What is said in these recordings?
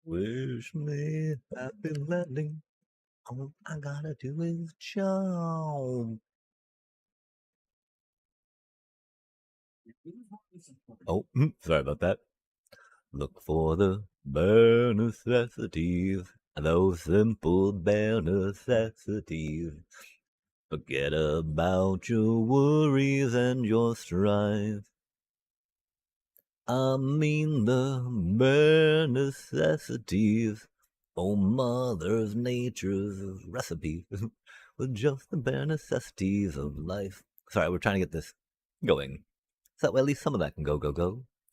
Wish me happy landing. All I gotta do is jump. Oh, sorry about that. Look for the bare necessities, those simple bare necessities. Forget about your worries and your strife. I mean the bare necessities. Oh, Mother Nature's recipe with just the bare necessities of life. Sorry, we're trying to get this going. So that way at least some of that can go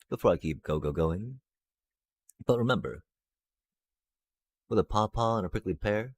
before I keep going. But remember, with a pawpaw and a prickly pear,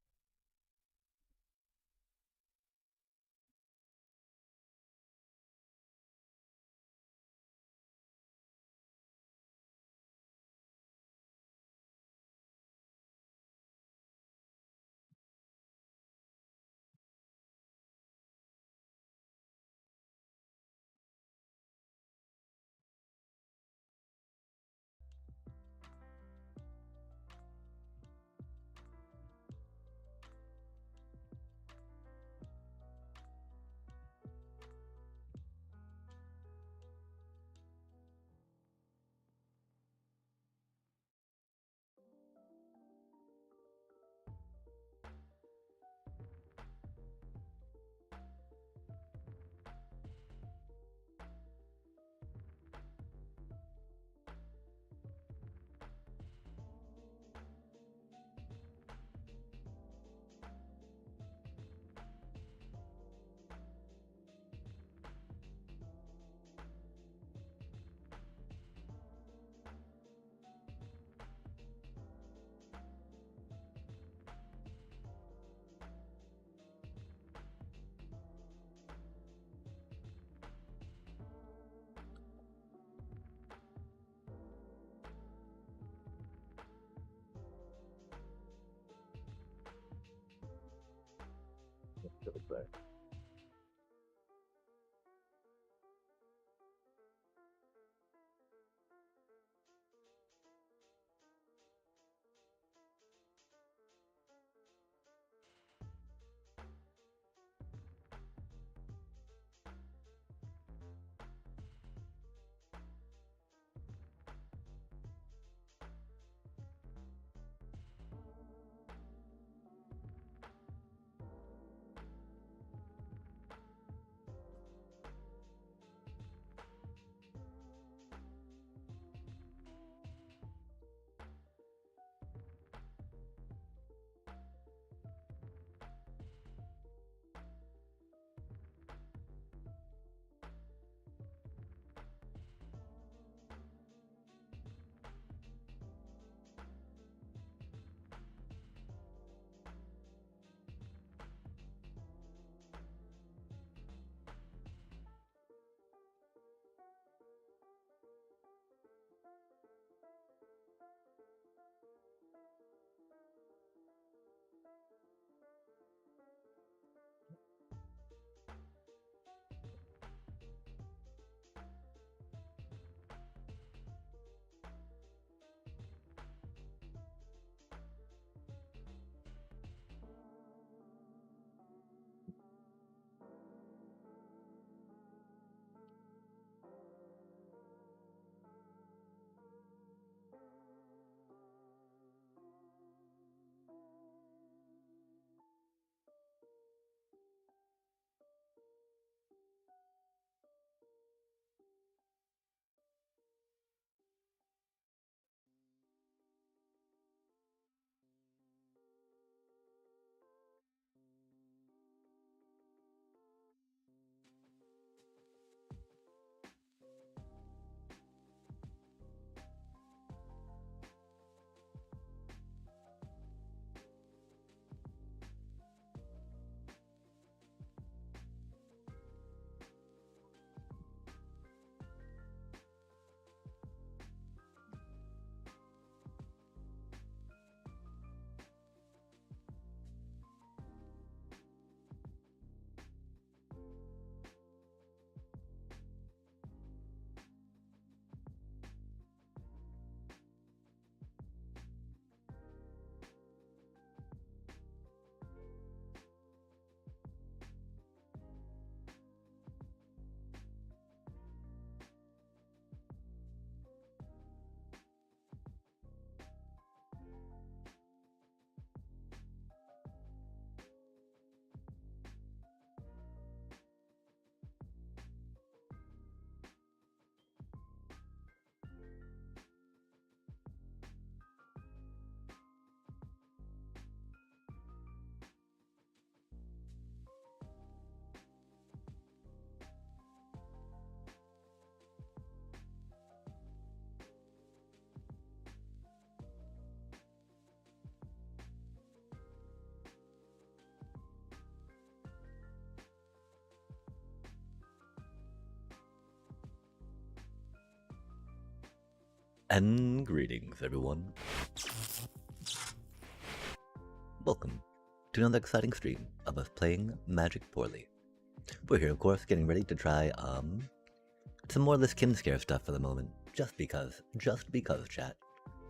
And greetings, everyone. Welcome to another exciting stream of us playing Magic Poorly. We're here, of course, getting ready to try some more of this Kin Scare stuff for the moment. Just because, chat.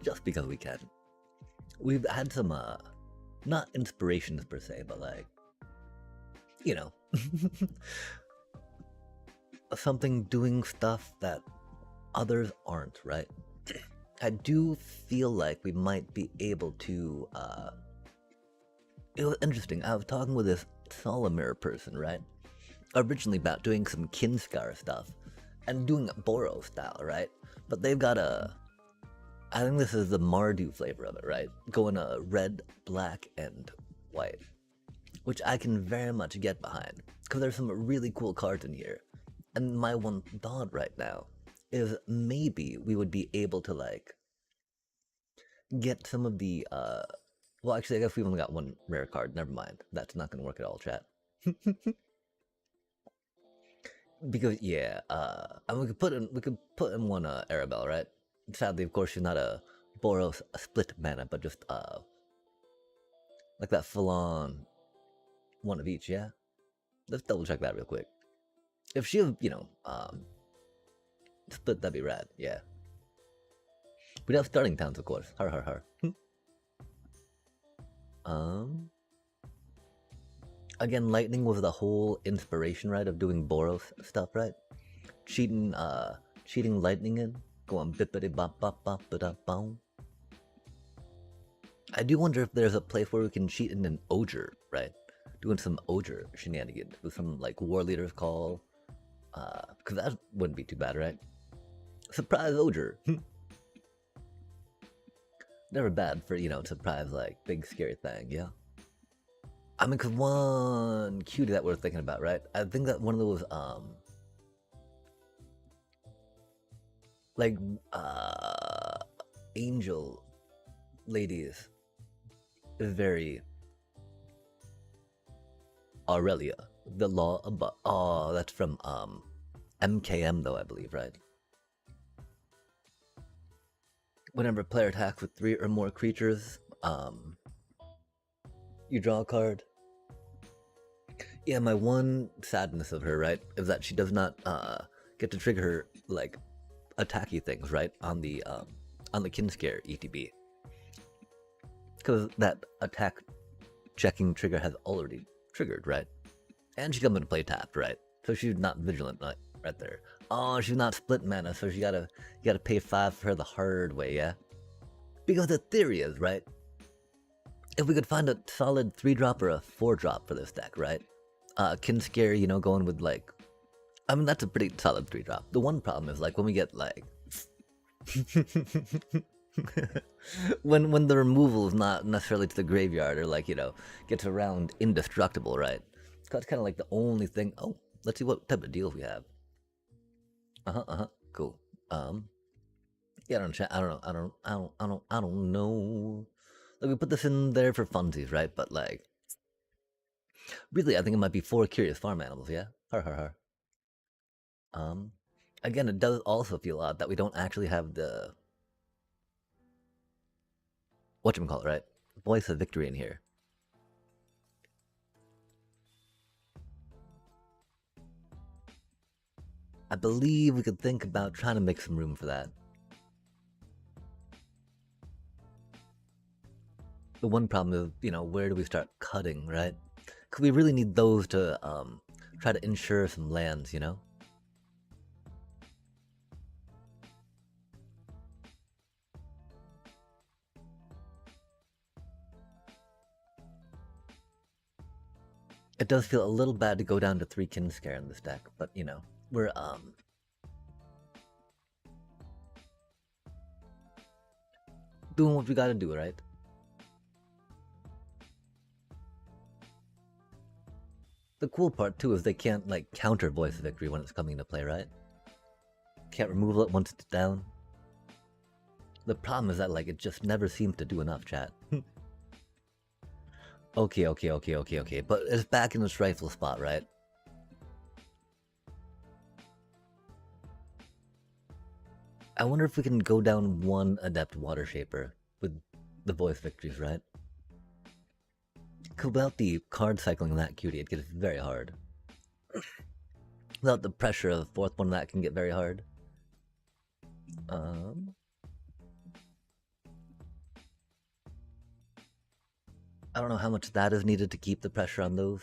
Just because we can. We've had some, not inspirations per se, but like, you know, something doing stuff that others aren't, right? I do feel like we might be able to, it was interesting. I was talking with this Solomir person, right? Originally about doing some Kinscar stuff and doing it Boros style, right? But they've got I think this is the Mardu flavor of it, right? Going red, black, and white, which I can very much get behind because there's some really cool cards in here. And my one thought right now is maybe we would be able to like get some of the well, actually, I guess we've only got one rare card. Never mind. That's not going to work at all, chat. Because yeah, and we could put in one Arabelle, right? Sadly, of course, she's not a Boros split mana, but just like that full-on one of each. Yeah, let's double check that real quick. If she, you know, split, that'd be rad. Yeah, we'd have starting towns, of course. Har har har. Again, lightning was the whole inspiration, right, of doing Boros stuff, right? Cheating lightning in, going bippity bop bop bop ba boom. I do wonder if there's a place where we can cheat in an Ogre, right? Doing some Ogre shenanigans with some like War Leader's Call, because that wouldn't be too bad, right? Surprise Ogre. Never bad for, you know, surprise like big scary thing, yeah. I mean, cause one cutie that we're thinking about, right? I think that one of those like angel ladies is very Aurelia, the law above. Oh, that's from MKM though, I believe, right? Whenever a player attacks with 3 or more creatures, you draw a card. Yeah, my one sadness of her, right, is that she does not get to trigger her like attacky things, right, on the Kinscare ETB, because that attack checking trigger has already triggered, right, and she comes into play tapped, right, so she's not vigilant, right there. Oh, she's not split mana, so you gotta pay 5 for her the hard way, yeah. Because the theory is, right, if we could find a solid 3-drop or a 4-drop for this deck, right? Kinscare, you know, going with like, I mean, that's a pretty solid 3-drop. The one problem is like when we get like, when the removal is not necessarily to the graveyard or like, you know, gets around indestructible, right? That's kind of like the only thing. Oh, let's see what type of deals we have. Cool. Yeah, I don't know. Like we put this in there for funsies, right? But like, really, I think it might be 4 curious farm animals. Yeah, har har har. Again, it does also feel odd that we don't actually have the whatchamacallit, right? Voice of Victory in here. I believe we could think about trying to make some room for that. The one problem is, you know, where do we start cutting, right? Because we really need those to try to ensure some lands, you know? It does feel a little bad to go down to 3 Kinscare in this deck, but you know, we're doing what we gotta do, right? The cool part too is they can't like counter Voice of Victory when it's coming into play, right? Can't remove it once it's down. The problem is that like it just never seems to do enough, chat. Okay. But it's back in its rightful spot, right? I wonder if we can go down one Adept Water Shaper with the voice victories, right? Because without the card cycling that cutie, it gets very hard. Without the pressure of the fourth one, that can get very hard. I don't know how much that is needed to keep the pressure on those.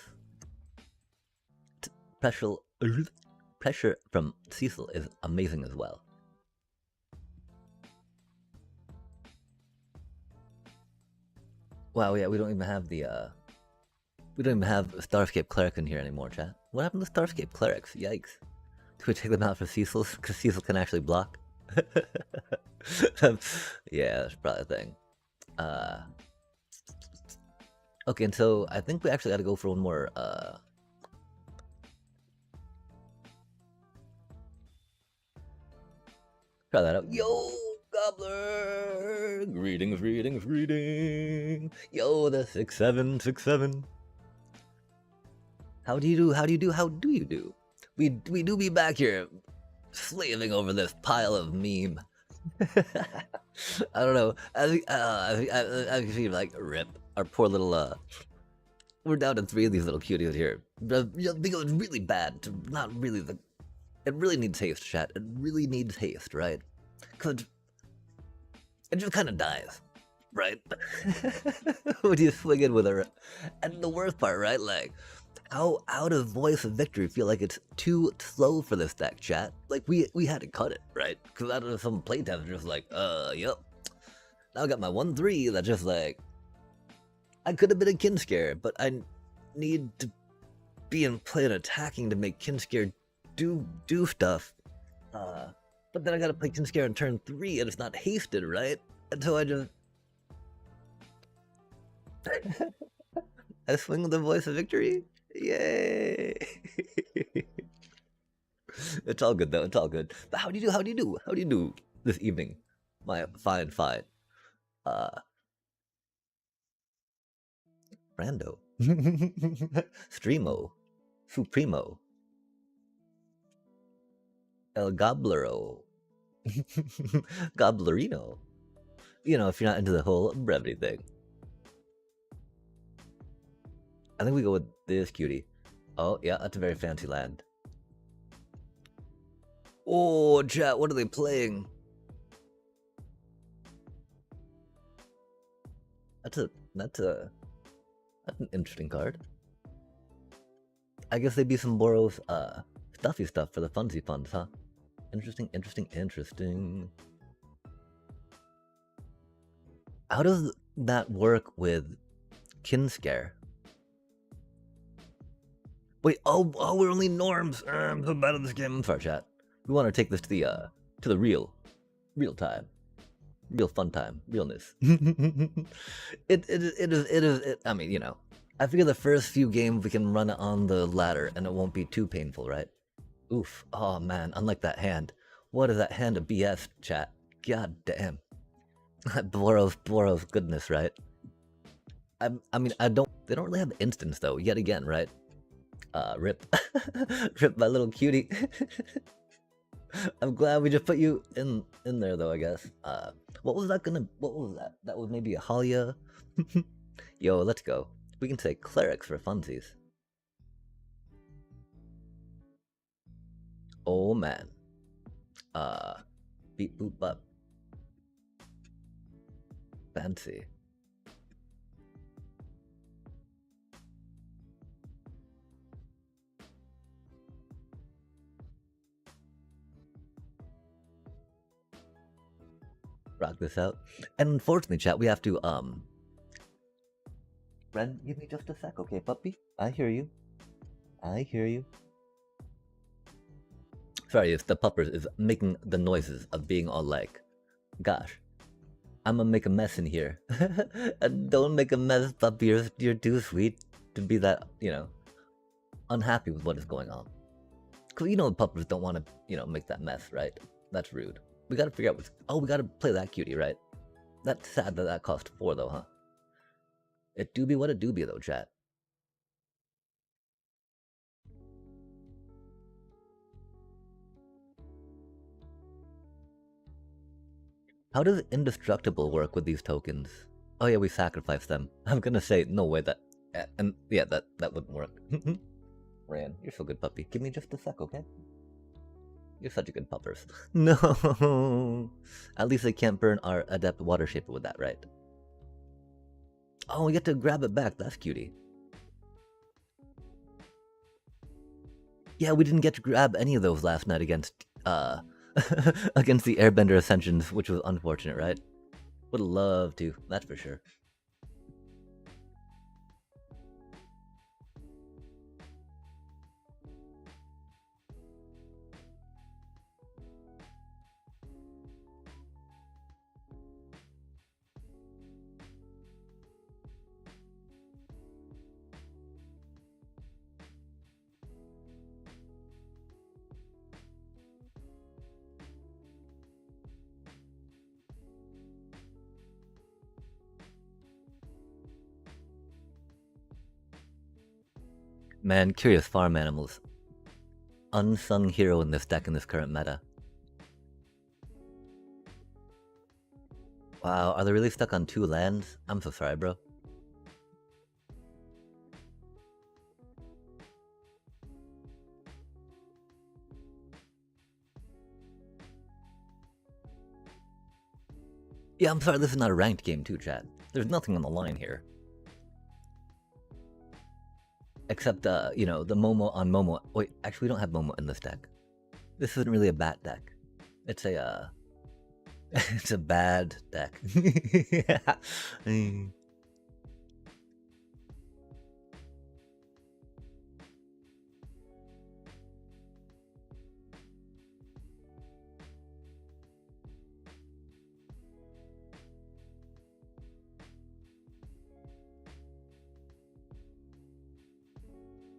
Pressure from Cecil is amazing as well. Wow, yeah, we don't even have the we don't even have Starscape Cleric in here anymore, chat. What happened to Starscape Clerics? Yikes. Do we take them out for Cecil's? Because Cecil can actually block. Yeah, that's probably a thing. Okay, and so I think we actually got to go for one more. Try that out. Yo, Gobbler! Greetings, greetings, greetings! Yo, the 6767. How do you do? How do you do? How do you do? We do be back here, slaving over this pile of meme. I don't know. I feel like rip our poor little. We're down to 3 of these little cuties here. Because it's really bad. Not really the. It really needs haste, chat. It really needs haste, right? Because it just kind of dies, right? When you swing it with her. And the worst part, right? Like, how out of Voice of Victory feel like it's too slow for this deck, chat? Like, we had to cut it, right? Because out of some playtests, just like, yep. Now I got my 1-3 that just like, I could have been a Kinskare, but I need to be in play and attacking to make Kinskare do stuff. But then I gotta play Kinskare on turn 3 and it's not hasted, right? And so I just... I swing with the Voice of Victory? Yay! It's all good though, it's all good. But how do you do? How do you do? How do you do this evening? My fine. Brando. Streamo. Supremo. El Gobblero. Gobblerino. You know, if you're not into the whole brevity thing. I think we go with this cutie. Oh, yeah, that's a very fancy land. Oh, chat, what are they playing? That's an interesting card. I guess they'd be some Boros stuffy stuff for the funsy funds, huh? Interesting. How does that work with Kinskare? Wait, oh, we're only norms. I'm so bad at this game. I'm sorry, chat. We want to take this to the real time, real fun time, realness. It is. I mean, you know, I figure the first few games we can run it on the ladder and it won't be too painful, right? Oof. Oh man, unlike that hand. What is that hand of BS, chat? God damn. Boros goodness, right? I mean, they don't really have instants though, yet again, right? Rip. Rip my little cutie. I'm glad we just put you in there though, I guess. What was that? That was maybe a Halia? Yo, let's go. We can say clerics for funsies. Oh man. Beep boop up. Fancy. Rock this out. And unfortunately, chat, we have to Ren, give me just a sec, okay, puppy? I hear you. Sorry if the puppers is making the noises of being all like, gosh, I'm gonna make a mess in here. Don't make a mess, puppy. You're too sweet to be that, you know, unhappy with what is going on. Cause you know the puppers don't want to, you know, make that mess, right? That's rude. We gotta figure out what's... Oh, we gotta play that cutie, right? That's sad that cost 4 though, huh? It do be what it do be though, chat. How does Indestructible work with these tokens? Oh yeah, we sacrifice them. I'm gonna say, no way that... and yeah, that wouldn't work. Ran, you're so good, puppy. Give me just a sec, okay? You're such a good puppers. No! At least they can't burn our Adept Water Shaper with that, right? Oh, we get to grab it back. That's cutie. Yeah, we didn't get to grab any of those last night against, against the Airbender Ascensions, which was unfortunate, right? Would love to, that's for sure. Man, Curious Farm Animals. Unsung hero in this deck in this current meta. Wow, are they really stuck on 2 lands? I'm so sorry, bro. Yeah, I'm sorry, this is not a ranked game too, chat. There's nothing on the line here. Except, you know, the Momo on Momo. Wait, actually, we don't have Momo in this deck. This isn't really a bat deck. It's a, it's a bad deck. Yeah.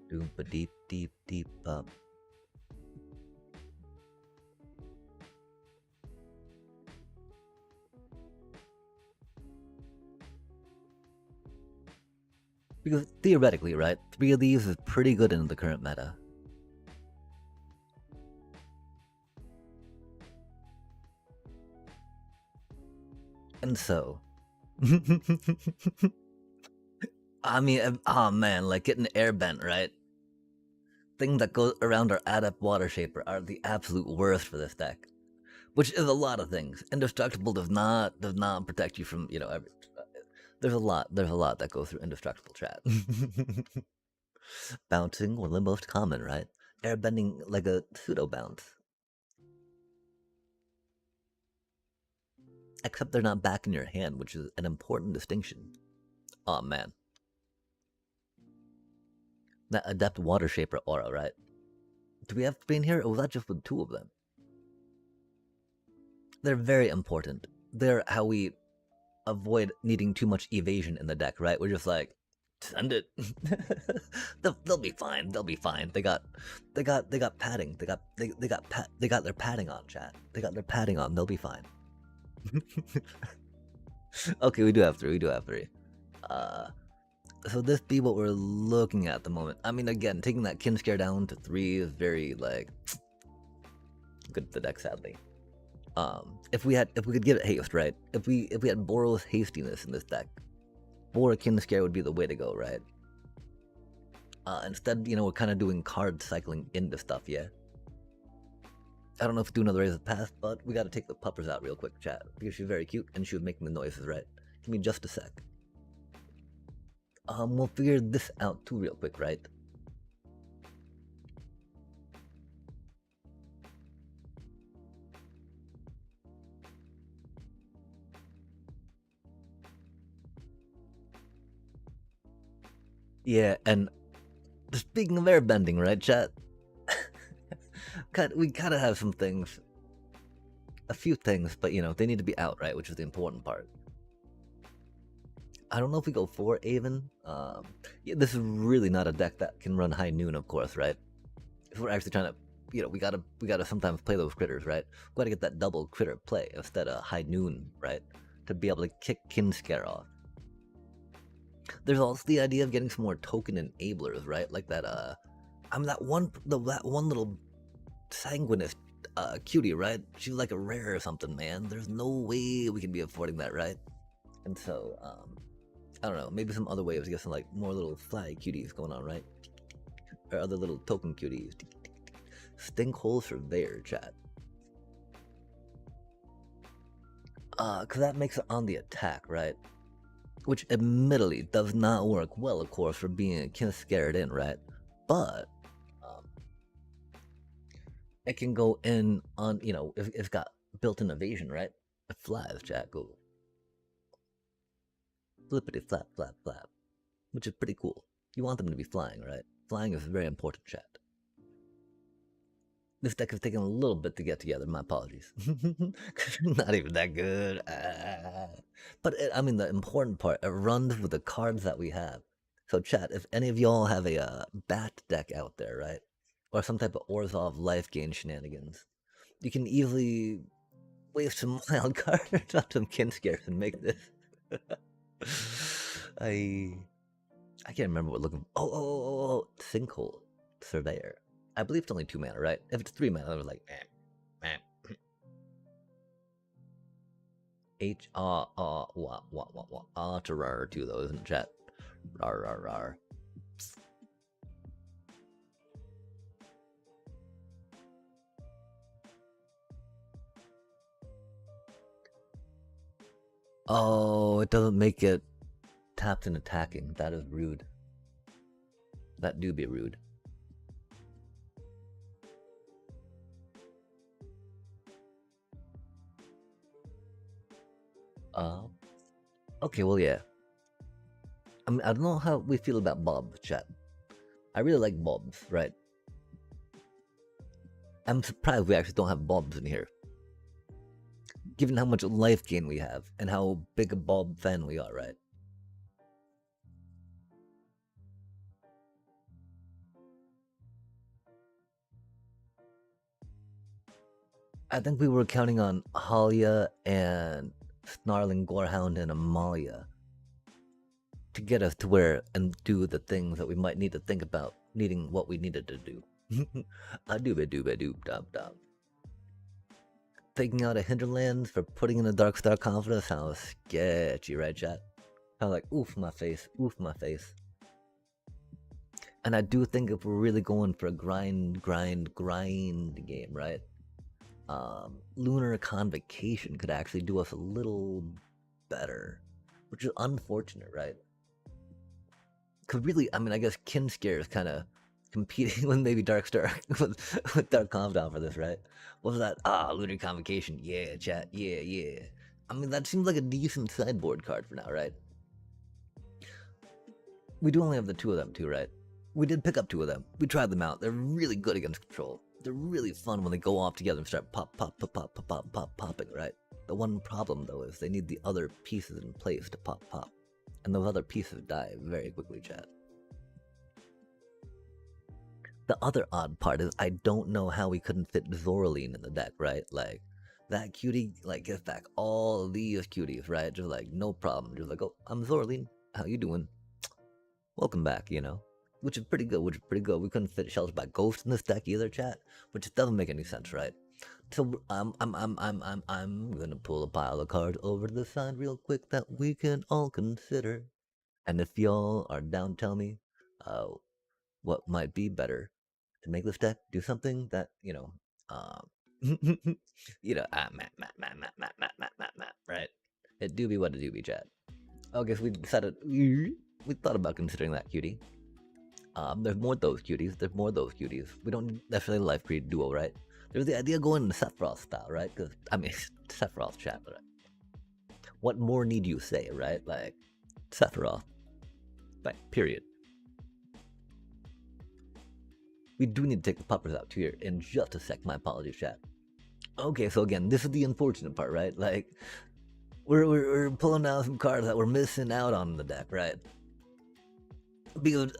Doompa deep, deep, deep up. Because theoretically, right, 3 of these is pretty good in the current meta. And so... I mean, oh man, like getting airbent, right? Things that go around our Adept Water Shaper are the absolute worst for this deck. Which is a lot of things. Indestructible does not protect you from, you know, there's a lot that goes through Indestructible, chat. Bouncing, one of the most common, right? Airbending like a pseudo bounce. Except they're not back in your hand, which is an important distinction. Oh man. That Adept Water Shaper aura, right? Do we have 3 in here, or was that just with 2 of them? They're very important. They're how we avoid needing too much evasion in the deck, right? We're just like, send it. they'll be fine. They'll be fine. They got padding. They got their padding on, chat. They got their padding on. They'll be fine. Okay, we do have 3. We do have 3. So this be what we're looking at the moment. I mean, again, taking that Kin Scare down to 3 is very like good for the deck, sadly. If we could get it haste, right? If we had Boros hastiness in this deck, Bora Kin Scare would be the way to go, right? Instead, you know, we're kind of doing card cycling into stuff, yeah. I don't know if we do another Raise of the Past, but we got to take the puppers out real quick, chat, because she's very cute and she was making the noises, right? Give me just a sec. We'll figure this out too real quick, right? Yeah, and speaking of airbending, right, chat? We gotta have some things. A few things, but you know, they need to be out, right? Which is the important part. I don't know if we go for Aven. Yeah, this is really not a deck that can run High Noon, of course, right? If we're actually trying to, you know, we gotta sometimes play those critters, right? We gotta get that double critter play instead of High Noon, right? To be able to kick Kin Scare off. There's also the idea of getting some more token enablers, right? Like that, that one little Sanguinist Cutie, right? She's like a rare or something, man. There's no way we can be affording that, right? And so, I don't know, maybe some other ways to get some like more little fly cuties going on, right? Or other little token cuties. Stinkhole Surveyor, chat. Cause that makes it on the attack, right? Which admittedly does not work well, of course, for being kind of scared in, right? But it can go in on, you know, if it's got built-in evasion, right? It flies, chat. Go flippity flap, flap, flap, which is pretty cool. You want them to be flying, right? Flying is very important, chat. This deck has taken a little bit to get together. My apologies. Not even that good. But I mean, the important part, it runs with the cards that we have. So, chat, if any of y'all have a bat deck out there, right? Or some type of Orzhov life gain shenanigans, you can easily waste some wild cards on some kin scares and make this. I can't remember what looking. Oh, Sinkhole Surveyor. I believe it's only 2 mana, right? If it's 3 mana, I was like, to rar to those in chat. Rar. Oh, it doesn't make it tapped and attacking. That is rude. That do be rude. Okay, well, yeah. I mean, I don't know how we feel about Bob, chat. I really like Bobs, right? I'm surprised we actually don't have Bobs in here. Given how much life gain we have, and how big a Bob fan we are, right? I think we were counting on Halia and Snarling Gorehound and Amalia to get us to where and do the things that we might need to think about needing what we needed to do. A dooba-dooba-doob-dub-dub. Taking out a Hinterlands for putting in a Darkstar Confidence sounds sketchy, right, chat? I'm like, oof my face. And I do think if we're really going for a grind game, right? Lunar Convocation could actually do us a little better, which is unfortunate, right? Because really, I mean, I guess Kinscare is kind of competing with maybe Darkstar with Dark Confidant for this, right? What was that? Lunar Convocation. Yeah, chat. Yeah. I mean, that seems like a decent sideboard card for now, right? We do only have the 2 of them too, right? We did pick up 2 of them. We tried them out. They're really good against control. They're really fun when they go off together and start popping, right? The one problem, though, is they need the other pieces in place to pop. And those other pieces die very quickly, chat. The other odd part is I don't know how we couldn't fit Zoraline in the deck, right? Like, that cutie, like, gets back all these cuties, right? Just like, no problem. Just like, oh, I'm Zoraline. How you doing? Welcome back, you know? Which is pretty good. We couldn't fit Shelter by Ghost in this deck either, chat. Which doesn't make any sense, right? So I'm gonna pull a pile of cards over to the side real quick that we can all consider. And if y'all are down, tell me, what might be better to make this deck do something that you know, right? It do be what it do be, chat. Okay, so we decided we thought about considering that cutie. There's more of those cuties. We don't necessarily life create duo, right? There's the idea of going into Sephiroth style, right? Because I mean, Sephiroth chat, right? What more need you say, right? Like Sephiroth, like period. We do need to take the puppers out here in just a sec. My apologies, chat. Okay, so again, this is the unfortunate part, right? Like we're pulling out some cards that we're missing out on in the deck, right? Because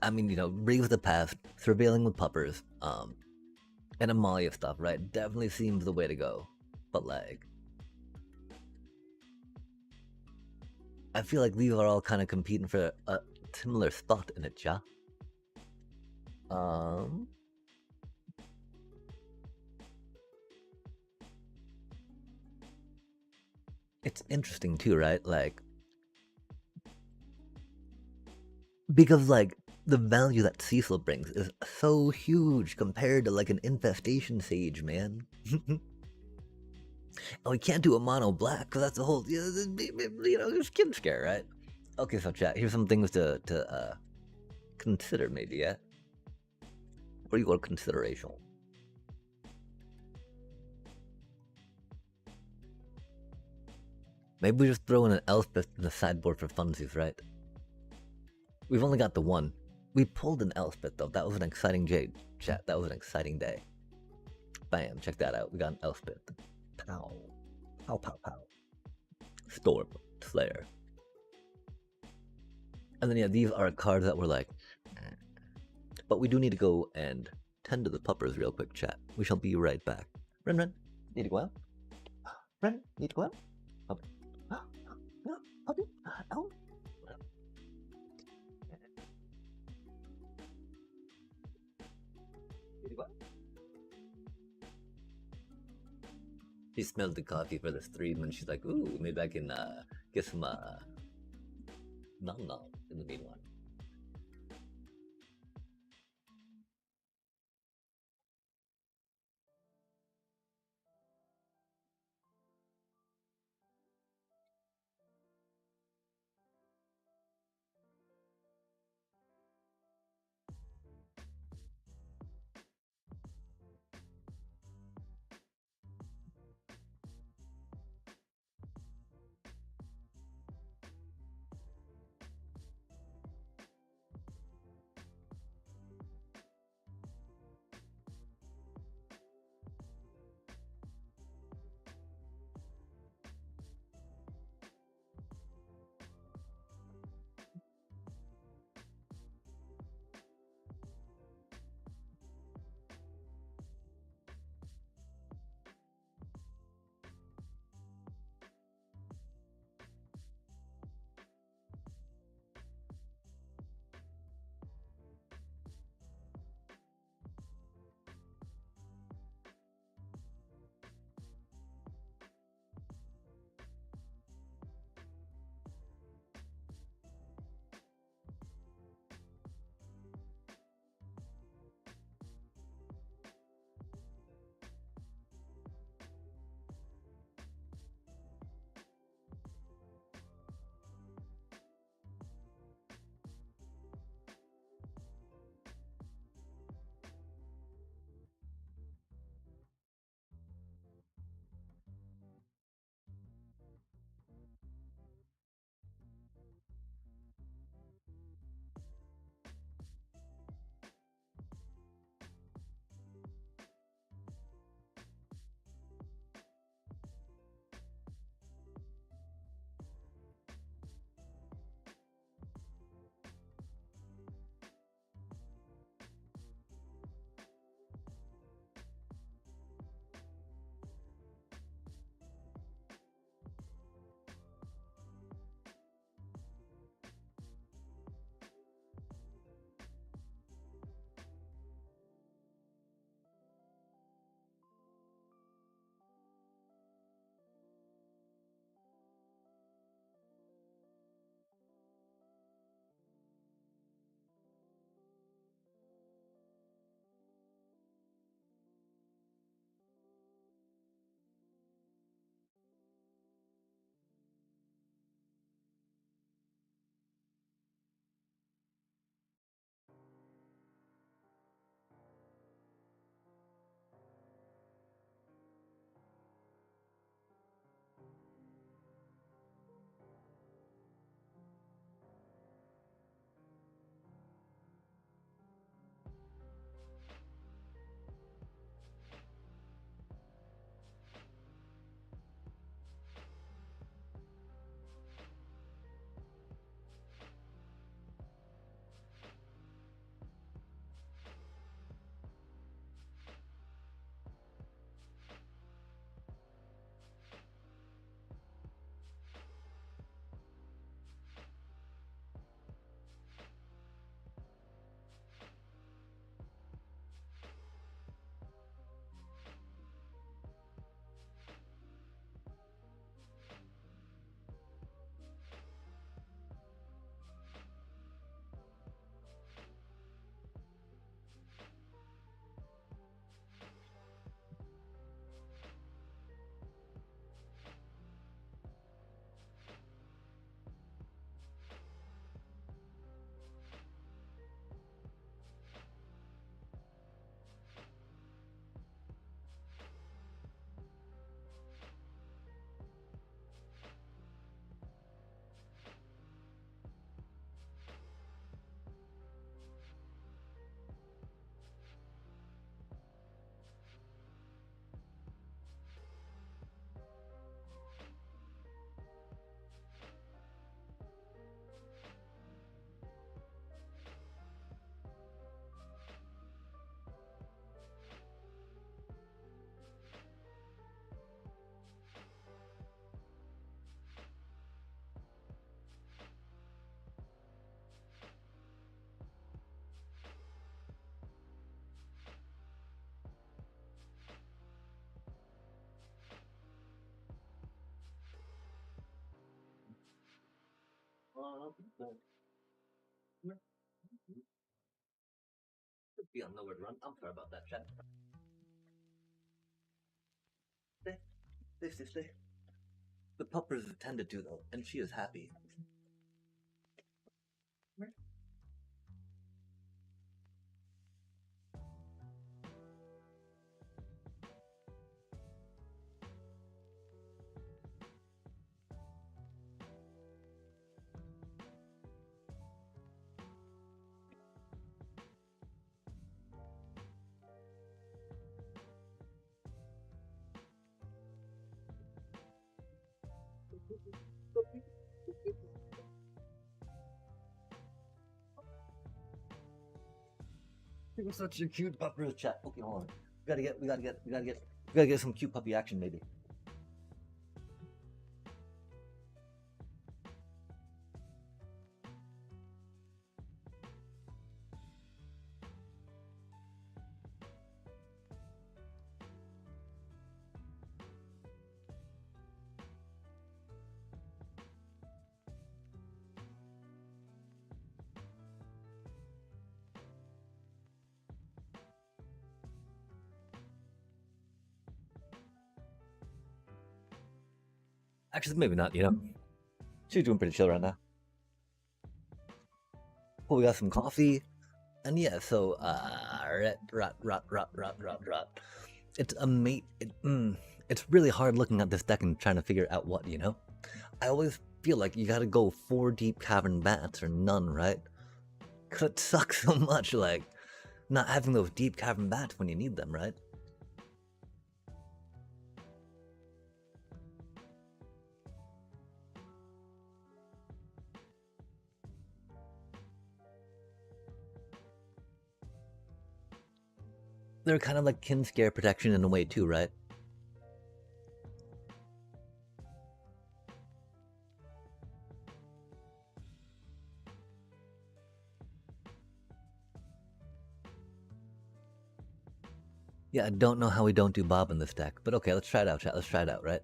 I mean, you know, Brave with the Past, Surveilling with Puppers, and Amalia stuff, right? Definitely seems the way to go. But like, I feel like these are all kind of competing for a similar spot in it, yeah. it's interesting too, right? Like, because like the value that Cecil brings is so huge compared to like an infestation sage, man. And we can't do a mono black because that's a whole, skin scare, right? Okay, so chat. Here's some things to consider, maybe. Yeah, or you got consideration. Maybe we just throw in an Elspeth in the sideboard for funsies, right? We've only got the one. We pulled an Elspeth though. That was an exciting chat. That was an exciting day. Bam! Check that out. We got an Elspeth. Pow, pow, pow, pow. Storm Slayer. And then yeah, these are cards that were like, but we do need to go and tend to the puppers real quick, chat. We shall be right back. Ren, need to go out? Ren, need to go out? Puppy. No, puppy. Oh. Need to go out? She smelled the coffee for the stream and she's like, ooh, maybe I can get some nom nom in the meanwhile. Be on nowhere to run. I'm sorry about that, chat. Stay, stay. The pupper is attended to though, and she is happy. You're such a cute pupper, chat. Okay, hold on. We gotta get some cute puppy action, maybe. Actually, maybe not. You know, she's doing pretty chill right now. Well, we got some coffee, and yeah. So, rot. It's a mate. It's really hard looking at this deck and trying to figure out what, you know. I always feel like you gotta go 4 deep cavern bats or none, right? Cause it sucks so much, like not having those deep cavern bats when you need them, right? They're kind of like kin scare protection in a way too, right? Yeah, I don't know how we don't do Bob in this deck, but okay, let's try it out, chat. Let's try it out, right?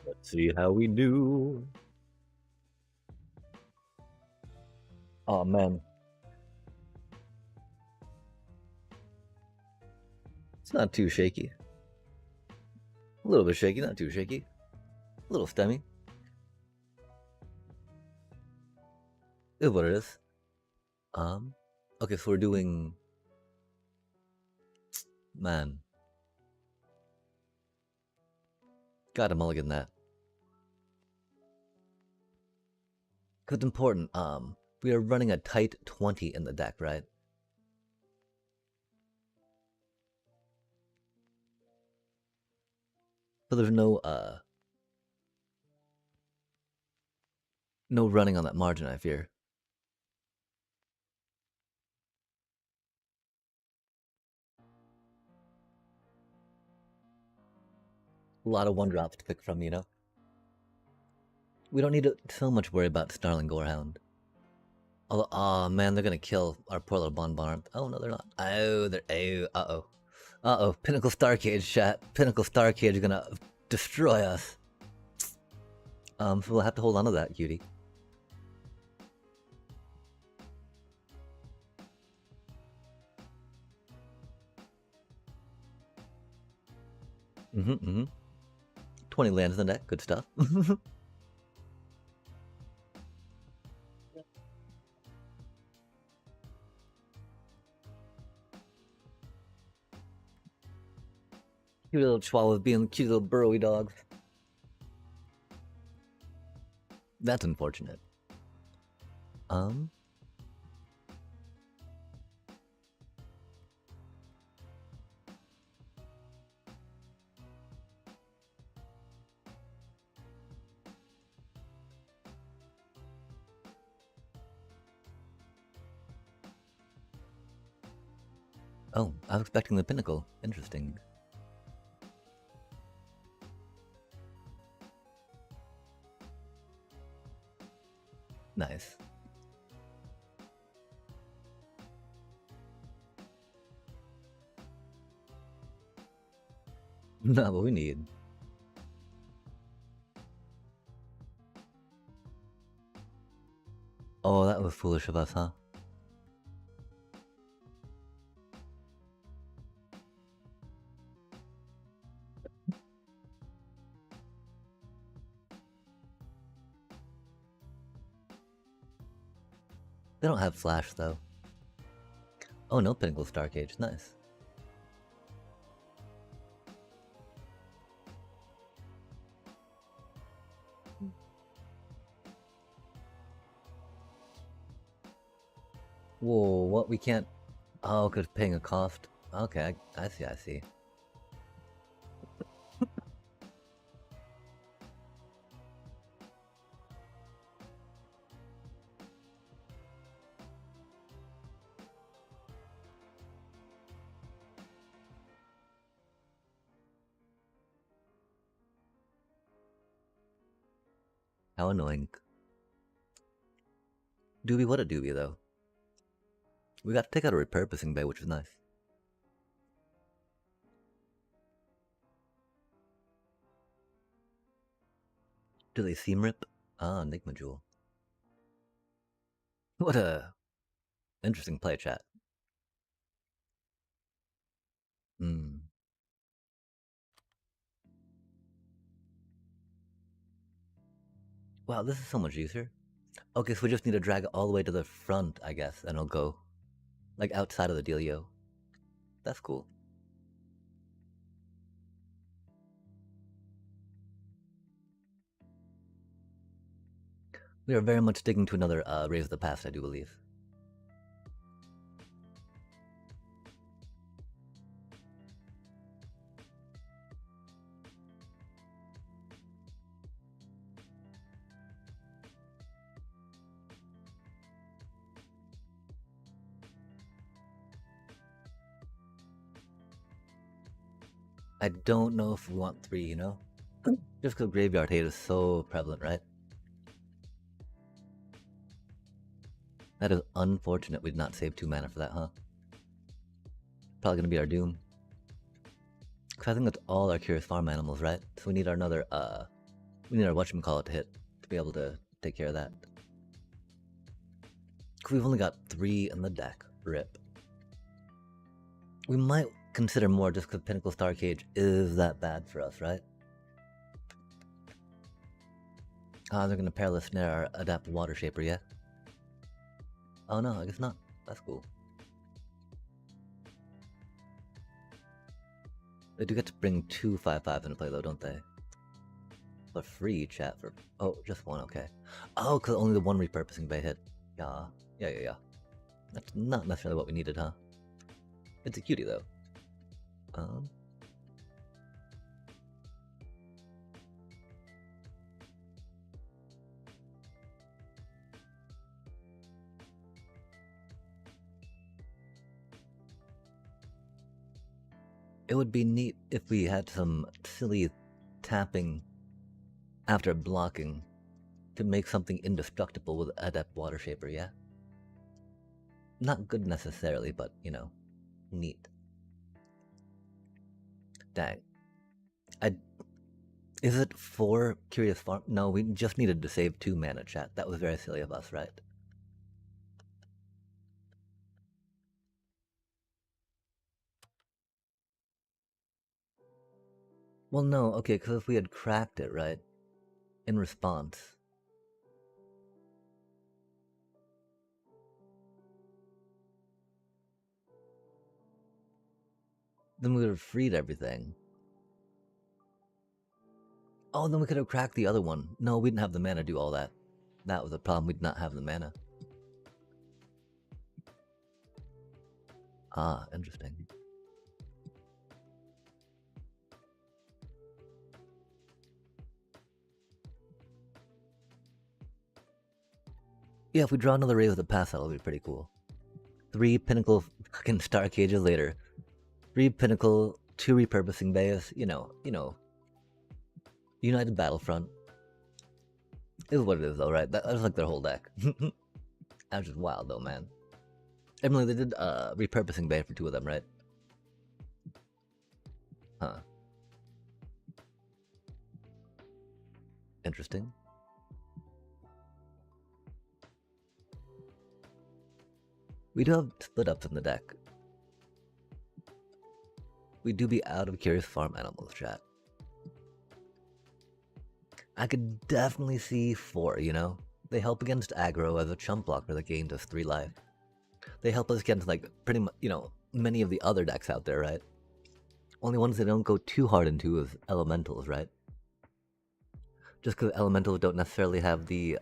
Let's see how we do. Oh man, it's not too shaky. A little bit shaky, not too shaky. A little stemmy. Is what it is. Okay, so we're doing. Man, gotta mulligan that. Cause it's important. We are running a tight 20 in the deck, right? So there's no running on that margin, I fear. A lot of 1-drops to pick from, you know? We don't need to so much worry about Snarling Gorehound. Although, oh man, they're gonna kill our poor little Bonbon. Oh no, they're not. Oh, they're. Oh, uh-oh. Uh-oh, Pinnacle Starcade, chat. Pinnacle Starcade is gonna destroy us. So we'll have to hold on to that, cutie. Mm-hmm, mm-hmm. 20 lands in the deck, good stuff. Cute little chihuahuas being cute little burrowy dogs. That's unfortunate. Oh, I was expecting the pinnacle. Interesting. Nice. Not what we need. Oh, that was foolish of us, huh? They don't have flash, though. Oh, no pinnacle Star Cage. Nice. Whoa, what? We can't... Oh, because paying a cost. Okay, I see, I see. How annoying. Doobie, what a doobie, though. We got to take out a repurposing bay, which is nice. Do they seam rip? Ah, Enigma Jewel. What a interesting play, chat. Hmm. Wow, this is so much easier. Okay, so we just need to drag it all the way to the front, I guess, and it'll go. Like outside of the dealio. That's cool. We are very much sticking to another Raise of the Past, I do believe. I don't know if we want 3, you know? Just because Graveyard Hate is so prevalent, right? That is unfortunate we did not save 2 mana for that, huh? Probably gonna be our doom. Because I think that's all our Curious Farm animals, right? So we need our another, we need our whatchamacallit to hit to be able to take care of that. Because we've only got 3 in the deck. Rip. We might consider more just because Pinnacle Star Cage is that bad for us, right? Ah, they're gonna Perilous Snare our Adapt Water Shaper, yeah? Oh no, I guess not. That's cool. They do get to bring 2 5/5 into play though, don't they? For free, chat, for... Oh, just 1, okay. Oh, because only the 1 repurposing bay hit. Yeah. Yeah. That's not necessarily what we needed, huh? It's a cutie though. It would be neat if we had some silly tapping after blocking to make something indestructible with Adept Water Shaper, yeah? Not good necessarily, but, you know, neat. Dang. Is it 4 Curious Farm? No, we just needed to save 2 mana, chat. That was very silly of us, right? Well, no, okay, because if we had cracked it, right? In response. Then we would have freed everything. Oh, then we could have cracked the other one. No, we didn't have the mana to do all that. That was the problem, we did not have the mana. Ah, interesting. Yeah, if we draw another Raise of the Past, that'll be pretty cool. 3 Pinnacle fucking Star Cages later. 3 Pinnacle, 2 repurposing bays, you know, United Battlefront. Is what it is though, right? That's like their whole deck. That's just wild though, man. Emily, they did repurposing bay for 2 of them, right? Huh. Interesting. We do have split ups in the deck. We do be out of Curious Farm Animals, chat. I could definitely see 4, you know? They help against aggro as a chump blocker that gains us 3 life. They help us against, like, pretty much, you know, many of the other decks out there, right? Only ones they don't go too hard into is elementals, right? Just because elementals don't necessarily have the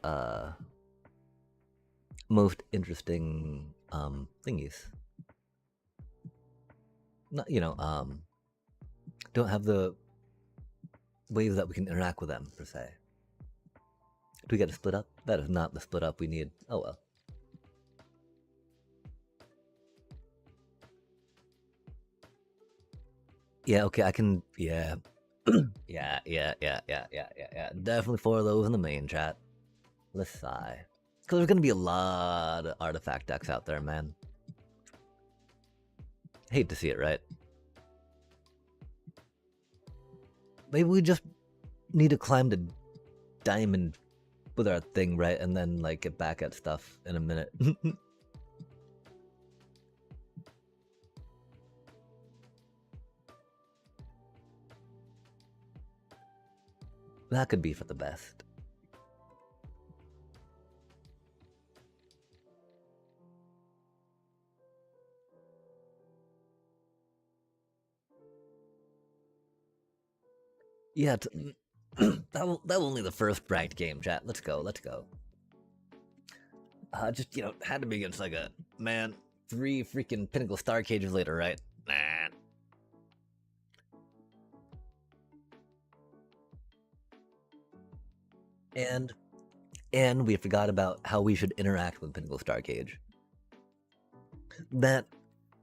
most interesting thingies. Not, you know, don't have the ways that we can interact with them, per se. Do we get a split up? That is not the split up we need. Oh well. Yeah, okay, I can, yeah. yeah. Definitely 4 of those in the main chat. Let's sigh. Because there's gonna be a lot of artifact decks out there, man. Hate to see it, right? Maybe we just need to climb the diamond with our thing, right? And then, like, get back at stuff in a minute. That could be for the best. Yeah, that was only the first ranked game, chat. Let's go. Just, you know, had to be against, like, a, man, 3 freaking Pinnacle Star Cages later, right? Nah. And we forgot about how we should interact with Pinnacle Star Cage. That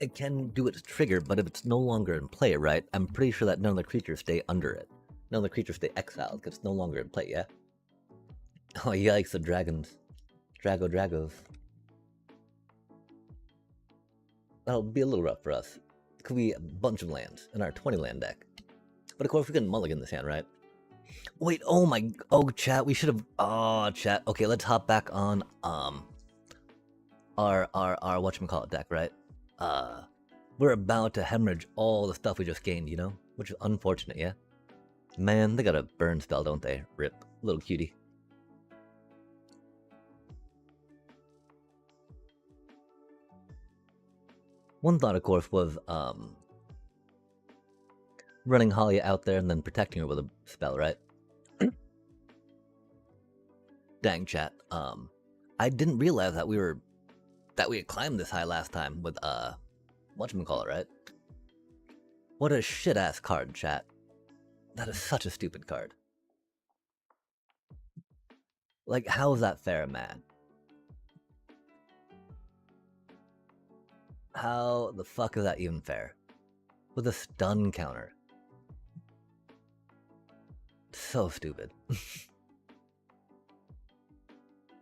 it can do its trigger, but if it's no longer in play, right? I'm pretty sure that none of the creatures stay under it. None of the creatures stay exiled because it's no longer in play, yeah? Oh, yikes, the dragons. Dragos. That'll be a little rough for us. Could be a bunch of lands in our 20 land deck. But of course, we can mulligan this hand, right? Wait, oh, chat, we should have, oh, chat. Okay, let's hop back on, our whatchamacallit deck, right? We're about to hemorrhage all the stuff we just gained, you know? Which is unfortunate, yeah? Man, they got a burn spell, don't they? Rip. Little cutie. One thought, of course, was, running Halia out there and then protecting her with a spell, right? Dang, chat. I didn't realize that we had climbed this high last time with, whatchamacallit, right? What a shit-ass card, chat. That is such a stupid card. Like, how is that fair, man? How the fuck is that even fair? With a stun counter. So stupid.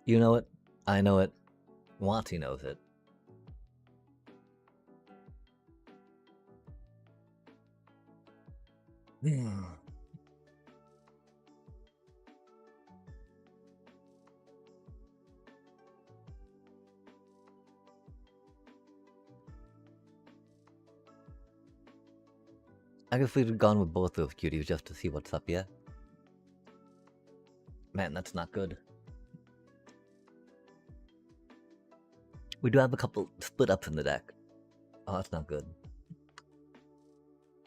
You know it. I know it. Wanty knows it. I guess we'd have gone with both those cuties just to see what's up, yeah? Man, that's not good. We do have a couple split ups in the deck. Oh, that's not good.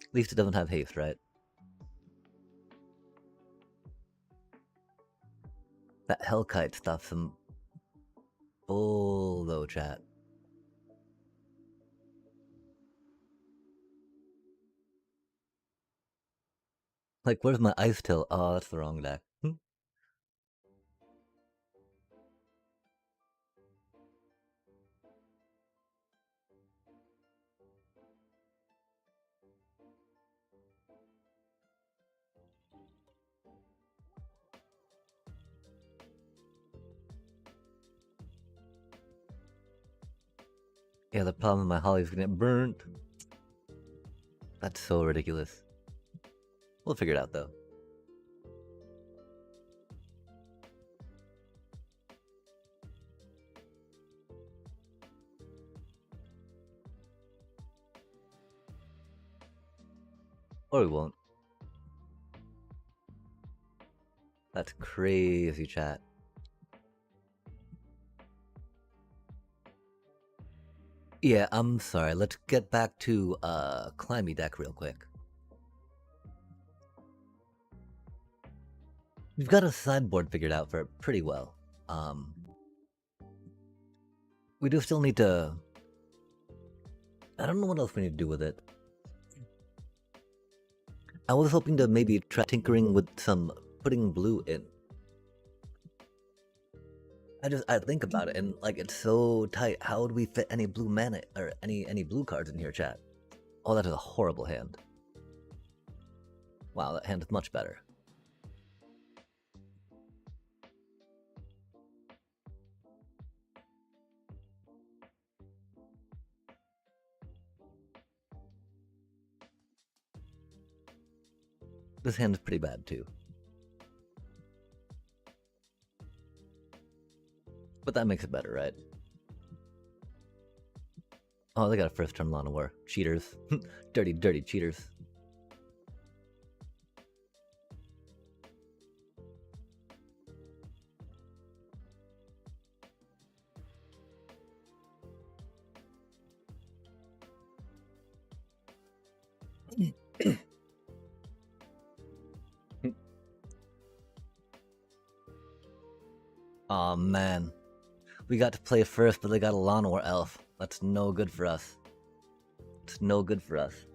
At least it doesn't have haste, right? That Hellkite stuff's some bull though, chat. Like, where's my Ice Till? Oh, that's the wrong deck. Yeah, the problem with my Holly's gonna get burnt. That's so ridiculous. We'll figure it out though. Or we won't. That's crazy, chat. Yeah, I'm sorry. Let's get back to Climby deck real quick. We've got a sideboard figured out for it pretty well. We do still need to... I don't know what else we need to do with it. I was hoping to maybe try tinkering with some putting blue in. I think about it and like it's so tight. How would we fit any blue mana or any blue cards in here, chat? Oh, that is a horrible hand. Wow, that hand is much better. This hand is pretty bad too. But that makes it better, right? Oh, they got a first turn Lawn of War. Cheaters. Dirty, dirty cheaters. Aw, oh, man. We got to play first, but they got a Lawn of War elf. That's no good for us. It's no good for us.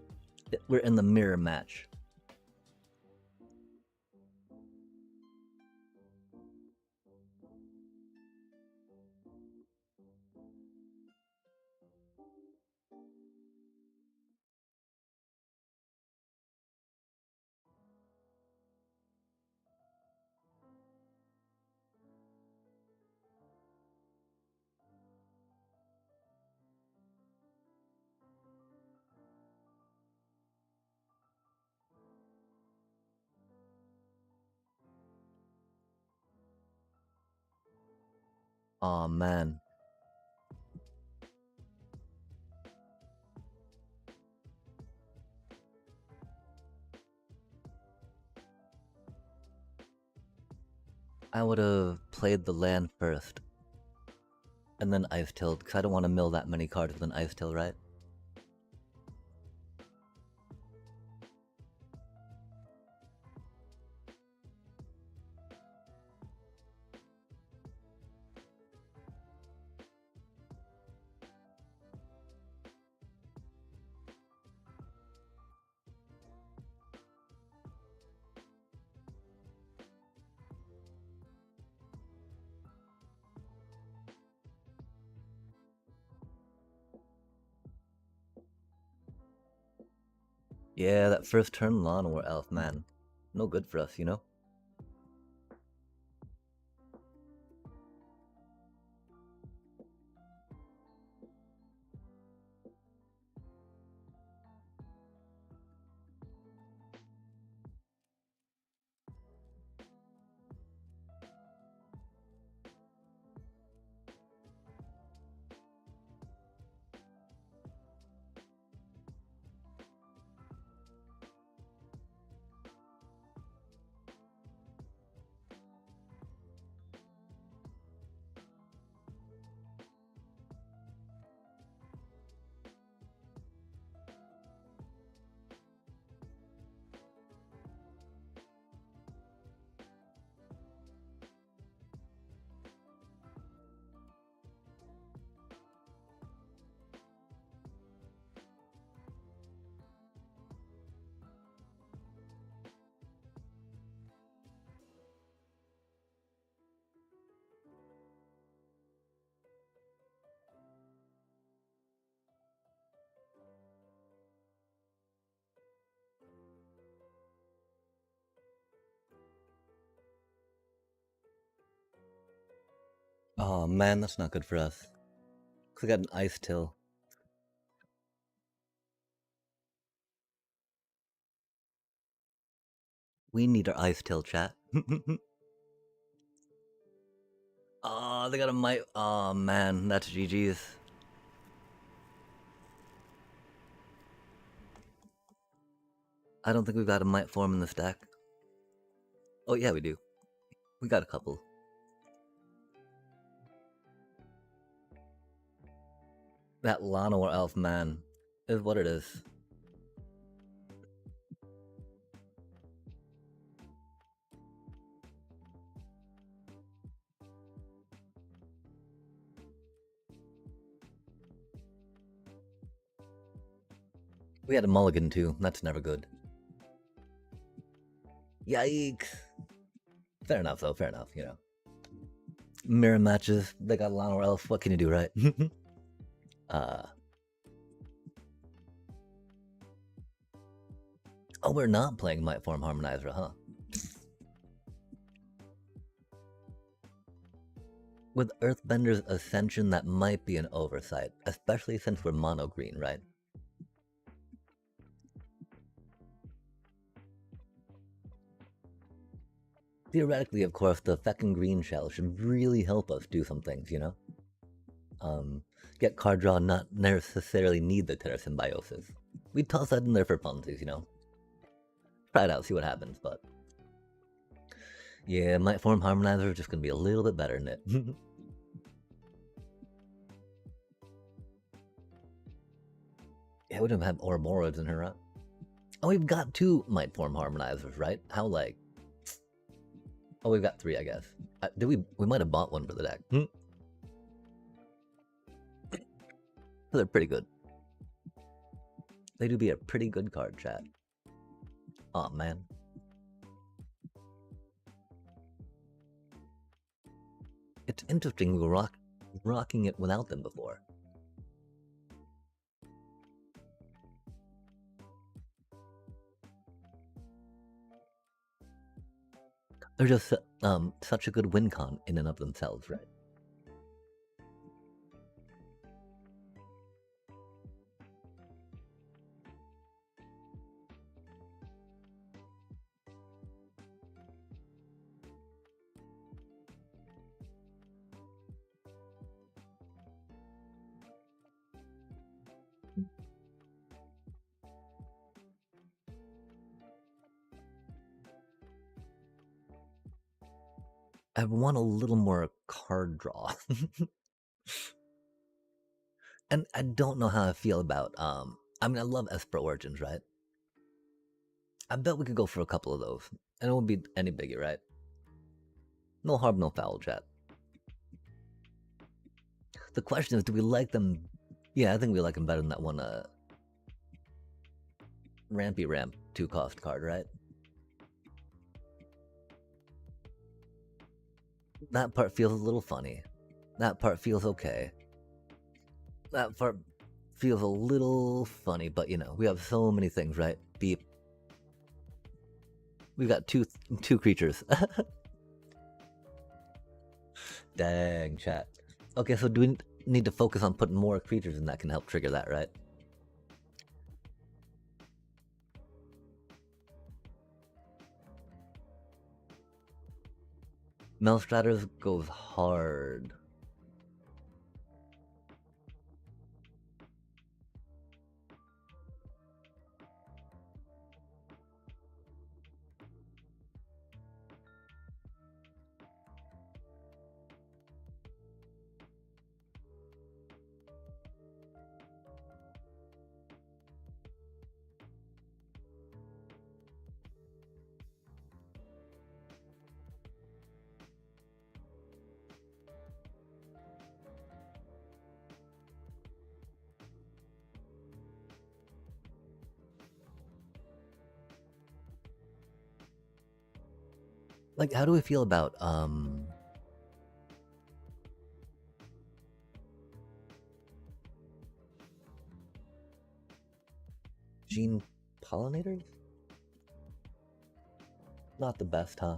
We're in the mirror match. Aw, oh, man. I would have played the land first. And then Ice Tilled, because I don't want to mill that many cards with an Ice Till, right? Yeah, that first turn Lawn of War elf, man. No good for us, you know? Oh man, that's not good for us. Cause I got an ice till. We need our ice till, chat. Oh, they got a might. Oh man, that's GG's. I don't think we've got a might form in the stack. Oh yeah, we do. We got a couple. That Llanowar elf, man, is what it is. We had a mulligan too. That's never good. Yikes. Fair enough, though. Fair enough, you know. Mirror matches. They got Llanowar elf. What can you do, right? Oh, we're not playing Might Form Harmonizer, huh? With Earthbender's Ascension, that might be an oversight, especially since we're mono green, right? Theoretically, of course, the feckin' green shell should really help us do some things, you know? Get card draw, not necessarily need the Terra Symbiosis. We toss that in there for funsies, you know? Try it out, see what happens, but... Yeah, Might Form Harmonizer is just gonna be a little bit better than it. Yeah, we don't have Ouroboros in her, right? Oh, we've got 2 Might Form Harmonizers, right? How, like... Oh, we've got 3, I guess. Did we might have bought one for the deck. They're pretty good. They do be a pretty good card, chat. Aw, oh, man. It's interesting we were rocking it without them before. They're just such a good win con in and of themselves, right? I want a little more card draw. And I don't know how I feel about, I mean, I love Esper Origins, right? I bet we could go for a couple of those, and it won't be any biggie, right? No harm, no foul, chat. The question is, do we like them? Yeah, I think we like them better than that one, Rampy Ramp 2-cost card, right? That part feels a little funny. That part feels okay. That part feels a little funny, but you know, we have so many things, right? Beep. We've got two creatures. Dang, chat. Okay, so do we need to focus on putting more creatures in that can help trigger that, right? Melstratus goes hard. Like, how do we feel about, gene pollinators? Not the best, huh?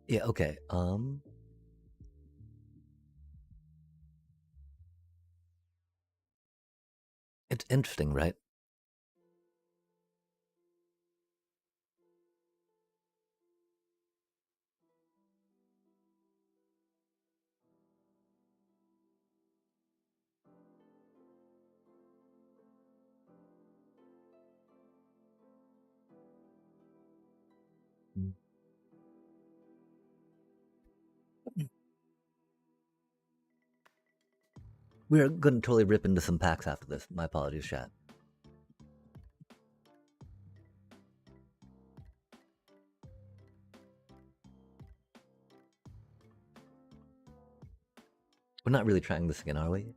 Yeah, okay. It's interesting, right? We're gonna totally rip into some packs after this. My apologies, chat. We're not really trying this again, are we?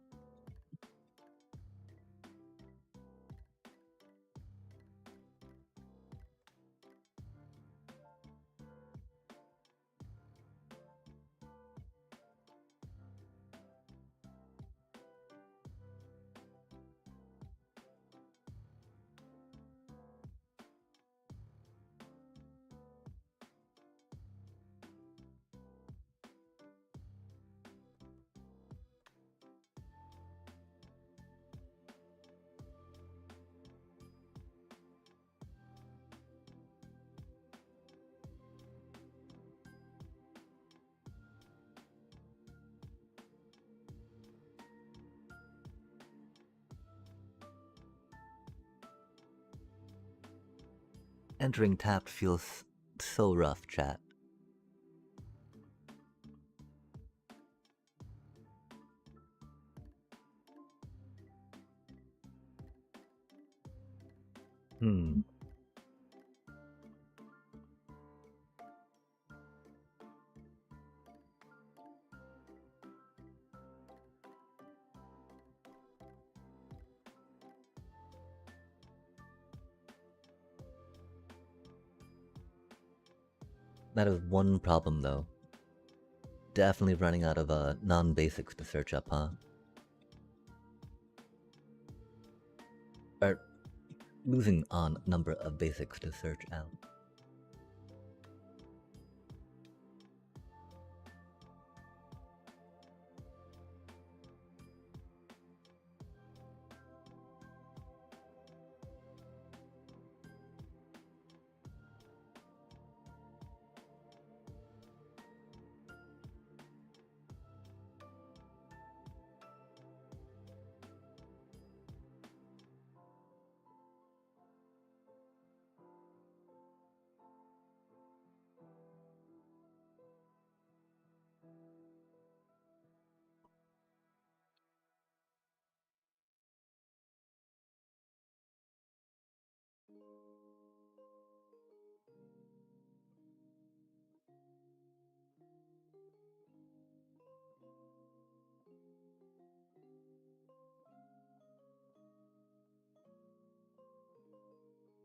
Entering tapped feels so rough, chat. Hmm. That is one problem, though. Definitely running out of non-basics to search up, huh? Or losing on number of basics to search out.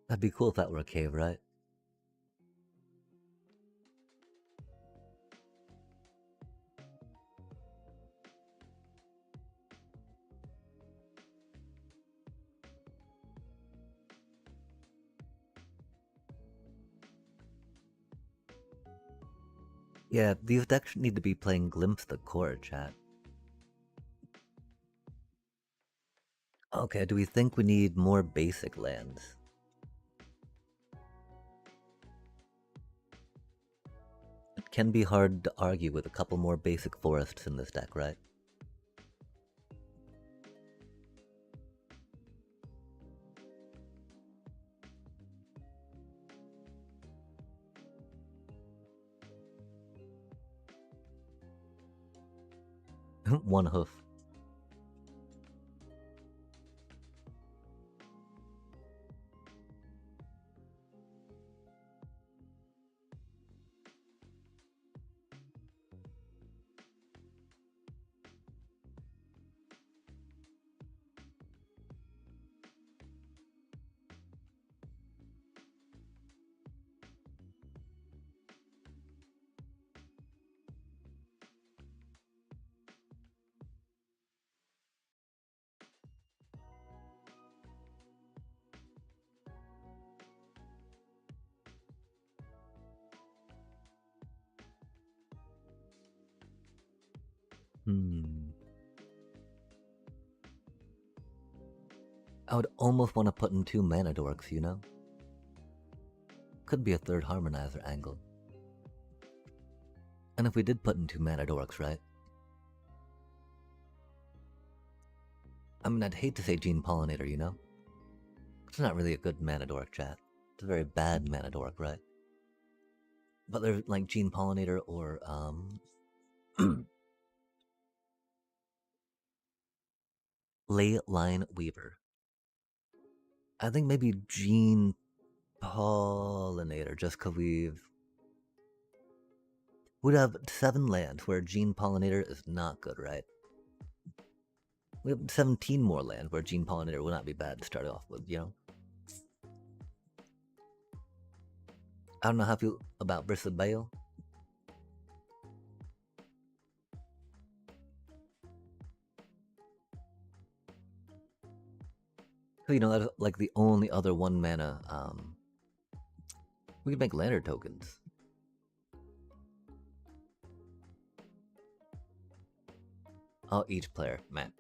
That'd be cool if that were a cave, right? Yeah, these decks need to be playing Glimpse the Core, chat. Okay, do we think we need more basic lands? It can be hard to argue with a couple more basic forests in this deck, right? One hoof. I would almost want to put in 2 mana dorks, you know? Could be a third harmonizer angle. And if we did put in 2 mana dorks, right? I mean, I'd hate to say Gene Pollinator, you know? It's not really a good mana dork, chat. It's a very bad mana dork, right? But there's like Gene Pollinator or, Ley Line Weaver. I think maybe Gene Pollinator, just because we'd have 7 lands where Gene Pollinator is not good, right? We have 17 more land where Gene Pollinator will not be bad to start off with, you know? I don't know how I feel about Bristle Bale. You know, that's like the only other 1 mana, we could make Lantern tokens. Oh, each player, man.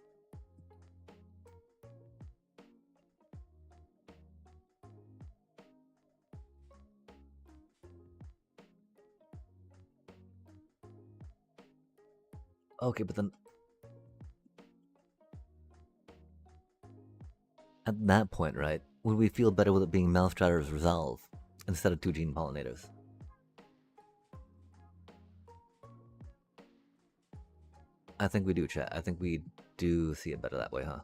Okay, but then at that point, right, would we feel better with it being Mousetrotter's Resolve instead of 2 Gene Pollinators? I think we do, chat. I think we do see it better that way, huh?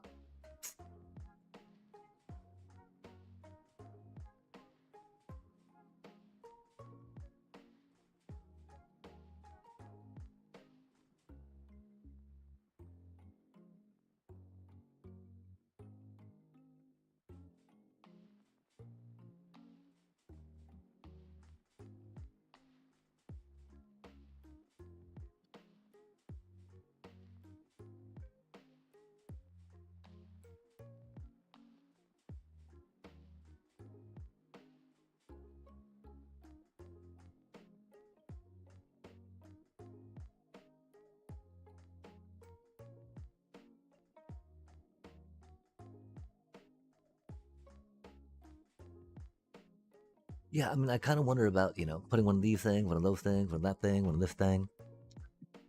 Yeah, I mean, I kind of wonder about, you know, putting one of these things, one of those things, one of that thing, one of this thing,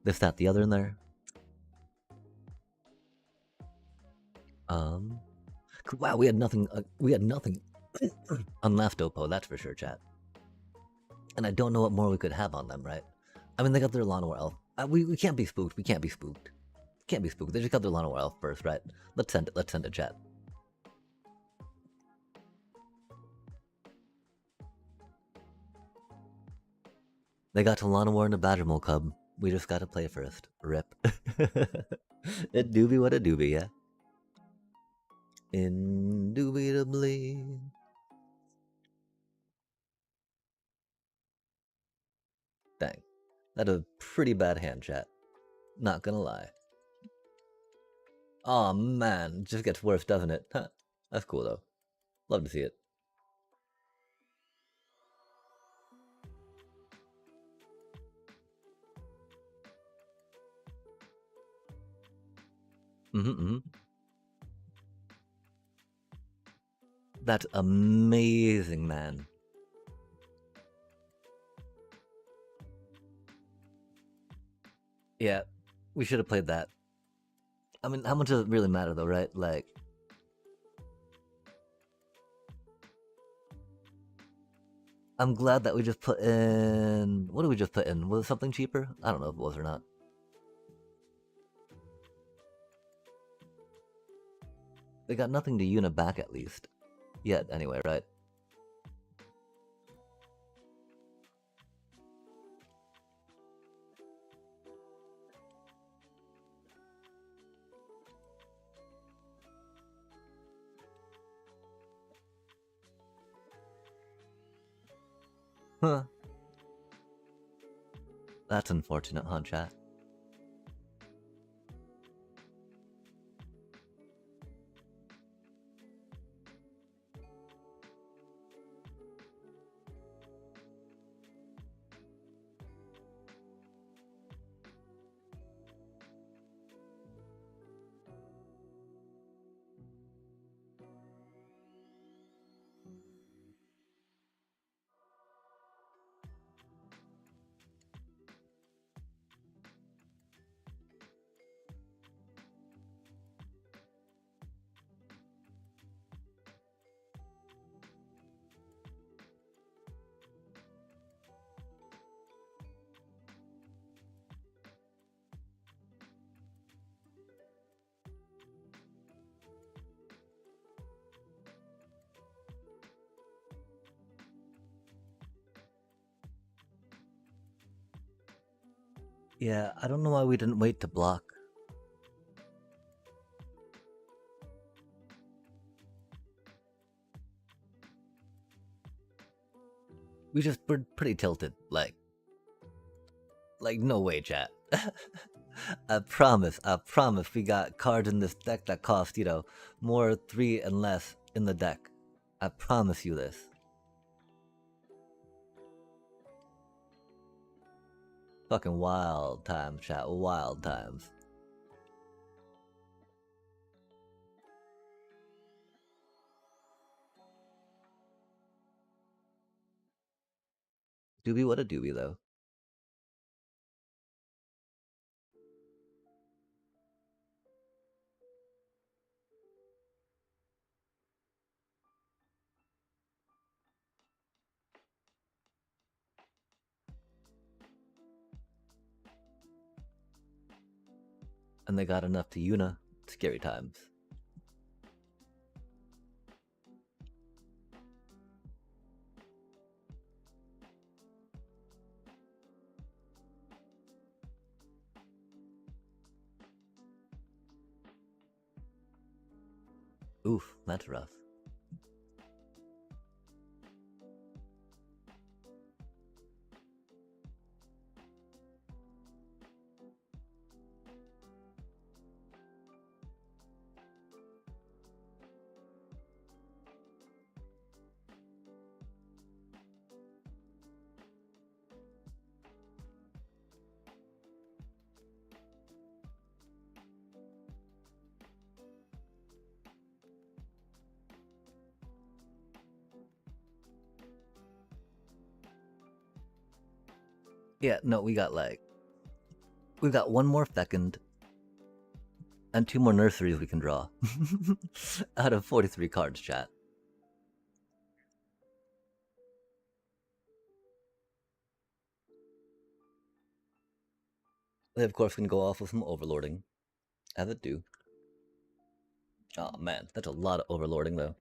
this, that, the other in there. Wow, we had nothing. We had nothing on left Oppo, that's for sure, chat. And I don't know what more we could have on them, right? I mean, they got their Llanowar Elf. We can't be spooked. We can't be spooked. Can't be spooked. They just got their Llanowar Elf first, right? Let's send it. Let's send it, chat. They got to Llanowar and a Badgermole Cub. We just gotta play first. Rip. It doobie what a doobie, yeah? Indubitably. Dang. That a pretty bad hand, chat. Not gonna lie. Aw, oh, man. It just gets worse, doesn't it? Huh. That's cool, though. Love to see it. That's amazing, man. Yeah, we should have played that. I mean, how much does it really matter, though, right? Like, I'm glad that we just put in... What did we just put in? Was it something cheaper? I don't know if it was or not. They got nothing to Una back, at least. Yet, anyway, right? Huh. That's unfortunate, huh, chat? Yeah, I don't know why we didn't wait to block. We're pretty tilted. Like no way, chat. I promise we got cards in this deck that cost, you know, more 3 and less in the deck. I promise you this. Fucking wild times, chat. Wild times. Doobie, what a doobie, though. And they got enough to Yuna. Scary times. Oof, that's rough. Yeah, no, we got one more Fecund and 2 more nurseries we can draw. Out of 43 cards, chat. They, of course, can go off with some overlording. As it do. Oh man, that's a lot of overlording, though.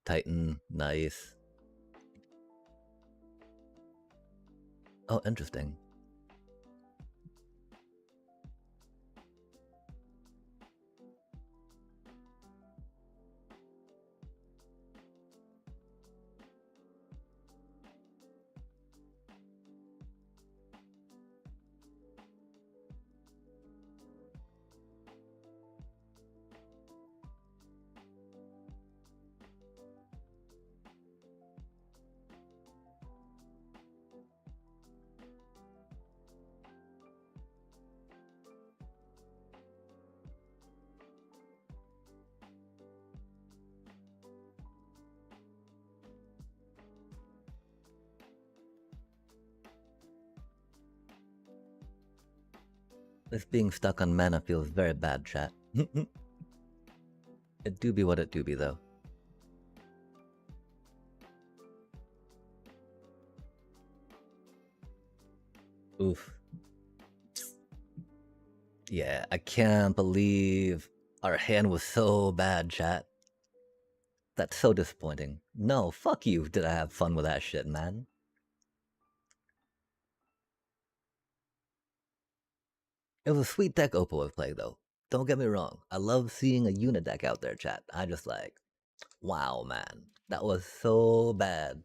Titan, nice. Oh, interesting. This being stuck on mana feels very bad, chat. It do be what it do be, though. Oof. Yeah, I can't believe our hand was so bad, chat. That's so disappointing. No, fuck you. Did I have fun with that shit, man? It was a sweet deck Oppo was playing, though. Don't get me wrong. I love seeing a unit deck out there, chat. I just like, wow, man. That was so bad.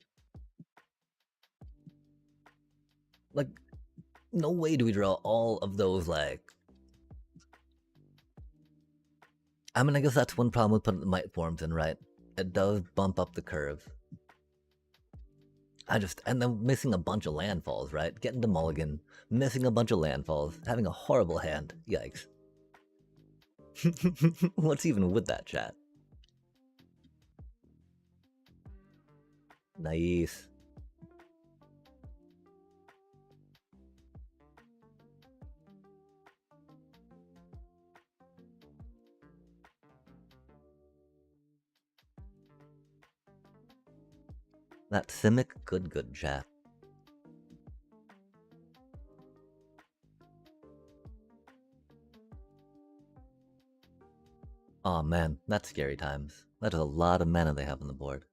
Like, no way do we draw all of those, like... I mean, I guess that's one problem with putting the might forms in, right? It does bump up the curve. And then missing a bunch of landfalls, right? Getting to Mulligan, missing a bunch of landfalls, having a horrible hand. Yikes. What's even with that, chat? Nice. That Simic, good, chat. Oh man, that's scary times. That is a lot of mana they have on the board.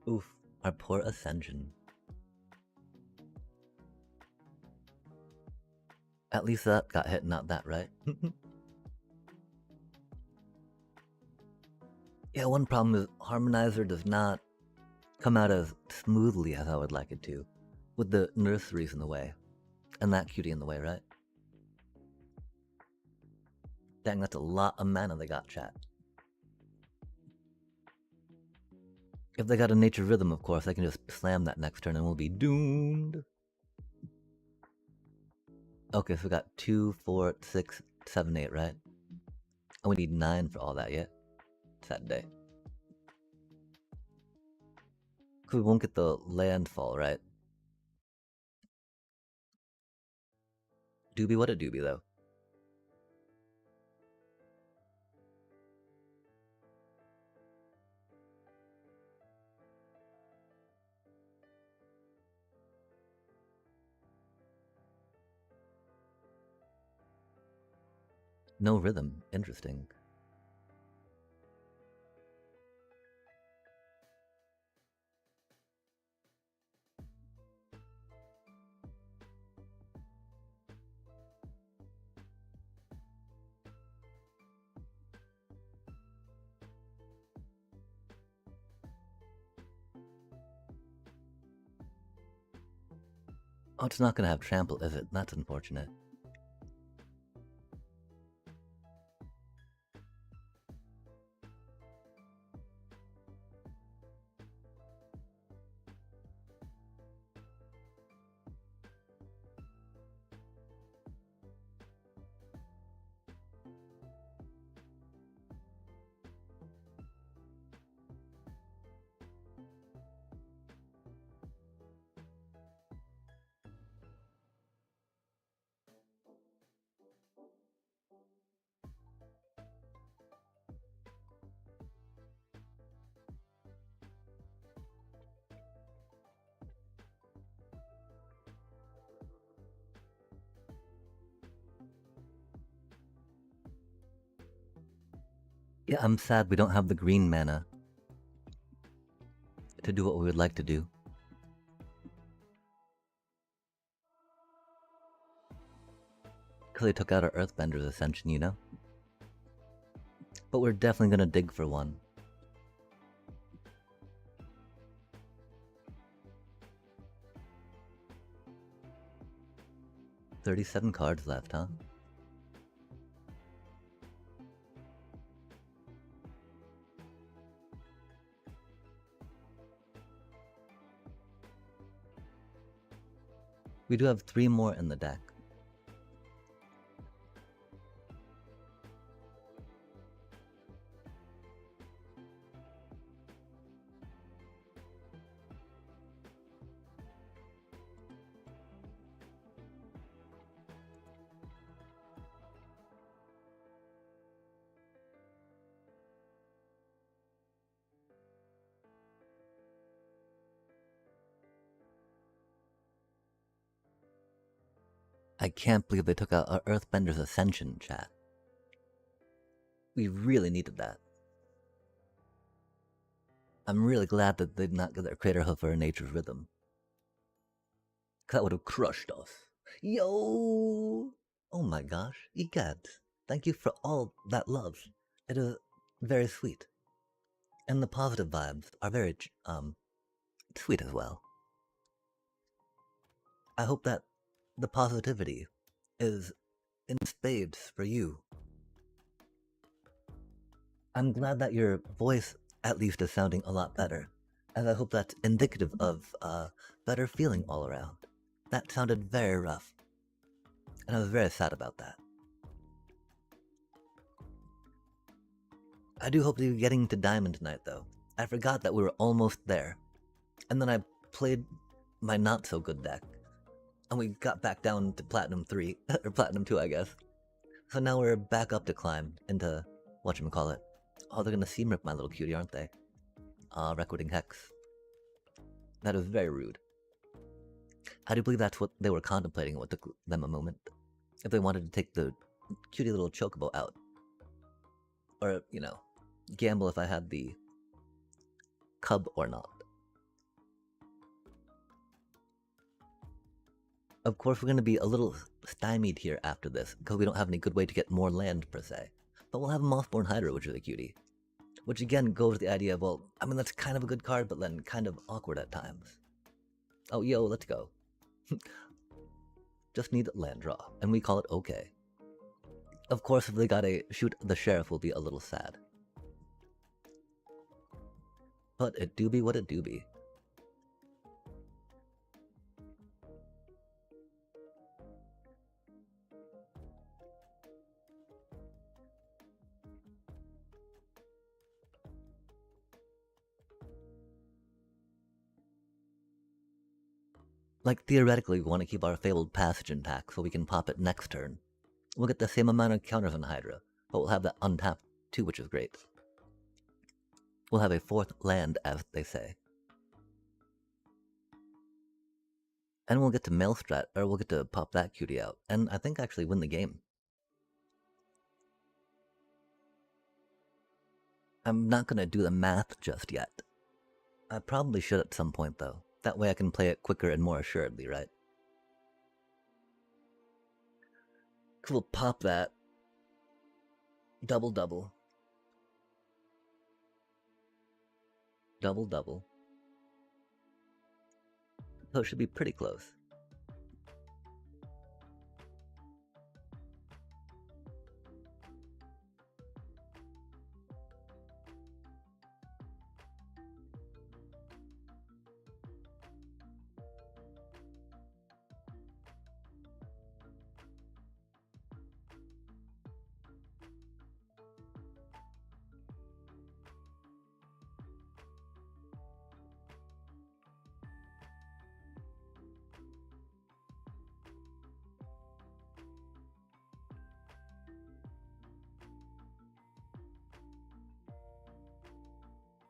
Oof, our poor Ascension. At least that got hit, not that, right? Yeah, one problem is Harmonizer does not come out as smoothly as I would like it to, with the nurseries in the way, and that cutie in the way, right? Dang, that's a lot of mana they got, chat. If they got a Nature Rhythm, of course, they can just slam that next turn and we'll be doomed. Okay, so we got 2, 4, 6, 7, 8, right? And we need 9 for all that yet. Sad day. Because we won't get the landfall, right? Doobie, what a doobie, though. No rhythm. Interesting. Oh, it's not gonna have trample, is it? That's unfortunate. Yeah, I'm sad we don't have the green mana to do what we would like to do. Because they took out our Earthbender's Ascension, you know? But we're definitely gonna dig for one. $37 cards left, huh? We do have 3 more in the deck. I can't believe they took out our Earthbender's Ascension, chat. We really needed that. I'm really glad that they did not get their Craterhoof or Nature's Rhythm. Cause that would have crushed us. Yo! Oh my gosh, Egad, thank you for all that love. It is very sweet. And the positive vibes are very, sweet as well. I hope that the positivity is in spades for you. I'm glad that your voice at least is sounding a lot better, as I hope that's indicative of better feeling all around. That sounded very rough, and I was very sad about that. I do hope that you're getting to Diamond tonight, though. I forgot that we were almost there, and then I played my not-so-good deck, and we got back down to Platinum 3, or Platinum 2, I guess. So now we're back up to climb into whatchamacallit. Oh, they're gonna seam rip my little cutie, aren't they? Recording Hex. That is very rude. I do believe that's what they were contemplating, what took them a moment. If they wanted to take the cutie little chocobo out. Or, you know, gamble if I had the cub or not. Of course, we're going to be a little stymied here after this, because we don't have any good way to get more land, per se. But we'll have a Mothborn Hydra, which is a cutie. Which again goes to the idea of, well, I mean, that's kind of a good card, but then kind of awkward at times. Oh, yo, let's go. Just need land draw, and we call it okay. Of course, if they got a shoot the sheriff, will be a little sad. But it do be what it do be. Like, theoretically, we want to keep our Fabled Passage intact so we can pop it next turn. We'll get the same amount of counters on Hydra, but we'll have that untapped too, which is great. We'll have a fourth land, as they say. And we'll get to Maelstrat, or we'll get to pop that cutie out, and I think actually win the game. I'm not gonna do the math just yet. I probably should at some point, though. That way I can play it quicker and more assuredly, right? We'll pop that. Double double. Double double. So it should be pretty close.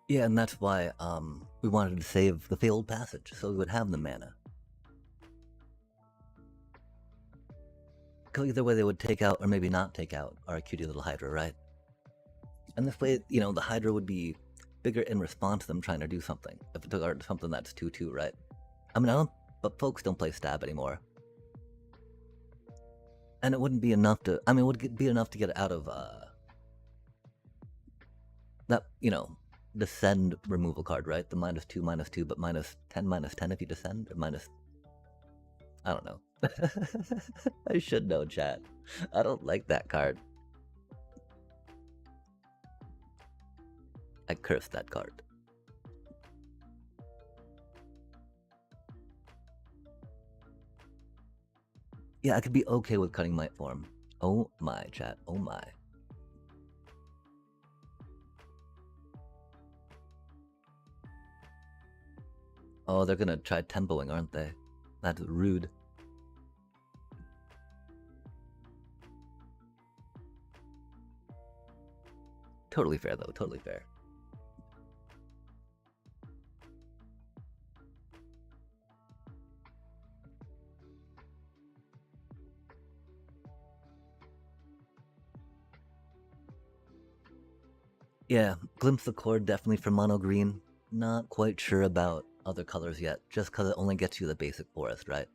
Yeah, and that's why we wanted to save the Fabled Passage, so we would have the mana. Because either way they would take out, or maybe not take out, our cutie little Hydra, right? And this way, you know, the Hydra would be bigger in response to them trying to do something. If it took something that's 2/2, right? I mean, but folks don't play stab anymore. And it wouldn't be enough to, I mean, it would be enough to get out of, that, you know, descend removal card, right? The -2/-2, but -10/-10 if you descend, or minus... I don't know. I should know, chat. I don't like that card. I cursed that card. Yeah, I could be okay with cutting Might Form. Oh my, chat. Oh my. Oh, they're gonna try tempoing, aren't they? That's rude. Totally fair, though. Totally fair. Yeah, Glimpse the Cord definitely for mono green. Not quite sure about other colors yet, just because it only gets you the basic forest, right?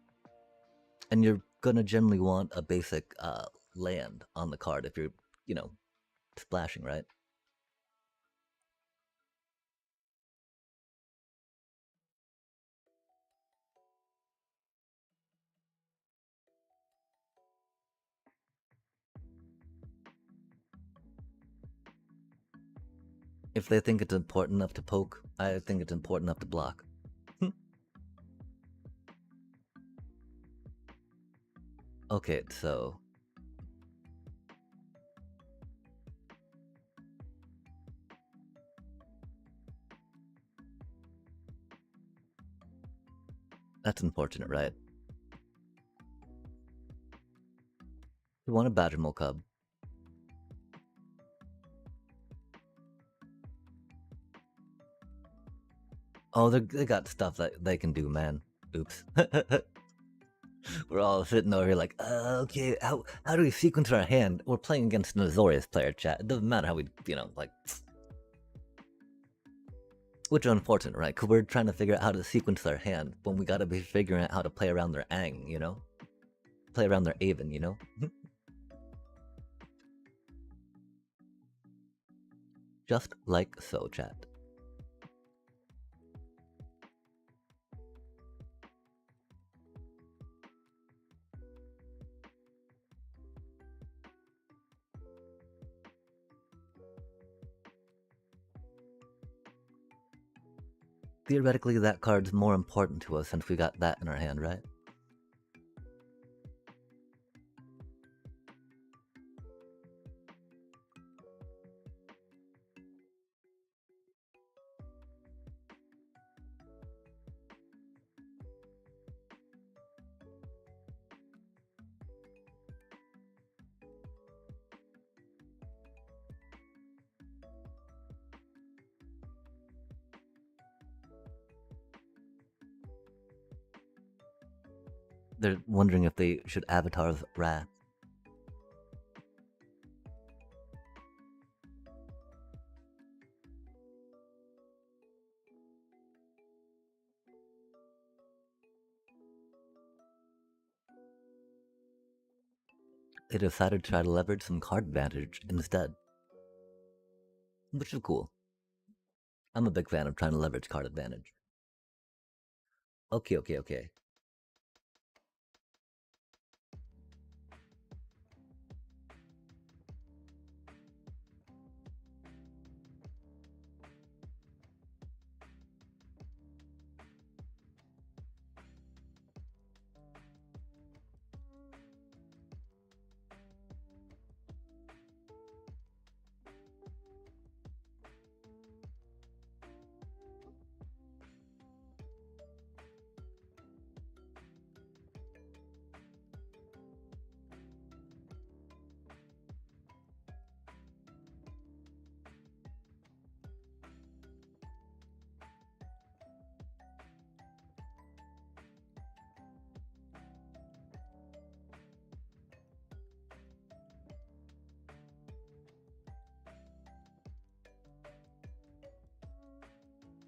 And you're gonna generally want a basic land on the card if you're, you know, splashing, right? If they think it's important enough to poke, I think it's important enough to block. Okay, so... That's unfortunate, right? We want a Badgermole Cub. Oh, they got stuff that they can do, man. Oops. We're all sitting over here like, okay, how do we sequence our hand? We're playing against an Azorius player, chat. It doesn't matter how we, you know, like... Which is unfortunate, right? Because we're trying to figure out how to sequence their hand when we gotta be figuring out how to play around their Aang, you know? play around their Aven, you know? Just like so, chat. Theoretically, that card's more important to us since we got that in our hand, right? They're wondering if they should Avatar's Wrath. They decided to try to leverage some card advantage instead. Which is cool. I'm a big fan of trying to leverage card advantage. Okay.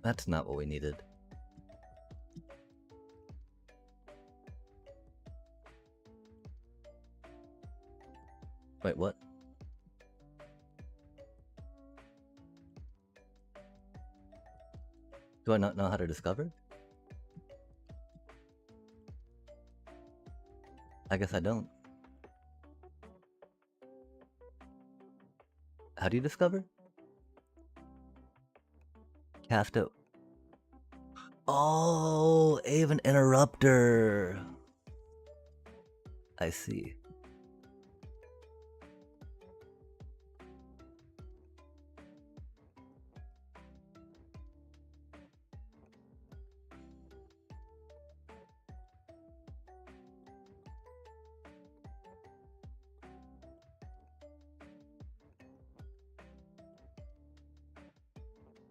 That's not what we needed. Wait, what? Do I not know how to discover? I guess I don't. How do you discover? Cast out. Oh, Aven Interrupter. I see.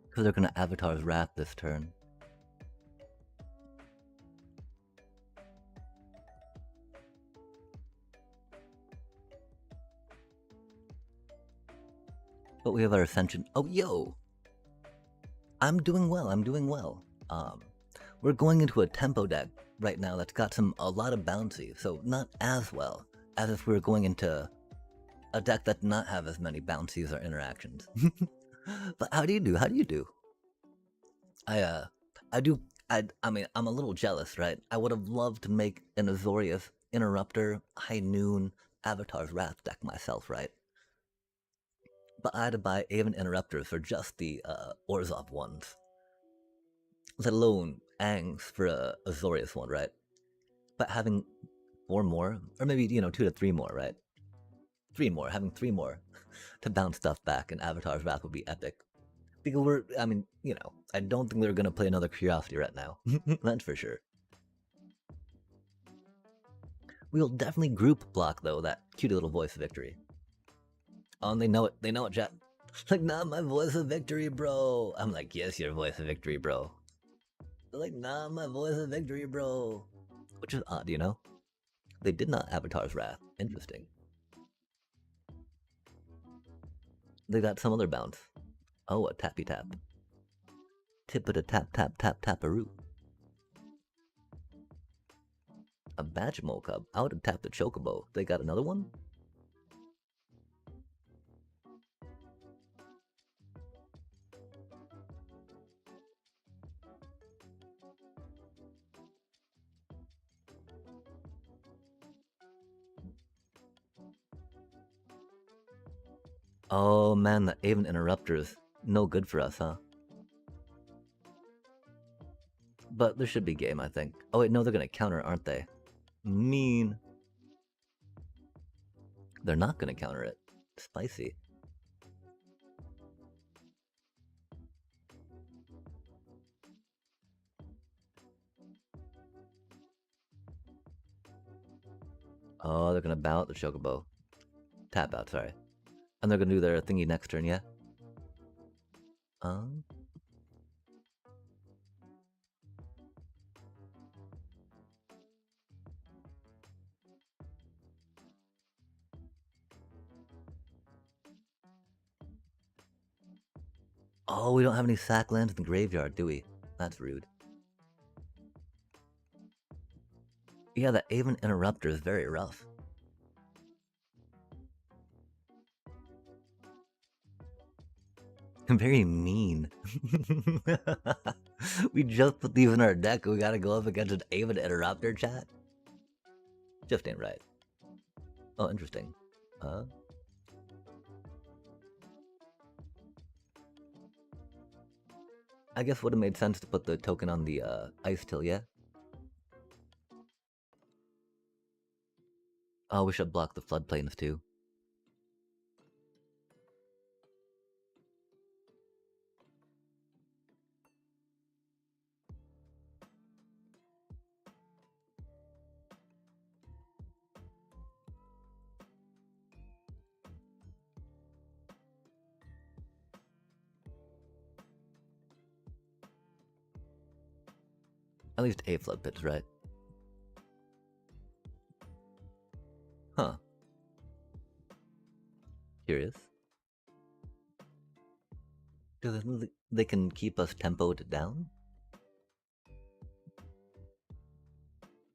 Because they're gonna Avatar's Wrath this turn. But we have our Ascension. Oh, yo! I'm doing well. We're going into a tempo deck right now that's got a lot of bouncy, so not as well as if we were going into a deck that did not have as many bouncies or interactions. But how do you do? I mean, I'm a little jealous, right? I would have loved to make an Azorius Interrupter, High Noon, Avatar's Wrath deck myself, right? But I had to buy Aven Interrupters for just the Orzhov ones. Let alone Angs for a Azorius one, right? But having 4 more, or maybe, 2 to 3 more, right? 3 more, having 3 more to bounce stuff back in Avatar's Wrath would be epic. Because I don't think they're gonna play another Curiosity right now. That's for sure. We'll definitely group block, though, that cute little Voice of Victory. Oh, and they know it, chat. Like, nah, my Voice of Victory, bro. I'm like, yes, your Voice of Victory, bro. They're like, nah, my Voice of Victory, bro. Which is odd, They did not Avatar's Wrath. Interesting. They got some other bounce. Oh, a tappy tap. Tip it a tap tap tap taparoo. A Bachimo Cub. I would have tapped the Chocobo. They got another one? Oh man, the Aven Interrupters. No good for us, huh? But there should be game, I think. Oh wait, no, they're gonna counter, aren't they? Mean. They're not gonna counter it. Spicy. Oh, they're gonna bow out the Chocobo. Tap out, sorry. And they're gonna do their thingy next turn, yeah? Um. Oh, we don't have any sack lands in the graveyard, do we? That's rude. Yeah, the Aven Interrupter is very rough. Very mean. We just put these in our deck and we gotta go up against an Aven Interrupter, chat? Just ain't right. Oh, interesting. I guess would have made sense to put the token on the Ice Till, yeah? Oh, we should block the floodplains too. At least a flood pits, right? Huh. Curious. Do they can keep us tempoed down?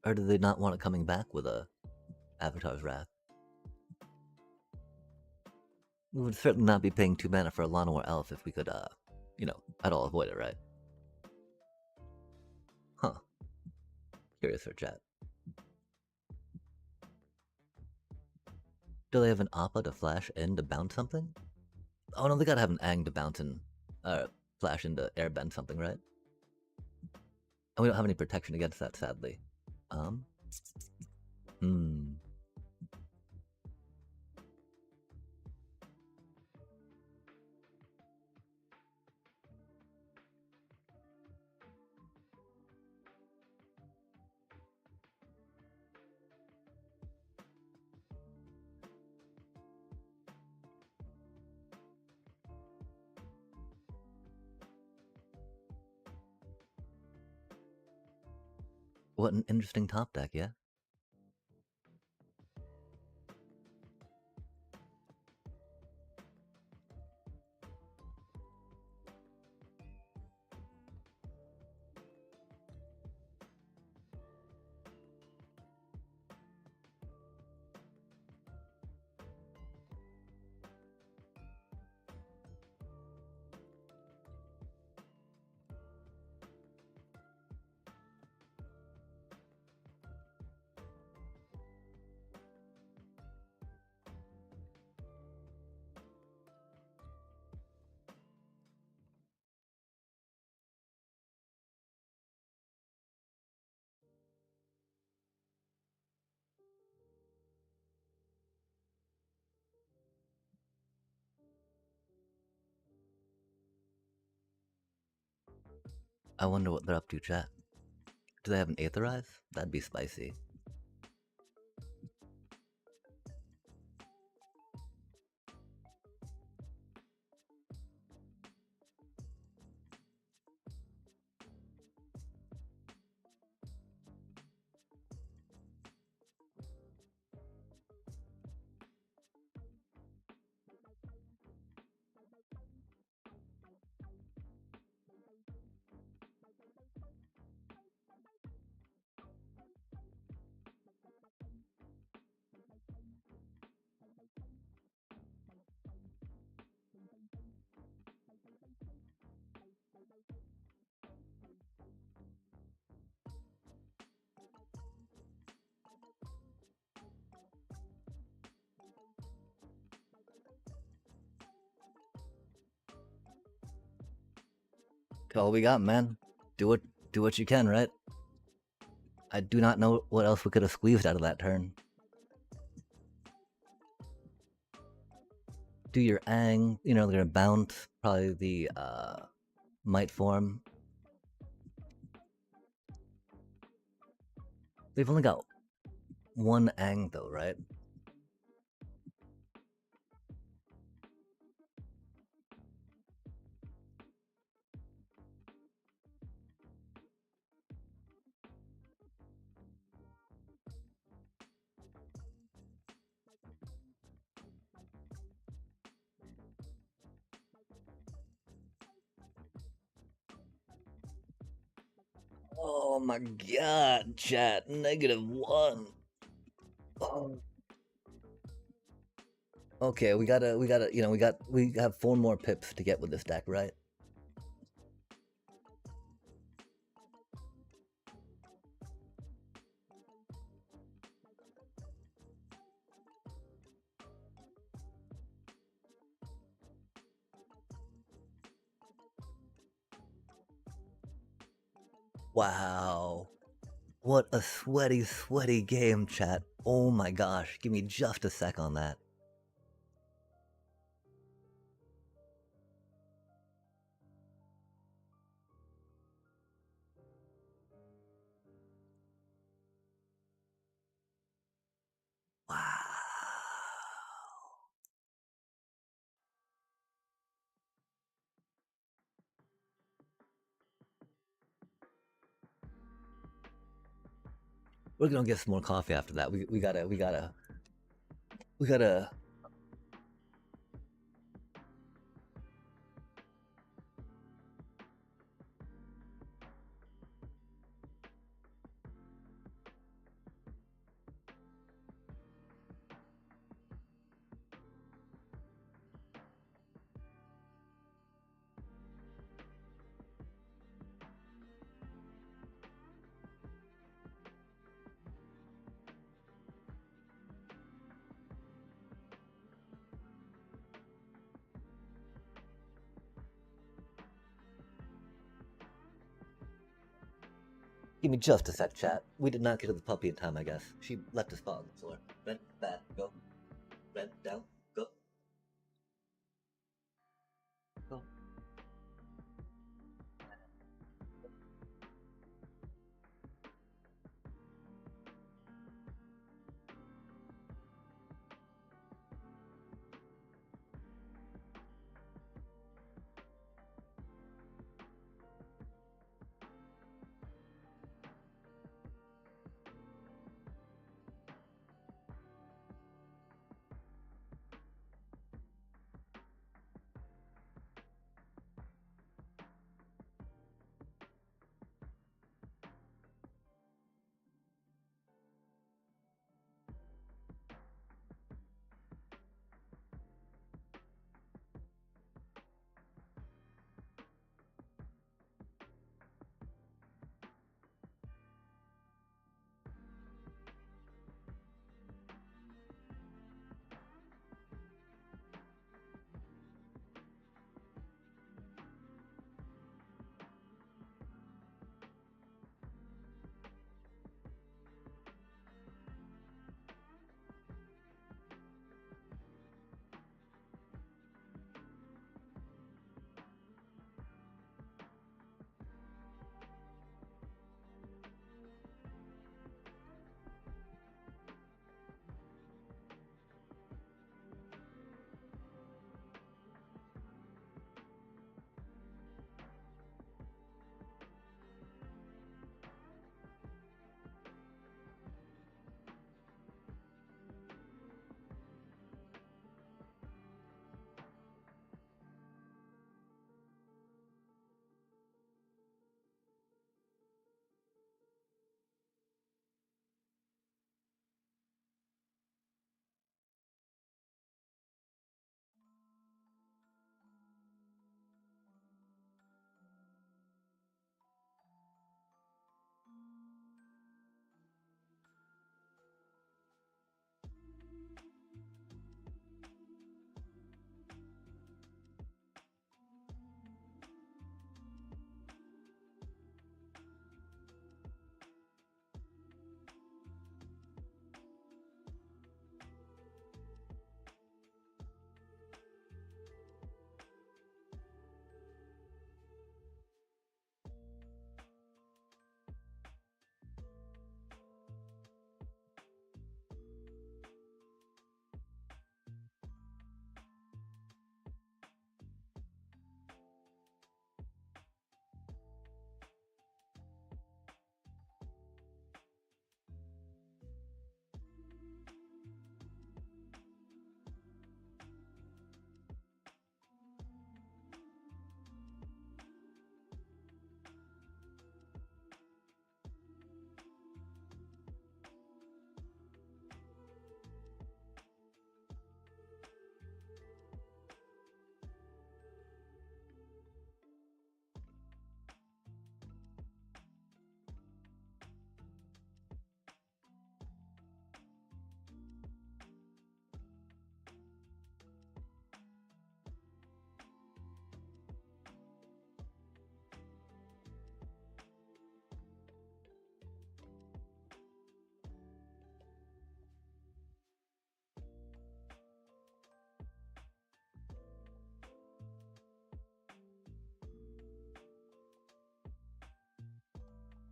Or do they not want it coming back with a Avatar's Wrath? We would certainly not be paying 2 mana for a Llanowar Elf if we could, you know, at all avoid it, right? Huh. Curious for chat. Do they have an Appa to flash in to bounce something? Oh no, they gotta have an Ang to bounce in, flash into airbend something, right? And we don't have any protection against that, sadly. What an interesting top deck, yeah? I wonder what they're up to, chat. Do they have an Aetherize? That'd be spicy. All we got, man. Do what you can, right? I do not know what else we could have squeezed out of that turn. Do your Ang, you know, they're gonna bounce probably the Might form. They've only got one Ang though, right? Oh my god, chat, -1. Oh. Okay, we gotta, you know, we have 4 more pips to get with this deck, right? Wow. What a sweaty, sweaty game, chat. Oh my gosh, give me just a sec on that. Wow. We're gonna get some more coffee after that. We gotta. Give me just a sec, chat. We did not get to the puppy in time, I guess. She left a spot on the floor. Red, bad, go. Red, down, go. Go.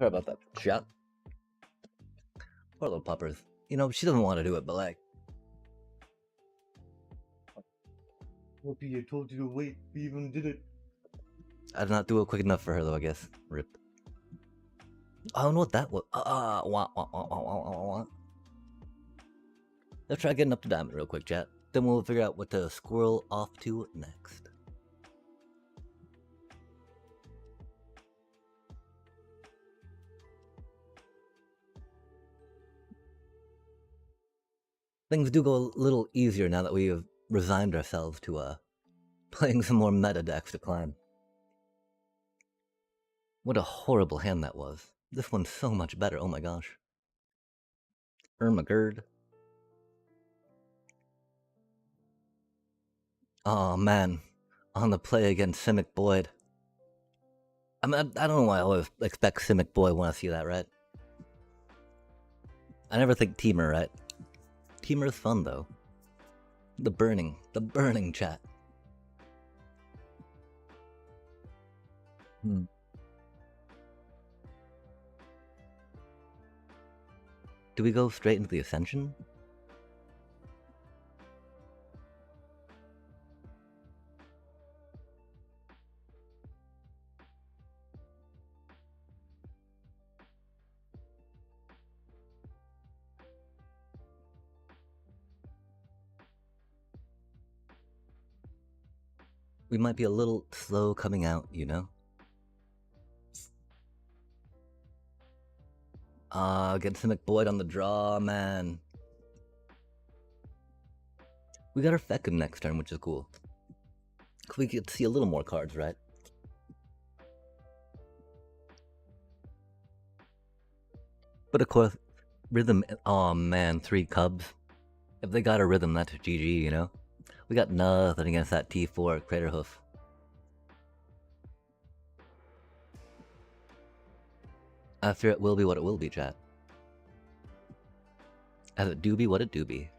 Sorry about that. Shot. Poor little puppers. You know, she doesn't want to do it, but like. Whoopi, I told you to wait. We even did it. I did not do it quick enough for her, though, I guess. Rip. I don't know what that was. Let's try getting up to diamond real quick, chat. Then we'll figure out what to squirrel off to next. Things do go a little easier now that we have resigned ourselves to playing some more meta decks to climb. What a horrible hand that was. This one's so much better, oh my gosh. Ermagerd. Oh man, on the play against Simic Boyd. I mean, I don't know why I always expect Simic Boyd when I see that, right? I never think Teamer, right? Teamer's fun though. The burning chat. Do we go straight into the Ascension? We might be a little slow coming out, you know? Get Simic Boyd on the draw, man. We got our Feckin next turn, which is cool. We get to see a little more cards, right? But of course, Rhythm, oh man, 3 Cubs. If they got a Rhythm, that's GG, you know? We got nothing against that T4 Craterhoof. After it will be what it will be, chat. As it do be what it do be.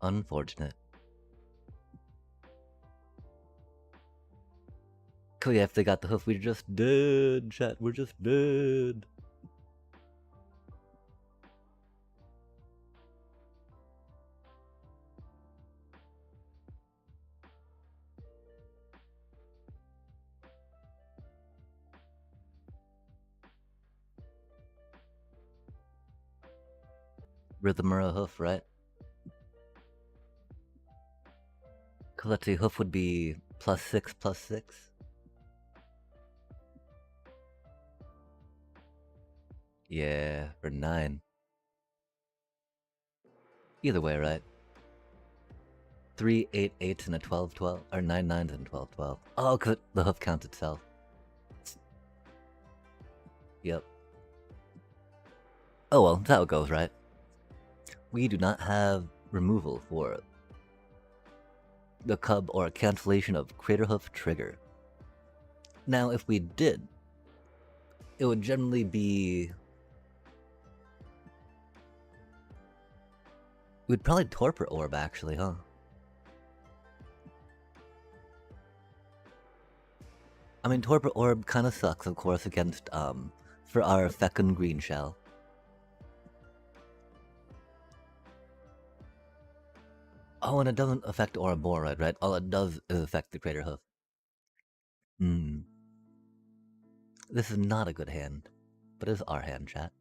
Unfortunate. Oh yeah, if they got the hoof, we're just dead, chat. We're just dead. Rhythm or a hoof, right? Cause let's see, hoof would be +6/+6. Yeah, or 9. Either way, right? 3 8/8s and a 12/12, or 9 9s and 12/12. Oh, cause the hoof counts itself. Yep. Oh well, that's how it goes, right? We do not have removal for the Cub or a cancellation of Craterhoof Trigger. Now, if we did, it would generally be... We'd probably Torpor Orb, actually, huh? I mean, Torpor Orb kind of sucks, of course, against, for our Fecund Green Shell. Oh, and it doesn't affect Ouroboros, right? All it does is affect the Craterhoof. This is not a good hand, but it's our hand, chat.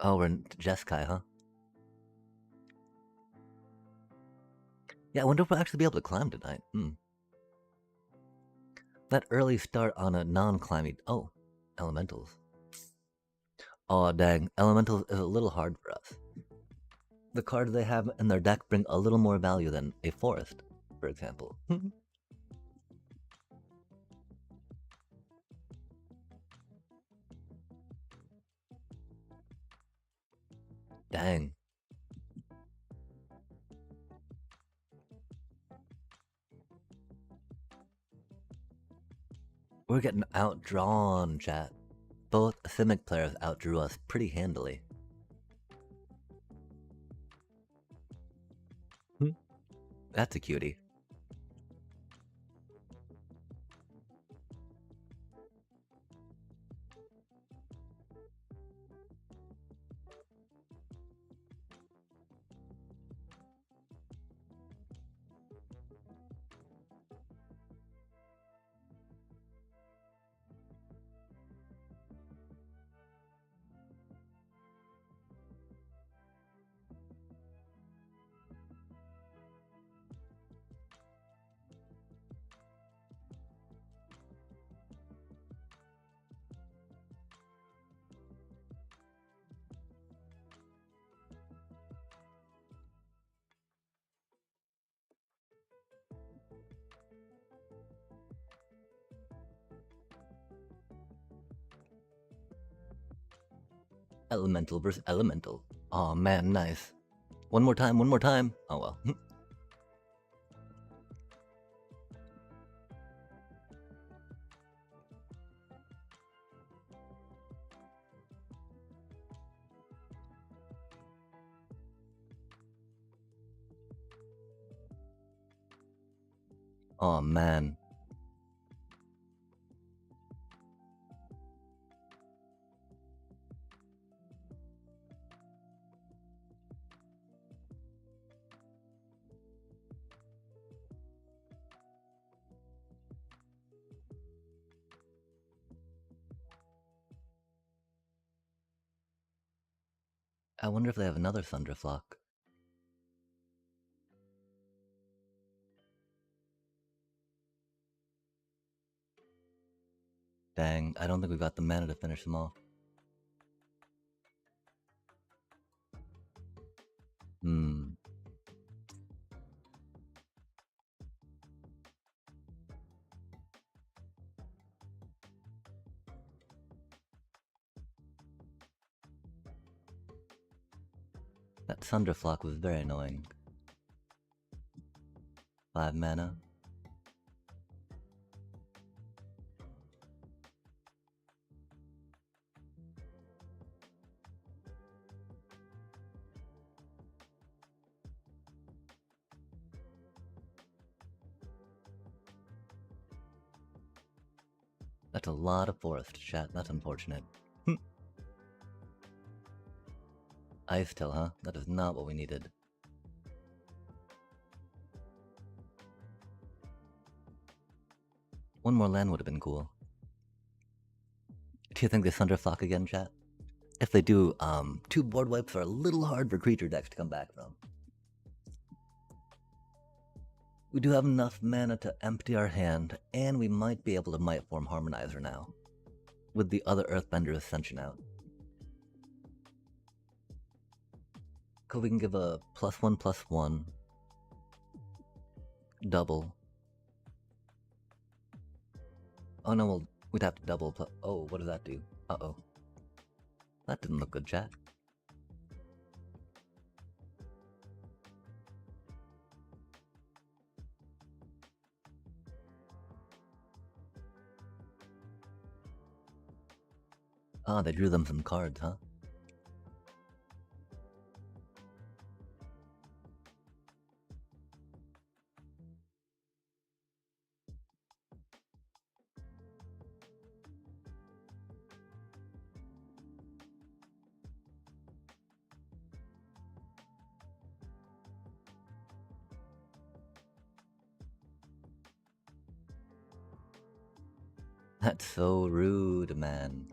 Oh, we're in Jeskai, huh? Yeah, I wonder if we'll actually be able to climb tonight. That early start on a non-climbing... Oh, Elementals. Oh, dang. Elementals is a little hard for us. The cards they have in their deck bring a little more value than a Forest, for example. Dang. We're getting outdrawn, chat. Both Simic players outdrew us pretty handily. That's a cutie. Elemental versus elemental. Aw, man, nice. One more time, one more time. Oh well. Aw, man. I wonder if they have another Thunderflock. Dang, I don't think we got the mana to finish them off. That Thunderflock was very annoying. 5 mana. That's a lot of forest, chat. That's unfortunate. Ice Tail, huh? That is not what we needed. One more land would have been cool. Do you think they Thunderflock again, chat? If they do, 2 board wipes are a little hard for creature decks to come back from. We do have enough mana to empty our hand, and we might be able to Might Form Harmonizer now, with the other Earthbender Ascension out. Cause we can give a +1/+1 double. Oh no, well, we'd have to double. Oh, what does that do? Uh-oh. That didn't look good, chat. Ah, they drew them some cards, huh? That's so rude, man.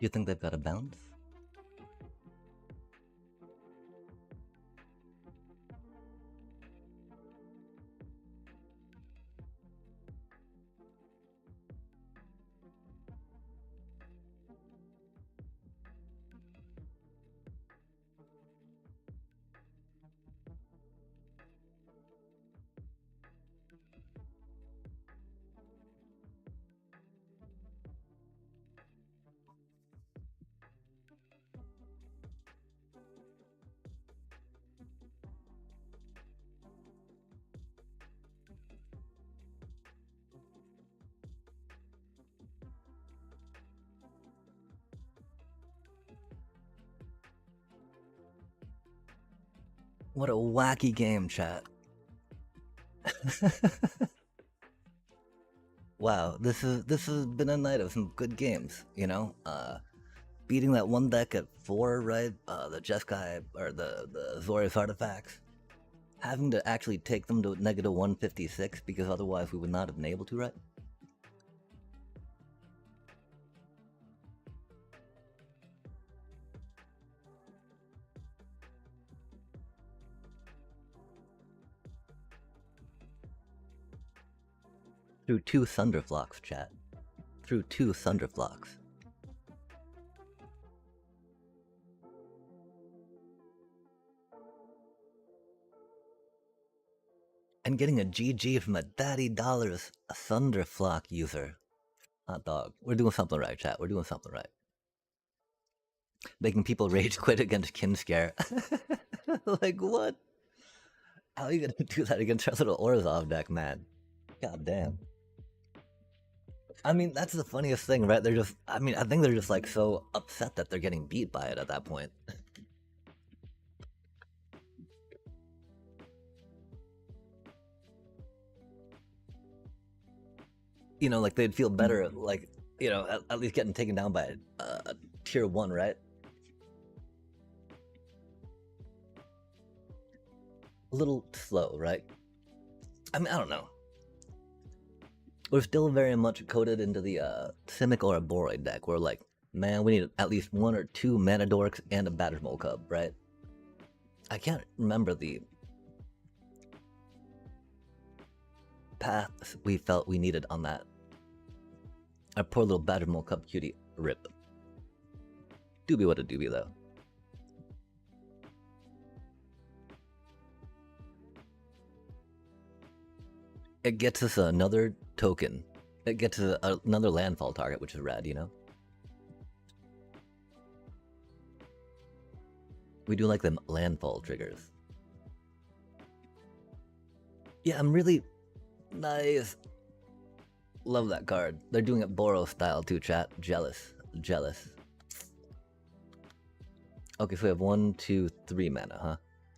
You think they've got a bounce? What a wacky game, chat. Wow, this has been a night of some good games, you know? Beating that one deck at 4, right? The Jeskai, or the Azorius artifacts. Having to actually take them to negative 156 because otherwise we would not have been able to, right? Through 2 Thunderflocks, chat. Through 2 Thunderflocks. And getting a GG from a Daddy Dollars, a Thunderflock user. Hot dog. We're doing something right, chat. We're doing something right. Making people rage quit against Kinscare. Like, what? How are you gonna do that against our little Orzhov deck, man? God damn. I mean, that's the funniest thing, right? They're just, I mean, I think they're just like so upset that they're getting beat by it at that point. You know, like they'd feel better, like, you know, at least getting taken down by a tier 1, right? A little slow, right? I mean, I don't know. We're still very much coded into the Simic or a Boroid deck. We're like, man, we need at least 1 or 2 Mana Dorks and a Battersmole Cub, right? I can't remember the paths we felt we needed on that. Our poor little Battersmole Cub cutie. Rip. Doobie what a doobie, though. It gets us another token. It gets us another landfall target, which is rad, you know? We do like them landfall triggers. Yeah, I'm really... Nice. Love that card. They're doing it Boros style too, chat. Jealous. Jealous. Okay, so we have 1, 2, 3 mana, huh?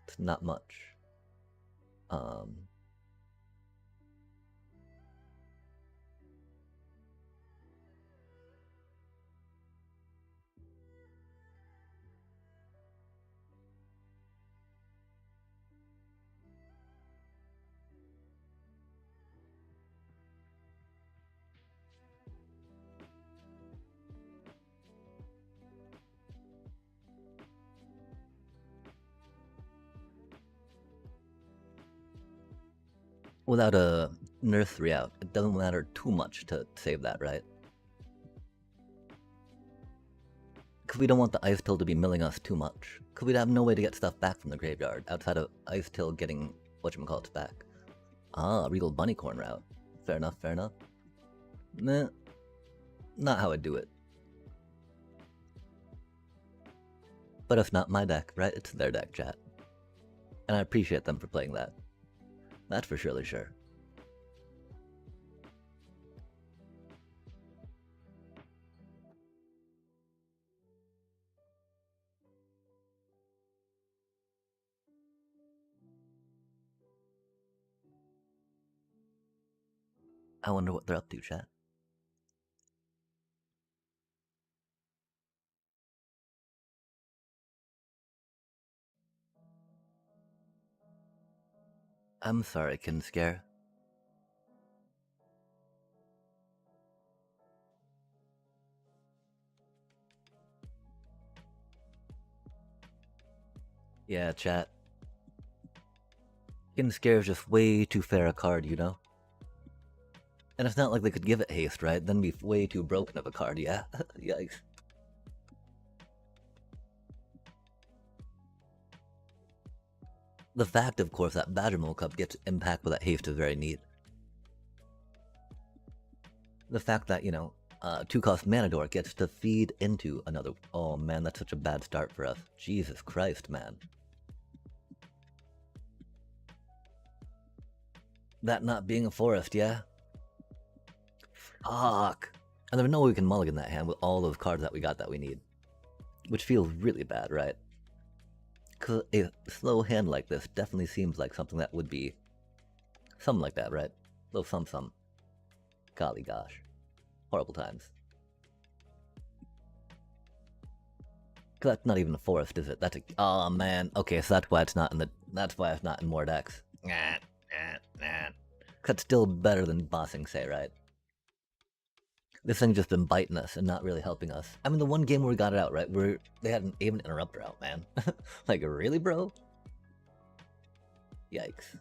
It's not much. Without a Nurse 3 out, it doesn't matter too much to save that, right? Because we don't want the Ice Till to be milling us too much. Because we'd have no way to get stuff back from the graveyard outside of Ice Till getting whatchamacallits back. Ah, Regal Bunnycorn route. Fair enough, fair enough. Meh. Not how I do it. But it's not my deck, right? It's their deck, chat. And I appreciate them for playing that. That's for surely sure. I wonder what they're up to, chat. I'm sorry, Kinscare. Yeah, chat. Skin Scare is just way too fair a card, you know? And it's not like they could give it haste, right? Then be way too broken of a card, yeah? Yikes. The fact, of course, that Badgermole Cup gets impact with that haste is very neat. The fact that, you know, 2-cost Manador gets to feed into another... Oh man, that's such a bad start for us. Jesus Christ, man. That not being a forest, yeah? Fuck. And there's no way we can mulligan that hand with all those cards that we got that we need. Which feels really bad, right? Because a slow hand like this definitely seems like something that would be... something like that, right? Little some. Golly gosh. Horrible times. Cause that's not even a forest, is it? That's a... Oh man. Okay, so that's why it's not in the... That's why it's not in more decks. That's still better than Bossing Say, right? This thing's just been biting us and not really helping us. I mean, the one game where we got it out, right? Where they had an Aven Interrupter out, man. Like, really, bro? Yikes.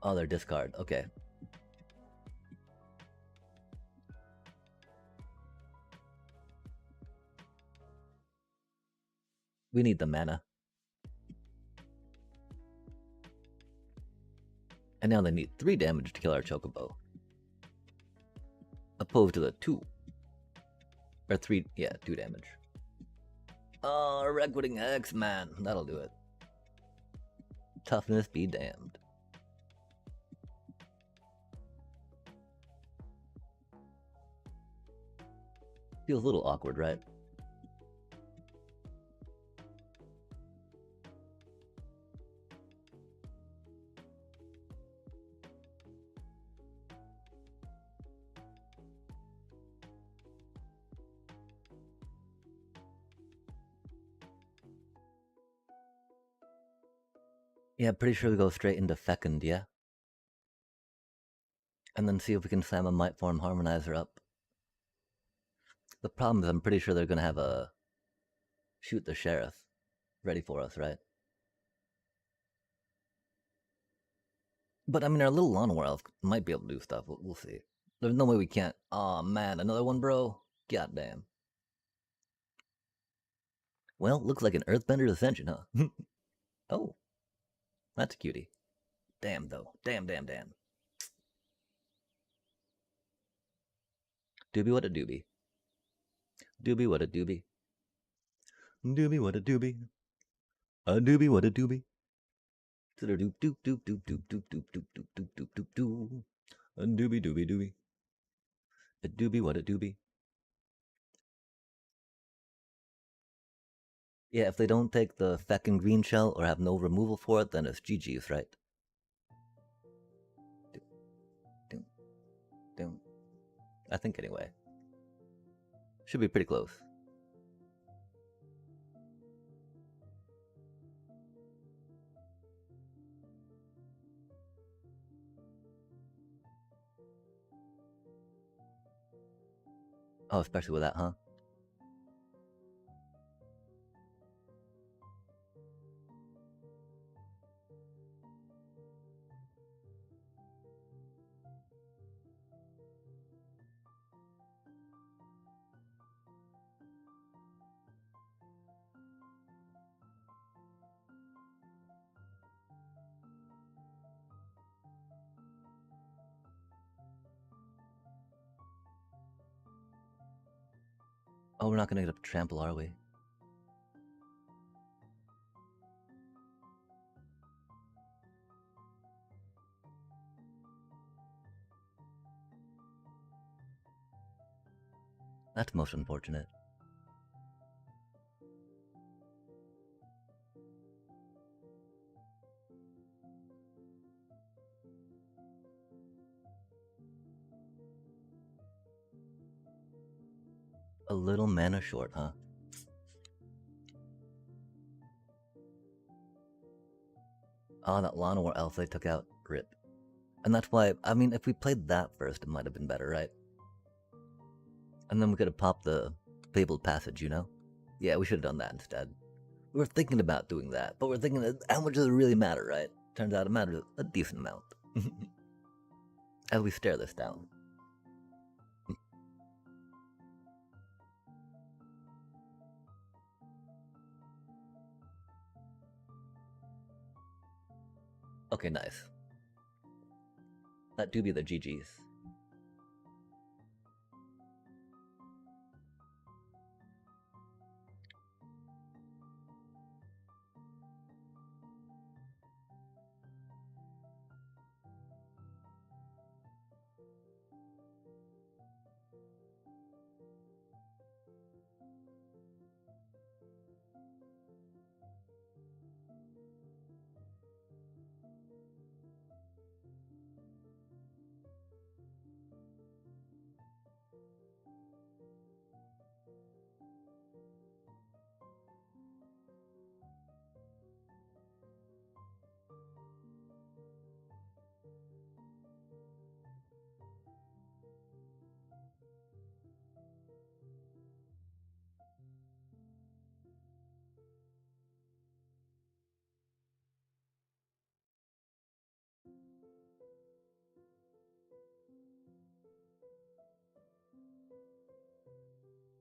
Oh, they're discard. Okay. We need the mana. And now they need 3 damage to kill our Chocobo. Opposed to the 2. Or 3, yeah, 2 damage. Oh, Requiting X, man. That'll do it. Toughness be damned. Feels a little awkward, right? Yeah, pretty sure we go straight into Fecund, yeah? And then see if we can slam a Might Form Harmonizer up. The problem is I'm pretty sure they're gonna have a... Shoot the Sheriff ready for us, right? But I mean, our little Llanowar Elf might be able to do stuff. We'll see. There's no way we can't. Aw, man, another one, bro? Goddamn. Well, looks like an Earthbender's Ascension, huh? Oh. That's a cutie. Damn, though. Damn. Doobie what a doobie. Doobie what a doobie. Doobie what a doobie. A doobie what a doobie. Doop doop doop doop doop doop doop doop doop doop doop doop doop doop. A doobie doobie doobie. A doobie what a doobie. Yeah, if they don't take the feckin' green shell or have no removal for it, then it's GG's, right? I think anyway. Should be pretty close. Oh, especially with that, huh? Oh, we're not gonna get a trample, are we? That's most unfortunate. A little mana short, huh? Oh, that Llanowar Elf they took out. Rip. And that's why, I mean, if we played that first, it might have been better, right? And then we could have popped the fabled passage, you know? Yeah, we should have done that instead. We were thinking about doing that, but we're thinking that how much does it really matter, right? Turns out it matters a decent amount. As we stare this down. Okay, nice. That do be the GG's.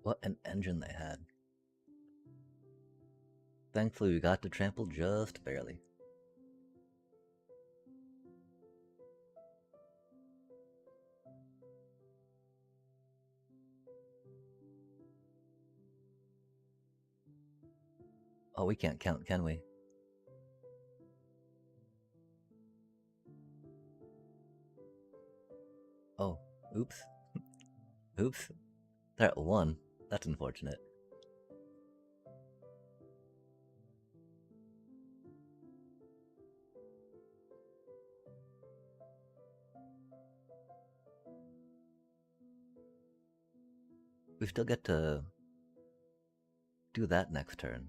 What an engine they had. Thankfully, we got to trample just barely. Oh, we can't count, can we? Oh, oops. Oops. They're at 1. That's unfortunate. We still get to do that next turn.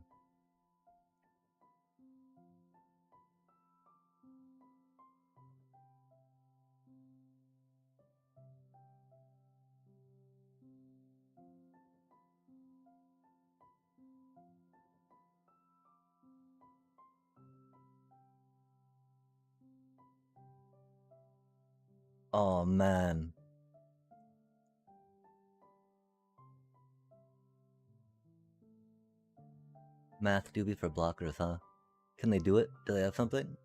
Oh man. Math doobie for blockers, huh? Can they do it? Do they have something?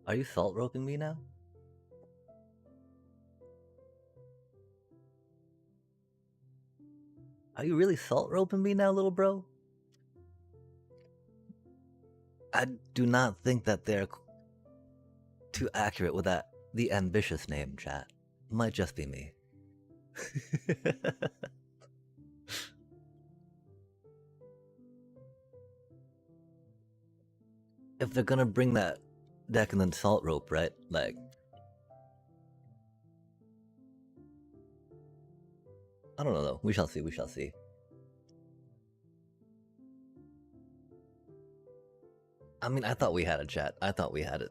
Are you salt roping me now? Are you really salt roping me now, little bro? I do not think that they're too accurate with that. The ambitious name, chat. Might just be me. If they're gonna bring that deck and then salt rope, right? Like, I don't know though. We shall see. We shall see. I mean, I thought we had a chat. I thought we had it.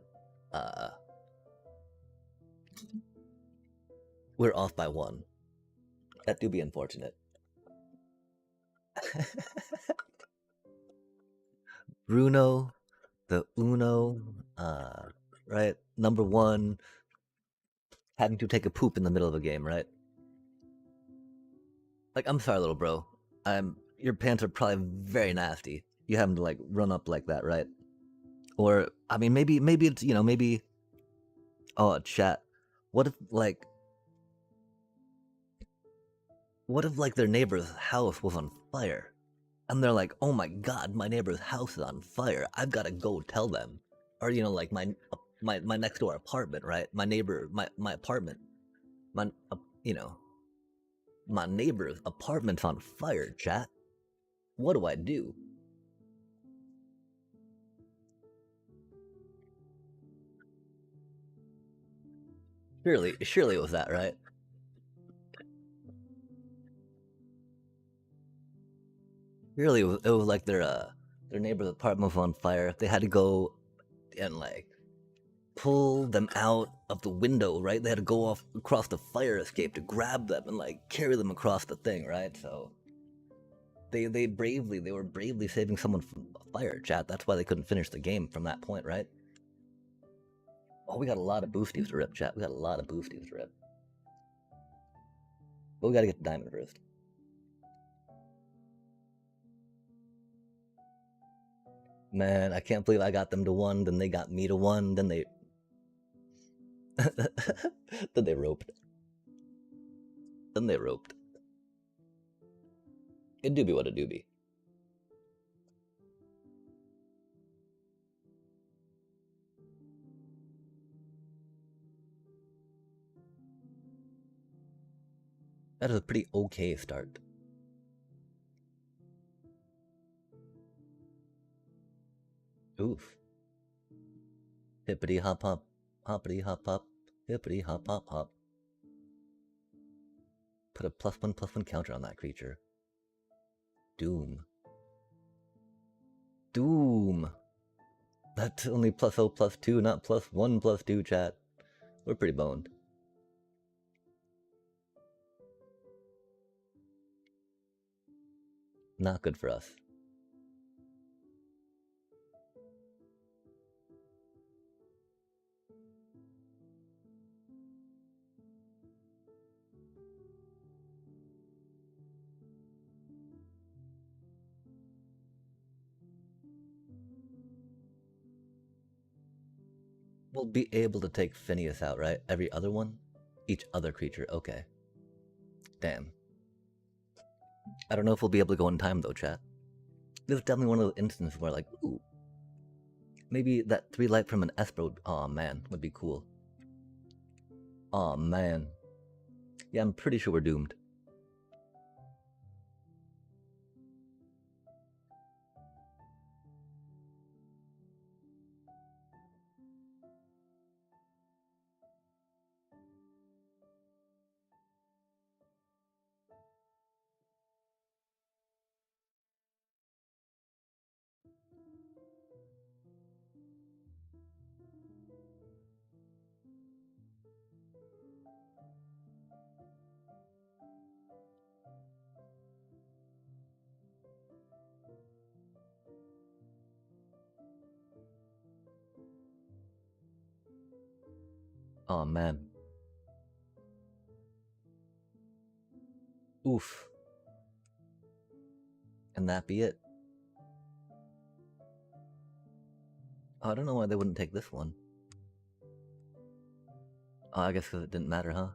We're off by 1. That do be unfortunate. Bruno, the Uno, right? Number 1, having to take a poop in the middle of a game, right? Like, I'm sorry, little bro. Your pants are probably very nasty. You have them to like run up like that, right? Or I mean, maybe it's maybe. Oh, chat. What if like their neighbor's house was on fire, and they're like, "Oh my god, my neighbor's house is on fire. I've got to go tell them." Or like my next door apartment, right? My neighbor, my apartment, my my neighbor's apartment's on fire. Chat. What do I do? Surely it was that, right? Surely it was like their neighbor's apartment was on fire. They had to go and like pull them out of the window, right? They had to go off across the fire escape to grab them and like carry them across the thing, right? So they were bravely saving someone from a fire, chat. That's why they couldn't finish the game from that point, right? Oh, we got a lot of boosties to rip, chat. We got a lot of boosties to rip. But we gotta get the diamond first. Man, I can't believe I got them to 1, then they got me to 1, then they then they roped. Then they roped. It do be what it do be. That is a pretty okay start. Oof. Hippity hop hop, hoppity hop hop, hippity hop hop hop. Put a +1/+1 counter on that creature. Doom. Doom! That's only +0/+2, not +1/+2, chat. We're pretty boned. Not good for us. We'll be able to take Phineas out, right? Every other one? Each other creature, okay. Damn. I don't know if we'll be able to go in time though, chat. This is definitely one of those instances where like, ooh, maybe that 3 light from an Esper would, aw man, would be cool. Aw man. Yeah, I'm pretty sure we're doomed. Aw man. Oof. And that be it. Oh, I don't know why they wouldn't take this one. Oh, I guess because it didn't matter, huh?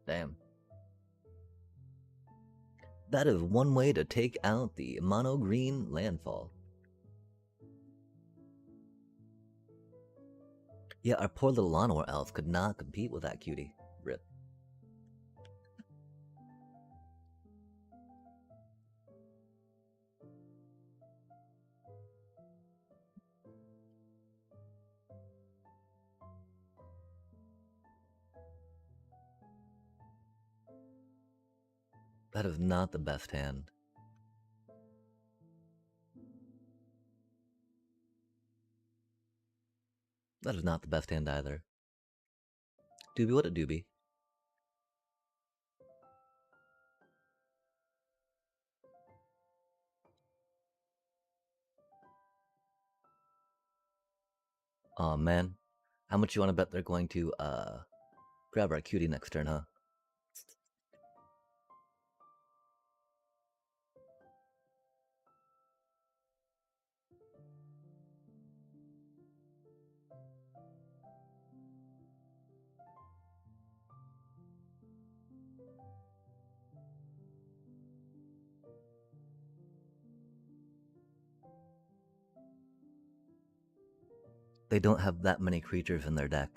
Damn. That is one way to take out the mono green landfall. Yeah, our poor little Llanowar elf could not compete with that cutie. Rip. That is not the best hand. That is not the best hand either. Doobie what a doobie. Aw man. How much you wanna bet they're going to grab our cutie next turn, huh? They don't have that many creatures in their deck.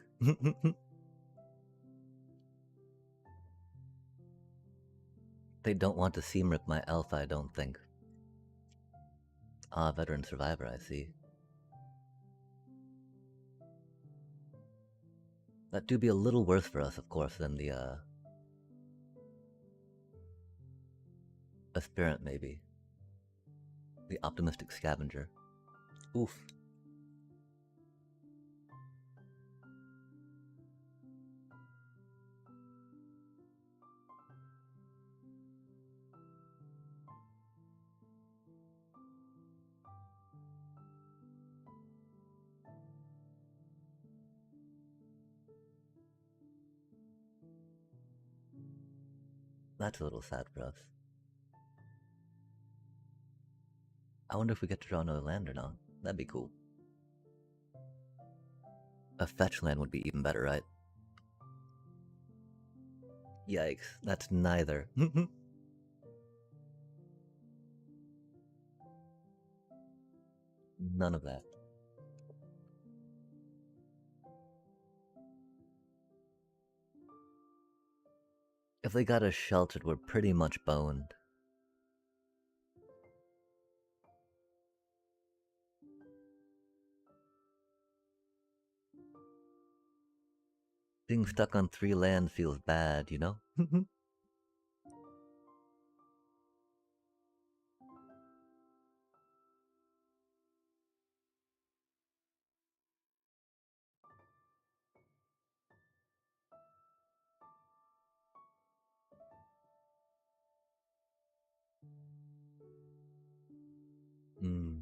They don't want to seam rip my elf, I don't think. Ah, veteran survivor, I see. That do be a little worse for us, of course, than the, aspirant, maybe. The optimistic scavenger. Oof. That's a little sad for us. I wonder if we get to draw another land or not. That'd be cool. A fetch land would be even better, right? Yikes, that's neither. None of that. If they got us sheltered, we're pretty much boned. Being stuck on 3 lands feels bad, you know? Hmm.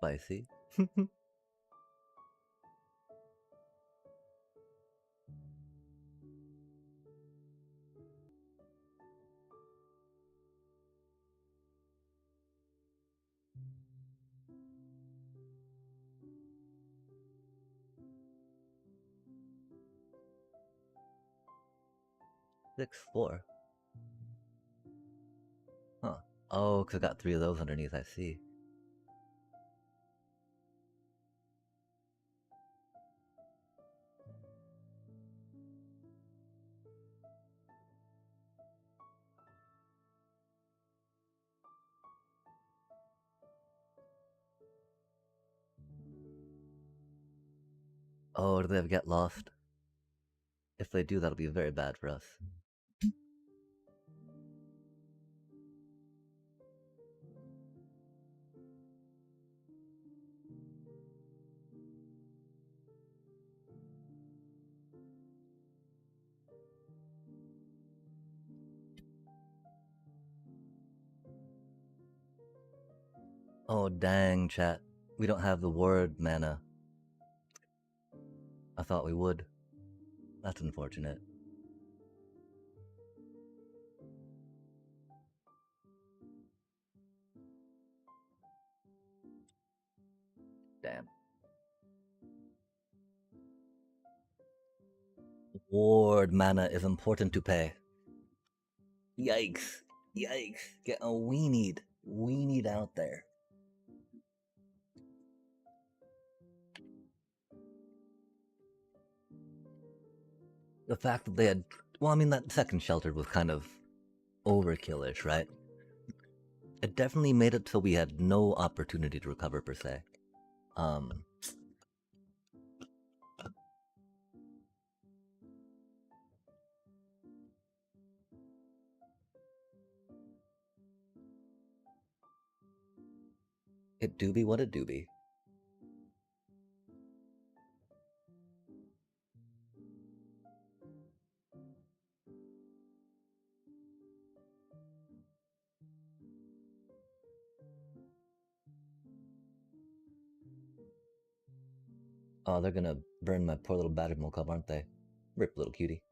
Spicy. 6/4. Huh. Oh, because I got 3 of those underneath, I see. Oh, do they have Get Lost? If they do, that'll be very bad for us. Oh, dang, chat. We don't have the word mana. I thought we would. That's unfortunate. Damn. Ward mana is important to pay. Yikes. Yikes. Get a weenied. Weenied out there. The fact that they had. Well, I mean, that second shelter was kind of overkillish, right? It definitely made it so we had no opportunity to recover, per se. It do be what it do be. Oh, they're gonna burn my poor little Badgermole cub, aren't they? Rip, little cutie.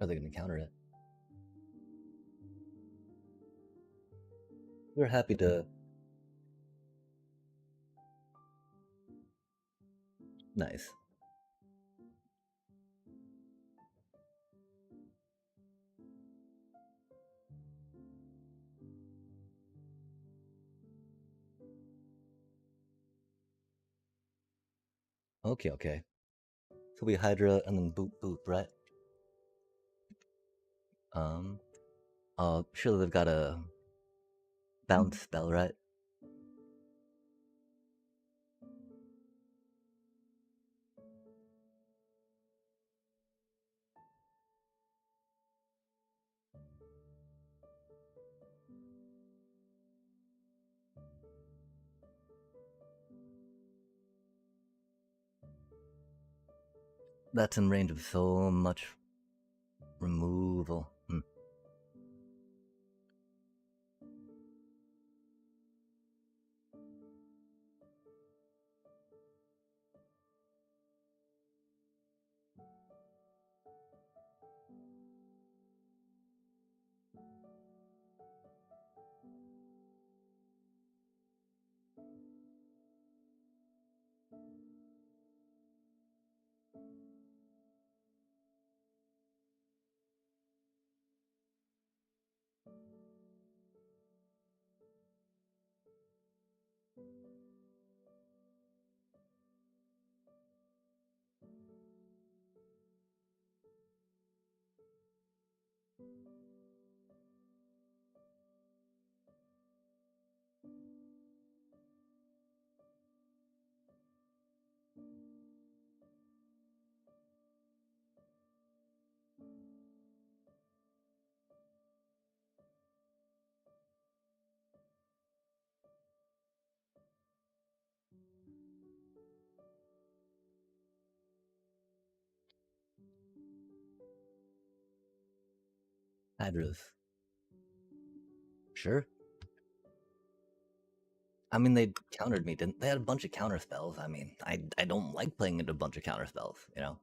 Are they going to counter it? We're happy to. Nice. Okay, okay. So we Hydra and then boop boop, right? Um. Surely they've got a bounce spell, right? That's in range of so much removal. Hydras. Sure. I mean, they countered me, didn't they? Had a bunch of counter spells. I mean, I don't like playing into a bunch of counter spells, you know?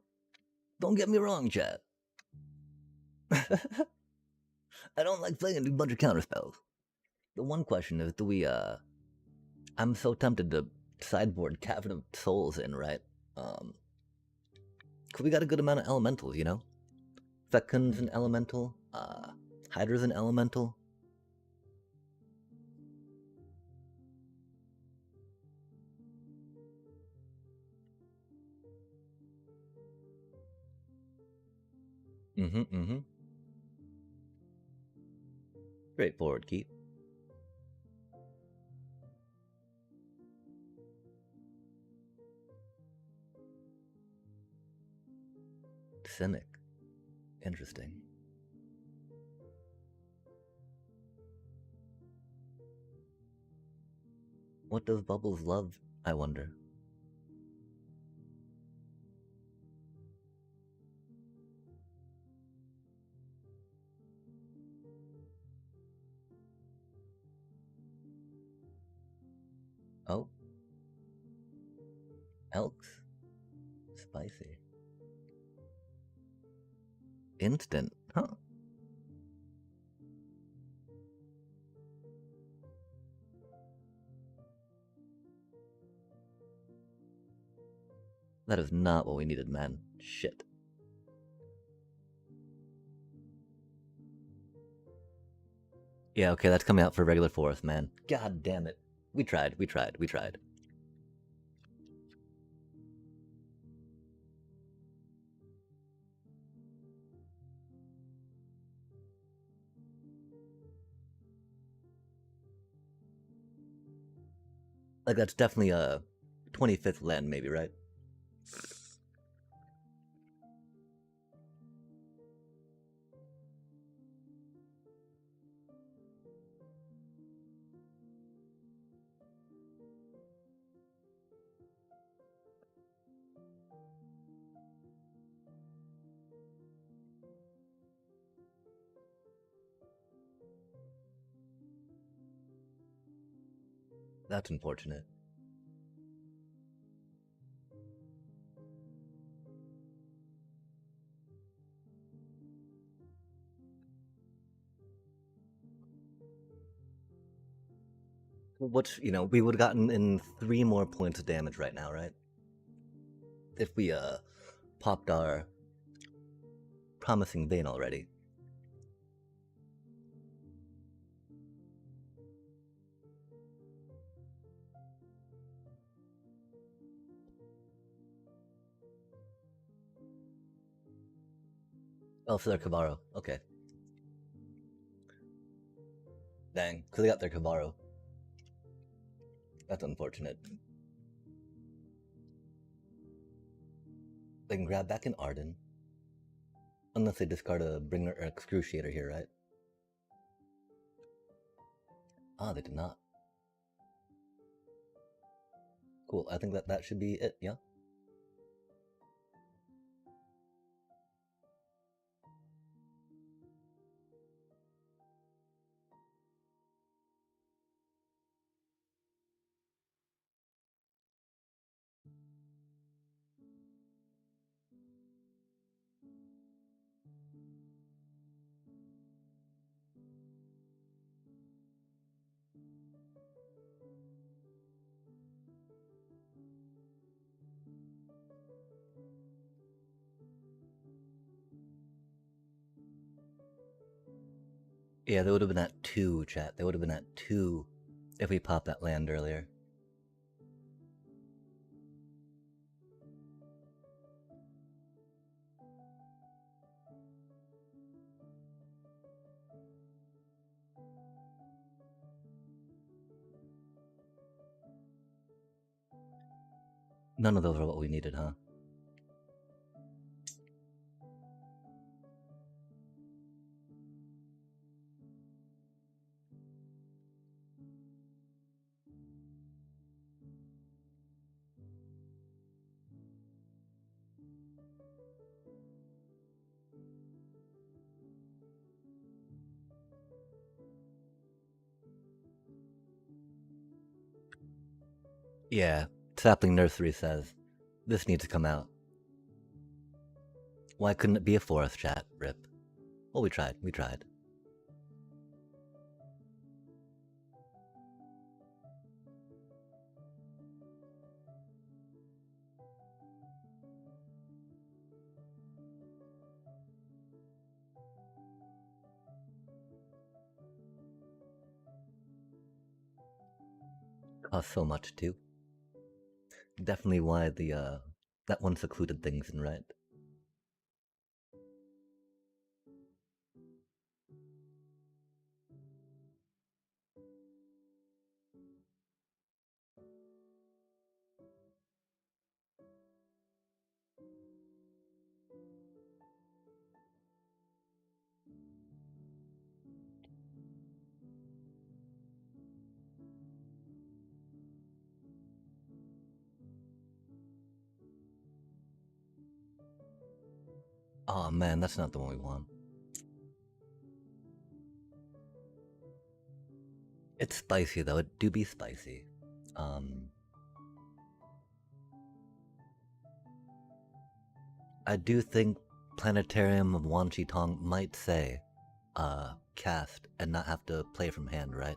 Don't get me wrong, chat. I don't like playing into a bunch of counter spells. The one question is, do we, I'm so tempted to sideboard Cavern of Souls in, right? Cause we got a good amount of elementals, you know? Fecund's an elemental, Hydra's an elemental. Mm-hmm. Straightforward, Keith. Cynic. Interesting. What does Bubbles love, I wonder? Oh. Elks? Spicy. Instant, huh? That is not what we needed, man. Shit. Yeah, okay, that's coming out for regular forest, man. God damn it. We tried. Like, that's definitely a 25th land, maybe, right? That's unfortunate. Which, you know, we would have gotten in 3 more points of damage right now, right? If we, popped our Promising Vein already. Oh, so they're Kavaro. Okay. Dang, so they got their Kavaro. That's unfortunate. They can grab back in Arden. Unless they discard a Bringer or Excruciator here, right? Ah, they did not. Cool, I think that should be it, yeah? Yeah, they would have been at 2, chat. They would have been at 2 if we popped that land earlier. None of those are what we needed, huh? Yeah, Sapling Nursery says, this needs to come out. Why couldn't it be a forest, chat? Rip. Well, we tried. Cost so much, too. Definitely why the, that one secluded things in red. Oh man, that's not the one we want. It's spicy though, it do be spicy. I do think Planetarium of Wan Shi Tong might say, cast and not have to play from hand, right?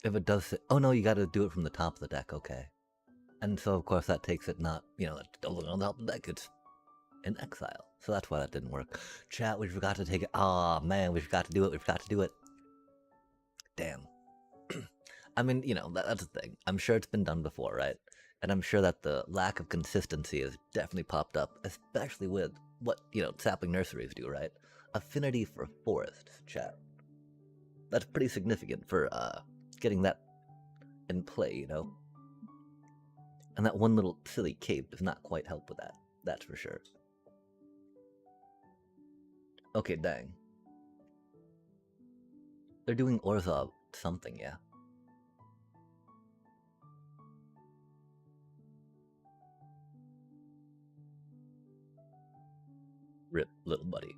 If it does say, oh no, you gotta do it from the top of the deck, okay. And so of course that takes it not, you know, on the top of the deck, it's in exile. So that's why that didn't work. Chat, we forgot to take it. Aw, man, we forgot to do it. Damn. I mean, you know, that's the thing. I'm sure it's been done before, right? And I'm sure that the lack of consistency has definitely popped up, especially with what, you know, sapling nurseries do, right? Affinity for forests, chat. That's pretty significant for getting that in play, you know? And that one little silly cape does not quite help with that. That's for sure. Okay, dang. They're doing Orzhov something, yeah. Rip, little buddy.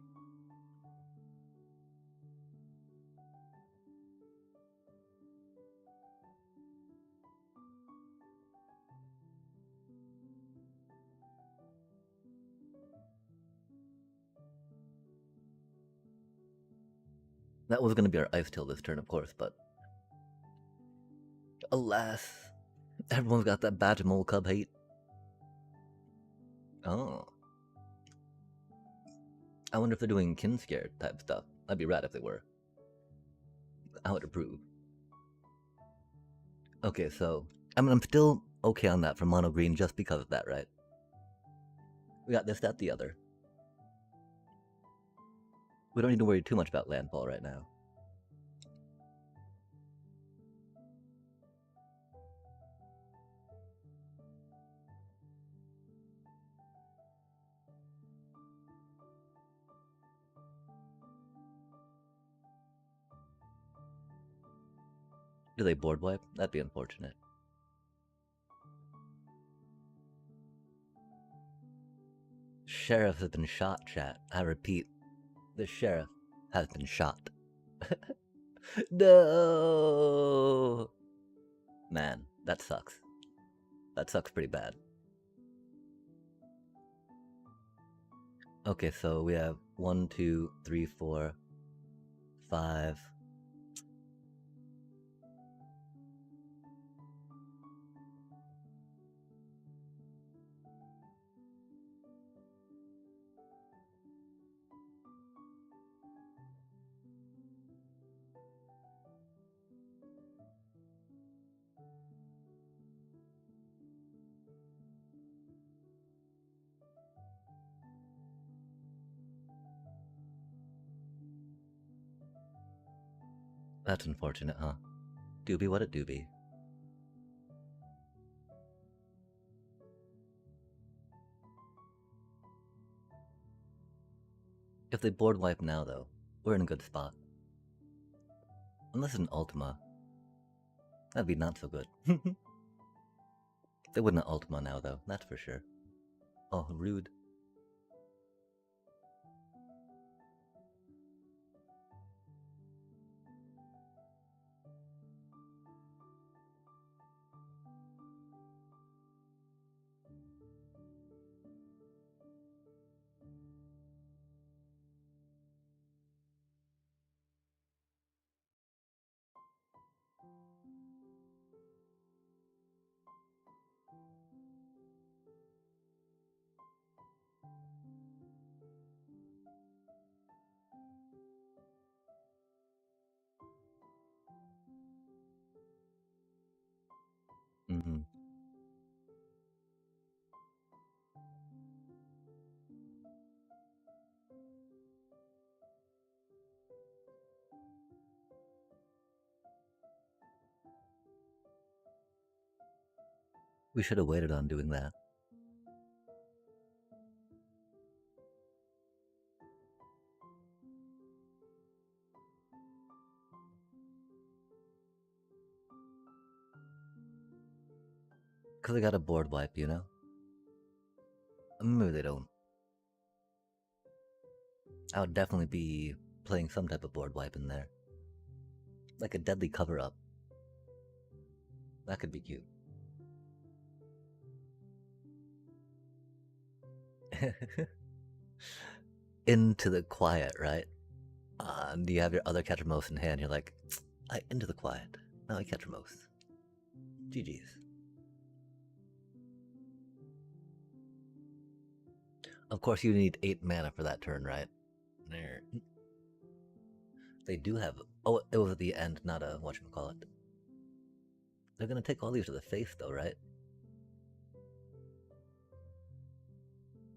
That was going to be our ice tail this turn, of course, but alas, everyone's got that badge mole cub hate. Oh. I wonder if they're doing kin scare type stuff. That'd be rad if they were. I would approve. Okay, so I mean, I'm still okay on that for mono green just because of that, right? We got this, that, the other. We don't need to worry too much about landfall right now. Do they board wipe? That'd be unfortunate. Sheriff has been shot, chat. I repeat, the sheriff has been shot. No! Man, that sucks. That sucks pretty bad. Okay, so we have 1, 2, 3, 4, 5. That's unfortunate, huh? Doobie what a doobie. If they board wipe now, though, we're in a good spot. Unless it's an Ultima. That'd be not so good. They wouldn't Ultima now, though, that's for sure. Oh, rude. Mm-hmm. We should have waited on doing that. Because they got a board wipe, you know? Maybe they don't. I would definitely be playing some type of board wipe in there. Like a deadly cover-up. That could be cute. Into the quiet, right? Do you have your other Catchermose in hand? You're like, into the quiet. Now I Catchermose. GG's. Of course, you need 8 mana for that turn, right? There. They do have. Oh, it was at the end, not a whatchamacallit. They're gonna take all these to the face, though, right?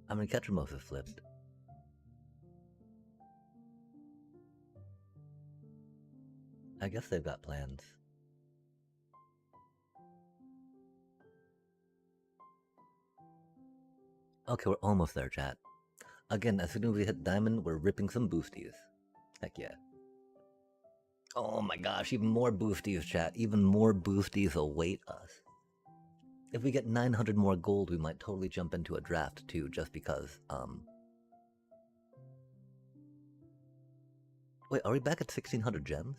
I mean, Catchermose is flipped. I guess they've got plans. Okay, we're almost there, chat. Again, as soon as we hit diamond, we're ripping some boosties. Heck yeah. Oh my gosh, even more boosties, chat. Even more boosties await us. If we get 900 more gold, we might totally jump into a draft too, just because, Wait, are we back at 1600 gems?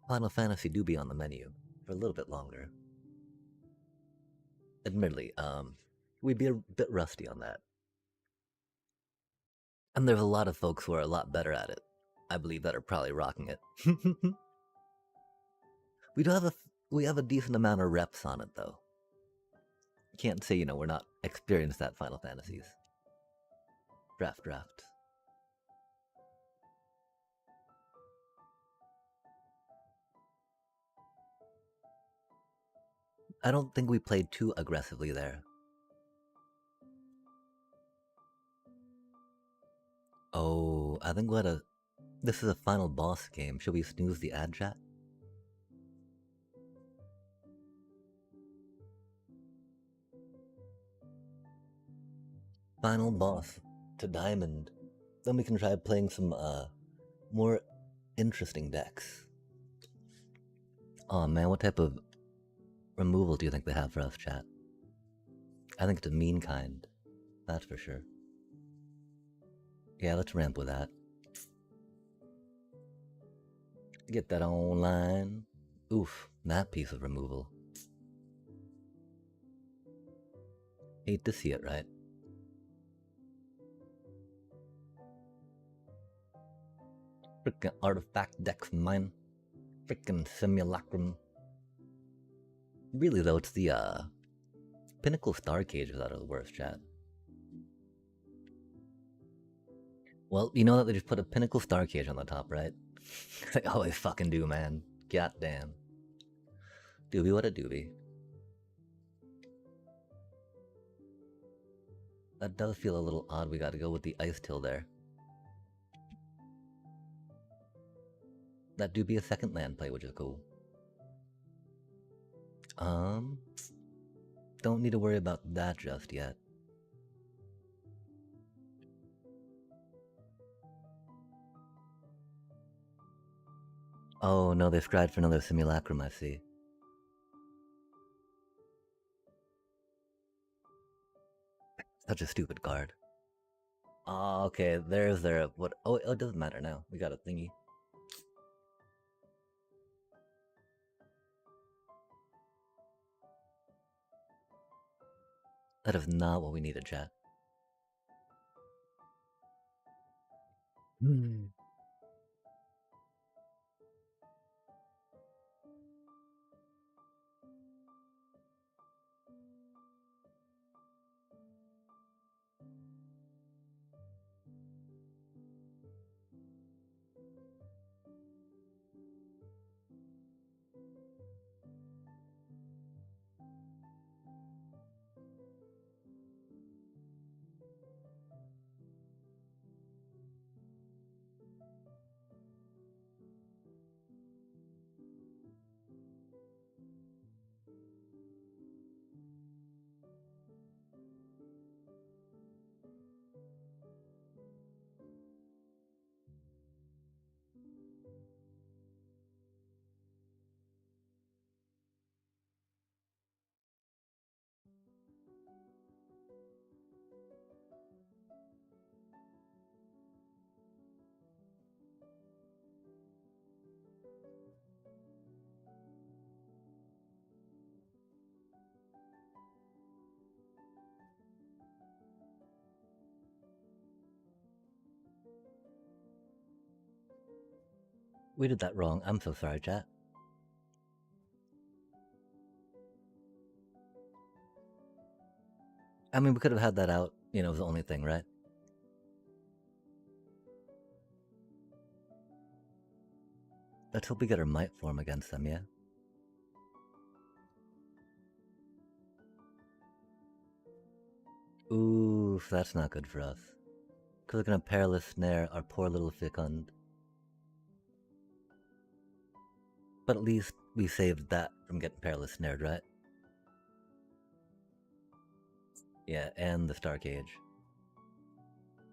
Final Fantasy do be on the menu for a little bit longer. Admittedly, we'd be a bit rusty on that. And there's a lot of folks who are a lot better at it, I believe, that are probably rocking it. We have a decent amount of reps on it though. Can't say, we're not experienced at Final Fantasies. Draft. I don't think we played too aggressively there. Oh, I think this is a final boss game. Should we snooze the ad chat? Final boss to Diamond. Then we can try playing some more interesting decks. Oh man, what type of removal do you think they have for us, chat? I think it's a mean kind. That's for sure. Yeah, let's ramp with that. Get that online. Oof, that piece of removal. Hate to see it, right? Frickin' artifact deck from mine. Frickin' simulacrum. Really though, it's the Pinnacle Star Cages that are the worst, chat. Well, you know that they just put a Pinnacle Star Cage on the top, right? They always fucking do, man. Goddamn. Doobie, what a doobie. That does feel a little odd. We gotta go with the Ice Till there. That do be a second land play, which is cool. Don't need to worry about that just yet. Oh no, they scried for another simulacrum, I see. Such a stupid card. Oh, okay, there's their what? Oh, it doesn't matter now. We got a thingy. That is not what we needed, chat. We did that wrong. I'm so sorry, chat. I mean, we could have had that out. It was the only thing, right? Let's hope we get our might form against them, yeah? Oof, that's not good for us. Because we're gonna Perilous Snare our poor little Fecund. But at least we saved that from getting Perilous Snared, right? Yeah, and the Star Cage.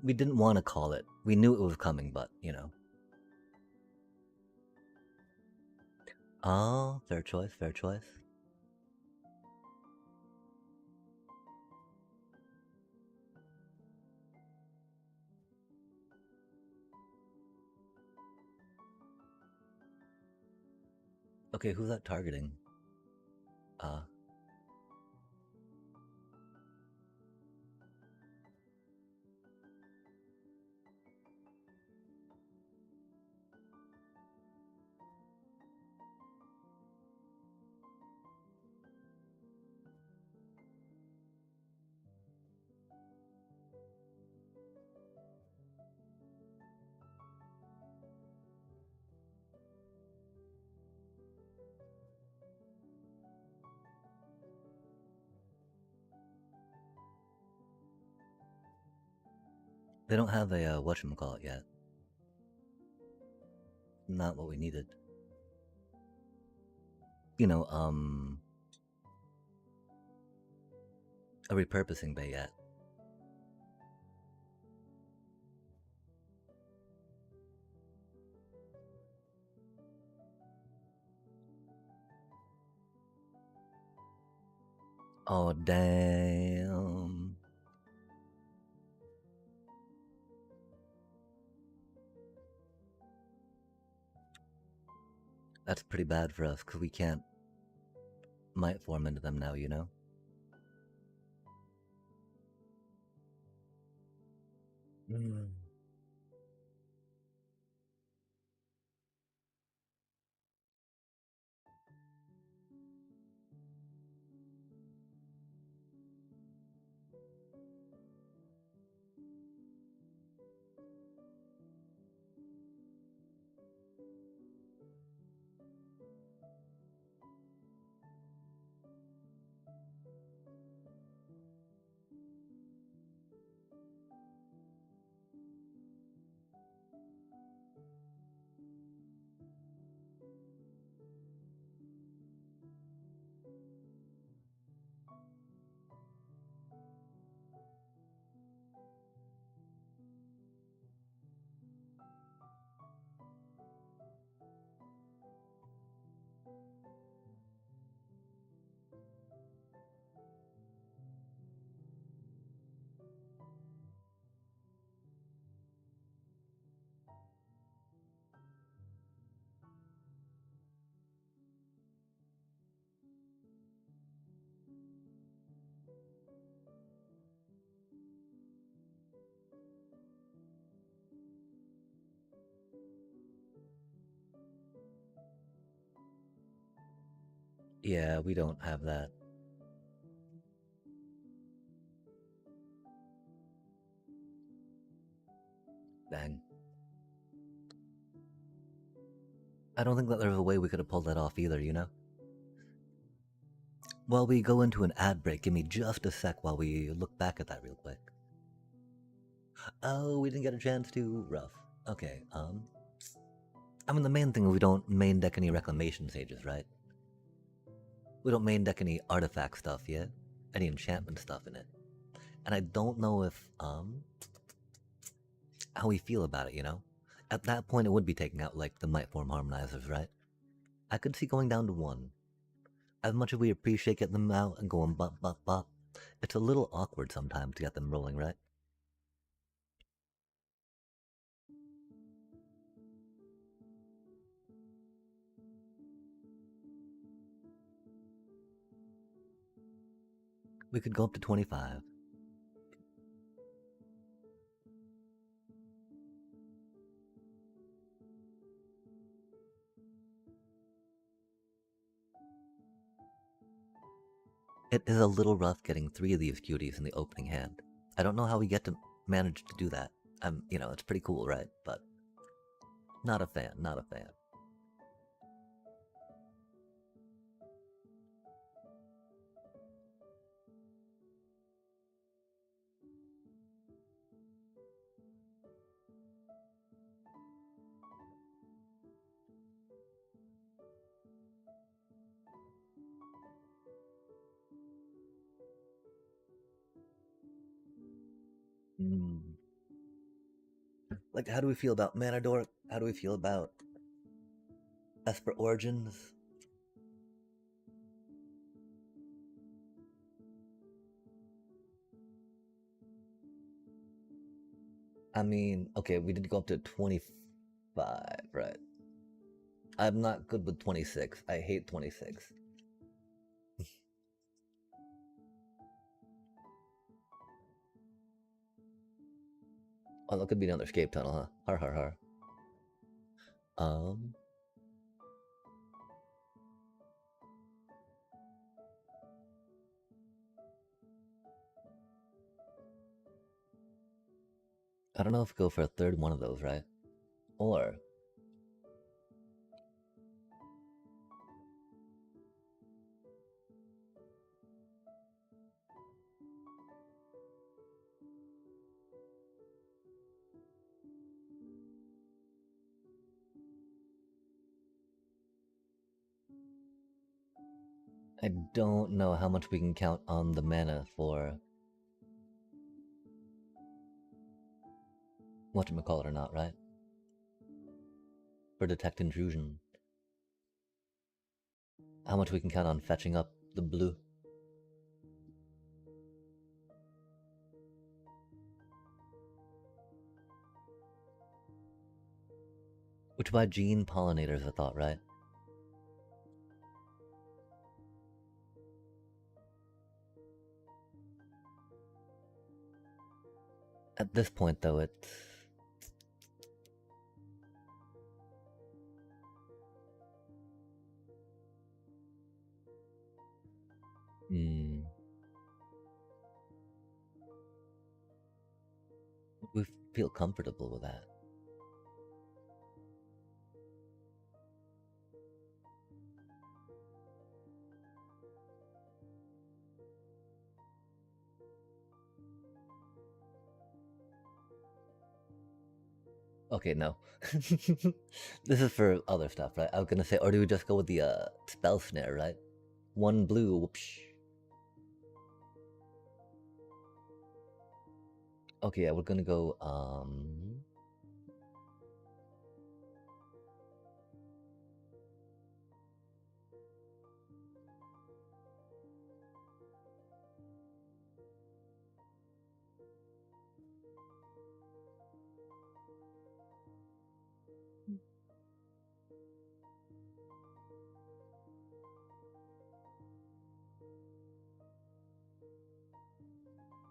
We didn't want to call it. We knew it was coming, but, Oh, fair choice, fair choice. Okay, who's that targeting? They don't have a whatchamacallit yet. Not what we needed. You know, a repurposing bay yet. Oh, damn. That's pretty bad for us, because we can't might form into them now, you know? Mm. Yeah, we don't have that. Dang. I don't think that there's a way we could have pulled that off either, you know? While we go into an ad break, give me just a sec while we look back at that real quick. Oh, we didn't get a chance to. Rough. Okay, I mean, the main thing is we don't main deck any reclamation sages, right? We don't main deck any artifact stuff yet, any enchantment stuff in it. And I don't know if, how we feel about it, you know? At that point, it would be taking out, like, the Might Form Harmonizers, right? I could see going down to 1. As much as we appreciate getting them out and going bop, bop, bop, it's a little awkward sometimes to get them rolling, right? We could go up to 25. It is a little rough getting 3 of these cuties in the opening hand. I don't know how we get to manage to do that. You know, it's pretty cool, right? But not a fan, not a fan. Mm. Like, how do we feel about Manador? How do we feel about Esper Origins? I mean, okay, we did go up to 25, right? I'm not good with 26. I hate 26. Oh, that could be another escape tunnel, huh? Har har har. Um, I don't know if we go for a third one of those, right? Or I don't know how much we can count on the mana for whatchamacallit or not, right? For Detect Intrusion. How much we can count on fetching up the blue. Which by gene pollinators, I thought, right? At this point, though, it's... We feel comfortable with that. Okay, no. This is for other stuff, right? I was gonna say, or do we just go with the spell snare, right? One blue, whoopsh. Okay, yeah, we're gonna go,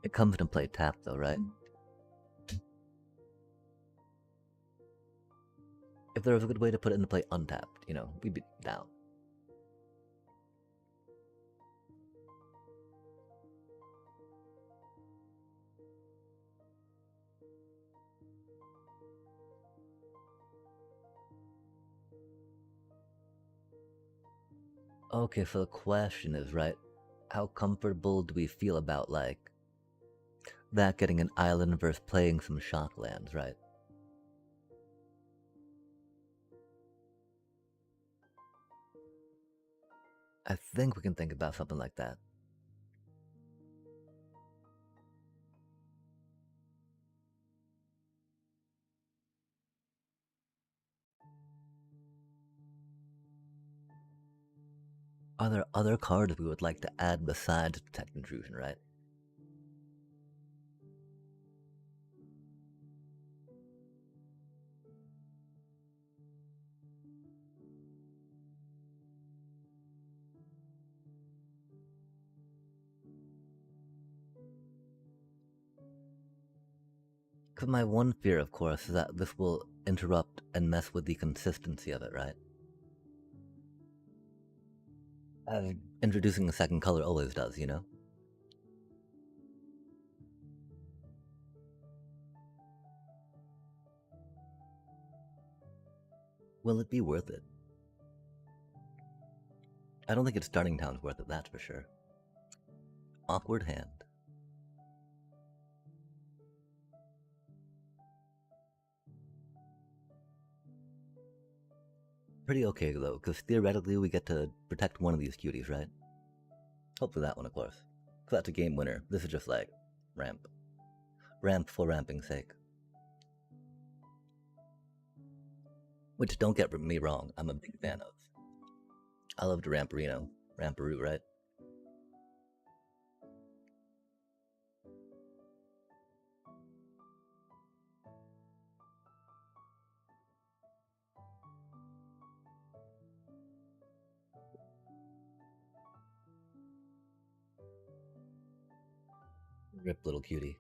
it comes into play tap, though, right? If there was a good way to put it into play untapped, you know, we'd be down. Okay, so the question is, right, how comfortable do we feel about, like, that getting an island versus playing some shocklands, right? I think we can think about something like that. Are there other cards we would like to add besides Detect Intrusion, right? Because my one fear, of course, is that this will interrupt and mess with the consistency of it, right? As introducing a second color always does, you know? Will it be worth it? I don't think its starting town's worth it, that's for sure. Awkward hand. Pretty okay, though, because theoretically we get to protect one of these cuties, right? Hopefully that one, of course. Because that's a game winner. This is just like, ramp. Ramp for ramping's sake. Which, don't get me wrong, I'm a big fan of. I loved Ramparino. Ramparoo, right? Rip little cutie.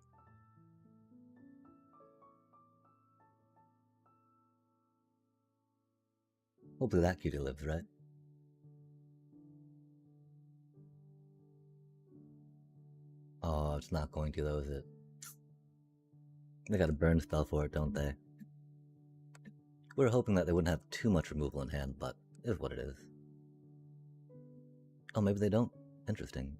Hopefully that cutie lives, right? Oh, it's not going to though, is it? They got a burn spell for it, don't they? We were hoping that they wouldn't have too much removal in hand, but it is what it is. Oh, maybe they don't. Interesting.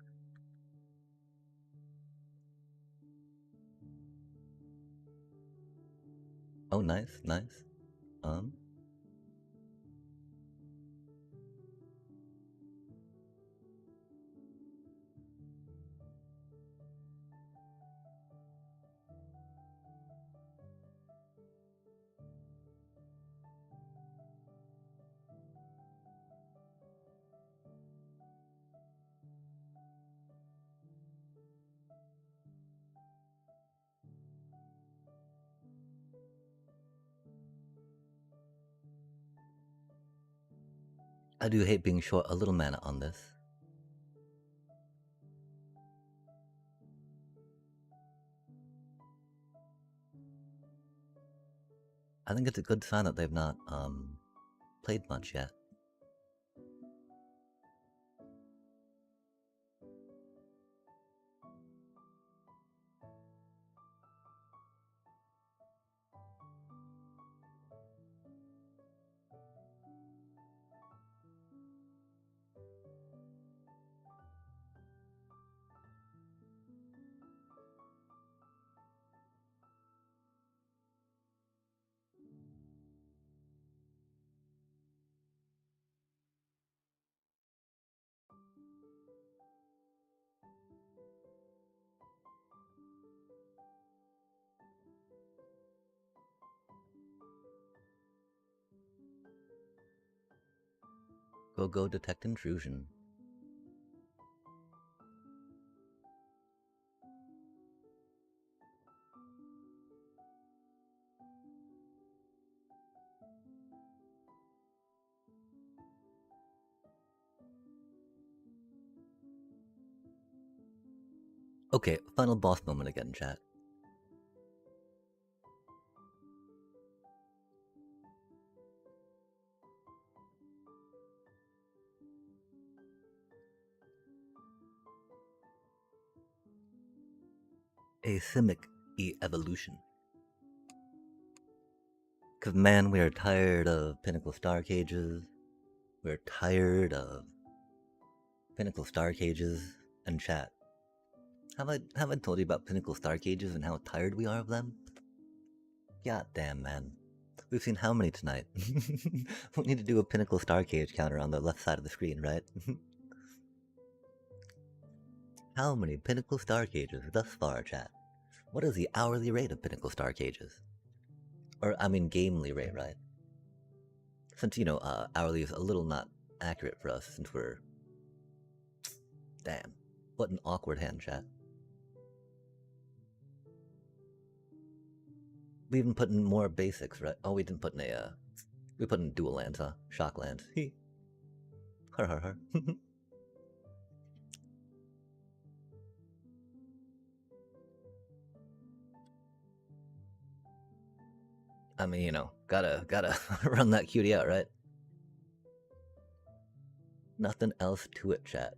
Oh, nice, nice. I do hate being short a little mana on this. I think it's a good sign that they've not played much yet. Go detect intrusion. Okay, final boss moment again, chat. A Simic evolution. Cause man, we are tired of Pinnacle Star Cages. We're tired of Pinnacle Star Cages and chat. Have I told you about Pinnacle Star Cages and how tired we are of them? God damn, man. We've seen how many tonight? We need to do a Pinnacle Star Cage counter on the left side of the screen, right? How many Pinnacle Star Cages thus far, chat? What is the hourly rate of Pinnacle Star Cages? Or, I mean, gamely rate, right? Since, you know, hourly is a little not accurate for us, since we're... Damn. What an awkward hand, chat. We even put in more basics, right? Oh, we didn't put in a, we put in dual lands, huh? Shock lands. Har har har. I mean, you know, gotta run that cutie out, right? Nothing else to it, chat.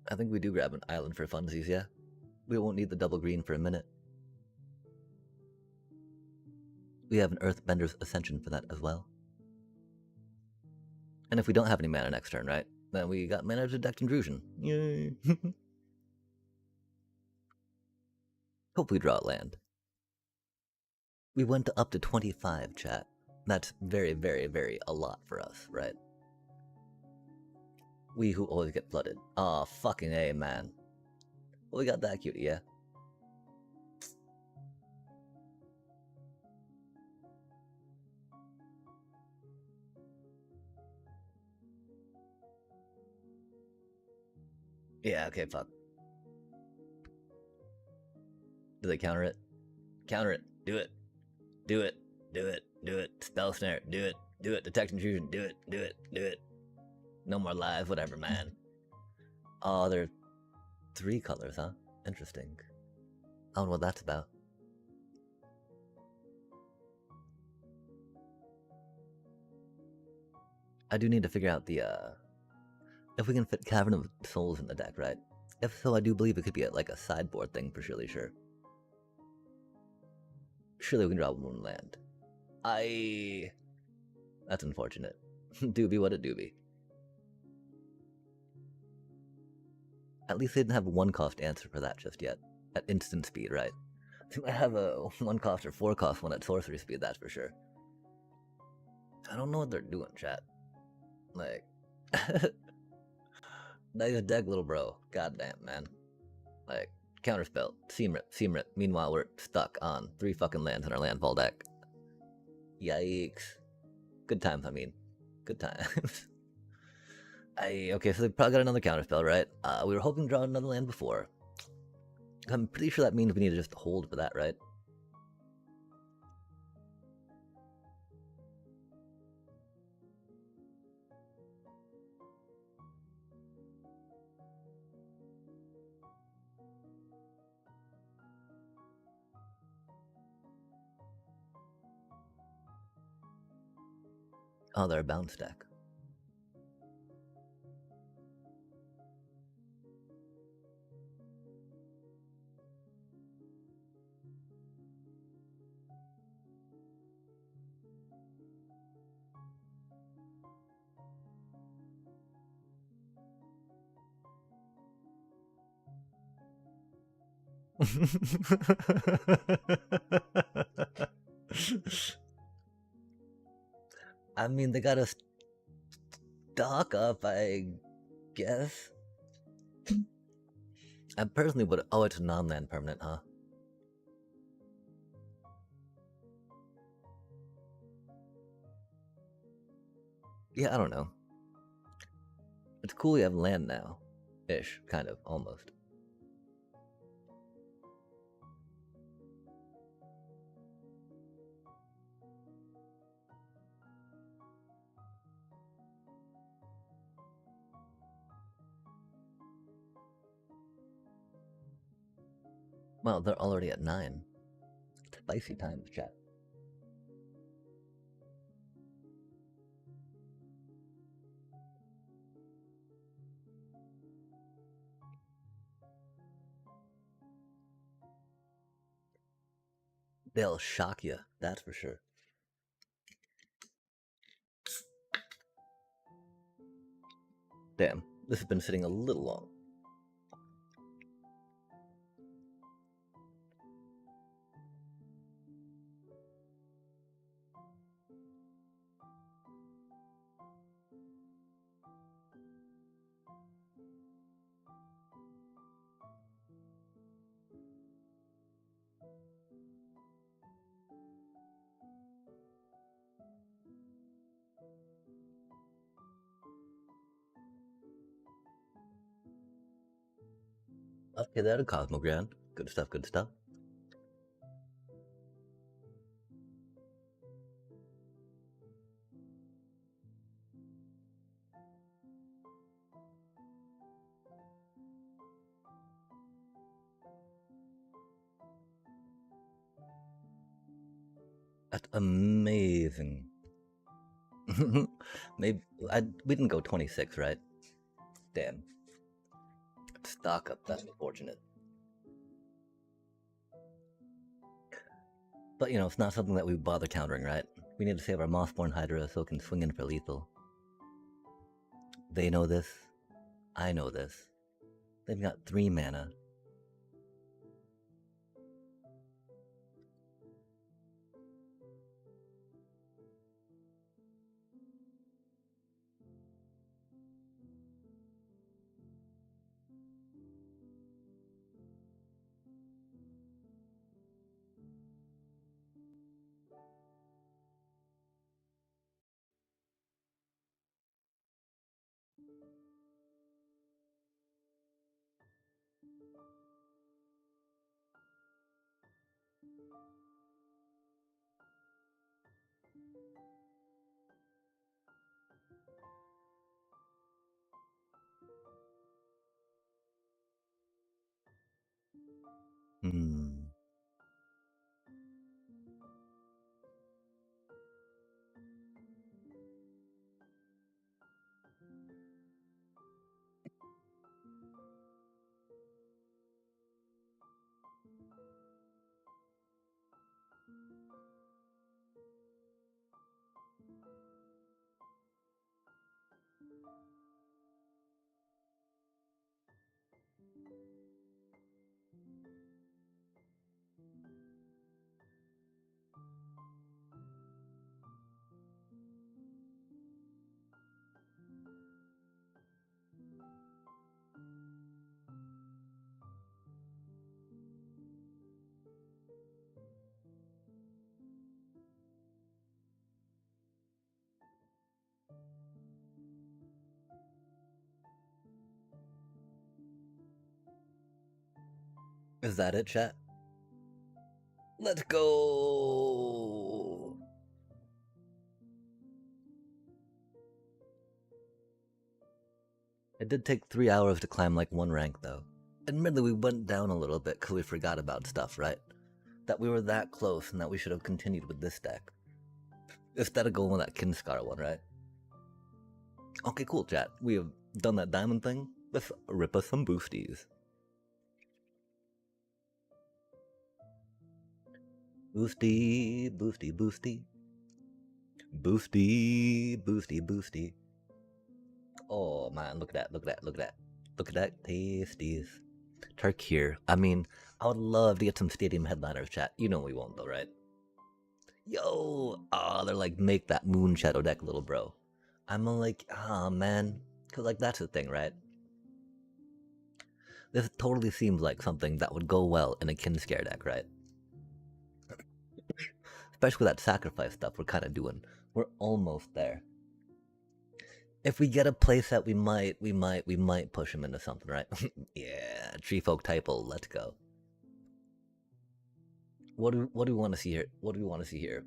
I think we do grab an island for funsies, yeah? We won't need the double green for a minute. We have an Earthbender's Ascension for that as well. And if we don't have any mana next turn, right? Then we got mana to detect intrusion. Yay! Hope we draw a land. We went up to 25, chat. That's very, very, very a lot for us, right? We who always get flooded. Aw, fucking A, man. Well, we got that cutie, yeah? Yeah, okay, fuck. Do they counter it? Counter it. Do it. Do it. Do it. Do it. Spell snare. Do it. Do it. Detect intrusion. Do it. Do it. Do it. No more lives. Whatever, man. Oh, they're 3 colors, huh? Interesting. I don't know what that's about. I do need to figure out the, if we can fit Cavern of Souls in the deck, right? If so, I do believe it could be like a sideboard thing for surely sure. Surely we can draw 1 land. That's unfortunate. Doobie, what a doobie. At least they didn't have a 1-cost answer for that just yet. At instant speed, right? They might have a 1-cost or 4-cost one at sorcery speed, that's for sure. I don't know what they're doing, chat. Like... Nice deck, little bro. Goddamn, man. Like, counterspell, seam rip. Meanwhile, we're stuck on 3 fucking lands in our landfall deck. Yikes. Good times, I mean. Good times. Okay, so they probably got another counterspell, right? We were hoping to draw another land before. I'm pretty sure that means we need to just hold for that, right? Oh, they're a bounce deck. I mean, they gotta stock up, I guess. I personally would. Oh, it's a non-land permanent, huh? Yeah, I don't know. It's cool we have land now. Ish, kind of, almost. Well, they're already at 9. Spicy times, chat. They'll shock you, that's for sure. Damn, this has been sitting a little long. Okay, that a Cosmogrand. Good stuff, good stuff. That's amazing. Maybe we didn't go 26, right? Damn. Stock up, that's unfortunate. But you know, it's not something that we bother countering, right? We need to save our Mossborn Hydra so it can swing in for lethal. They know this. I know this. They've got 3 mana. Hmm. Is that it, chat? Let's go! It did take 3 hours to climb like 1 rank, though. Admittedly, we went down a little bit because we forgot about stuff, right? That we were that close and that we should have continued with this deck. Instead of going with that Kinscar one, right? Okay, cool, chat. We have done that diamond thing. Let's rip us some boosties. Boosty, boosty, boosty. Boosty, boosty, boosty. Oh man, look at that, look at that, look at that. Look at that, tasties. Turk here. I mean, I would love to get some stadium headliners, chat. You know we won't though, right? Yo! They're like, make that moon shadow deck, little bro. I'm like, man. Cause like that's the thing, right? This totally seems like something that would go well in a Kinscare deck, right? Especially with that sacrifice stuff we're kind of doing. We're almost there. If we get a playset, we might push him into something, right? Yeah, Tree Folk typo. Let's go. What do we want to see here? What do we want to see here?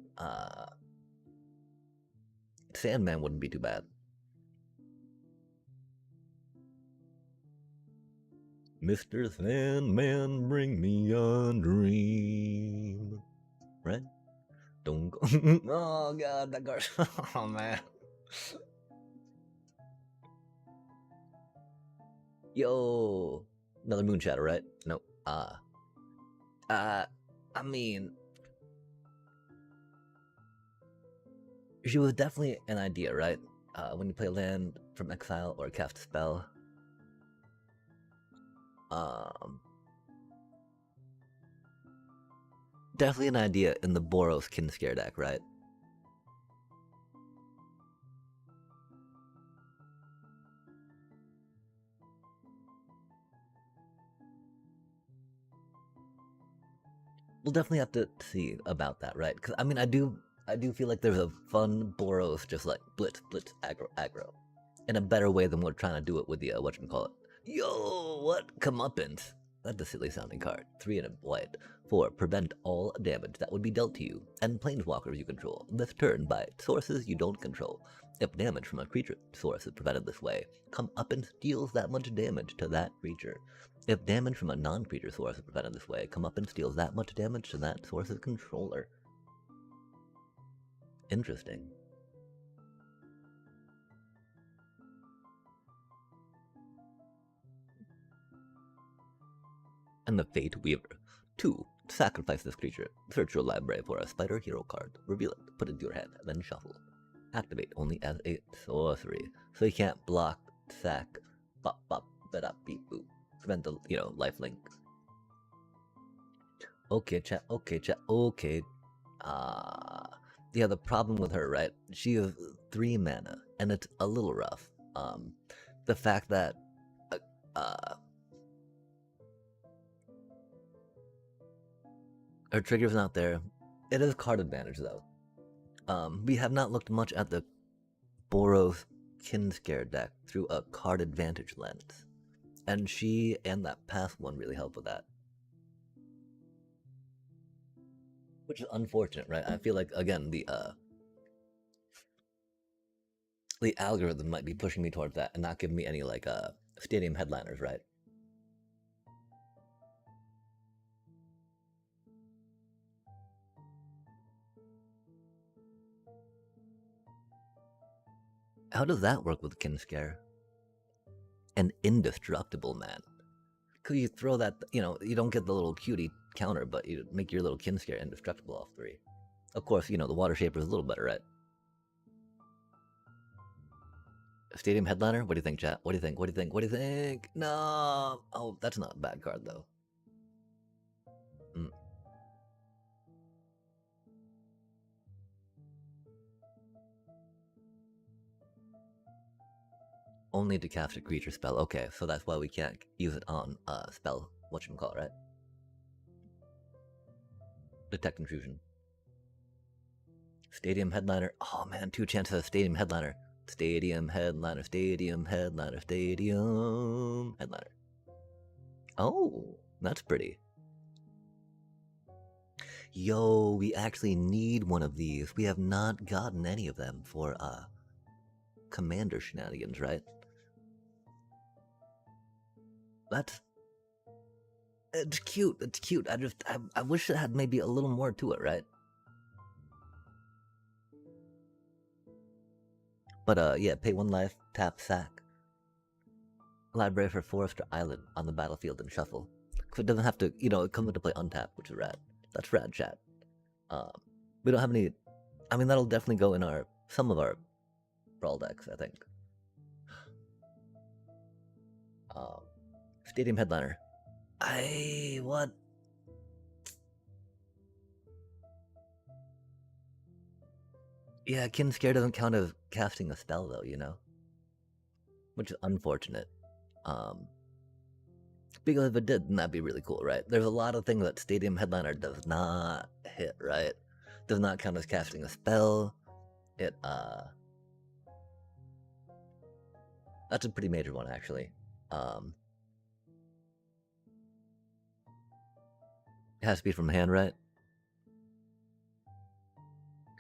Sandman wouldn't be too bad. Mr. Sandman, bring me a dream. Right? Don't go. Oh god, that card. Oh man. Yo, another moon shadow, right? No. I mean, she was definitely an idea, right? When you play land from exile or cast a spell. Definitely an idea in the Boros Kinscare deck, right? We'll definitely have to see about that, right? Because I mean, I do feel like there's a fun Boros just like blitz, blitz, aggro, aggro, in a better way than we're trying to do it with the whatchamacallit. Yo, what comeuppance? That's a silly sounding card. 3 and a white. 4. Prevent all damage that would be dealt to you and planeswalkers you control this turn by sources you don't control. If damage from a creature source is prevented this way, comeuppance deals that much damage to that creature. If damage from a non-creature source is prevented this way, comeuppance deals that much damage to that source's controller. Interesting. And the Fate Weaver. 2. Sacrifice this creature. Search your library for a spider hero card. Reveal it. Put it into your hand. Then shuffle. Activate only as a sorcery. So you can't block, sack, bop, bop, bop, beep, boop. Prevent the, lifelink. Okay, chat. Okay, chat. Okay. Yeah, the problem with her, right? She has 3 mana, and it's a little rough. The fact that, her trigger's not there. It is card advantage, though. We have not looked much at the Boros Kinscare deck through a card advantage lens. And she and that past one really help with that. Which is unfortunate, right? I feel like, again, the algorithm might be pushing me towards that and not giving me any, like, stadium headliners, right? How does that work with Kinscare? An indestructible man. Could you throw that, you don't get the little cutie counter, but you make your little Kinscare indestructible off 3. Of course, the Water Shaper is a little better, right? Stadium Headliner? What do you think, chat? What do you think? What do you think? What do you think? No! Oh, that's not a bad card, though. Only to cast a creature spell. Okay, so that's why we can't use it on a spell. Whatchamacallit, right? Detect Intrusion. Stadium Headliner. Oh man, 2 chances of Stadium Headliner. Stadium Headliner, Stadium Headliner, Stadium Headliner. Oh, that's pretty. Yo, we actually need one of these. We have not gotten any of them for Commander shenanigans, right? It's cute. It's cute. I wish it had maybe a little more to it, right? But yeah, pay 1 life, tap sack. Library for Forester Island on the battlefield and shuffle. Cause it doesn't have to, it comes into play untapped, which is rad. That's rad, chat. We don't have any. I mean, that'll definitely go in some of our brawl decks, I think. Stadium Headliner. What? Yeah, Kin Scare doesn't count as casting a spell, though, which is unfortunate. Because if it did, then that'd be really cool, right? There's a lot of things that Stadium Headliner does not hit, right? Does not count as casting a spell. That's a pretty major one, actually. It has to be from hand, right?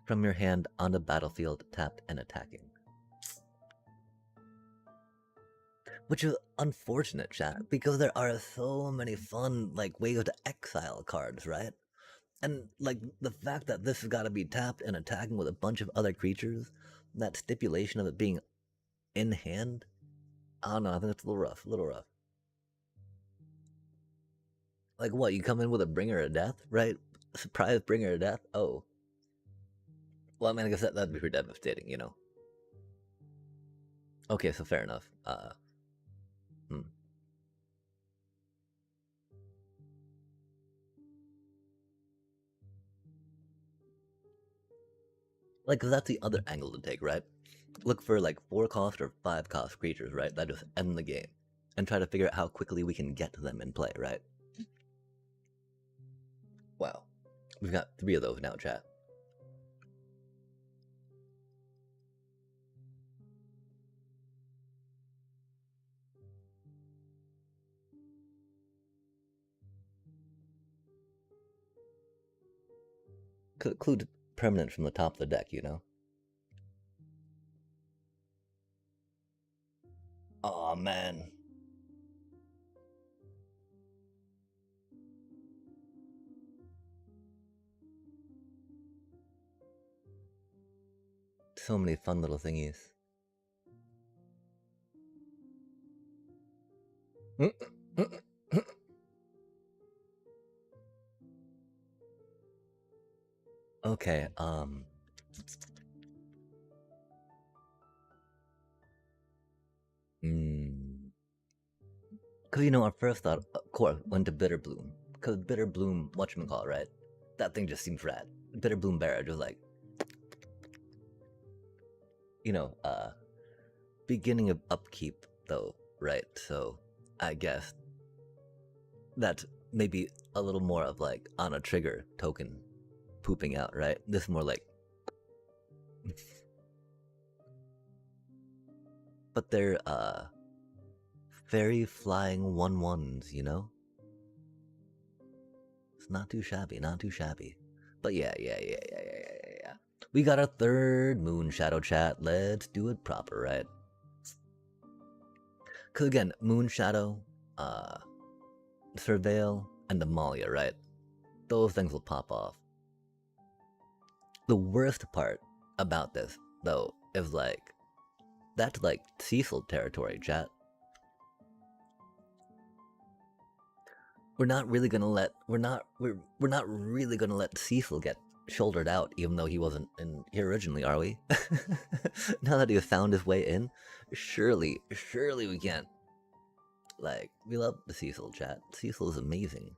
From your hand on the battlefield, tapped and attacking. Which is unfortunate, chat, because there are so many fun, ways to exile cards, right? And, the fact that this has got to be tapped and attacking with a bunch of other creatures, that stipulation of it being in hand, I don't know, I think it's a little rough. Like, what, you come in with a Bringer of Death, right? Surprise Bringer of Death? Oh. Well, I mean, I guess that'd be pretty devastating, Okay, so fair enough. Cause that's the other angle to take, right? Look for 4 cost or 5 cost creatures, right? That just end the game. And try to figure out how quickly we can get to them in play, right? Wow. We've got 3 of those now, chat. Could include permanent from the top of the deck, Aw, man. So many fun little thingies. Okay, Because, our first thought, of course, went to Bitterbloom. Because Bitterbloom, whatchamacallit, right? That thing just seems rad. Bitterbloom Barrage was beginning of upkeep, though, right? So, I guess that's maybe a little more of on a trigger token pooping out, right? This more but they're fairy flying 1/1s, It's not too shabby, not too shabby. But yeah. We got our 3rd Moon Shadow, chat. Let's do it proper, right? Cause again, Moon Shadow, Surveil, and Amalia, right? Those things will pop off. The worst part about this, though, is that's Cecil territory, chat. We're not really gonna let Cecil get shouldered out, even though he wasn't in here originally, are we? Now that he has found his way in, surely we can't. We love the Cecil, chat. Cecil is amazing.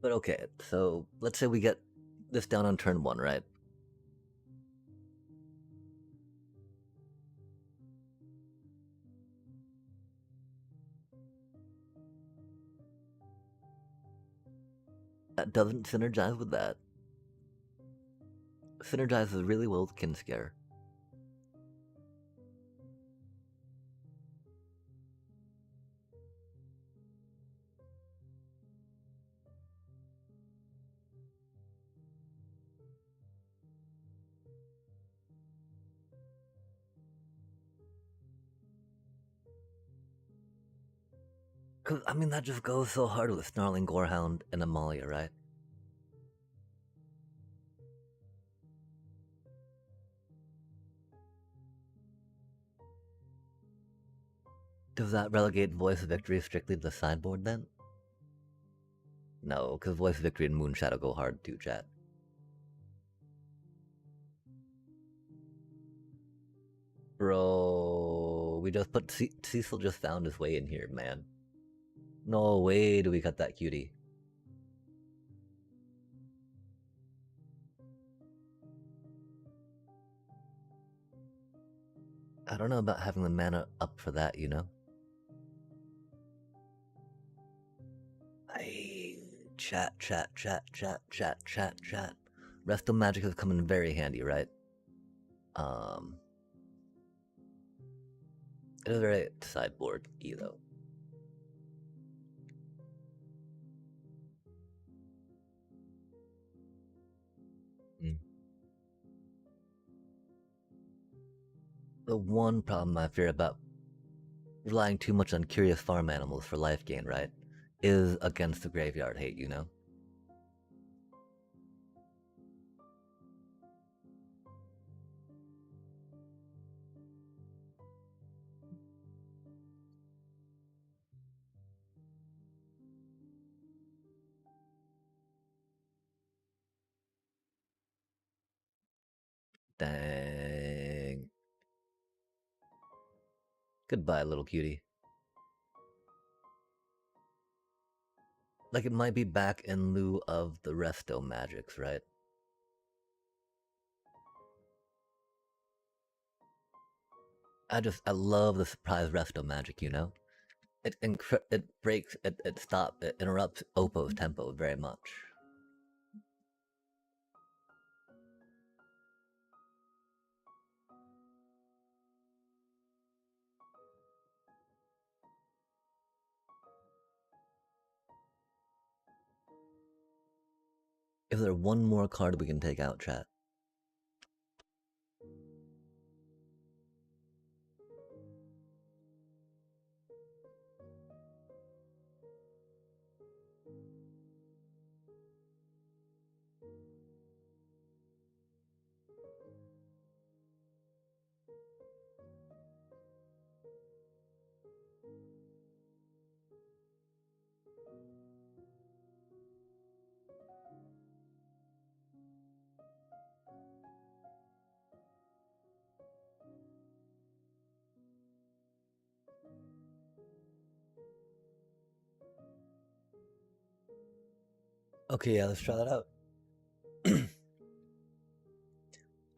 But okay, so let's say we get this down on turn 1, right? That doesn't synergize with that. Synergizes really well with Kinscare. Cause I mean that just goes so hard with Snarling Gorehound and Amalia, right? Does that relegate Voice of Victory strictly to the sideboard then? No, because Voice of Victory and Moonshadow go hard too, chat. Bro, we just put Cecil just found his way in here, man. No way do we cut that cutie. I don't know about having the mana up for that, you know? Chat. Resto Magic has come in very handy, right? It is very sideboard E though. The one problem I fear about relying too much on curious farm animals for life gain, right, is against the graveyard hate, you know? Dang. Goodbye, little cutie. Like, it might be back in lieu of the resto magics, right? I love the surprise resto magic, you know? It breaks, it stops, it interrupts Oppo's tempo very much. Is there one more card we can take out, chat? Okay, yeah, let's try that out.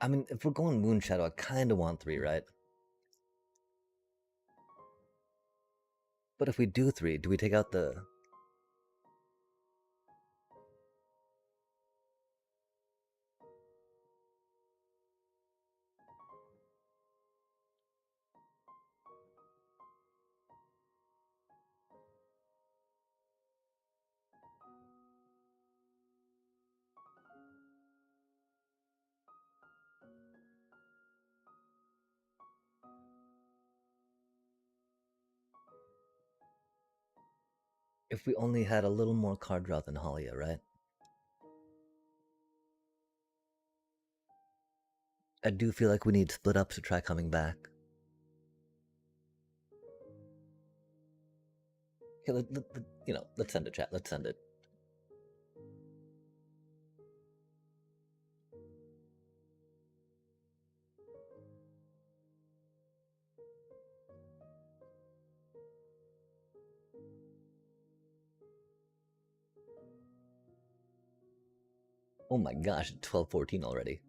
I mean, if we're going Moonshadow, I kind of want 3, right? But if we do 3, do we take out the... If we only had a little more card draw than Halia, right? I do feel like we need split ups to try coming back. Okay, let's send it, chat. Let's send it. Oh my gosh, it's 12:14 already.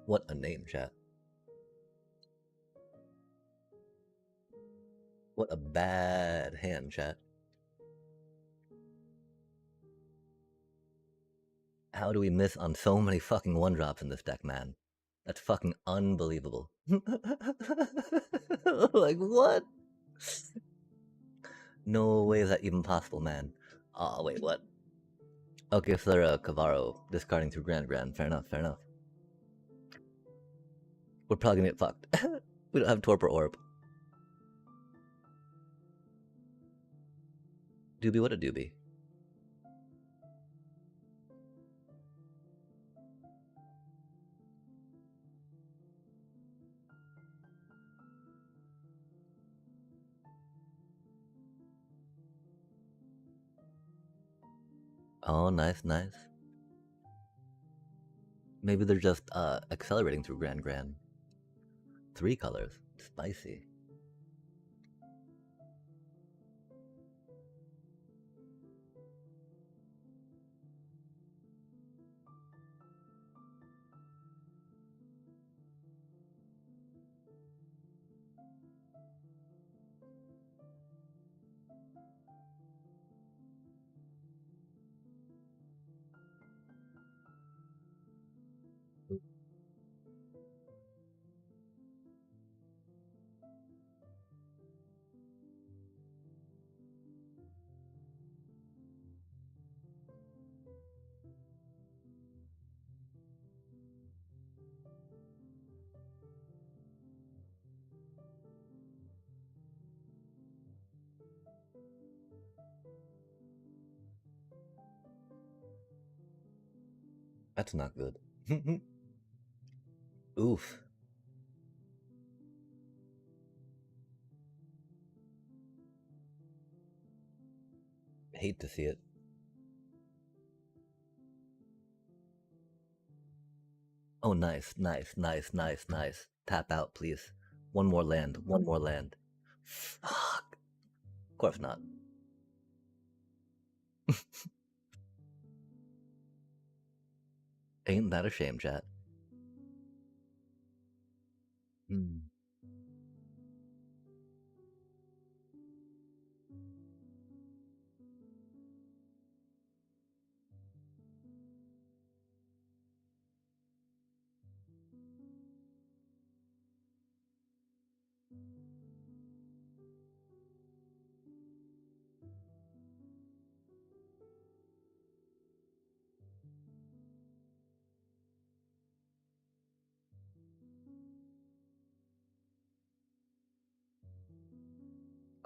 What a name, chat. What a bad hand, chat. How do we miss on so many fucking 1-drops in this deck, man? That's fucking unbelievable. Like, what? No way is that even possible, man. Oh, wait, what? Okay, so they're a Cavaro discarding through Grand. Fair enough. We're probably gonna get fucked. We don't have Torpor Orb. Doobie, what a doobie. Oh, nice, nice. Maybe they're just accelerating through Grand Grand. 3 colors. Spicy. That's not good. Oof. Hate to see it. Oh, nice, nice, nice, nice, nice. Tap out, please. One more land. One more land. Fuck. Of course not. Ain't that a shame, chat? Hmm.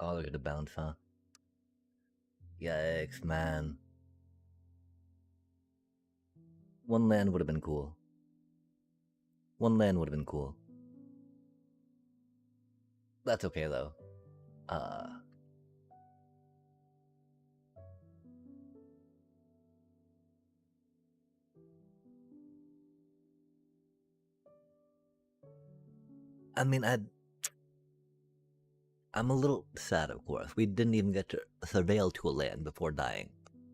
Oh, they're gonna bounce, huh? Yikes, man. One land would have been cool. One land would have been cool. That's okay, though. I mean, I'm a little sad, of course. We didn't even get to surveil to a land before dying.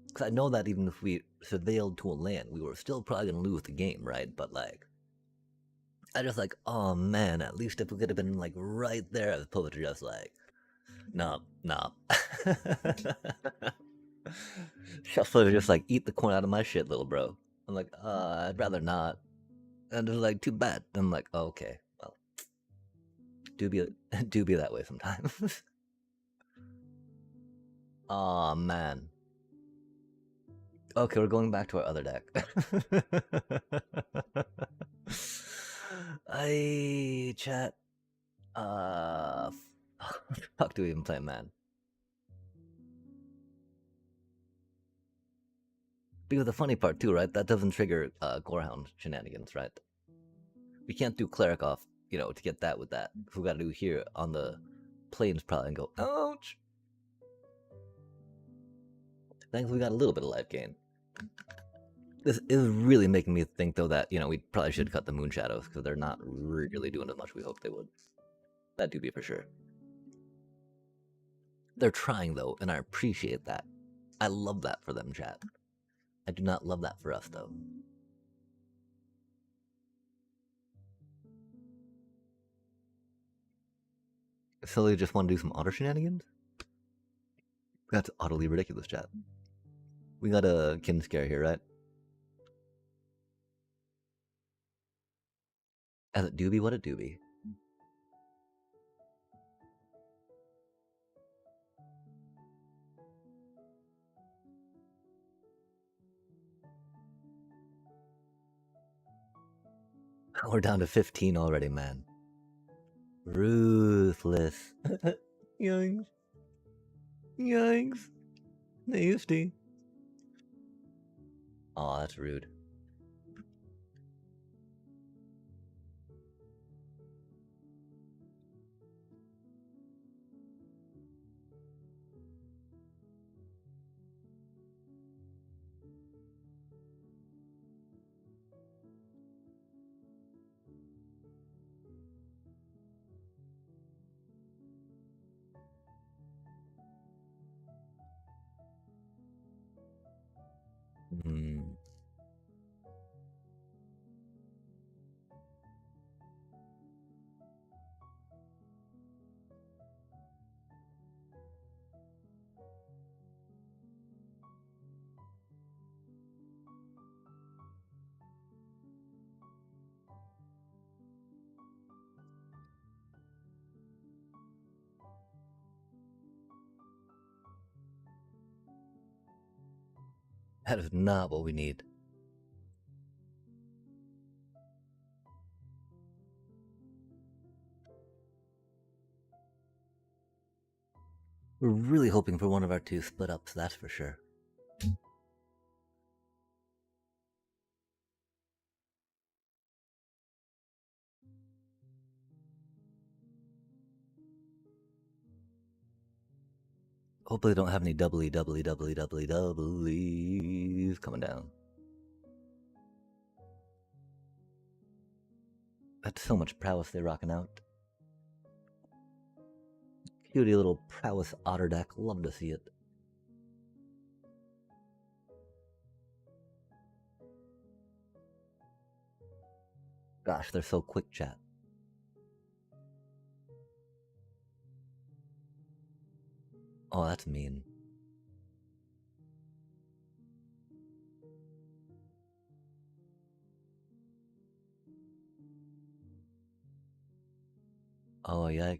Because I know that even if we surveilled to a land, we were still probably gonna lose the game, right? But like, I just like, oh man, at least if we could have been like right there as opposed to just like, nah, nah. Shuffler just like eat the corn out of my shit, little bro. I'm like, I'd rather not. And they're like, too bad. I'm like, oh, okay, well, do be do be that way sometimes. Aw, man. Okay, we're going back to our other deck. I chat. Uh, fuck do we even play, man? Because the funny part too, right? That doesn't trigger Gorehound shenanigans, right? We can't do Cleric off, to get that with that. We gotta do here on the plains probably and go, ouch. Thankfully, we got a little bit of life gain. This is really making me think, though, that we probably should cut the Moon Shadows because they're not really doing as much we hoped they would. That do be for sure. They're trying though, and I appreciate that. I love that for them, chat. I do not love that for us though. So they just want to do some auto shenanigans? That's utterly ridiculous, chat. We got a kin scare here, right? As it do be what it do be. We're down to 15 already, man. Ruthless. Yikes. Yikes. Nasty. Aw, that's rude. Hmm. That is not what we need. We're really hoping for one of our two split ups, that's for sure. Hopefully, don't have any doubly doublies coming down. That's so much prowess they're rocking out. Cutie little prowess otter deck. Love to see it. Gosh, they're so quick, chat. Oh, that's mean. Oh, yikes.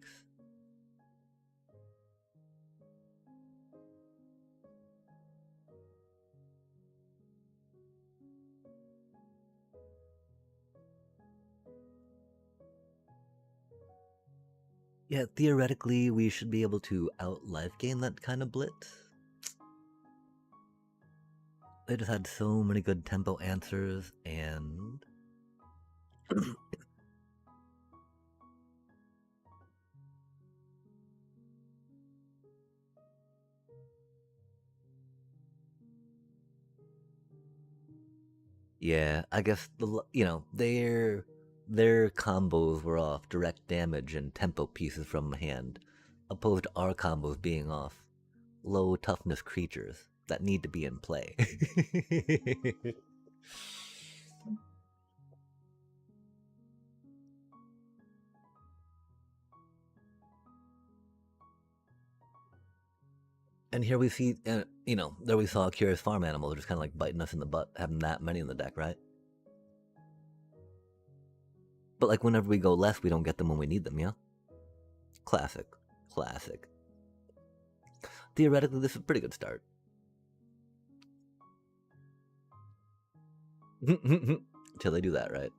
Yeah, theoretically, we should be able to out-life gain that kind of blitz. They just had so many good tempo answers, and... yeah, I guess, their combos were off direct damage and tempo pieces from hand, opposed to our combos being off low toughness creatures that need to be in play. And here we see, there we saw a curious farm animal just kind of like biting us in the butt, having that many in the deck, right? But like whenever we go less, we don't get them when we need them, yeah? Classic. Classic. Theoretically, this is a pretty good start. Until they do that, right?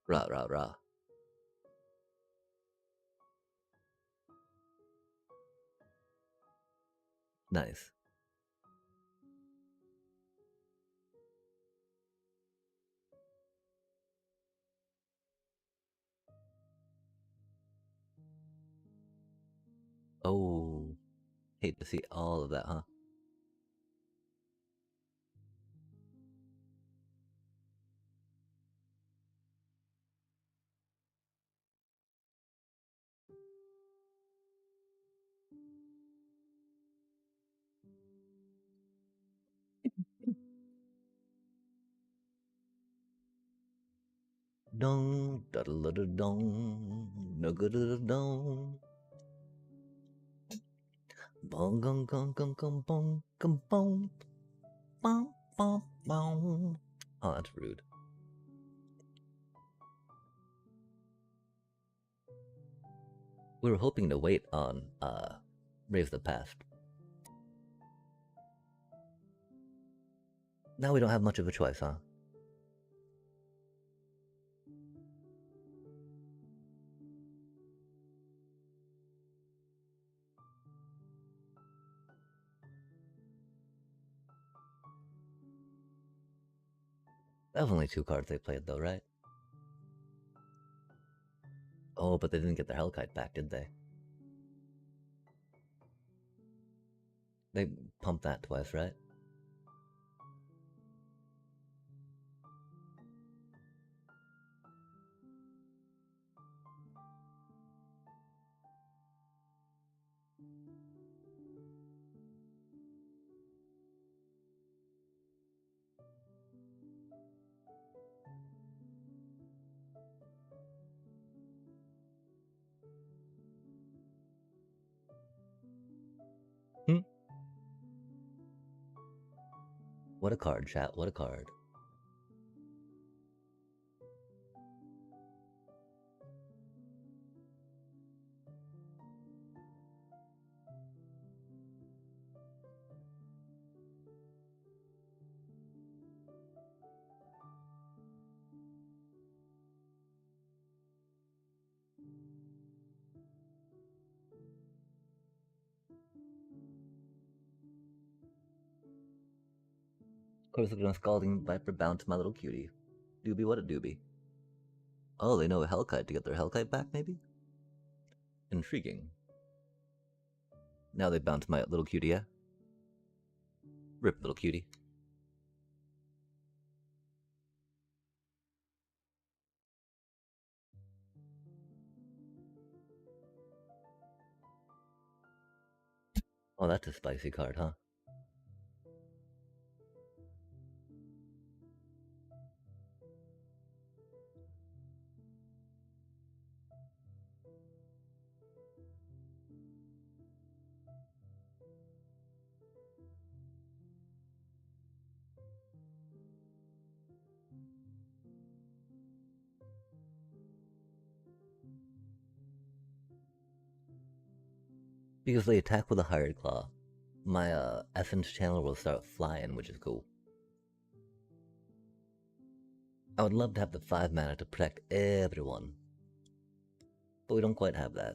Rah, rah, rah. Nice. Oh, hate to see all of that, huh? Dong, da da da dong, no good da dong. Bong gong gong gong gong bong gong bong, bong bong bong. Oh, that's rude. We were hoping to wait on Brave the Past. Now we don't have much of a choice, huh? That was only 2 cards they played, though, right? Oh, but they didn't get their Hellkite back, did they? They pumped that twice, right? What a card, chat. What a card. Of course, they're gonna Scalding Viper bounce my little cutie. Doobie, what a doobie. Oh, they know a Hellkite to get their Hellkite back, maybe? Intriguing. Now they bounce my little cutie, yeah? Rip, little cutie. Oh, that's a spicy card, huh? Because they attack with a Hired Claw, my Essence channel will start flying, which is cool. I would love to have the 5 mana to protect everyone, but we don't quite have that.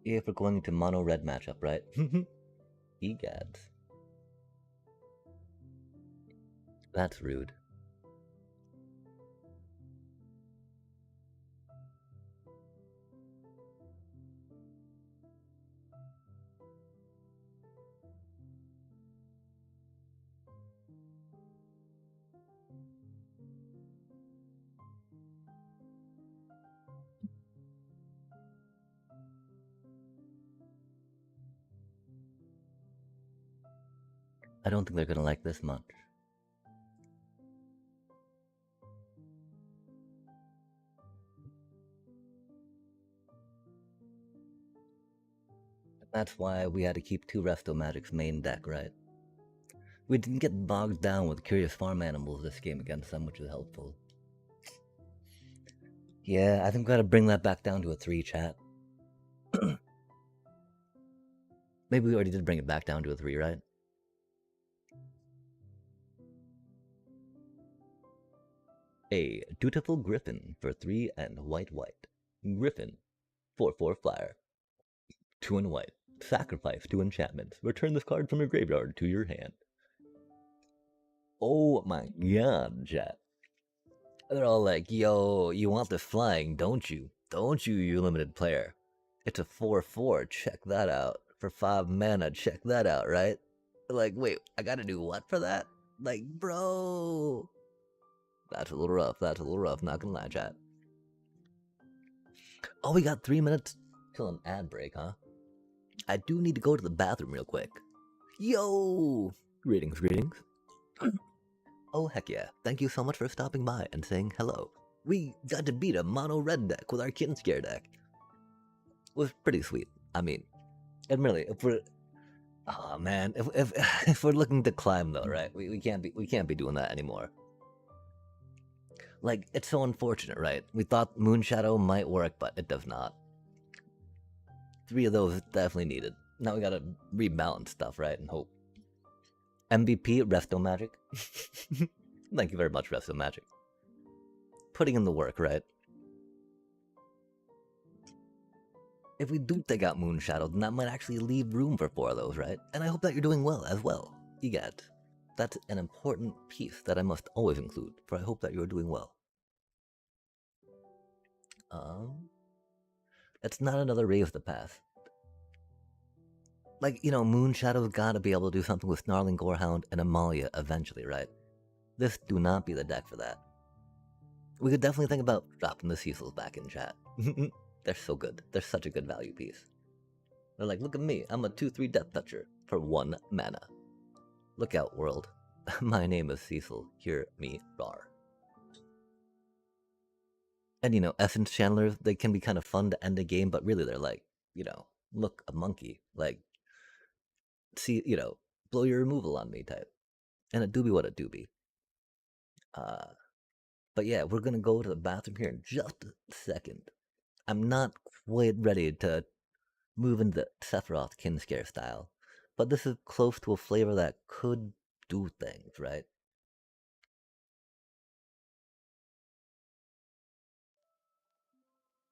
If we're going into mono red matchup, right? Egads. That's rude. I don't think they're gonna like this much. That's why we had to keep 2 Resto Magic's main deck, right? We didn't get bogged down with curious farm animals this game against them, which is helpful. Yeah, I think we gotta bring that back down to a 3, chat. Maybe we already did bring it back down to a 3, right? A Dutiful Griffin for 3 and white. Griffin, 4/4 flyer. 2 and white. Sacrifice 2 enchantments. Return this card from your graveyard to your hand. Oh my god, chat. They're all like, yo, you want this flying, don't you? Don't you, you limited player? It's a 4/4, check that out. For 5 mana, check that out, right? Like, wait, I gotta do what for that? Like, bro. That's a little rough, not gonna lie, chat. Oh, we got 3 minutes till an ad break, huh? I do need to go to the bathroom real quick. Yo! Greetings. Oh, heck yeah. Thank you so much for stopping by and saying hello. We got to beat a mono red deck with our Kinscare deck. It was pretty sweet. I mean, admittedly, if we're... Oh man, if we're looking to climb though, right? We can't be doing that anymore. Like, it's so unfortunate, right? We thought Moonshadow might work, but it does not. 3 of those definitely needed. Now we gotta rebalance stuff, right? And hope. MVP, Resto Magic. Thank you very much, Resto Magic. Putting in the work, right? If we do take out Moonshadow, then that might actually leave room for 4 of those, right? And I hope that you're doing well as well. Egad. That's an important piece that I must always include, for I hope that you're doing well. It's not another Ray of the Past. Like, you know, Moonshadow's gotta be able to do something with Snarling Gorehound and Amalia eventually, right? This do not be the deck for that. We could definitely think about dropping the Cecils back in chat. They're so good. They're such a good value piece. They're like, look at me, I'm a 2/3 Death Toucher for 1 mana. Look out, world. My name is Cecil. Hear me roar. And you know, Essence Channelers, they can be kind of fun to end a game, but really they're like, you know, look, a monkey. Like, see, blow your removal on me type. And a doobie what a doobie. Uh, but yeah, we're gonna go to the bathroom here in just a second. I'm not quite ready to move into Sephiroth Kinscare style, but this is close to a flavor that could do things, right?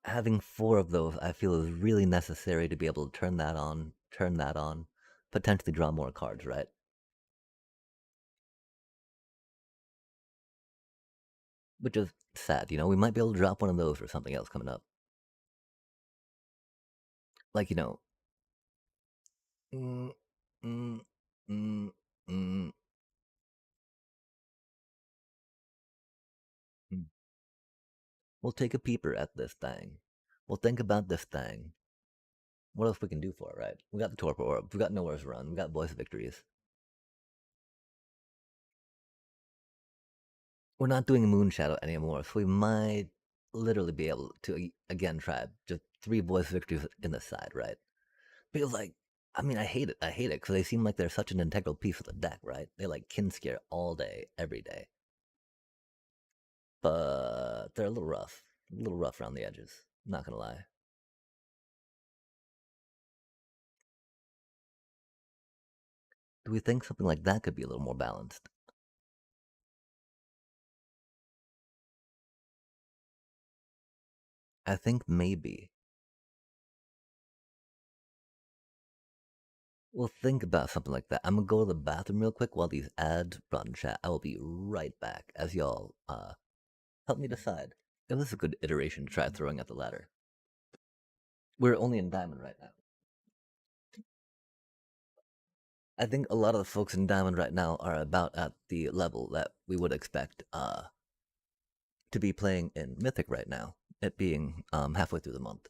Having four of those, I feel, is really necessary to be able to turn that on, potentially draw more cards, right? Which is sad, we might be able to drop one of those or something else coming up. Like, mm, mm, mm, mm, mm. We'll take a peeper at this thing. We'll think about this thing. What else we can do for it, right? We got the Torpor Orb. We got Nowhere's Run. We got Voice of Victories. We're not doing Moon Shadow anymore, so we might literally be able to again try just three Voice of Victories in the side, right? Because I mean, I hate it. I hate it because they seem like they're such an integral piece of the deck, right? They like kin scare all day, every day, but they're a little rough around the edges. Not gonna lie. Do we think something like that could be a little more balanced? I think maybe. We'll think about something like that. I'm gonna go to the bathroom real quick while these ads run chat. I will be right back as y'all help me decide. If this is a good iteration to try throwing at the ladder. We're only in diamond right now. I think a lot of the folks in diamond right now are about at the level that we would expect to be playing in mythic right now. It being halfway through the month.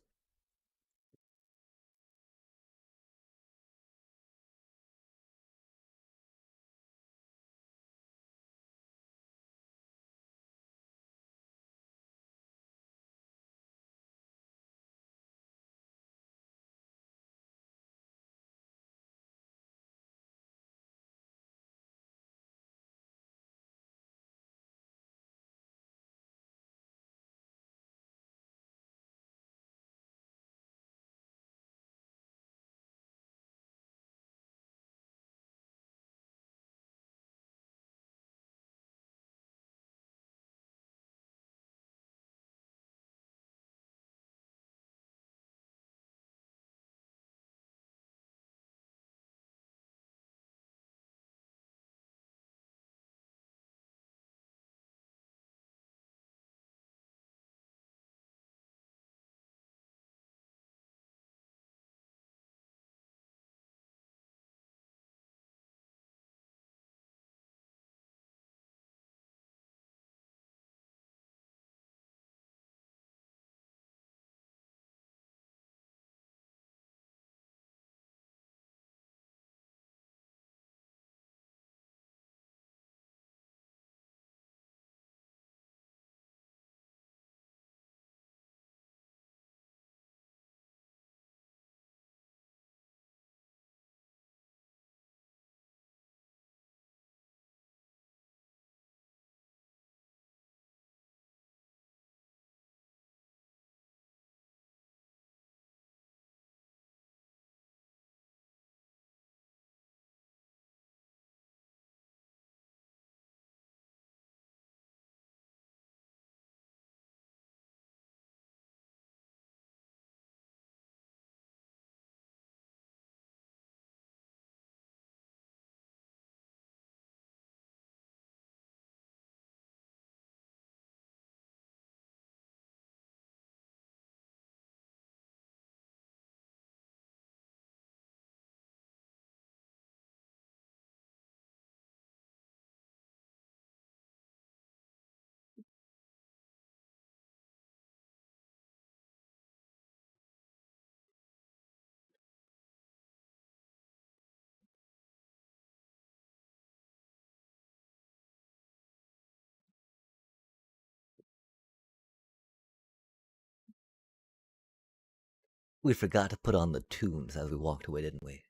We forgot to put on the tunes as we walked away, didn't we?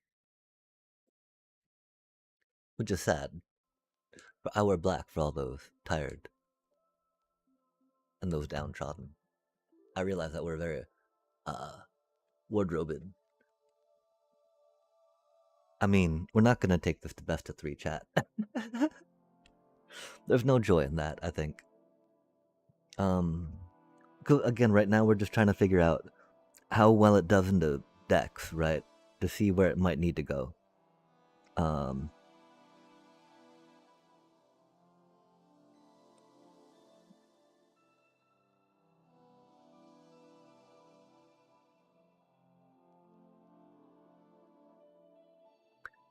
which is sad. But I wear black for all those tired and those downtrodden. I realize that we're very wardrobed. I mean, we're not gonna take this to best of 3 chat. There's no joy in that, I think. Again, right now we're just trying to figure out how well it does into decks, right? To see where it might need to go.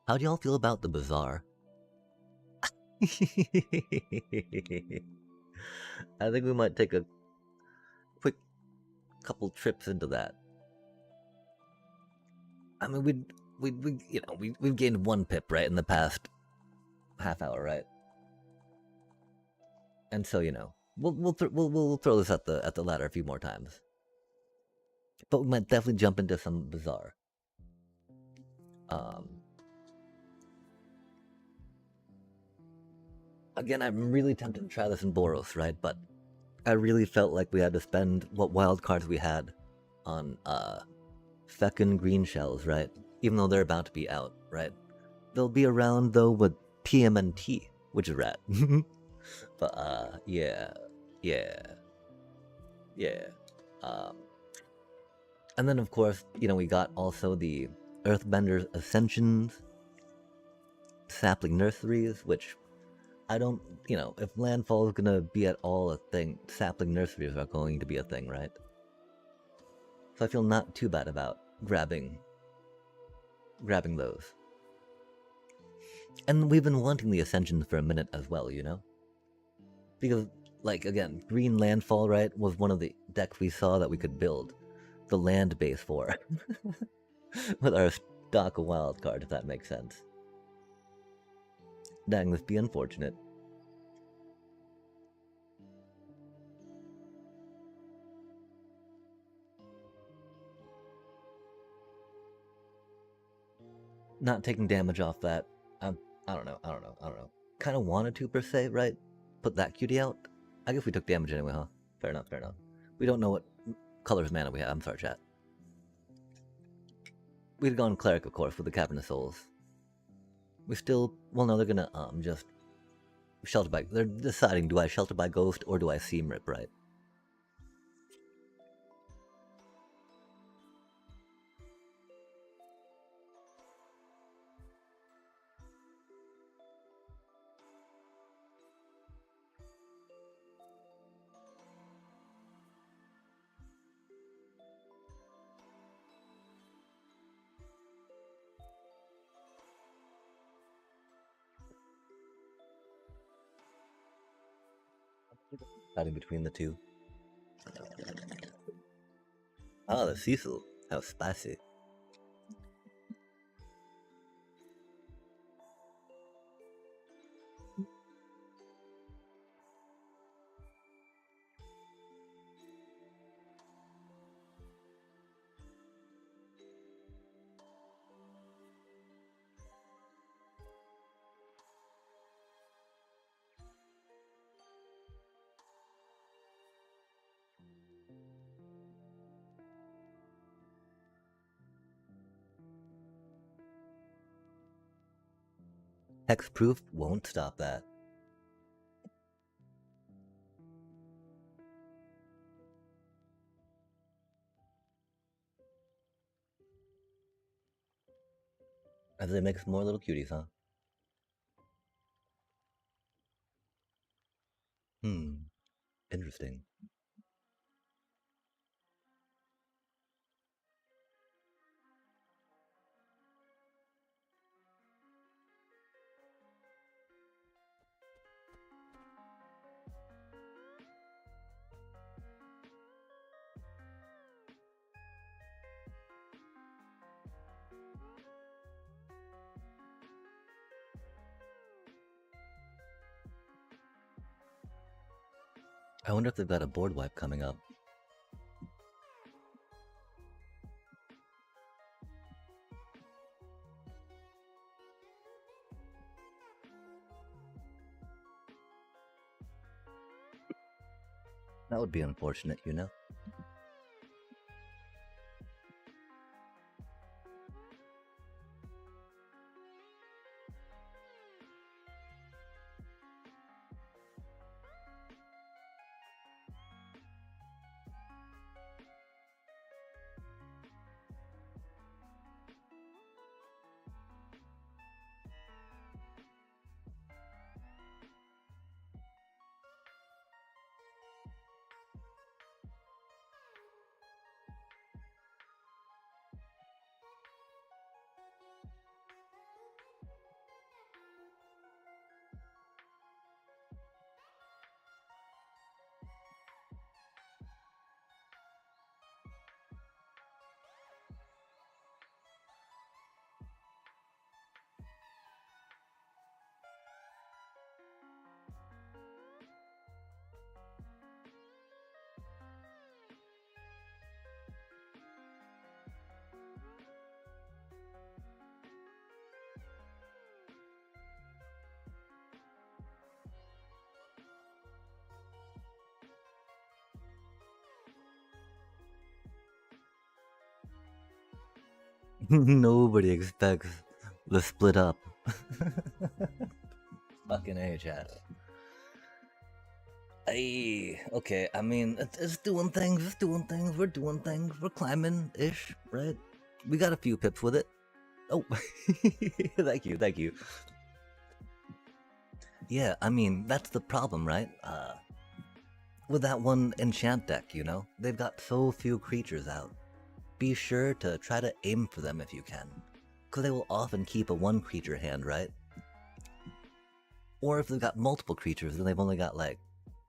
How do y'all feel about the bazaar? I think we might take a quick couple trips into that. I mean, we've gained 1 pip, right, in the past half hour, right? And so, we'll throw this at the ladder a few more times. But we might definitely jump into some bazaar. Again, I'm really tempted to try this in Boros, right? But I really felt like we had to spend what wild cards we had on feckin' green shells, right? Even though they're about to be out, right? They'll be around though with TMNT, which is rad. But yeah. And then of course, we got also the Earthbender's Ascensions, Sapling Nurseries, which I don't, if Landfall is gonna be at all a thing, Sapling Nurseries are going to be a thing, right? So I feel not too bad about grabbing those. And we've been wanting the Ascensions for a minute as well, Because, again, Green Landfall, right, was one of the decks we saw that we could build the land base for. With our stock of wild card, if that makes sense. Dang, this be unfortunate. Not taking damage off that. I don't know. Kind of wanted to, per se, right? Put that cutie out. I guess we took damage anyway, huh? Fair enough. We don't know what colors mana we have. I'm sorry, chat. We'd have gone Cleric, of course, with the Cavern of Souls. We still... Well, no, they're gonna, just... Shelter by... They're deciding, do I Shelter by Ghost or do I Seam Rip, right? Deciding between the two. Oh, the Cecil. How spicy. Hexproof won't stop that. As they make some more little cuties, huh? Interesting. I wonder if they've got a board wipe coming up. That would be unfortunate, you know? Nobody expects the split up. Fucking A, chat. Ay, okay, I mean, it's doing things, we're doing things, we're climbing-ish, right? We got a few pips with it. Oh, thank you. Yeah, I mean, that's the problem, right? With that one enchant deck, you know? They've got so few creatures out. Be sure to try to aim for them if you can. Because they will often keep a one creature hand, right? Or if they've got multiple creatures, then they've only got like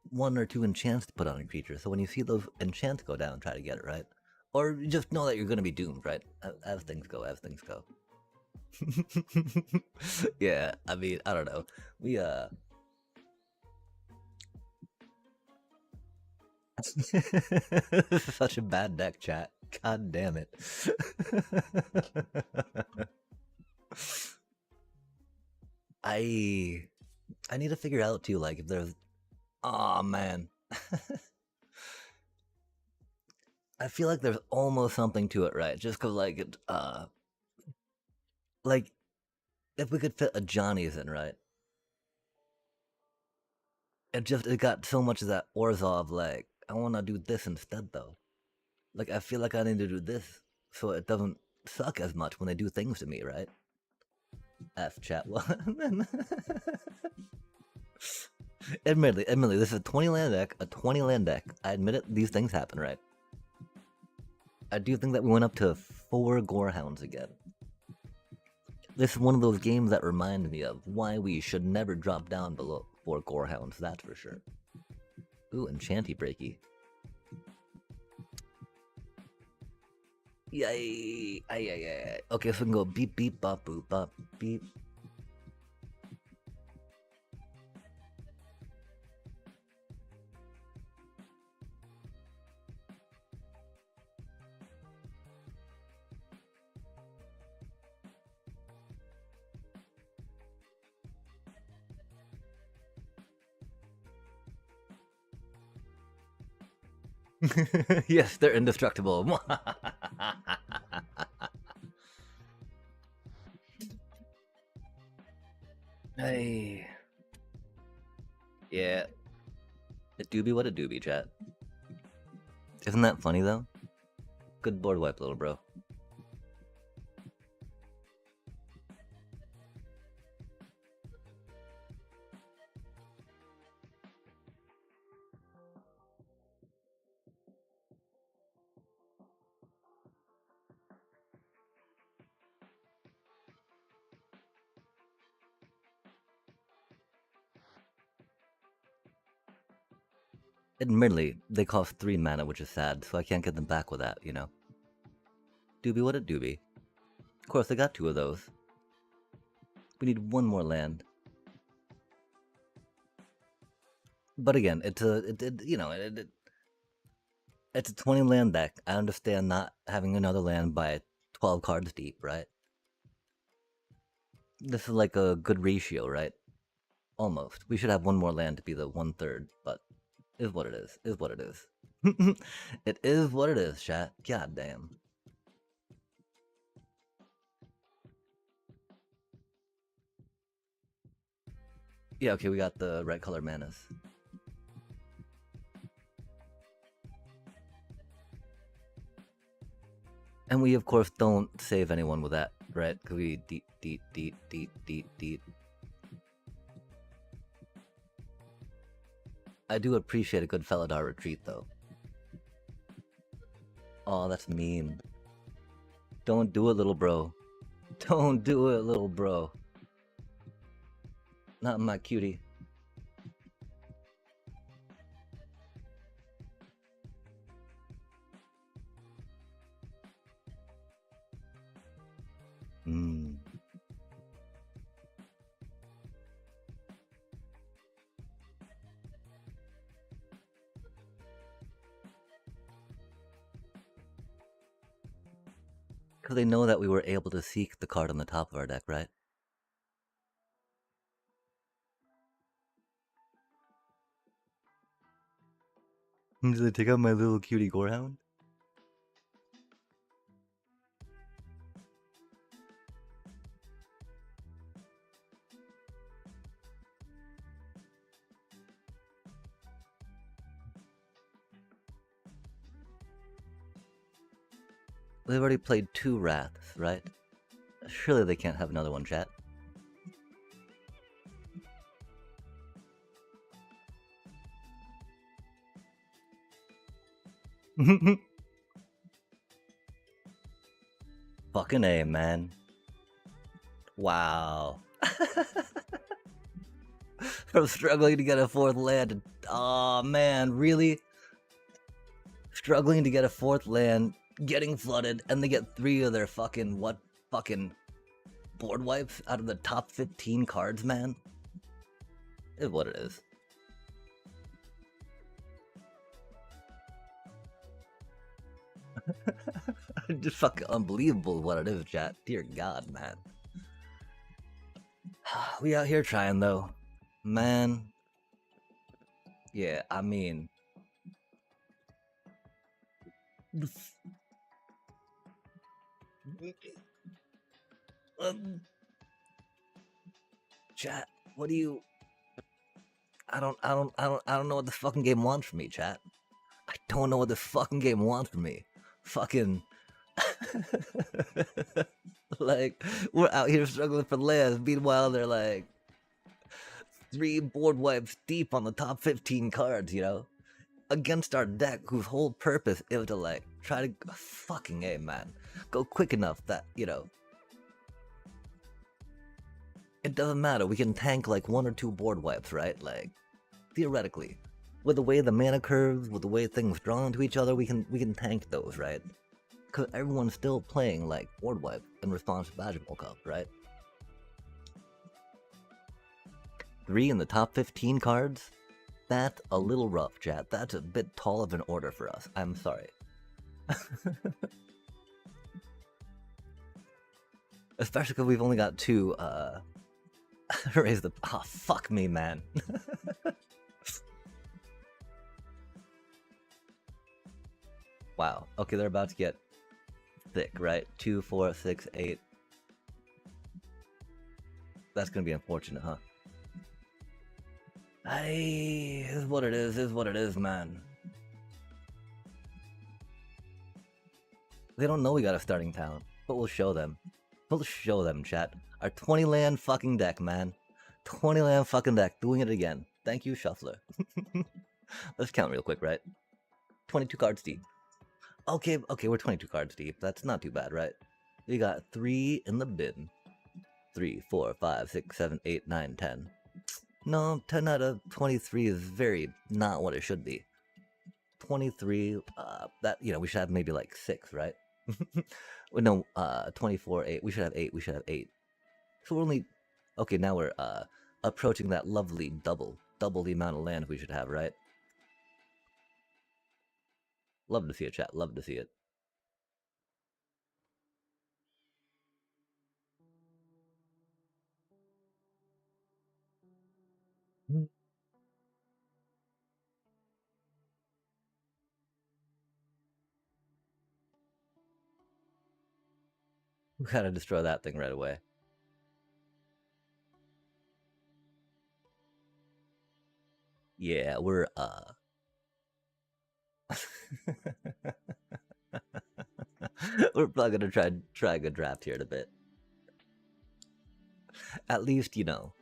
one or two enchants to put on a creature. So when you see those enchants go down, try to get it, right? Or just know that you're going to be doomed, right? As things go. Yeah, I mean, I don't know. We, such a bad deck, chat. God damn it. I need to figure out too, like if there's. Oh man. I feel like there's almost something to it, right? Just cause like it, like if we could fit a Johnny's in, right? It got so much of that Orzhov, like I want to do this instead though. Like I feel like I need to do this so it doesn't suck as much when they do things to me, right? F chat one. Admittedly, this is a 20 land deck. I admit it, these things happen, right? I do think that we went up to 4 Gorehounds again. This is one of those games that remind me of why we should never drop down below 4 Gorehounds, that's for sure. Ooh, Enchanty Breaky. Yay! Ay. Okay, so we can go beep beep bop boop bop beep. Yes, they're indestructible. Hey. Yeah. A doobie, what a doobie, chat. Isn't that funny though? Good board wipe, little bro. Admittedly, they cost 3 mana, which is sad, so I can't get them back with that, you know? Doobie, what a doobie. Of course, I got 2 of those. We need 1 more land. But again, it's it's a 20 land deck. I understand not having another land by 12 cards deep, right? This is like a good ratio, right? Almost. We should have 1 more land to be the 1/3, but Is what it is. Is what it is. It is what it is, chat. God damn. Yeah, okay, we got the red color manas. And we, of course, don't save anyone with that, right? Because we deep. I do appreciate a good Felidar retreat, though. Oh, that's mean. Don't do it, little bro. Don't do it, little bro. Not my cutie. Hmm. Because they know that we were able to seek the card on the top of our deck, right? Did they take out my little cutie Gorehound? They've already played 2 Wraths, right? Surely they can't have another one, chat. Fucking A, man. Wow. From struggling to get a 4th land. Oh man, really? Struggling to get a 4th land, getting flooded, and they get 3 of their fucking board wipes out of the top 15 cards, man? Is what it is. Just fucking unbelievable what it is, chat. Dear God, man. We out here trying, though. Man. Yeah, I mean... Chat, what do you... I don't know what the fucking game wants from me, chat. I don't know what the fucking game wants from me. Fucking... Like, we're out here struggling for lands. Meanwhile, they're like 3 board wipes deep on the top 15 cards, you know? Against our deck, whose whole purpose is to, like, try to fucking A, man. Go quick enough that, you know, it doesn't matter. We can tank like 1 or 2 board wipes, right? Like, theoretically. With the way the mana curves, with the way things draw into each other, we can tank those, right? Because everyone's still playing like board wipe in response to Magic Cup, right? 3 in the top 15 cards? That's a little rough, chat. That's a bit tall of an order for us. I'm sorry. Especially because we've only got 2, raise the... Oh, fuck me, man. Wow. Okay, they're about to get thick, right? 2, 4, 6, 8. That's gonna be unfortunate, huh? Hey, is what it is, man. They don't know we got a starting talent, but we'll show them. We'll show them, chat. Our 20 land fucking deck, man. 20 land fucking deck, doing it again. Thank you, Shuffler. Let's count real quick, right? 22 cards deep. Okay, we're 22 cards deep. That's not too bad, right? We got 3 in the bin. 3, 4, 5, 6, 7, 8, 9, 10. No, 10 out of 23 is very not what it should be. 23, that, you know, we should have maybe like 6, right? No, 24, 8. We should have 8. We should have 8. So we're only... Okay, now we're approaching that lovely double the amount of land we should have, right? Love to see it, chat. Love to see it. We gotta destroy that thing right away. Yeah, we're we're probably gonna try a good draft here in a bit. At least, you know,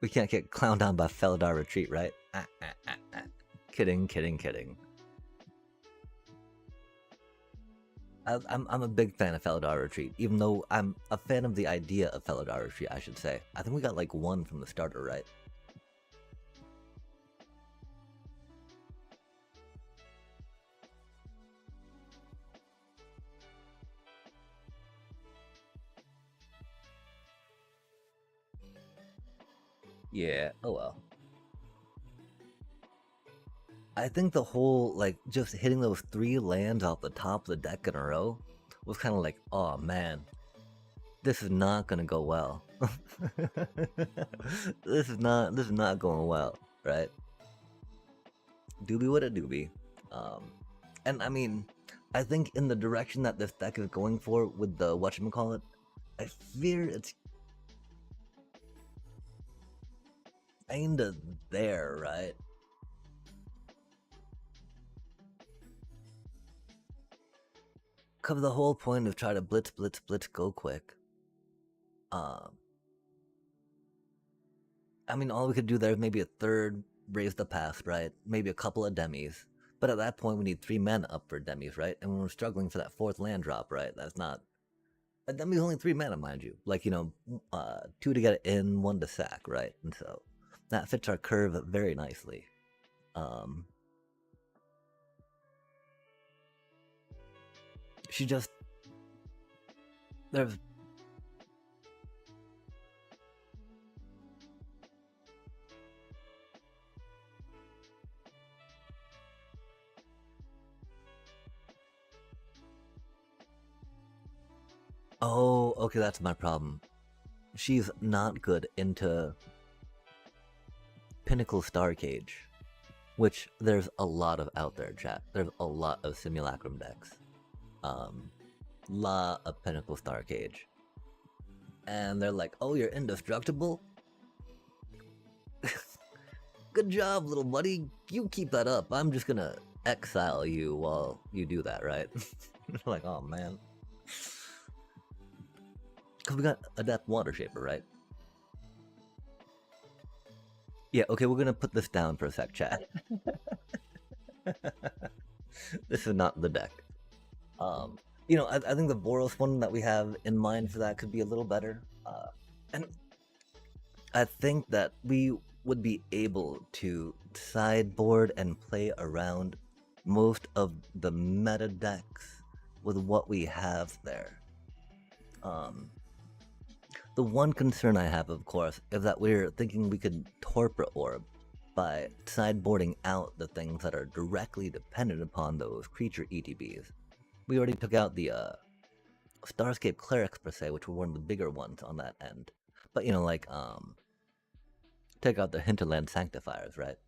we can't get clowned down by Felidar Retreat, right? Kidding, kidding, kidding. I'm a big fan of Felidar Retreat, even though I'm a fan of the idea of Felidar Retreat, I should say. I think we got like one from the starter, right? Yeah, oh well. I think the whole, like, just hitting those 3 lands off the top of the deck in a row was kind of like, oh man, this is not gonna go well. this is not going well, right? Doobie what a doobie. And I mean, I think in the direction that this deck is going for with the whatchamacallit, I fear it's kinda there, right? Cause the whole point of try to blitz, blitz, blitz, go quick. I mean, all we could do there is maybe a third raise the past, right? Maybe a couple of demis. But at that point, we need 3 mana up for demis, right? And when we're struggling for that 4th land drop, right? That's not. A demi's only 3 mana, mind you. Like, you know, 2 to get it in, 1 to sack, right? And so that fits our curve very nicely. She just. There's. Oh, okay, that's my problem. She's not good into Pinnacle Star Cage, which there's a lot of out there, chat. There's a lot of Simulacrum decks. Lot of Pinnacle Star Cage. And they're like, oh, you're indestructible? Good job, little buddy. You keep that up. I'm just gonna exile you while you do that, right? Like, oh man. Because we got Adept Water Shaper, right? Yeah, okay, we're gonna put this down for a sec, chat. This is not the deck. You know, I think the Boros one that we have in mind for that could be a little better. And I think that we would be able to sideboard and play around most of the meta decks with what we have there. The one concern I have, of course, is that we're thinking we could Torpor Orb by sideboarding out the things that are directly dependent upon those creature ETBs. We already took out the Starscape Clerics per se, which were one of the bigger ones on that end. But you know, like take out the Hinterland Sanctifiers, right?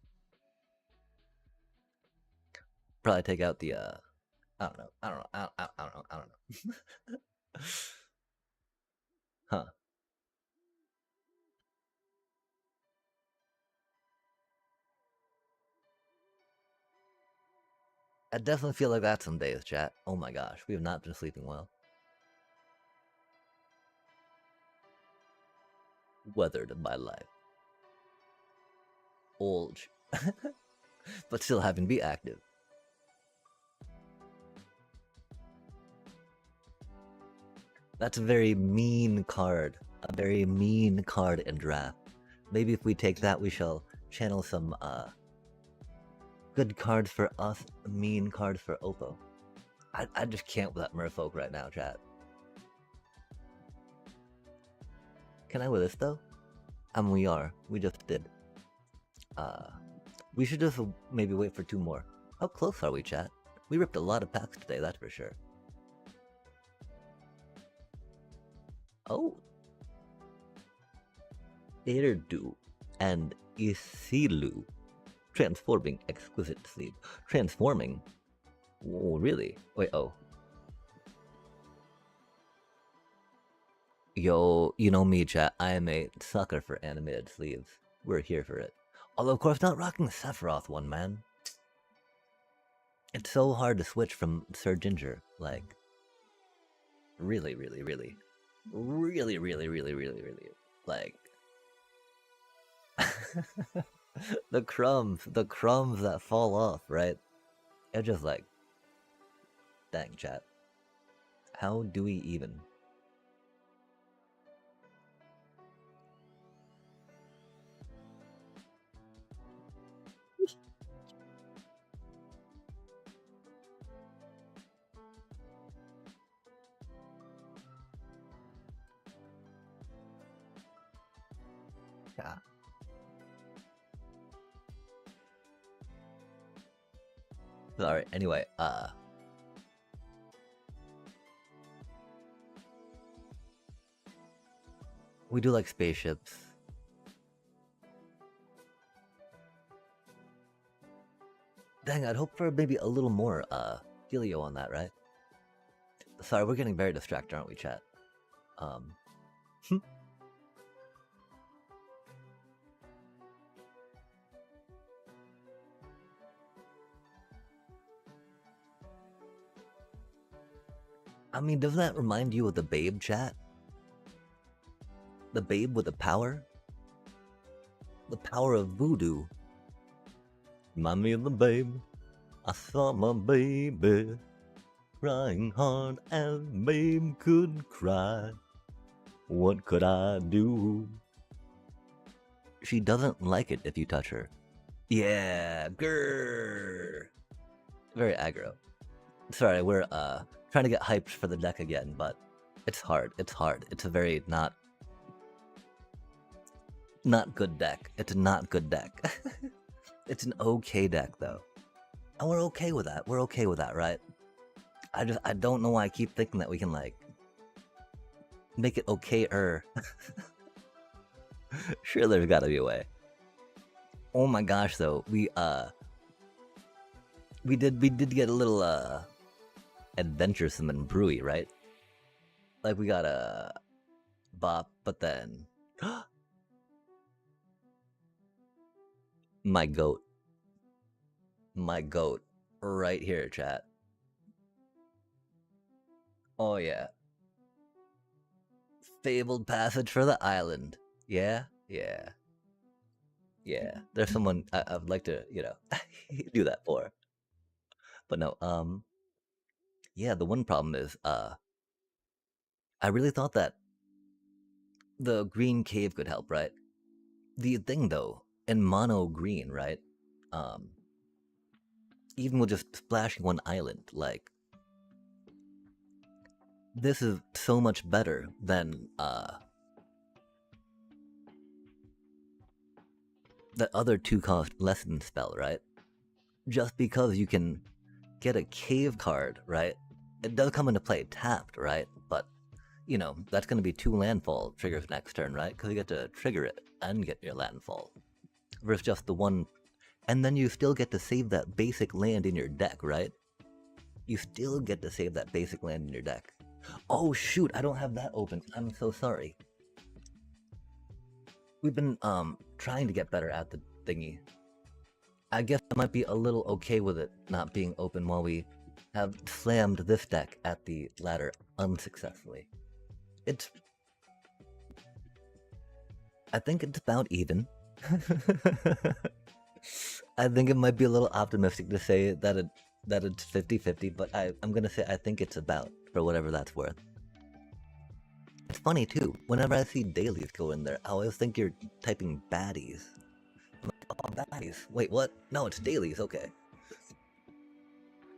Probably take out the I don't know. Huh. I definitely feel like that some days, chat. Oh my gosh, we have not been sleeping well. Weathered by life. Old. But still having to be active. That's a very mean card. A very mean card in draft. Maybe if we take that, we shall channel some good cards for us, mean cards for Oppo. I just can't with that Merfolk right now, chat. Can I with this though? We are. We just did. We should just maybe wait for 2 more. How close are we, chat? We ripped a lot of packs today, that's for sure. Oh. Erdu and Isilu. Transforming exquisite sleep. Transforming. Oh, really? Wait, oh. Yo, you know me, chat. I am a sucker for animated sleeves. We're here for it. Although, of course, not rocking the Sephiroth one, man. It's so hard to switch from Sir Ginger. Like, really, really, really. Really, really, really, really, really. Like, the crumbs that fall off, right? It's just like, dang, chat. How do we even? Yeah. Alright, anyway, we do like spaceships. Dang, I'd hope for maybe a little more, Helio on that, right? Sorry, we're getting very distracted, aren't we, chat? I mean, doesn't that remind you of the Babe, chat? The Babe with the power? The power of voodoo. Remind me of the Babe. I saw my baby crying hard as Babe could cry. What could I do? She doesn't like it if you touch her. Yeah, grrr. Very aggro. Sorry, we're trying to get hyped for the deck again, but it's hard. It's hard. It's a very not good deck. It's a not good deck. It's an okay deck though, and we're okay with that. We're okay with that, right? I don't know why I keep thinking that we can like make it okay-er. Sure, there's got to be a way. Oh my gosh, though, we did get a little adventuresome and brewy, right? Like we got a bop, but then my goat, right here, chat. Oh yeah, fabled passage for the island. Yeah. There's someone I'd like to, do that for. But no, yeah, the one problem is, I really thought that the green cave could help, right? The thing though, in mono green, right? Even with just splashing one island, like this is so much better than the other 2-cost lesson spell, right? Just because you can get a cave card, right? It does come into play tapped, right? But that's going to be 2 landfall triggers next turn, right? Because you get to trigger it and get your landfall. Versus just the one. And then you still get to save that basic land in your deck, right? You still get to save that basic land in your deck. Oh shoot, I don't have that open. I'm so sorry. We've been trying to get better at the thingy. I guess I might be a little okay with it not being open while we have slammed this deck at the ladder unsuccessfully. I think it's about even. I think it might be a little optimistic to say that it's 50-50, but I'm gonna say I think it's about, for whatever that's worth. It's funny too, whenever I see dailies go in there, I always think you're typing baddies. I'm like, oh, baddies. Wait, what? No, it's dailies, okay.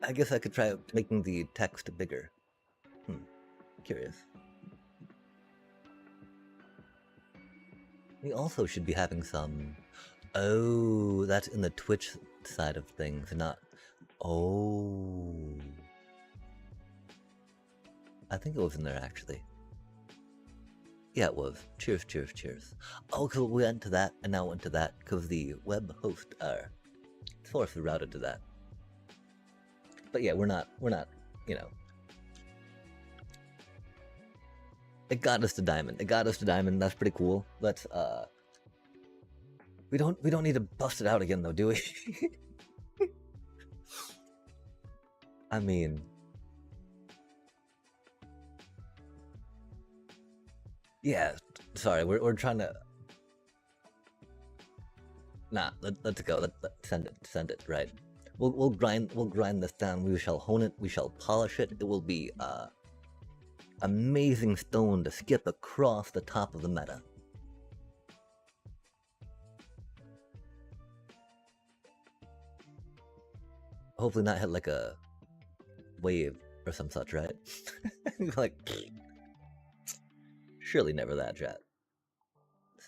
I guess I could try making the text bigger. Curious. We also should be having some... Oh, that's in the Twitch side of things, not... Oh... I think it was in there, actually. Yeah, it was. Cheers. Oh, because we went to that, and now went to that, because the web host are forcibly routed to that. But yeah, we're not, you know. It got us to diamond. That's pretty cool. Let's we don't need to bust it out again though, do we? I mean, yeah. Sorry, we're trying to. Nah, let's go. Send it. Right. We'll grind this down. We shall hone it. We shall polish it. It will be amazing stone to skip across the top of the meta. Hopefully not hit like a wave or some such, right? Like, surely never that, chat.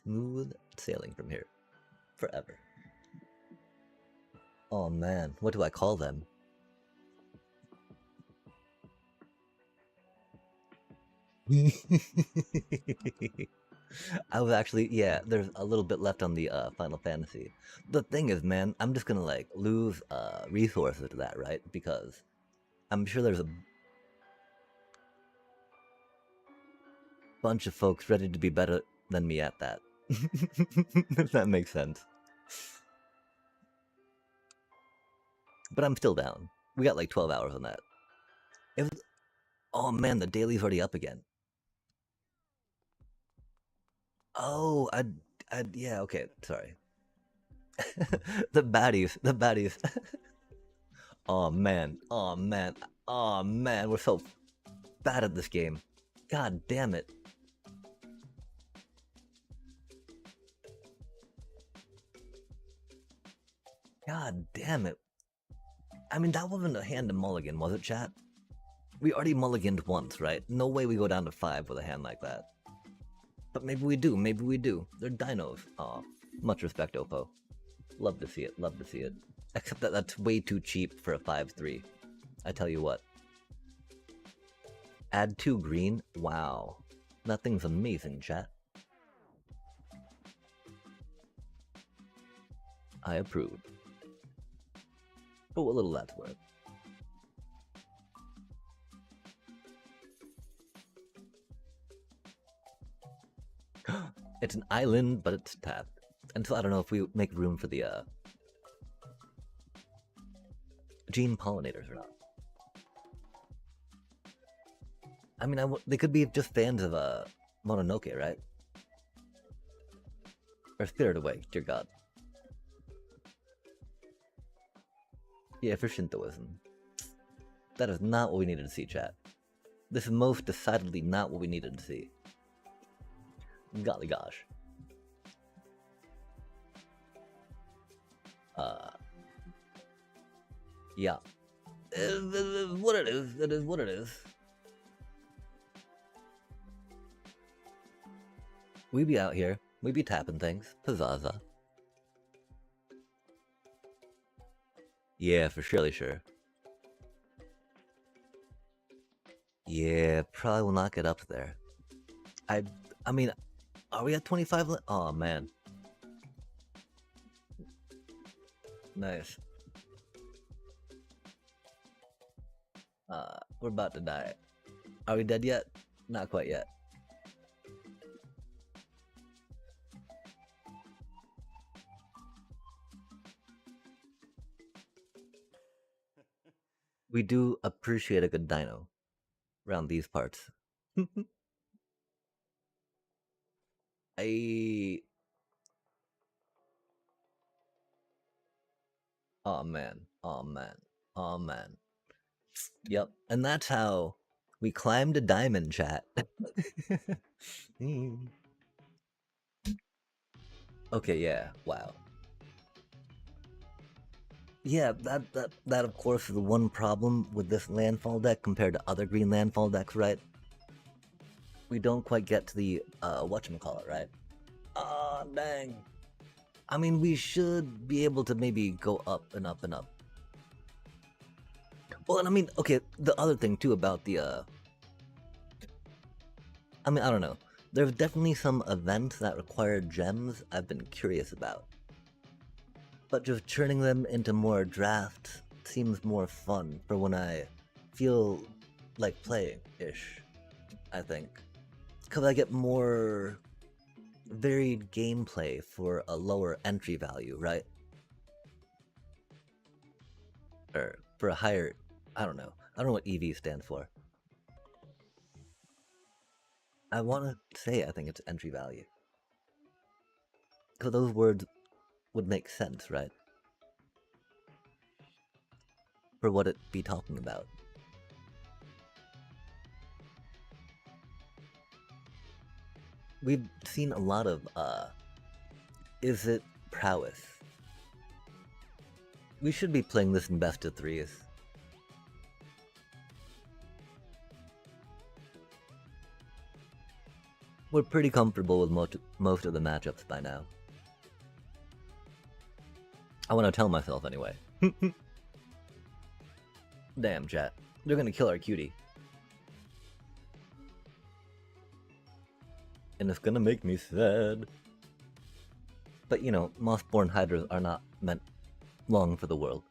Smooth sailing from here. Forever. Oh man, what do I call them? I was actually, yeah, there's a little bit left on the Final Fantasy. The thing is, man, I'm just gonna like lose resources to that, right? Because I'm sure there's a bunch of folks ready to be better than me at that. If that makes sense. But I'm still down. We got like 12 hours on that. It was, oh man, the daily's already up again. Oh, yeah, okay, sorry. the baddies. Oh man, we're so bad at this game. God damn it. God damn it. I mean, that wasn't a hand to mulligan, was it, chat? We already mulliganed once, right? No way we go down to 5 with a hand like that. But maybe we do. They're dinos. Aw, much respect, Oppo. Love to see it. Except that that's way too cheap for a 5-3. I tell you what. Add 2 green? Wow. That thing's amazing, chat. I approve. For what little that's worth. It's an island, but it's tapped. And so I don't know if we make room for the gene pollinators or not. I mean, they could be just fans of Mononoke, right? Or Spirit Away, dear God. Yeah, for Shintoism. That is not what we needed to see, chat. This is most decidedly not what we needed to see. Golly gosh. Yeah. It is what it is. It is what it is. We be out here. We be tapping things. Pizzaza. Yeah, for surely sure. Yeah, probably will not get up there. I mean, are we at 25? Oh man. Nice. We're about to die. Are we dead yet? Not quite yet. We do appreciate a good dino around these parts. Oh man. Yep, and that's how we climbed a diamond, chat. Okay, yeah, wow. Yeah, that of course is the one problem with this landfall deck compared to other green landfall decks, right? We don't quite get to the whatchamacallit, right? Ah, dang. I mean, we should be able to maybe go up and up and up. Well, and I mean, okay, the other thing too about the I mean, I don't know. There's definitely some events that require gems I've been curious about. But just turning them into more drafts seems more fun for when I feel like playing-ish, I think. Because I get more varied gameplay for a lower entry value, right? Or for a higher, I don't know. I don't know what EV stands for. I want to say I think it's entry value. Because those words would make sense, right? For what it be talking about. We've seen a lot of, is it prowess? We should be playing this in best of threes. We're pretty comfortable with most of the matchups by now. I want to tell myself anyway. Damn, chat. They're gonna kill our cutie. And it's gonna make me sad. But you know, moss-born hydras are not meant long for the world.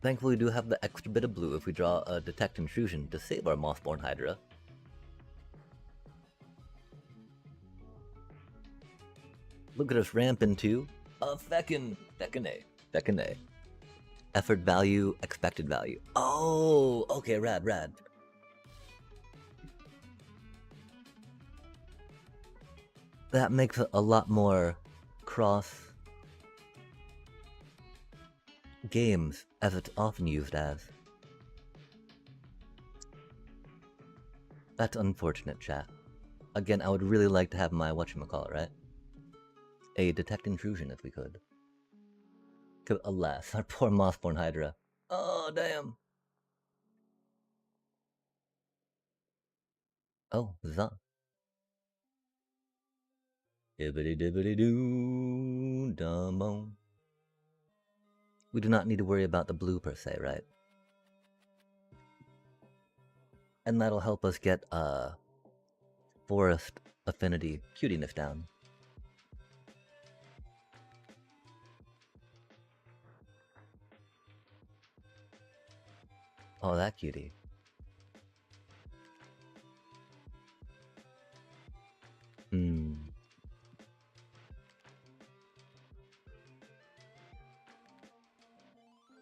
Thankfully, we do have the extra bit of blue if we draw a Detect Intrusion to save our moss-born hydra. Look at us ramp into a feckin' A. Effort value, expected value. Oh, okay, rad. That makes it a lot more cross games as it's often used as. That's unfortunate, chat. Again, I would really like to have my whatchamacallit, right? A Detect Intrusion if we could. Alas, our poor moss-born hydra. Oh, damn. Oh, Zon. Dibbity dibbity doo, dumbone. We do not need to worry about the blue per se, right? And that'll help us get forest affinity cutiness down. Oh, that cutie.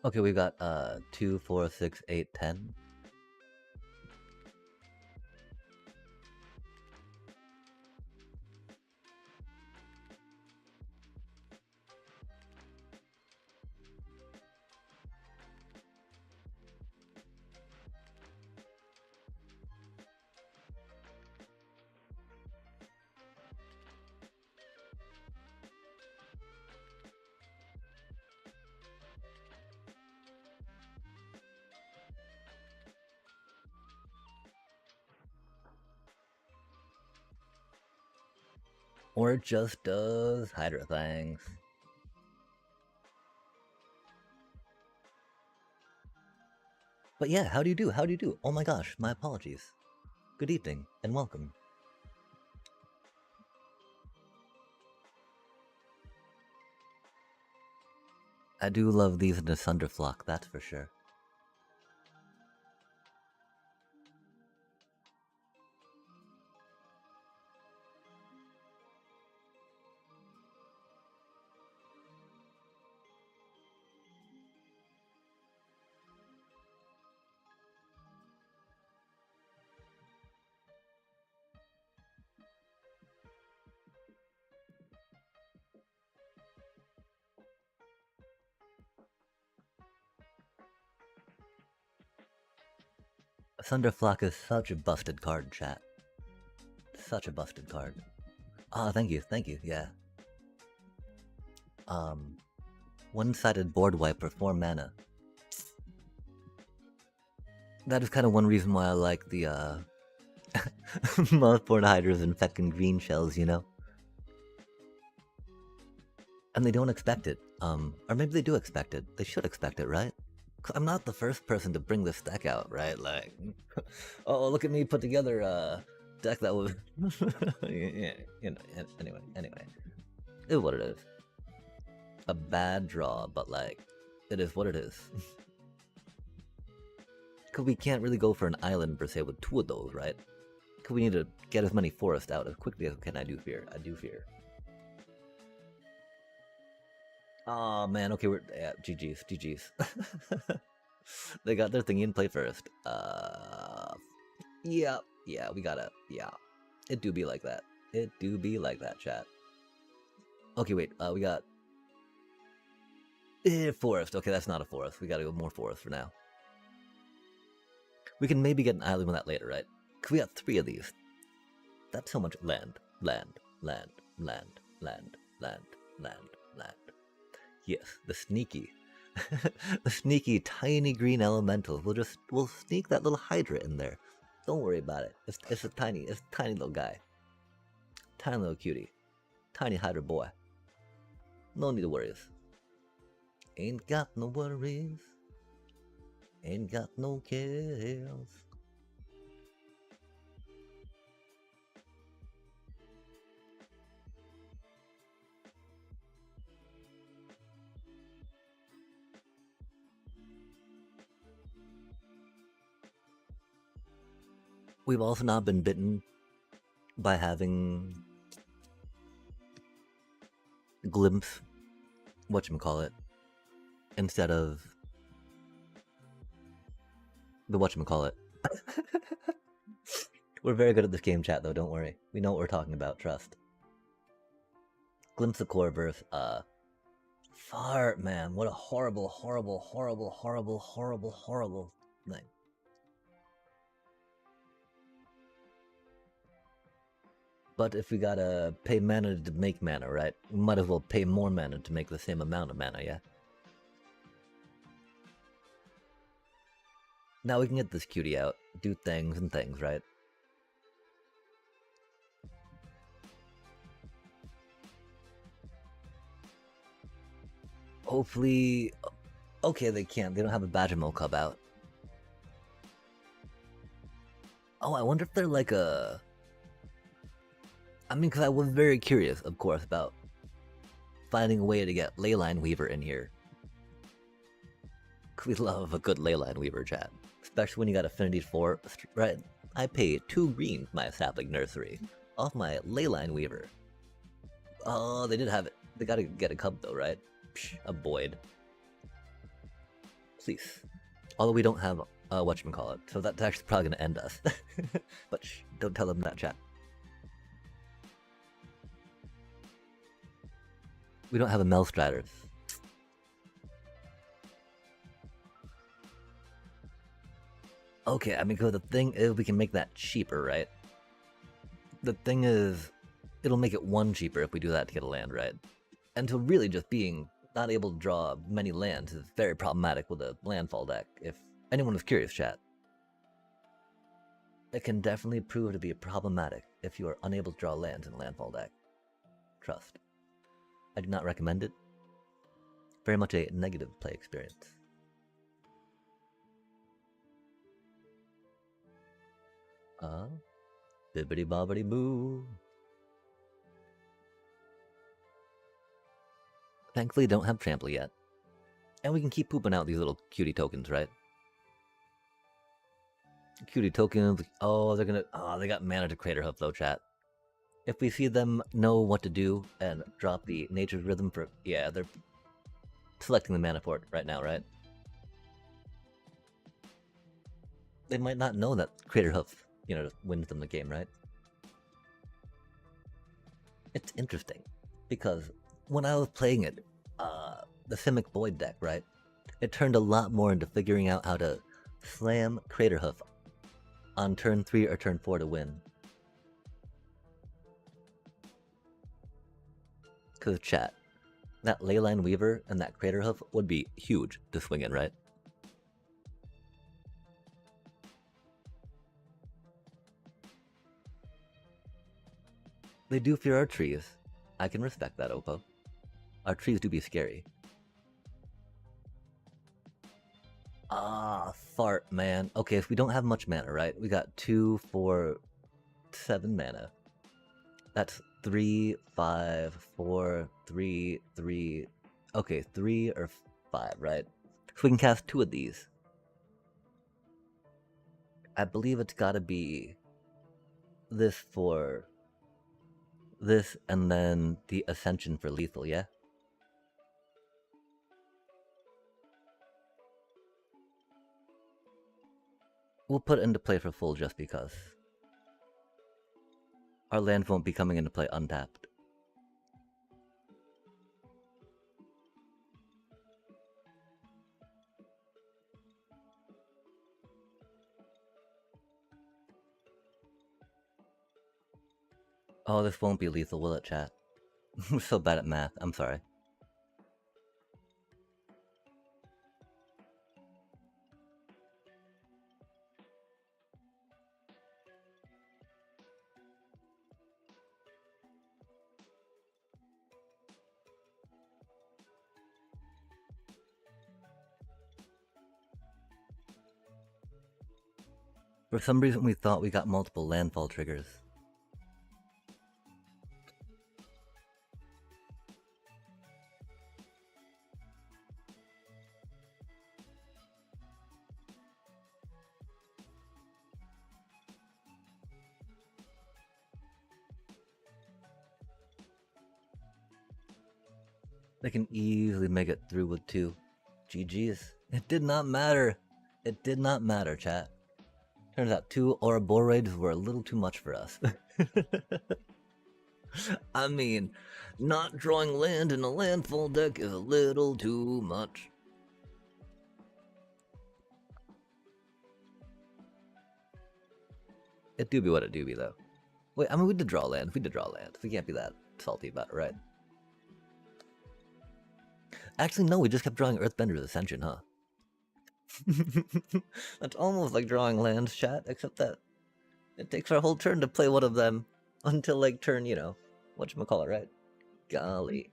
Okay, we got 2, 4, 6, 8, 10. Or it just does Hydra things. But yeah, how do you do? How do you do? Oh my gosh, my apologies. Good evening, and welcome. I do love these in the Thunderflock, that's for sure. Thunderflock is such a busted card, chat. Such a busted card. Ah, thank you, yeah. One-sided board wipe for 4 mana. That is kind of one reason why I like the, moss-born hydras and feckin' green shells, you know? And they don't expect it. Or maybe they do expect it. They should expect it, right? 'Cause I'm not the first person to bring this deck out, right? Like, oh, look at me put together a deck that was... yeah, you know, anyway. It is what it is. a bad draw, but like, it is what it is. Because we can't really go for an island per se with 2 of those, right? Because we need to get as many forests out as quickly as we can. I do fear. Oh man, okay, we're yeah, GG's. They got their thingy in play first. Yeah, we gotta, yeah. It do be like that. Chat. Okay, wait, we got forest. Okay, that's not a forest. We gotta go more forest for now. We can maybe get an island with that later, right? Cause we got 3 of these. That's so much land. Yes, the sneaky. The sneaky tiny green elementals. We'll sneak that little Hydra in there. Don't worry about it. It's a tiny little guy. Tiny little cutie. Tiny Hydra boy. No need to worries. Ain't got no worries. Ain't got no cares. We've also not been bitten by having glimpse, whatchamacallit, instead of the whatchamacallit. We're very good at this game, chat, though, don't worry. We know what we're talking about, trust. Glimpse of Corverse, fart, man, what a horrible thing. But if we gotta pay mana to make mana, right? We might as well pay more mana to make the same amount of mana, yeah? Now we can get this cutie out, do things and things, right? Hopefully... Okay, they can't. They don't have a Badgermole Club out. Oh, I wonder if they're like a... I mean, because I was very curious, of course, about finding a way to get Leyline Weaver in here. We love a good Leyline Weaver, chat. Especially when you got Affinity 4, right? I pay 2 green for my Sapling Nursery off my Leyline Weaver. Oh, they did have it. They gotta get a cub though, right? Psh, a Boyd. Please. Although we don't have whatchamacallit, so that's actually probably gonna end us. But shh, don't tell them that, chat. We don't have a Melstraters. Okay, I mean, because the thing is, we can make that cheaper, right? The thing is, it'll make it 1 cheaper if we do that to get a land, right? And so really just being not able to draw many lands is very problematic with a landfall deck, if anyone is curious, chat. It can definitely prove to be problematic if you are unable to draw lands in a landfall deck. Trust. I do not recommend it. Very much a negative play experience. Bibbidi bobbidi boo. Thankfully, don't have trample yet. And we can keep pooping out these little cutie tokens, right? Cutie tokens. Oh, they're gonna. Oh, they got mana to Craterhoof though, chat. If we see them know what to do and drop the Nature's Rhythm for... Yeah, they're selecting the mana for it right now, right? They might not know that Craterhoof, you know, wins them the game, right? It's interesting, because when I was playing it, the Simic Void deck, right? It turned a lot more into figuring out how to slam Craterhoof on turn 3 or turn 4 to win. Because chat, that Leyline Weaver and that Craterhoof would be huge to swing in, right? They do fear our trees. I can respect that, Oppo. Our trees do be scary. Ah, fart, man. Okay, if we don't have much mana, right? We got 2, 4, 7 mana. That's 3, 5, 4, 3, 3, Okay, 3 or 5, right? So we can cast 2 of these. I believe it's gotta be this for this and then the Ascension for lethal, yeah? We'll put it into play for full just because. Our land won't be coming into play untapped. Oh, this won't be lethal, will it, chat? We're so bad at math. I'm sorry. For some reason, we thought we got multiple landfall triggers. They can easily make it through with 2. GG's. It did not matter. It did not matter, chat. Turns out 2 Ouroboros were a little too much for us. I mean, not drawing land in a landfall deck is a little too much. It do be what it do be, though. Wait, I mean, we did draw land. We did draw land. We can't be that salty about it, right? Actually, no, we just kept drawing Earthbender's Ascension, huh? That's almost like drawing lands, chat, except that it takes our whole turn to play one of them until, like, turn, you know, whatchamacallit, right? Golly.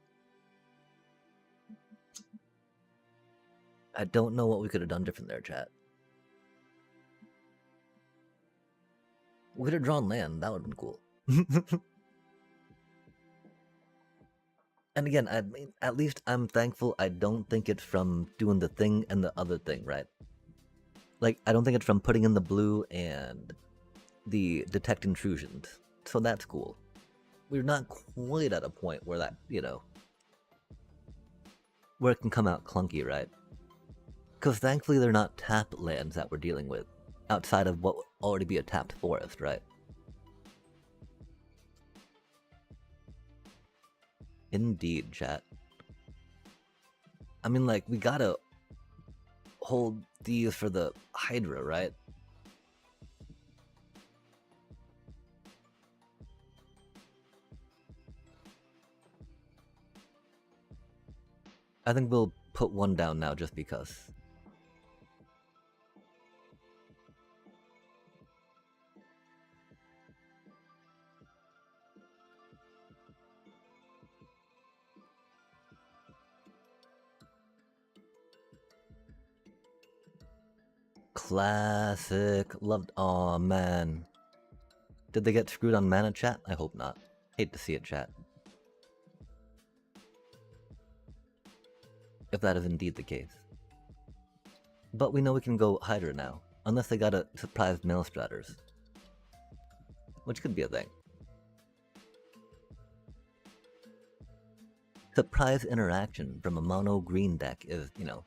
I don't know what we could have done different there, chat. We could have drawn land. That would have been cool. And again, I mean, at least I'm thankful I don't think it's from doing the thing and the other thing, right? Like, I don't think it's from putting in the blue and the detect intrusions. So that's cool. We're not quite at a point where that, you know, where it can come out clunky, right? Because thankfully they're not tapped lands that we're dealing with, outside of what would already be a tapped forest, right? Indeed, chat. I mean, like, we gotta hold these for the Hydra, right? I think we'll put one down now just because. Classic. Loved. Aw, man. Did they get screwed on mana, chat? I hope not. Hate to see it, chat. If that is indeed the case. But we know we can go Hydra now. Unless they got a surprised Maelstraters. Which could be a thing. Surprise interaction from a mono green deck is, you know,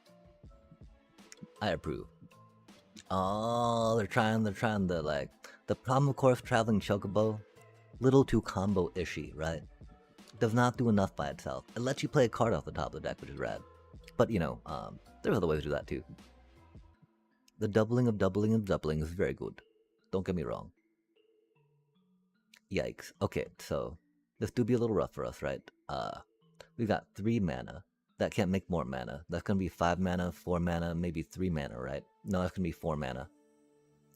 I approve. Oh, they're trying to, like, the problem, of course, traveling Chocobo, little too combo-ishy, right? Does not do enough by itself. It lets you play a card off the top of the deck, which is rad. But, you know, there's other ways to do that too. The doubling of doubling of doubling is very good. Don't get me wrong. Yikes. Okay, so this do be a little rough for us, right? We got 3 mana. That can't make more mana. That's gonna be 5 mana, 4 mana, maybe 3 mana, right? No, that's gonna be 4 mana.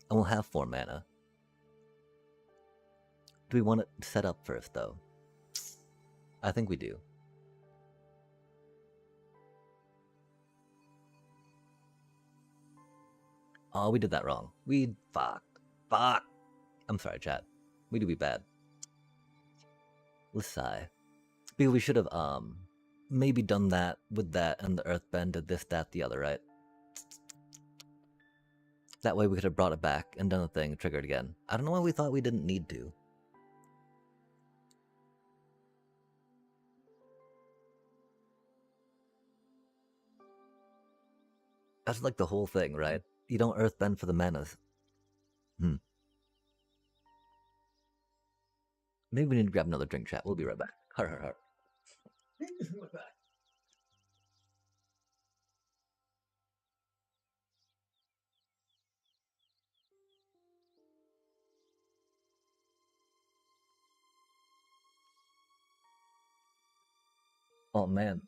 And we'll have 4 mana. Do we want it set up first, though? I think we do. Oh, we did that wrong. Fuck. I'm sorry, chat. We do be bad. Let's sigh. Because we should have, maybe done that with that and the Earthbend, did this, that, the other, right? That way we could have brought it back and done the thing, triggered again. I don't know why we thought we didn't need to. That's like the whole thing, right? You don't Earthbend for the manas. Maybe we need to grab another drink, chat. We'll be right back. Har har har. Oh man,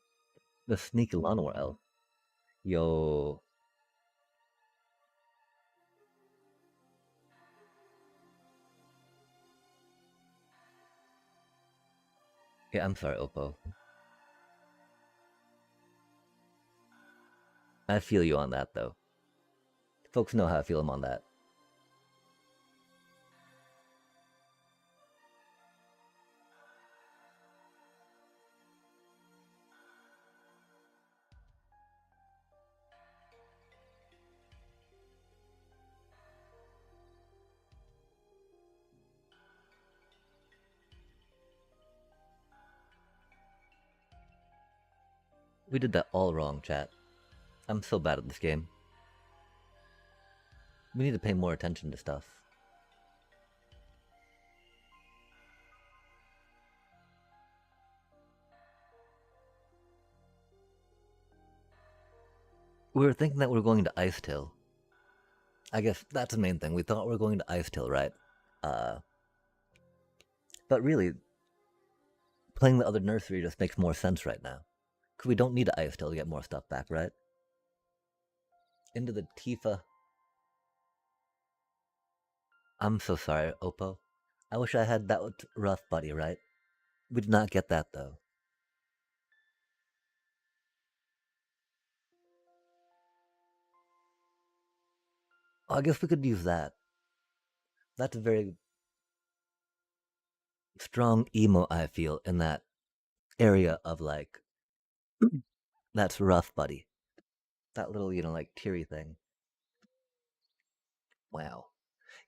the sneaky Llanowar elf. Yo. Yeah, I'm sorry, Oppo. I feel you on that, though. Folks know how I feel on that. We did that all wrong, chat. I'm so bad at this game. We need to pay more attention to stuff. We were thinking that we were going to Icetail. I guess that's the main thing. We thought we were going to Icetail, right? But really, playing the other nursery just makes more sense right now. Because we don't need to Icetail to get more stuff back, right? Into the Tifa. I'm so sorry, Oppo. I wish I had that rough buddy, right? We did not get that, though. I guess we could use that. That's a very strong emo, I feel, in that area of, like, that's rough, buddy. That little, like, teary thing. Wow.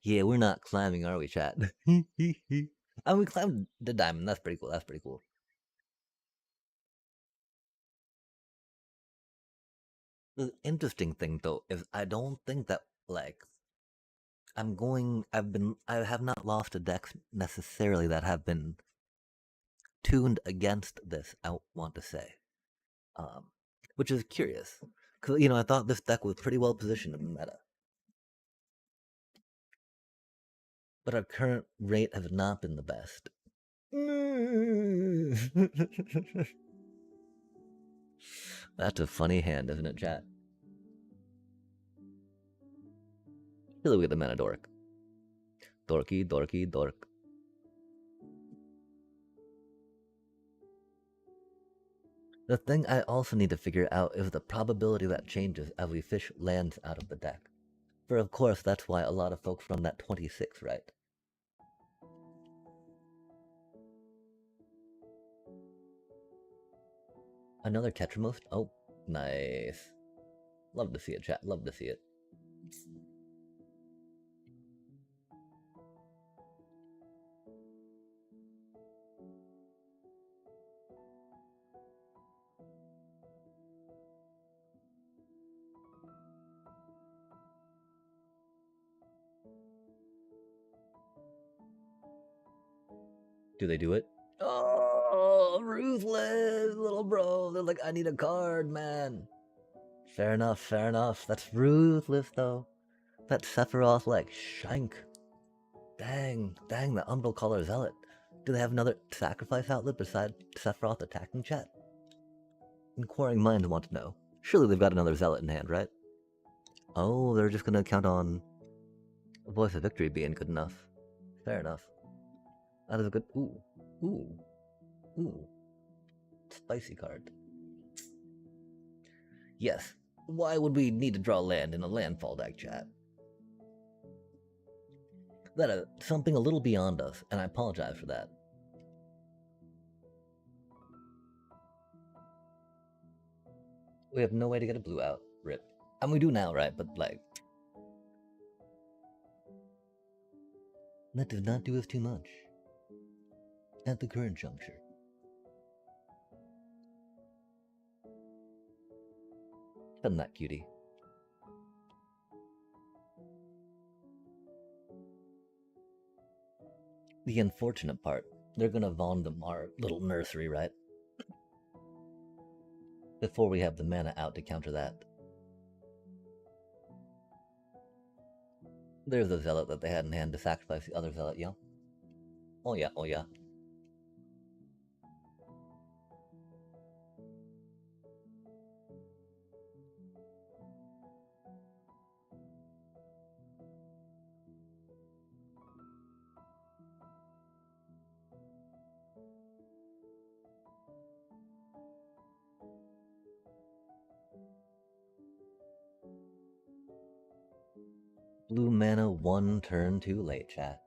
Yeah, we're not climbing, are we, chat? And we climbed the diamond. That's pretty cool. That's pretty cool. The interesting thing, though, is I don't think that, like, I have not lost a deck necessarily that have been tuned against this, I want to say. Which is curious. Because, I thought this deck was pretty well positioned in the meta. But our current rate has not been the best. That's a funny hand, isn't it, chat? Here, look at the mana dork. Dorky, dorky, dork. The thing I also need to figure out is the probability that changes as we fish lands out of the deck. For of course, that's why a lot of folks run that 26, right? Another Tetramost? Oh, nice. Love to see it, chat. Love to see it. Do they do it? Oh, ruthless, little bro. They're like, I need a card, man. Fair enough, fair enough. That's ruthless, though. That Sephiroth, like, shank. Dang, the Umbral Collar Zealot. Do they have another sacrifice outlet besides Sephiroth attacking, chat? Inquiring minds want to know. Surely they've got another Zealot in hand, right? Oh, they're just gonna count on Voice of Victory being good enough. Fair enough. That is a good... Ooh. Spicy card. Yes. Why would we need to draw land in a landfall deck, chat? That is something a little beyond us, and I apologize for that. We have no way to get a blue out. Rip. And we do now, right? But like, that does not do us too much at the current juncture. Isn't that cutie? The unfortunate part, they're gonna Vondom our little nursery, right? Before we have the mana out to counter that. There's a zealot that they had in hand to sacrifice the other zealot, yeah? Oh yeah, oh yeah. Blue mana 1 turn too late, chat.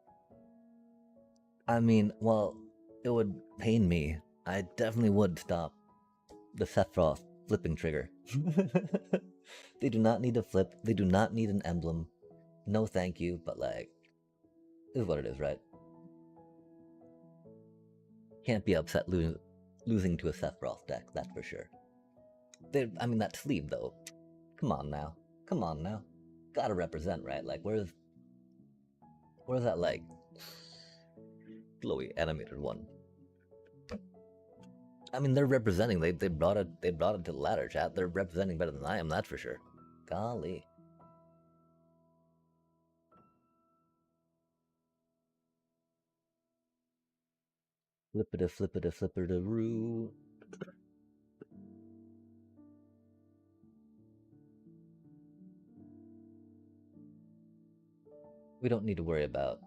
I mean, well, it would pain me. I definitely would stop the Sephiroth flipping trigger. They do not need to flip. They do not need an emblem. No thank you, but like, is what it is, right? Can't be upset losing to a Sephiroth deck, that's for sure. I mean, that sleeve, though. Come on now. Come on now. Gotta represent, right? Like, where's that, like, glowy animated one? I mean, they're representing. They brought it to the ladder, chat. They're representing better than I am, that's for sure. Golly. Flippity flippity flippity roo. We don't need to worry about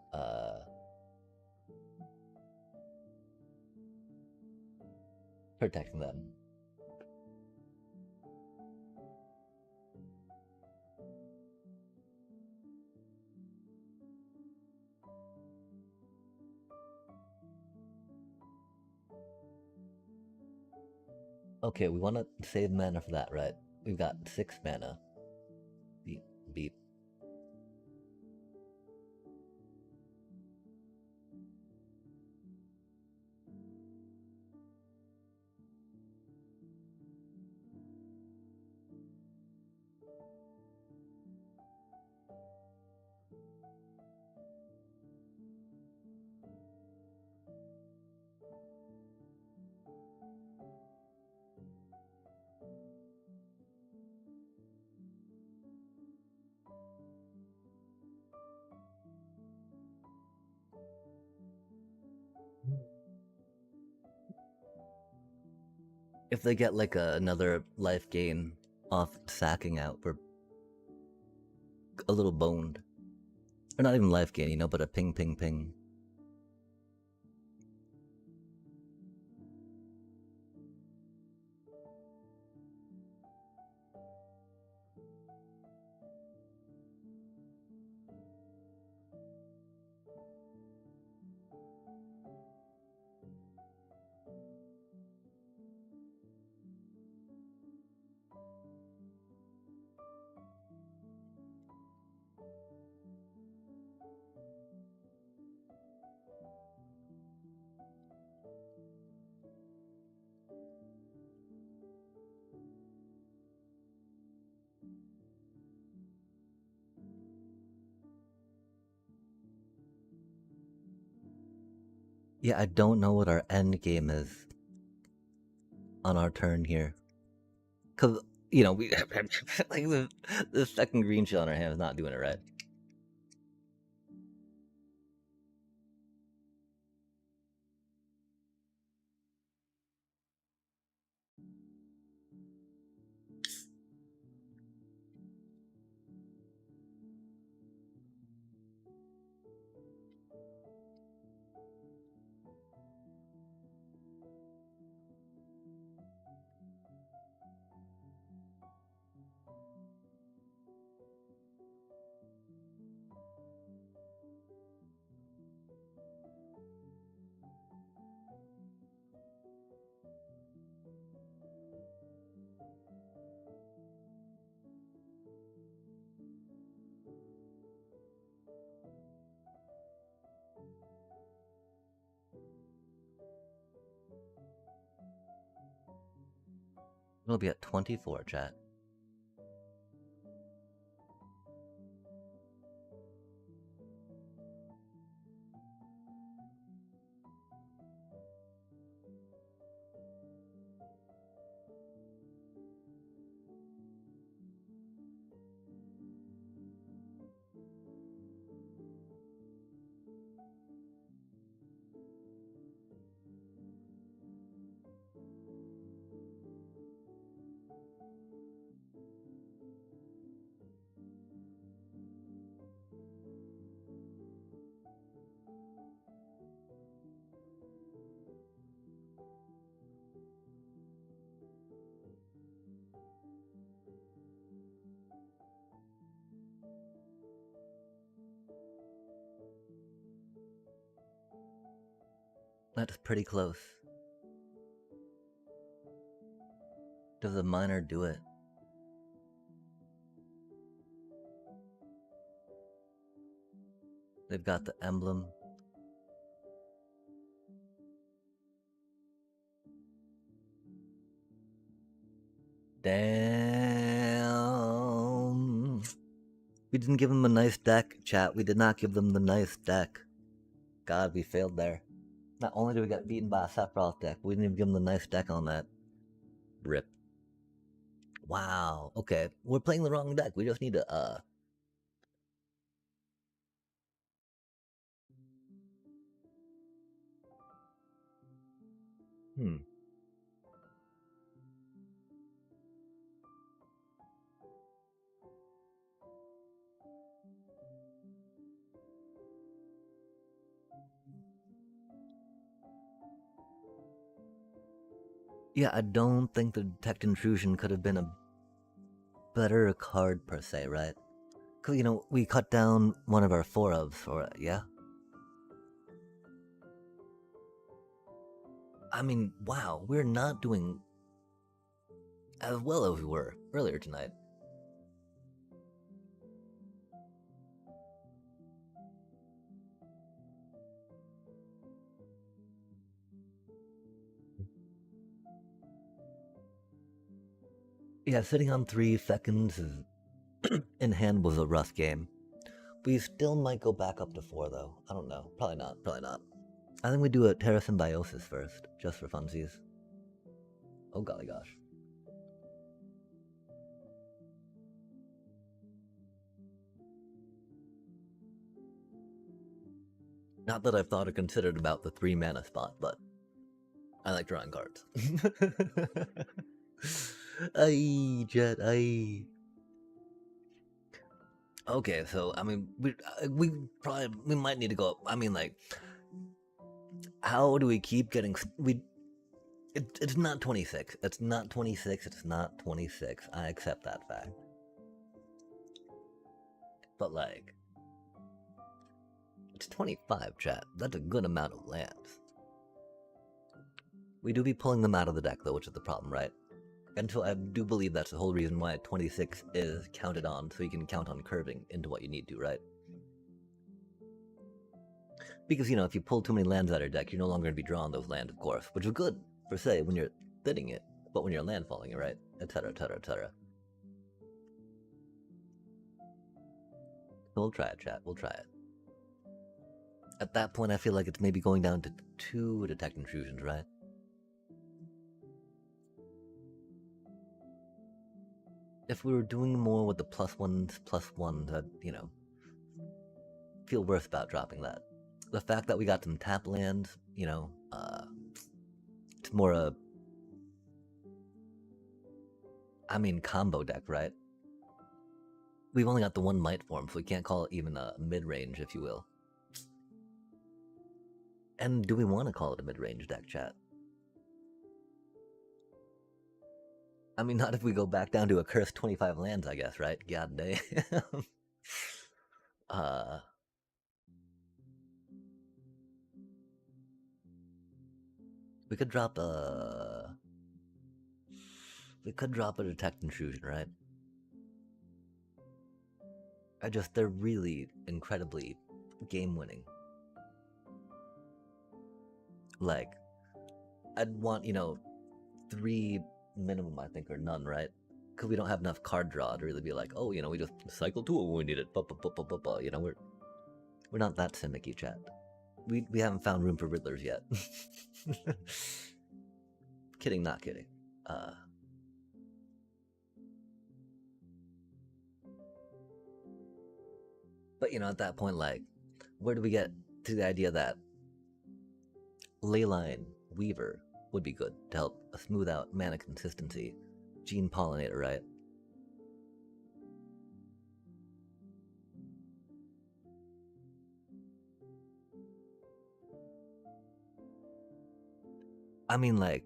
protecting them. Okay, we want to save mana for that, right? We've got 6 mana. Beep, beep. If they get like another life gain off sacking out, we're a little boned. Or not even life gain, you know, but a ping ping ping. Yeah, I don't know what our end game is on our turn here. Cause you know, we like the second green shell in our hand is not doing it right. We'll be at 24, chat. That's pretty close. Does the miner do it? They've got the emblem. Damn. We didn't give them a nice deck, chat. We did not give them the nice deck. God, we failed there. Not only did we get beaten by a Sephiroth deck, we didn't even give them the nice deck on that. Rip. Wow. Okay, we're playing the wrong deck. We just need to, Yeah, I don't think the Detect Intrusion could have been a better card per se, right? Cause, you know, we cut down one of our 4-ofs for it, yeah? I mean, wow, we're not doing as well as we were earlier tonight. Yeah, sitting on 3 seconds in hand was a rough game. We still might go back up to 4 though. I don't know. Probably not. Probably not. I think we do a Terra Symbiosis first, just for funsies. Oh golly gosh. Not that I've thought or considered about the 3 mana spot, but I like drawing cards. Aye, Jet, aye. Okay, so I mean, we might need to go up. I mean, like, how do we keep getting it's not 26. It's not 26. It's not 26. I accept that fact. But like, it's 25, chat. That's a good amount of lands. We do be pulling them out of the deck though, which is the problem, right? And so I do believe that's the whole reason why 26 is counted on, so you can count on curving into what you need to, right? Because, you know, if you pull too many lands out of your deck, you're no longer going to be drawing those lands, of course, which is good, per se, when you're thinning it, but when you're landfalling it, right? Etc, etc, etc. We'll try it, chat. We'll try it. At that point, I feel like it's maybe going down to 2 Detect Intrusions, right? If we were doing more with the +1s, I'd, you know, feel worse about dropping that. The fact that we got some tap lands, you know, it's more a, I mean, combo deck, right? We've only got the 1 might form, so we can't call it even a mid-range, if you will. And do we want to call it a mid-range deck, chat? I mean, not if we go back down to a cursed 25 lands, I guess, right? God damn. We could drop a... We could drop a Detect Intrusion, right? They're really incredibly game-winning. Like, I'd want, you know, 3 minimum, I think, or none, right? Because we don't have enough card draw to really be like, oh, we just cycle to it when we need it. We're not that Simic-y, chat. We haven't found room for Riddlers yet. Kidding, not kidding. But at that point, like, where do we get to the idea that Leyline Weaver would be good to help smooth out mana consistency? Gene Pollinator, right? I mean, like,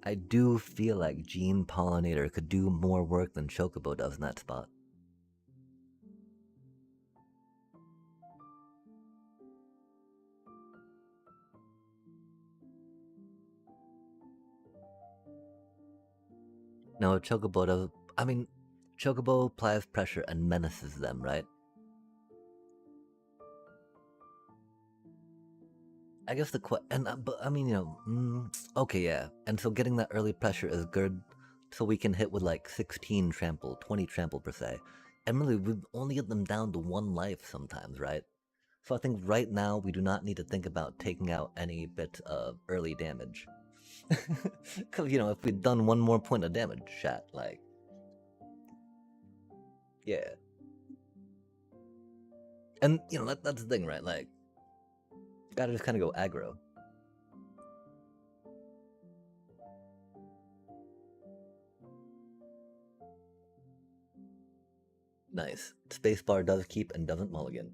I do feel like Gene Pollinator could do more work than Chocobo does in that spot. No, Chocobo does. I mean, Chocobo applies pressure and menaces them, right? I guess but I mean, okay, yeah. And so getting that early pressure is good, so we can hit with like 16 trample, 20 trample per se. And really, we only get them down to 1 life sometimes, right? So I think right now we do not need to think about taking out any bit of early damage. Because, if we'd done 1 more point of damage, chat, like, yeah. And, that's the thing, right? Like, gotta just kind of go aggro. Nice. Spacebar does keep and doesn't mulligan.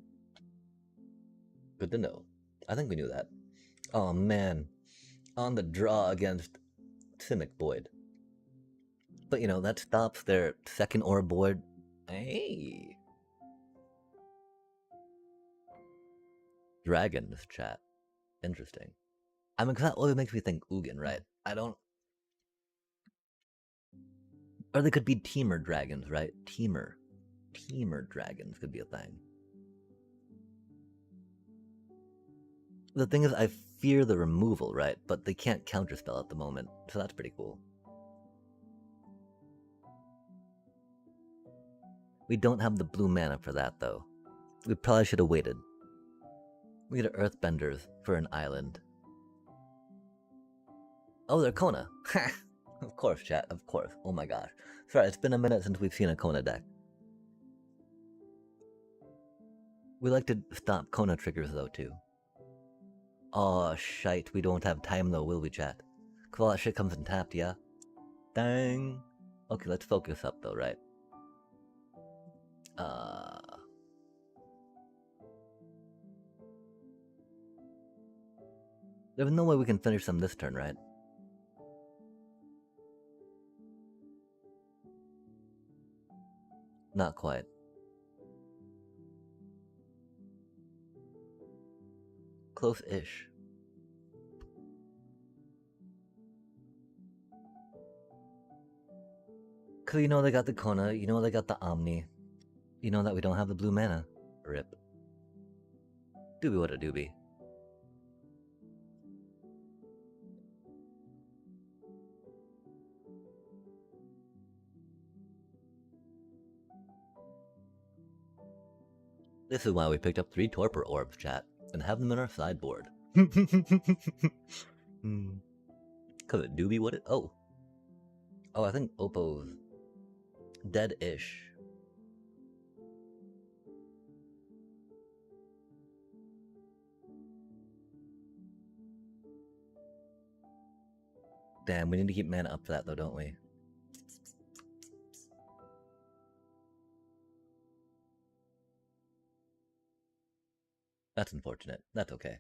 Good to know. I think we knew that. Oh man. On the draw against Simic Boyd. But that stops their second ore board. Hey. Dragons, chat. Interesting. I mean, 'cause that always makes me think Ugin, right? I don't. Or they could be Teamer dragons, right? Teamer dragons could be a thing. The thing is, I fear the removal, right? But they can't counterspell at the moment, so that's pretty cool. We don't have the blue mana for that, though. We probably should have waited. We need Earthbenders for an island. Oh, they're Kona. Of course, chat, of course. Oh my gosh. Sorry, it's been a minute since we've seen a Kona deck. We like to stop Kona triggers, though, too. Oh, shite. We don't have time, though, will we, chat? Cause all that shit comes in tapped, yeah? Dang. Okay, let's focus up, though, right? There's no way we can finish them this turn, right? Not quite. Close-ish. Cause they got the Kona, they got the Omni. That we don't have the blue mana. Rip. Doobie what a doobie. This is why we picked up 3 Torpor Orbs, chat, and have them in our sideboard. Cause it doobie what it. Oh, I think Oppo's dead-ish. Damn, we need to keep mana up for that, though, don't we? That's unfortunate. That's okay.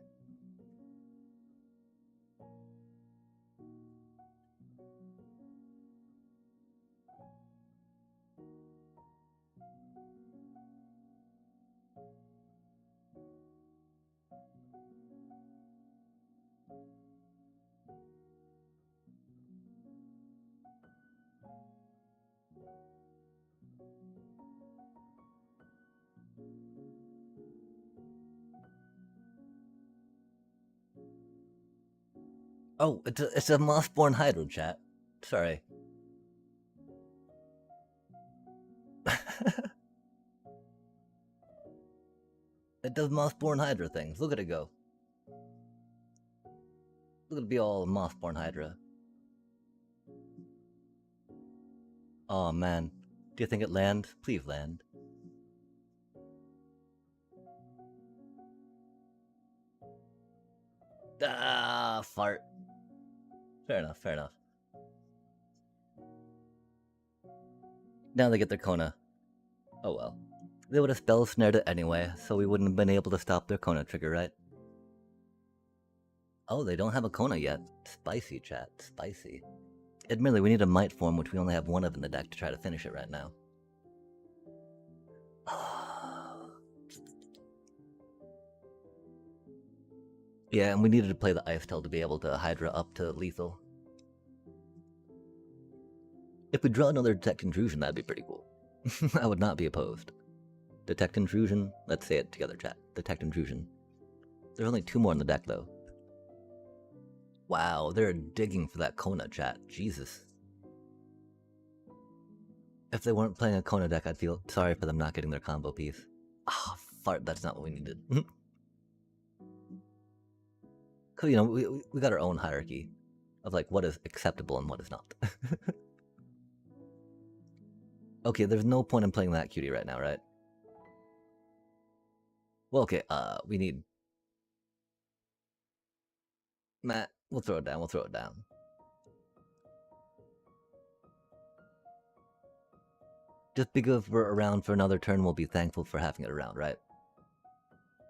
Oh, it's a Mossborn Hydro, chat. Sorry. It does Mossborn Hydra things. Look at it go. Look at it be all Mossborn Hydra. Oh man. Do you think it land? Please land. Ah, fart. Fair enough, fair enough. Now they get their Kona. Oh well. They would have spell snared it anyway, so we wouldn't have been able to stop their Kona trigger, right? Oh, they don't have a Kona yet. Spicy, chat. Spicy. Admittedly, we need a Might form, which we only have one of in the deck to try to finish it right now. Yeah, and we needed to play the Ice Tail to be able to Hydra up to lethal. If we draw another Detect Intrusion, that'd be pretty cool. I would not be opposed. Detect Intrusion. Let's say it together, chat. Detect Intrusion. There's only 2 more in the deck, though. Wow, they're digging for that Kona, chat. Jesus. If they weren't playing a Kona deck, I'd feel sorry for them not getting their combo piece. Ah, fart, that's not what we needed. Cause, you know, we got our own hierarchy of, like, what is acceptable and what is not. Okay, there's no point in playing that cutie right now, right? Well, okay, we need... Matt, we'll throw it down, we'll throw it down. Just because we're around for another turn, we'll be thankful for having it around, right?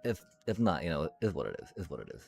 If not, you know, it is what it is what it is.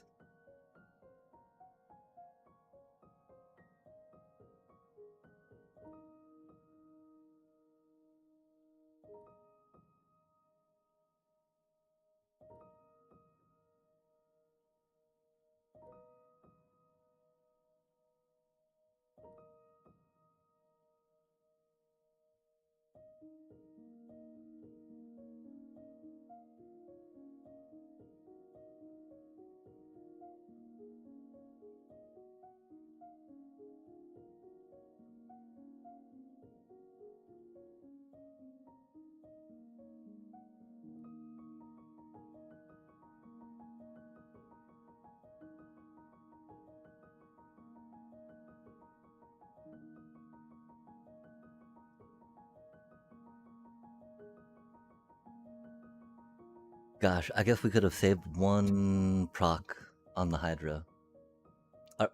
Gosh, I guess we could have saved 1 proc on the Hydra.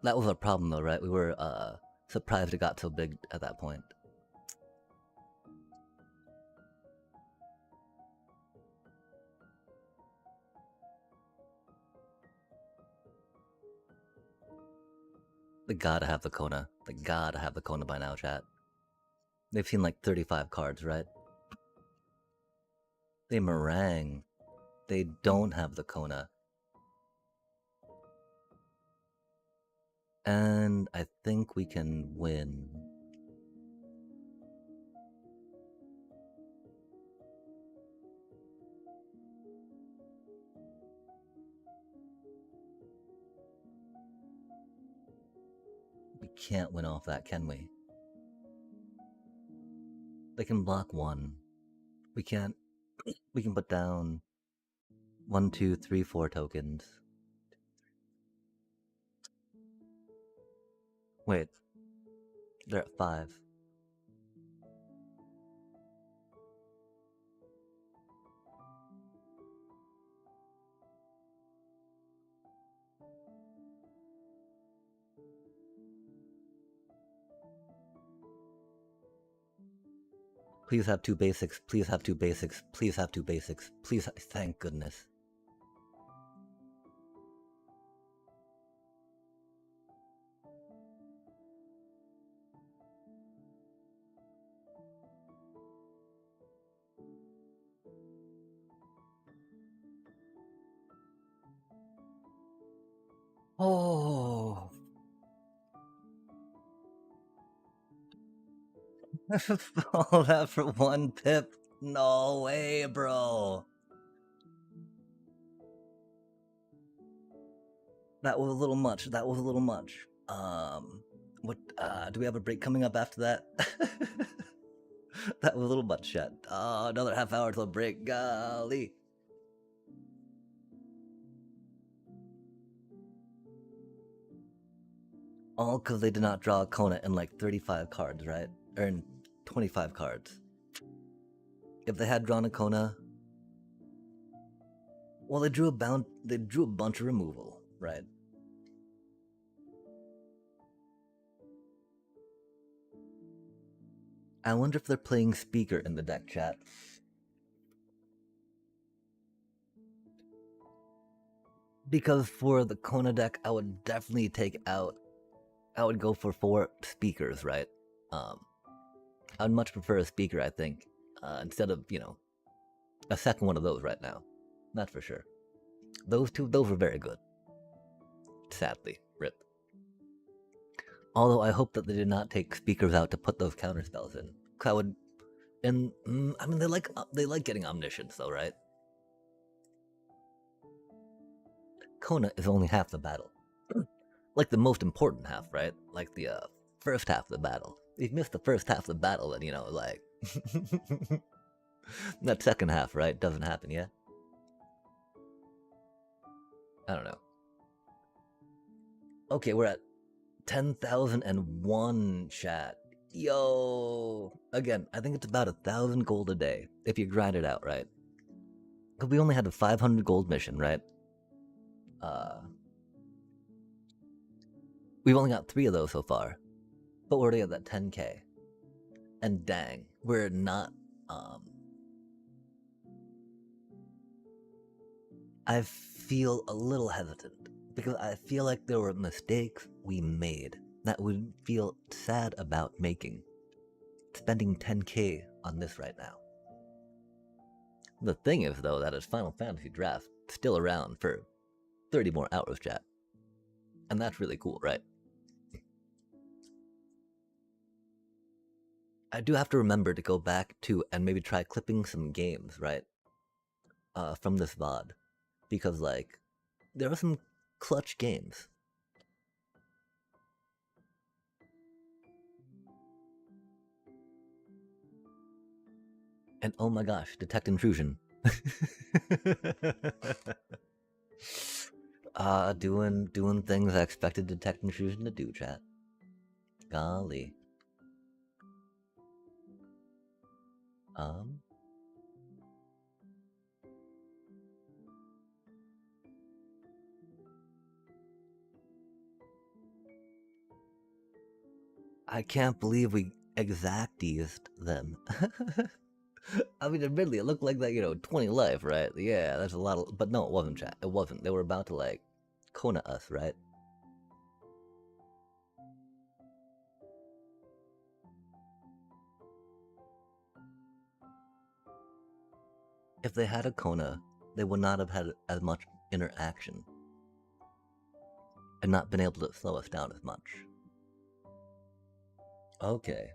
That was our problem though, right? We were surprised it got so big at that point. They gotta have the Kona. They gotta have the Kona by now, chat. They've seen like 35 cards, right? They meringue. They don't have the Kona. And I think we can win. We can't win off that, can we? They can block 1. We can't. We can put down 1, 2, 3, 4 tokens. Wait. They're at 5. Please have 2 basics. Please have 2 basics. Please have 2 basics. Please. Thank goodness. Oh. All that for 1 pip? No way, bro. That was a little much. That was a little much. What, do we have a break coming up after that? That was a little much, chat. Oh, another half hour till break. Golly. All because they did not draw a Kona in like 35 cards, right? Or in 25 cards. If they had drawn a Kona, well, they drew a bunch of removal, right? I wonder if they're playing Speaker in the deck, chat. Because for the Kona deck, I would definitely take out. I would go for 4 speakers, right? I'd much prefer a speaker, I think, instead of, you know, a second one of those right now. That's for sure. Those were very good. Sadly, rip. Although I hope that they did not take speakers out to put those counter spells in. 'Cause I would, and I mean they like getting omniscience though, right? Kona is only half the battle. Like the most important half, right? Like the first half of the battle. If you miss the first half of the battle, then you know, like that second half, right, doesn't happen yet. I don't know. Okay, we're at 10,001 chat. Yo, again, I think it's about 1,000 gold a day if you grind it out, right? Because we only had a 500 gold mission, right? We've only got 3 of those so far, but we're already at that 10k. And dang, we're not. I feel a little hesitant because I feel like there were mistakes we made that we'd feel sad about making. Spending 10k on this right now. The thing is, though, that it's Final Fantasy Draft still around for 30 more hours, chat. And that's really cool, right? I do have to remember to go back to and maybe try clipping some games, right? From this VOD. Because, like, there are some clutch games. And oh my gosh, detect intrusion. Doing things I expected detect intrusion to do, chat. Golly. I can't believe we exacties them. I mean, admittedly, it looked like that, you know, 20 life, right? Yeah, that's a lot of. But no, it wasn't, chat. It wasn't. They were about to, like, Kona us, right? If they had a Kona, they would not have had as much interaction. And not been able to slow us down as much. Okay.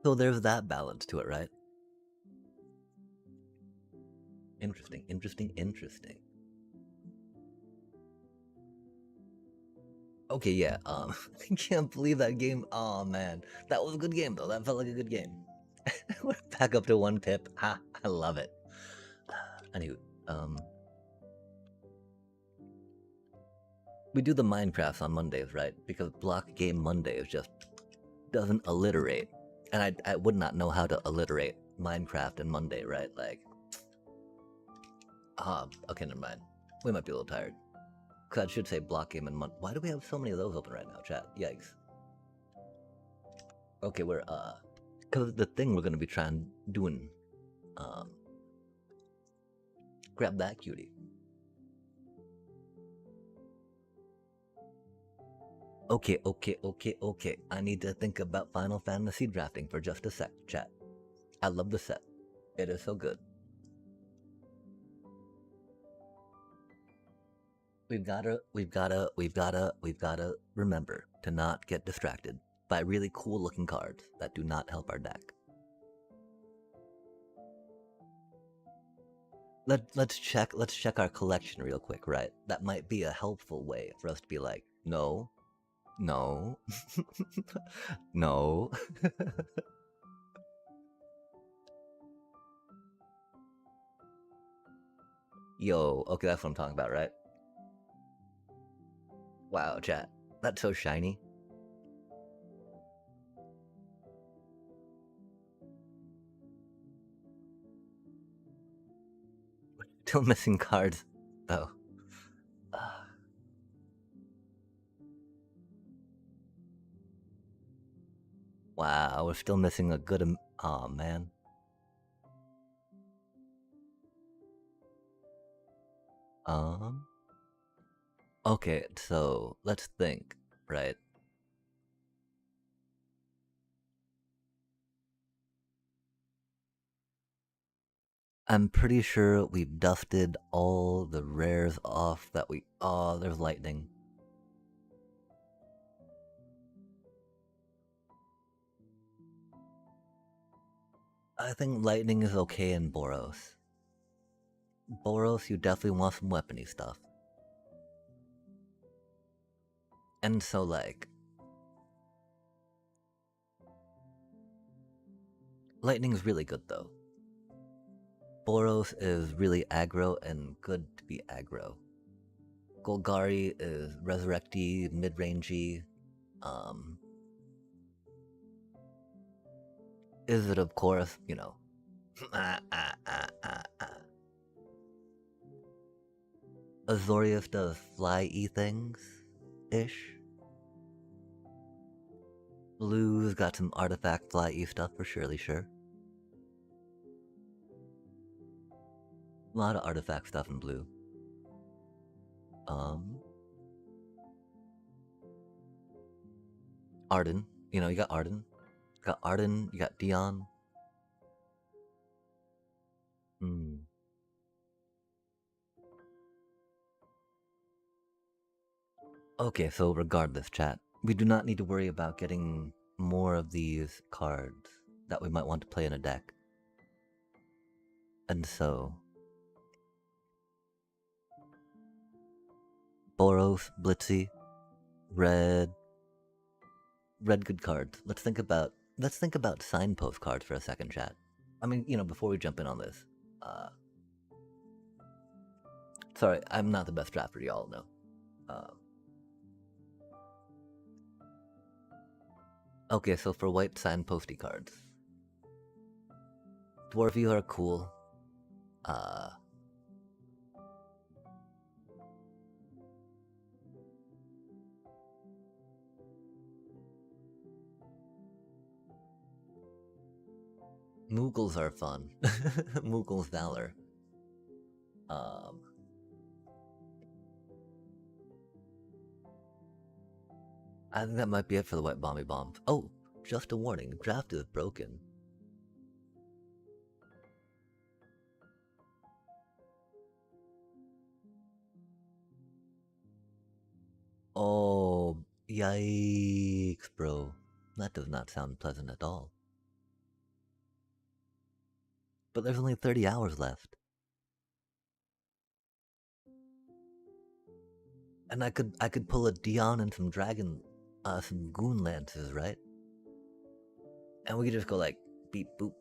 So there's that balance to it, right? Interesting, interesting, interesting. Okay, yeah, I can't believe that game. Oh man, that was a good game though. That felt like a good game. We're back up to 1 pip. Ha, I love it. Anywho, we do the Minecrafts on Mondays, right? Because Block Game Mondays just doesn't alliterate. And I would not know how to alliterate Minecraft and Monday, right? Like, okay, never mind. We might be a little tired. Cause I should say Block Game and Monday. Why do we have so many of those open right now, chat? Yikes. Okay, we're, cause the thing we're gonna be doing, grab that cutie. Okay. I need to think about Final Fantasy drafting for just a sec, chat. I love the set. It is so good. We've gotta remember to not get distracted by really cool looking cards that do not help our deck. Let's check our collection real quick, right? That might be a helpful way for us to be like, no, No. No. Yo, okay, that's what I'm talking about, right? Wow, chat. That's so shiny. Still missing cards, though. Wow, we're still missing a good. Aw, man. Okay, so let's think, right? I'm pretty sure we've dusted all the rares off that we. Oh, there's lightning. I think lightning is okay in Boros. Boros, you definitely want some weapony stuff. And so, like, lightning's really good though. Boros is really aggro and good to be aggro. Golgari is resurrecty, mid-rangey. Is it, of course, you know. Azorius does fly-y things ish. Blue's got some artifact fly-y stuff for surely sure. A lot of artifact stuff in blue. Arden. You know, you got Arden. You got Arden, you got Dion. Okay, so regardless, chat, we do not need to worry about getting more of these cards that we might want to play in a deck. And so, Boros, Blitzy, red good cards. Let's think about signpost cards for a second, chat. I mean, you know, before we jump in on this, sorry, I'm not the best drafter, y'all know. Okay, so for white signposty cards, Dwarvy are cool. Moogles are fun. Moogles Valor. I think that might be it for the white bomby bombs. Oh, just a warning, draft is broken. Oh, yikes, bro. That does not sound pleasant at all. But there's only 30 hours left. And I could pull a Dion and some dragon, some goon lances, right? And we could just go like beep boop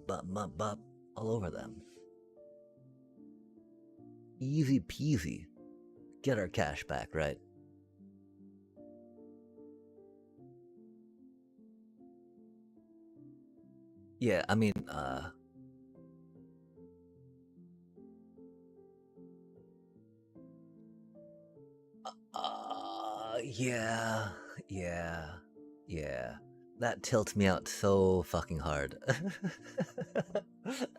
bop bop bop all over them. Easy peasy. Get our cash back, right? Yeah, I mean, yeah. That tilts me out so fucking hard.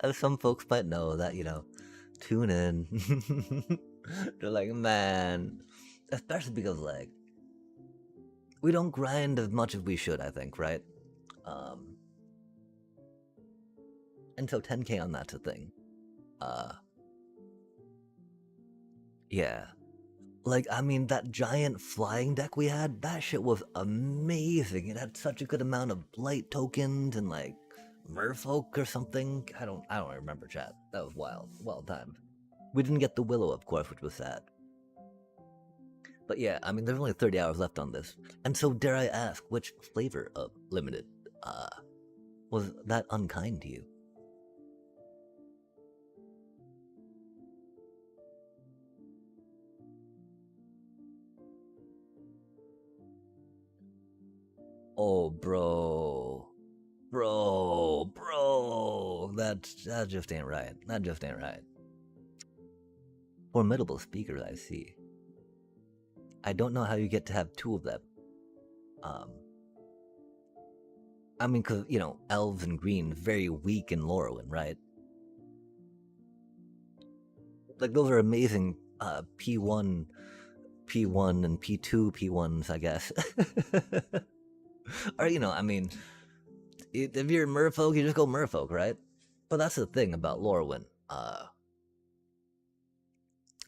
As some folks might know that, you know, tune in. They're like, man, especially because, like, we don't grind as much as we should, I think, right? And so 10k on that's a thing. Yeah. Like, I mean, that giant flying deck we had, that shit was amazing. It had such a good amount of blight tokens and like merfolk or something. I don't remember, chat. That was wild timed. We didn't get the willow, of course, which was sad. But yeah, I mean, there's only 30 hours left on this. And so, dare I ask, which flavor of limited was that unkind to you? Oh, bro. Bro. That just ain't right. That just ain't right. Formidable speakers, I see. I don't know how you get to have two of them. I mean, because, you know, elves and green, very weak in Lorwyn, right? Like, those are amazing P1, P1, and P2 P1s, I guess. Or, you know, I mean, if you're merfolk, you just go merfolk, right? But that's the thing about Lorwyn.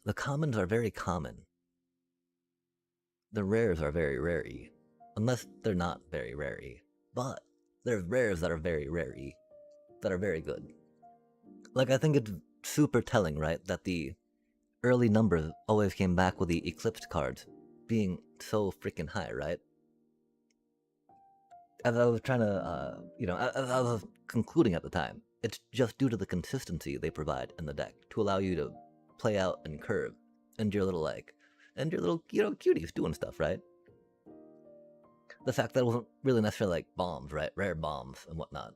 The commons are very common. The rares are very rare-y. Unless they're not very rare-y. But there's rares that are very rare-y. That are very good. Like, I think it's super telling, right? That the early numbers always came back with the Eclipsed cards being so freaking high, right? As I was trying to, you know, as I was concluding at the time, it's just due to the consistency they provide in the deck to allow you to play out and curve, and your little, like, and your little, you know, cuties doing stuff, right? The fact that it wasn't really necessarily like bombs, right? Rare bombs and whatnot,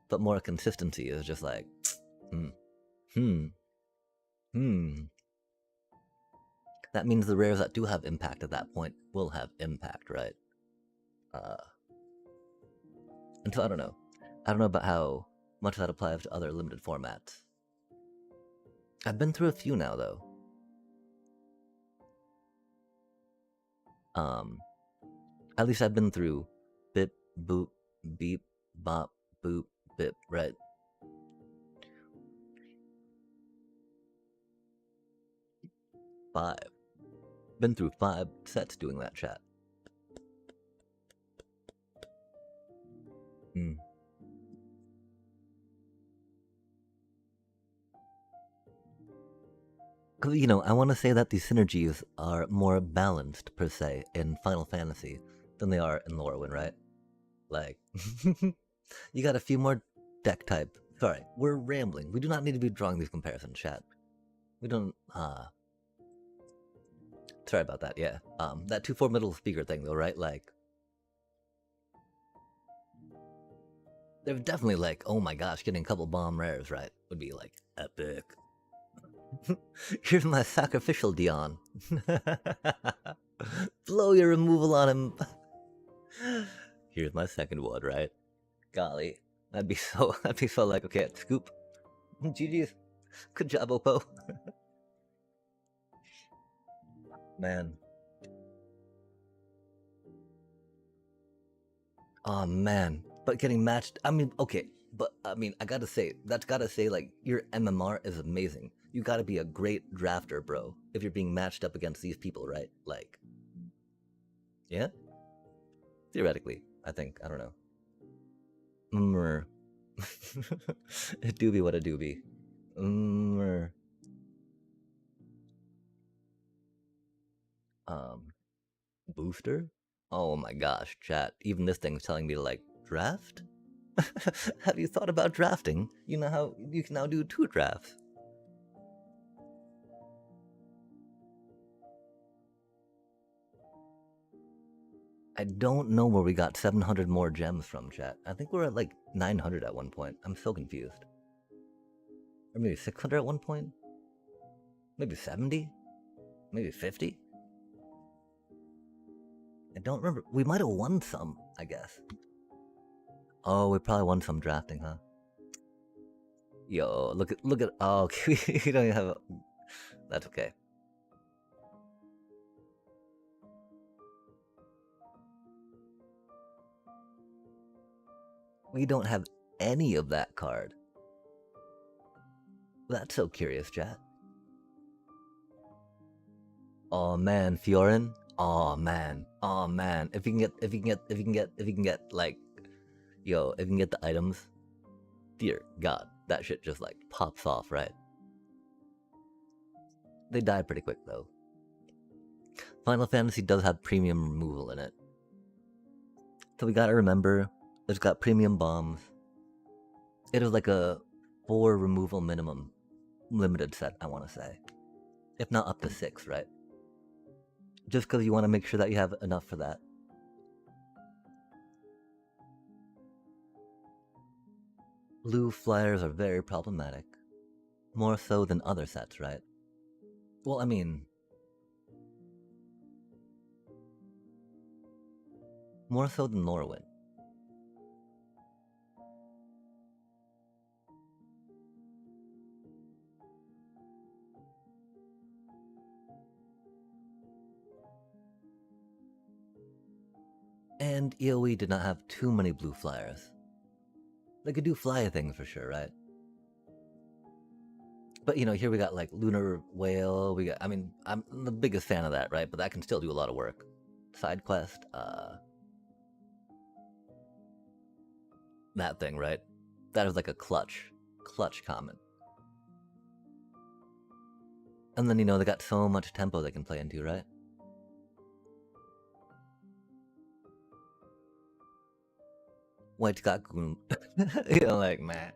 but more consistency is just like, That means the rares that do have impact at that point will have impact, right? And so I don't know. I don't know about how much that applies to other limited formats. I've been through a few now, though. At least I've been through bip, boop, beep, bop, boop, bip, right? Five. Been through 5 sets doing that, chat. Because, you know, I want to say that the synergies are more balanced, per se, in Final Fantasy than they are in Lorwyn, right? Like, you got a few more deck type. Sorry, we're rambling. We do not need to be drawing these comparisons, chat. We don't, Sorry about that, yeah. That 2-4 middle speaker thing, though, right? Like, they're definitely like, oh my gosh, getting a couple bomb rares, right? Would be like, epic. Here's my sacrificial Dion. Blow your removal on him. Here's my second one, right? Golly, that'd be so like, okay, scoop. GG's. Good job, Oppo. Man. Oh man, but getting matched. I mean, okay, but I mean, I gotta say, like, your MMR is amazing. You gotta be a great drafter, bro, if you're being matched up against these people, right? Like, yeah? Theoretically, I think. I don't know. A doobie what a doobie. Booster? Oh my gosh, chat. Even this thing's telling me to, like, draft? Have you thought about drafting? You know how you can now do 2 drafts. I don't know where we got 700 more gems from, chat. I think we're at like 900 at one point. I'm so confused. Or maybe 600 at one point? Maybe 70? Maybe 50? I don't remember. We might have won some, I guess. Oh, we probably won some drafting, huh? Yo, look at. Oh, okay, we don't even have a. That's okay. We don't have any of that card. That's so curious, chat. Oh man, Fiorin. Oh man. Oh man. If you can get like, yo, if you can get the items, dear God, that shit just like pops off, right? They die pretty quick though. Final Fantasy does have premium removal in it. So we gotta remember, it's got premium bombs. It is like a 4 removal minimum limited set, I want to say. If not up to 6, right? Just because you want to make sure that you have enough for that. Blue flyers are very problematic. More so than other sets, right? Well, I mean, more so than Lorwyn. And EOE did not have too many blue flyers. They could do fly things for sure, right? But you know, here we got like Lunar Whale. We got, I mean, I'm the biggest fan of that, right? But that can still do a lot of work. Side quest, that thing, right? That is like a clutch common. And then, you know, they got so much tempo they can play into, right? White's got Goon. You know, like, meh.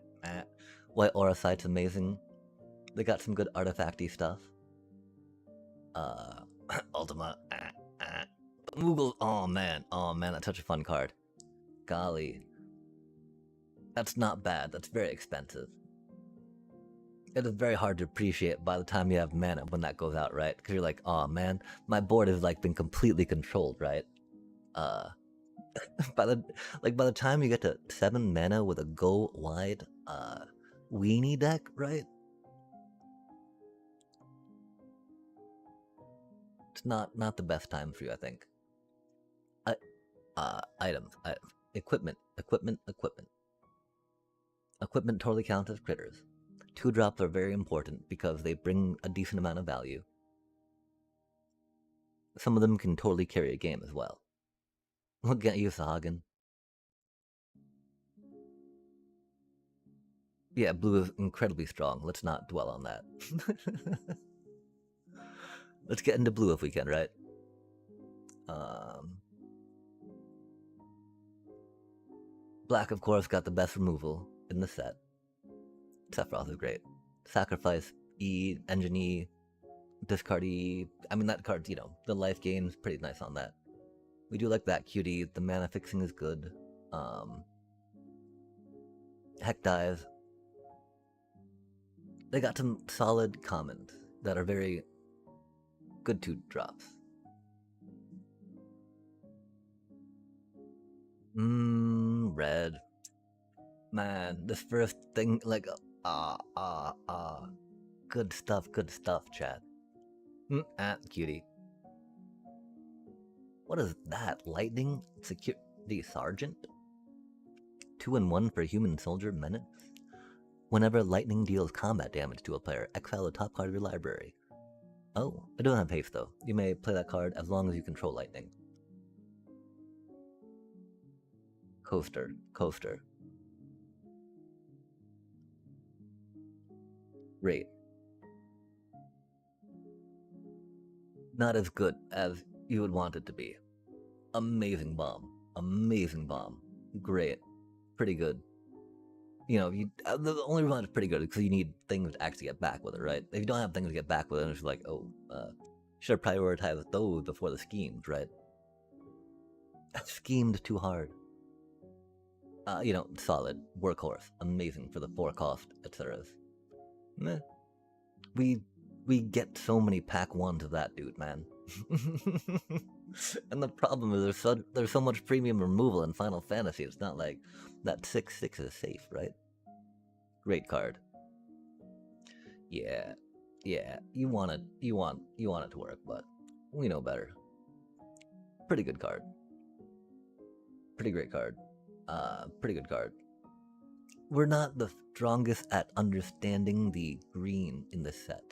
White Aura Sight's amazing. They got some good artifacty stuff. Ultima. Moogle. Oh man, that's such a fun card. Golly. That's not bad. That's very expensive. It is very hard to appreciate by the time you have mana when that goes out, right? Because you're like, oh man, my board has like been completely controlled, right? By the time you get to 7 mana with a go wide weenie deck, right? It's not the best time for you, I think. Items. Equipment. Equipment totally counts as critters. 2-drops are very important because they bring a decent amount of value. Some of them can totally carry a game as well. Look at you, Sahagin. Yeah, blue is incredibly strong. Let's not dwell on that. Let's get into blue if we can, right? Black, of course, got the best removal in the set. Sephiroth is great. Sacrifice E, Engine E, discard E. I mean, that card, you know, the life gain's pretty nice on that. We do like that cutie. The mana fixing is good. Heck dies. They got some solid commons that are very good 2-drops. Red. Man, this first thing, like, good stuff, chat. Cutie. What is that? Lightning? Security Sergeant? 2-1 for Human Soldier Menace? Whenever lightning deals combat damage to a player, exile the top card of your library. Oh, it doesn't have haste though. You may play that card as long as you control lightning. Coaster. Great. Not as good as you would want it to be. Amazing bomb. Great. Pretty good. You know, the only reason it's pretty good is because you need things to actually get back with it, right? If you don't have things to get back with it, it's like, oh, should have prioritized those before the schemes, right? Schemed too hard. You know, solid. Workhorse. Amazing for the 4 cost, etc. Meh. We get so many pack 1s of that dude, man. And the problem is there's so much premium removal in Final Fantasy. It's not like that 6/6 is safe, right? Great card. Yeah, you want it to work, but we know better. Pretty good card. Pretty great card. Pretty good card. We're not the strongest at understanding the green in this set.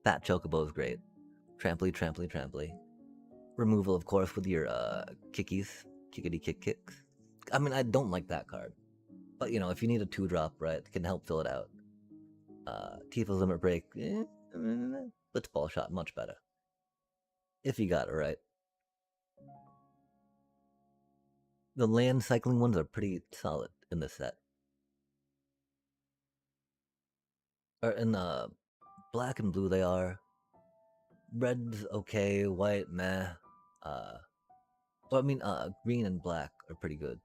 Fat Chocobo is great. Tramply. Removal, of course, with your kickies. Kickity kicks. I mean, I don't like that card. But, you know, if you need a 2-drop, right, it can help fill it out. Tifa's Limit Break. Blitzball shot much better. If you got it right. The land cycling ones are pretty solid in this set. Or in black and blue they are. Red's okay, white meh. Green and black are pretty good.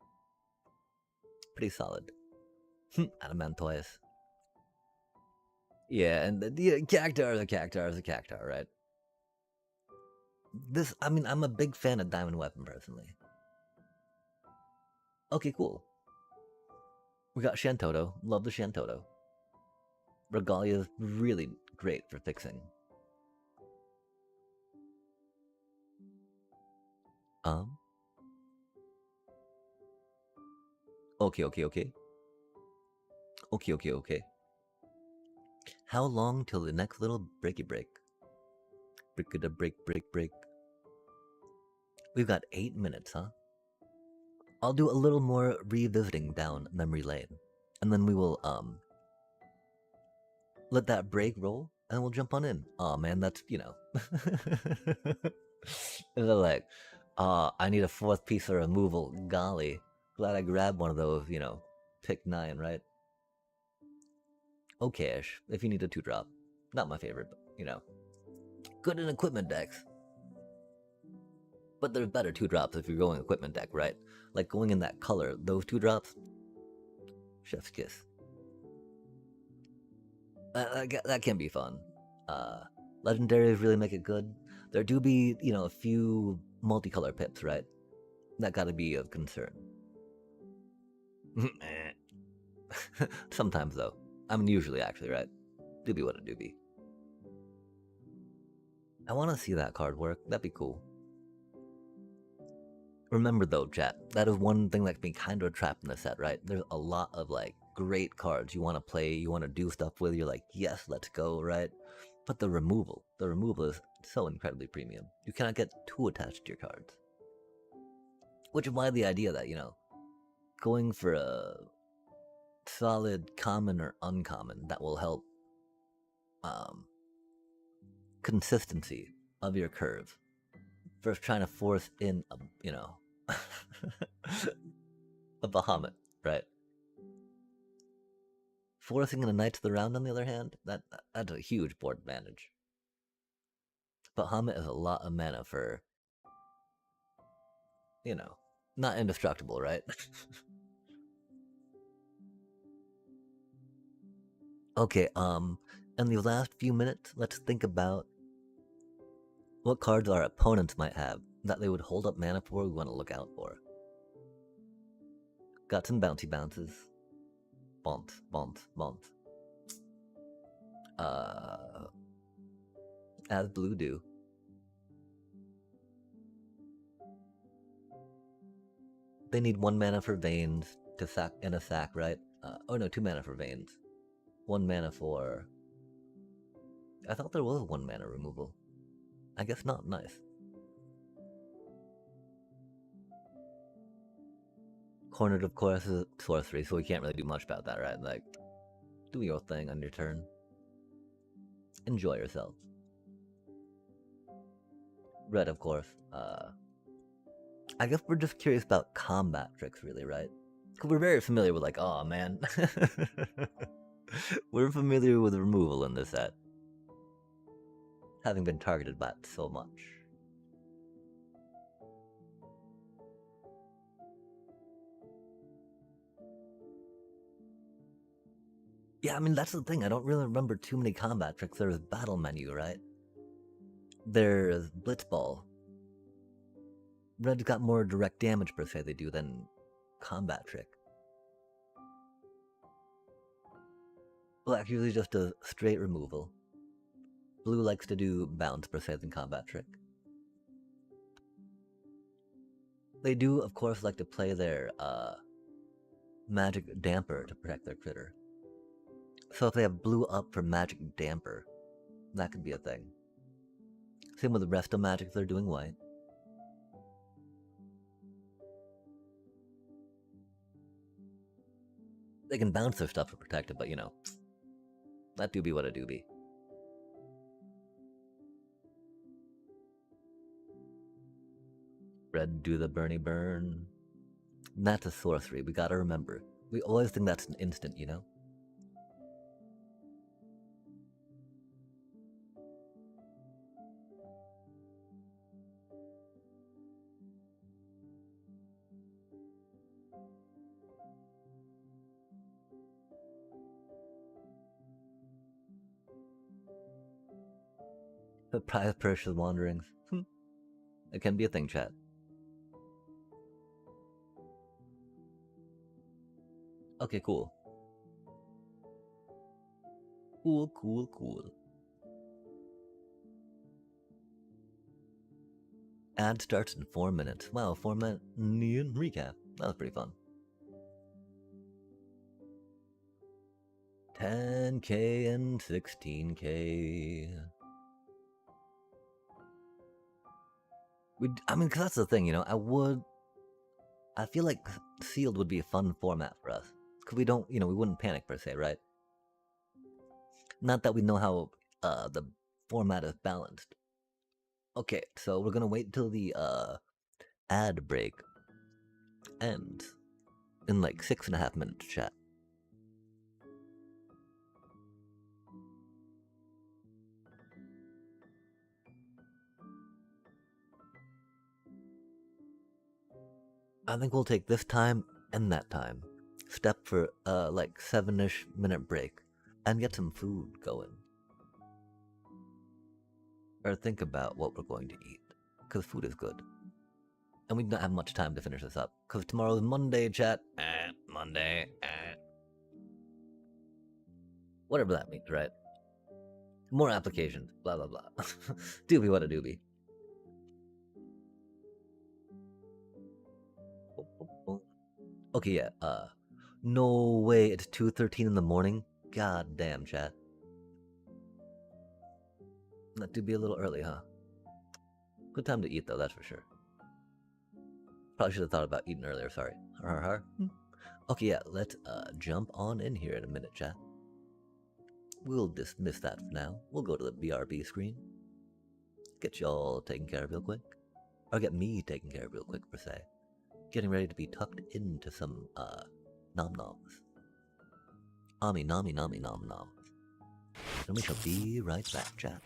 Pretty solid. Adamantoise. Yeah, and the Cactuar is a Cactuar is a Cactuar, right? I'm a big fan of Diamond Weapon personally. Okay, cool. We got Shantoto. Love the Shantoto. Regalia is really great for fixing. Okay. Okay. How long till the next little breaky break? Break. We've got 8 minutes, huh? I'll do a little more revisiting down memory lane. And then we will, let that break roll, and we'll jump on in. Oh man, that's, And they're like, I need a 4th piece of removal. Golly. Glad I grabbed one of those, pick 9, right? Okay-ish, if you need a 2-drop. Not my favorite, but, good in equipment decks. But there's better 2-drops if you're going equipment deck, right? Like going in that color, those 2-drops. Chef's kiss. That can be fun. Legendaries really make it good. There do be, a few multicolor pips, right? That gotta be of concern. Sometimes, though. Usually, actually, right? Do be what it do be. I want to see that card work. That'd be cool. Remember, though, chat, that is one thing that can be kind of trapped in the set, right? There's a lot of, great cards you want to play, you want to do stuff with, you're like, yes, let's go, right? But the removal is so incredibly premium. You cannot get too attached to your cards. Which is why the idea that, going for a solid common or uncommon that will help consistency of your curve versus trying to force in a Bahamut, right? Forcing in a Knights of the Round, on the other hand, that's a huge board advantage. Bahamut is a lot of mana for, not indestructible, right? Okay, in the last few minutes, let's think about what cards our opponents might have that they would hold up mana for we want to look out for. Got some bouncy bounces. Bounce. As blue do. They need 1 mana for Veins to sack and a sack, right? 2 mana for Veins. 1 mana for... I thought there was 1 mana removal. I guess not. Nice. Cornered, of course, is sorcery, so we can't really do much about that, right? Like, do your thing on your turn. Enjoy yourself. Red, of course. I guess we're just curious about combat tricks, really, right? Because we're very familiar with, oh man. We're familiar with removal in this set. Having been targeted by it so much. Yeah, that's the thing. I don't really remember too many combat tricks. There's battle menu, right? There's Blitzball. Red's got more direct damage per se they do than combat trick. Black usually just does straight removal. Blue likes to do bounce per se than combat trick. They do, of course, like to play their magic damper to protect their critter. So if they have blue up for magic damper, that could be a thing. Same with the rest of magic if they're doing white. They can bounce their stuff to protect it, but that do be what it do be. Red do the Bernie burn. That's a sorcery, we gotta remember. We always think that's an instant, you know? The prize purchase wanderings. It can be a thing, chat. Okay, cool. Cool. Ad starts in 4 minutes. Wow, 4-minute recap. That was pretty fun. 10K and 16K. I mean, because that's the thing, you know, I feel like sealed would be a fun format for us. Because we don't, you know, we wouldn't panic per se, right? Not that we know how the format is balanced. Okay, so we're gonna wait till the ad break ends in like 6.5 minutes, chat. I think we'll take this time and that time. Step for like 7-ish minute break and get some food going. Or think about what we're going to eat, because food is good. And we don't have much time to finish this up, because tomorrow's Monday, chat. Monday. Whatever that means, right? More applications, blah blah blah. Doobie what a doobie. Okay, yeah, no way, it's 2:13 in the morning? God damn, chat. That do be a little early, huh? Good time to eat, though, that's for sure. Probably should have thought about eating earlier, sorry. Okay, yeah, let's jump on in here in a minute, chat. We'll dismiss that for now. We'll go to the BRB screen. Get y'all taken care of real quick. Or get me taken care of real quick, per se. Getting ready to be tucked into some, nom-noms. Ami nami nami nom-noms. And we shall be right back, chat.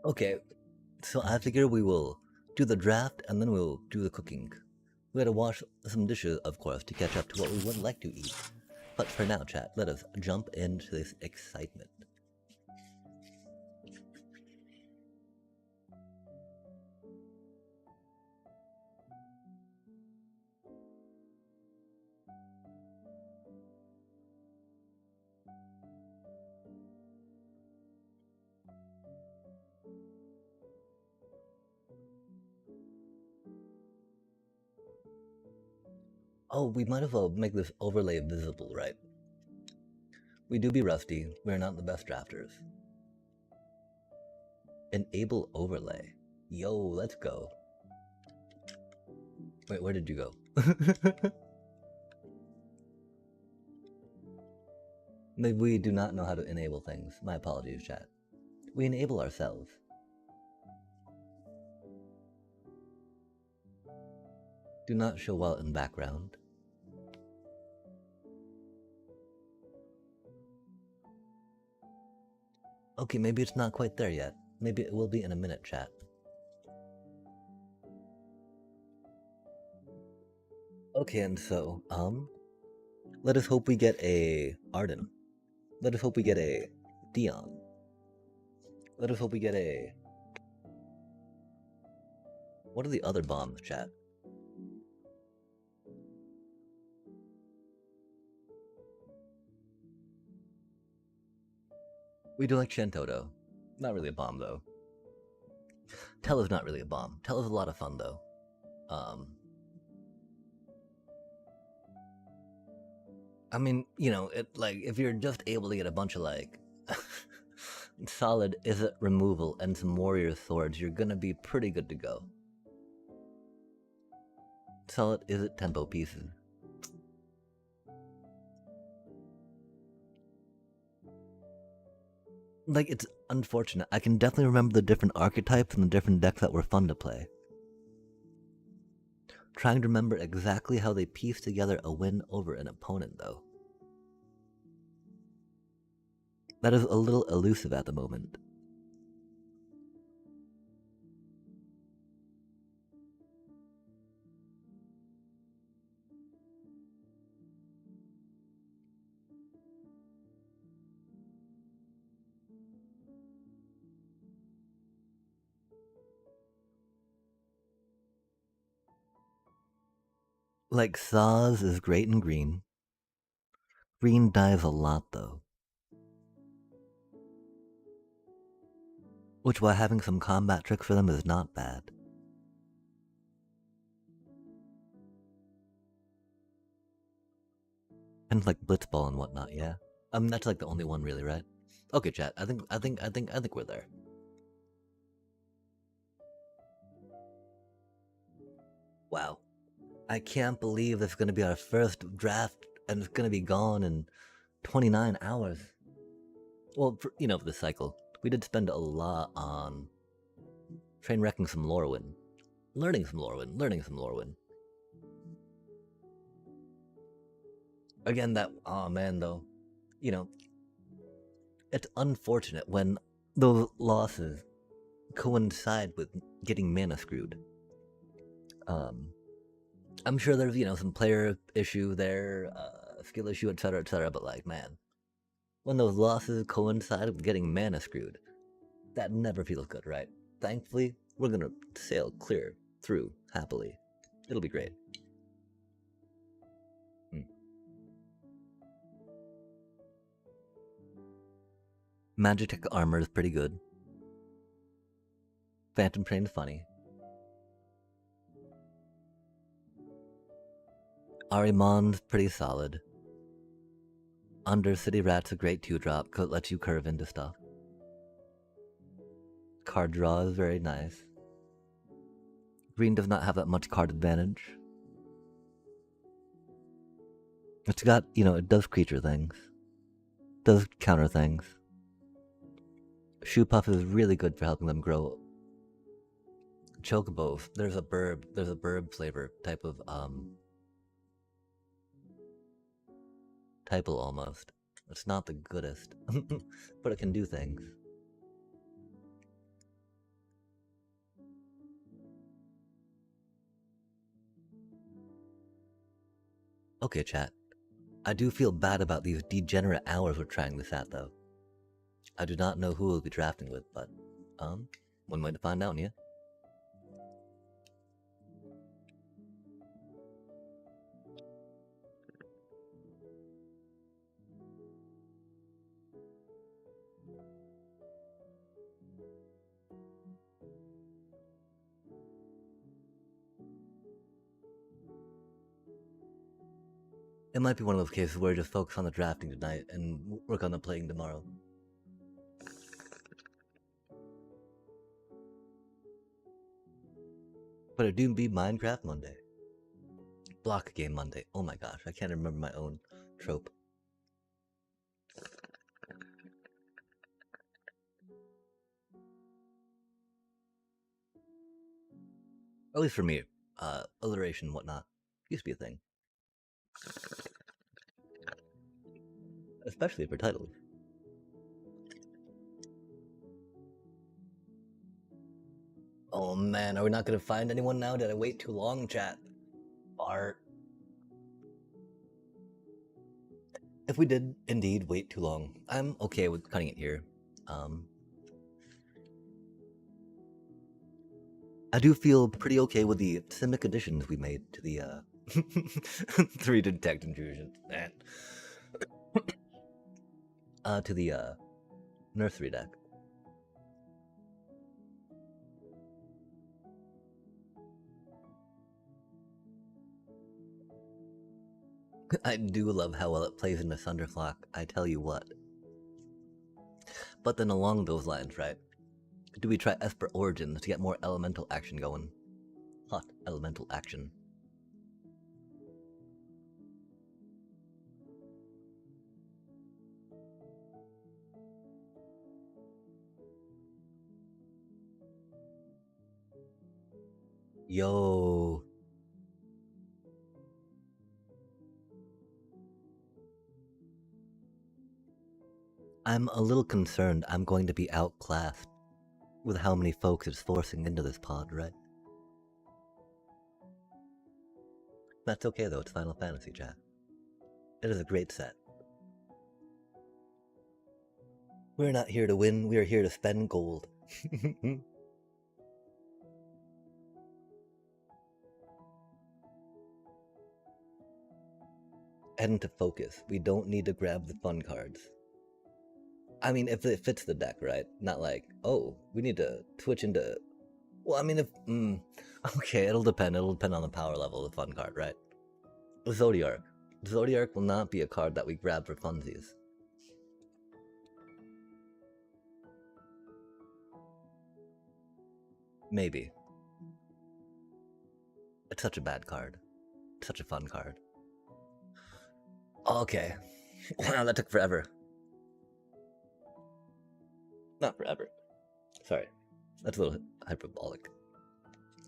Okay, so I figure we will do the draft and then we'll do the cooking. We gotta wash some dishes, of course, to catch up to what we would like to eat. But for now, chat, let us jump into this excitement. Oh, we might as well make this overlay visible, right? We do be rusty. We're not the best drafters. Enable overlay. Yo, let's go. Wait, where did you go? Maybe we do not know how to enable things. My apologies, chat. We enable ourselves. Do not show well in background. Okay, maybe it's not quite there yet. Maybe it will be in a minute, chat. Okay, and so, let us hope we get a Arden. Let us hope we get a Dion. Let us hope we get a... What are the other bombs, chat? We do like Shentoto. Not really a bomb, though. Tell is not really a bomb. Tell is a lot of fun, though. I mean, you know, it like if you're just able to get a bunch of like solid Izzet removal and some warrior swords, you're gonna be pretty good to go. Solid Izzet tempo pieces. Like, it's unfortunate. I can definitely remember the different archetypes and the different decks that were fun to play. Trying to remember exactly how they piece together a win over an opponent, though. That is a little elusive at the moment. Like, Saz is great in green. Green dies a lot, though. Which, while having some combat tricks for them, is not bad. And like Blitzball and whatnot, yeah. That's like the only one really, right? Okay, chat. I think we're there. Wow. I can't believe it's gonna be our first draft and it's gonna be gone in 29 hours. Well, for, you know, for the cycle. We did spend a lot on train wrecking some Lorwyn. Learning some Lorwyn. Again, that, oh man, though. You know, it's unfortunate when those losses coincide with getting mana screwed. I'm sure there's, you know, some player issue there, skill issue, etc., but like, man, when those losses coincide with getting mana screwed, that never feels good, right? Thankfully, we're gonna sail clear through happily. It'll be great. Magitech armor is pretty good. Phantom Train is funny. Arimon's pretty solid. Undercity Rat's a great 2-drop, cause it lets you curve into stuff. Card draw is very nice. Green does not have that much card advantage. It's got, you know, it does creature things. Does counter things. Shoe Puff is really good for helping them grow. Chocobos, there's a burb flavor type of typal almost. It's not the goodest, but it can do things. Okay, chat. I do feel bad about these degenerate hours we're trying this at, though. I do not know who we'll be drafting with, but, one way to find out, yeah? It might be one of those cases where we just focus on the drafting tonight and work on the playing tomorrow. But it do be Minecraft Monday. Block game Monday. Oh my gosh, I can't remember my own trope. At least for me, alliteration and whatnot used to be a thing. Especially for titles. Oh man, are we not gonna find anyone now? Did I wait too long, chat? Art. If we did indeed wait too long, I'm okay with cutting it here. I do feel pretty okay with the Simic additions we made to the 3 detect intrusion. To the nursery deck. I do love how well it plays into Thunderclock, I tell you what. But then along those lines, right? Do we try Esper Origins to get more elemental action going? Hot elemental action. Yo. I'm a little concerned I'm going to be outclassed with how many folks it's forcing into this pod, right? That's okay though, it's Final Fantasy, chat. It is a great set. We're not here to win, we are here to spend gold. And to focus, we don't need to grab the fun cards. I mean, if it fits the deck, right? Not like, oh, we need to switch into... Well, I mean, if... okay, it'll depend. It'll depend on the power level of the fun card, right? Zodiark. Zodiark will not be a card that we grab for funsies. Maybe. It's such a bad card. Such a fun card. Okay. Wow, that took forever. Not forever. Sorry. That's a little hyperbolic.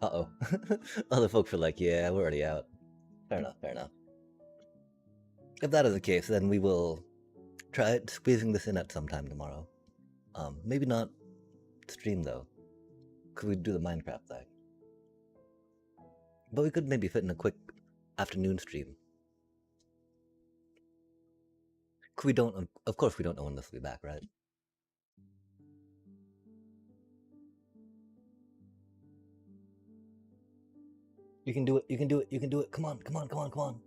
Uh-oh. Other folks are like, yeah, we're already out. Fair enough, fair enough. If that is the case, then we will try squeezing this in at some time tomorrow. Maybe not stream, though. Could we do the Minecraft thing? But we could maybe fit in a quick afternoon stream. We don't, of course we don't know when this will be back, right? You can do it, you can do it, you can do it. Come on, come on, come on, come on.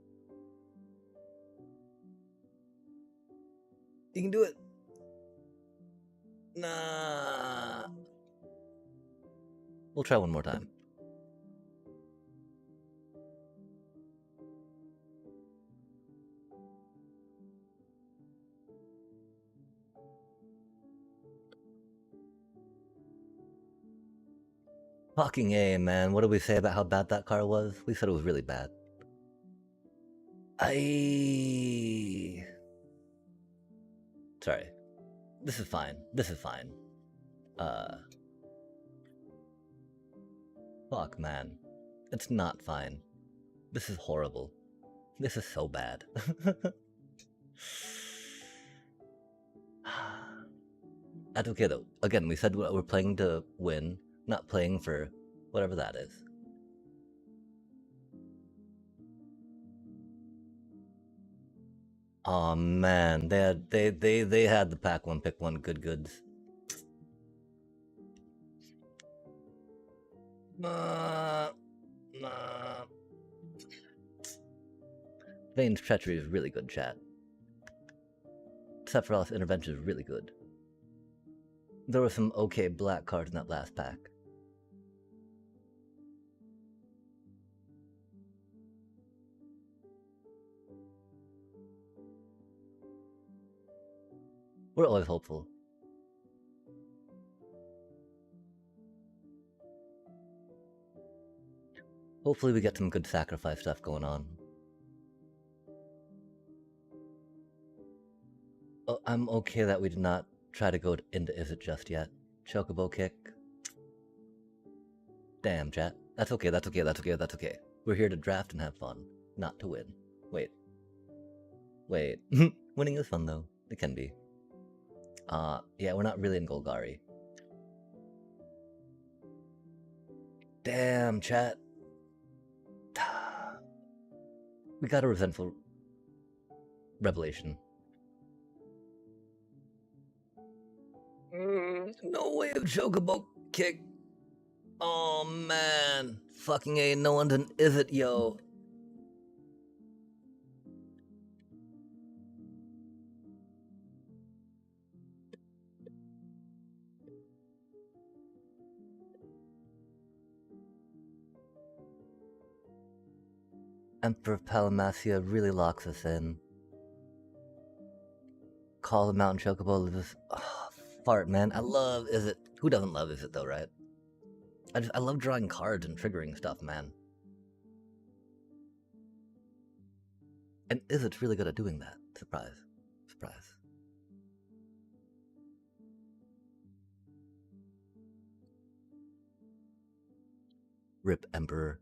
You can do it. Nah. We'll try one more time. Fucking A, man. What did we say about how bad that car was? We said it was really bad. Sorry. This is fine. This is fine. Fuck, man. It's not fine. This is horrible. This is so bad. That's okay, though. Again, we said we're playing to win, not playing for whatever that is. Oh man, they had the pack one pick one good goods. Vane's treachery is really good, chat. Sephiroth's intervention is really good. There were some okay black cards in that last pack. We're always hopeful. Hopefully we get some good sacrifice stuff going on. Oh, I'm okay that we did not try to go into Is It just yet. Chocobo kick. Damn, chat. That's okay, that's okay, that's okay, that's okay. We're here to draft and have fun, not to win. Wait. Winning is fun though. It can be. Yeah, we're not really in Golgari. Damn, chat. We got a resentful revelation. No way of Chocobo kick. Oh man. Fucking A, no one done Is It, yo. Emperor of Palamacia really locks us in. Call the Mountain Chocobo, just fart, man. I love Is It. Who doesn't love Is It though, right? I love drawing cards and triggering stuff, man. And Is It's really good at doing that. Surprise. Surprise. Rip Emperor.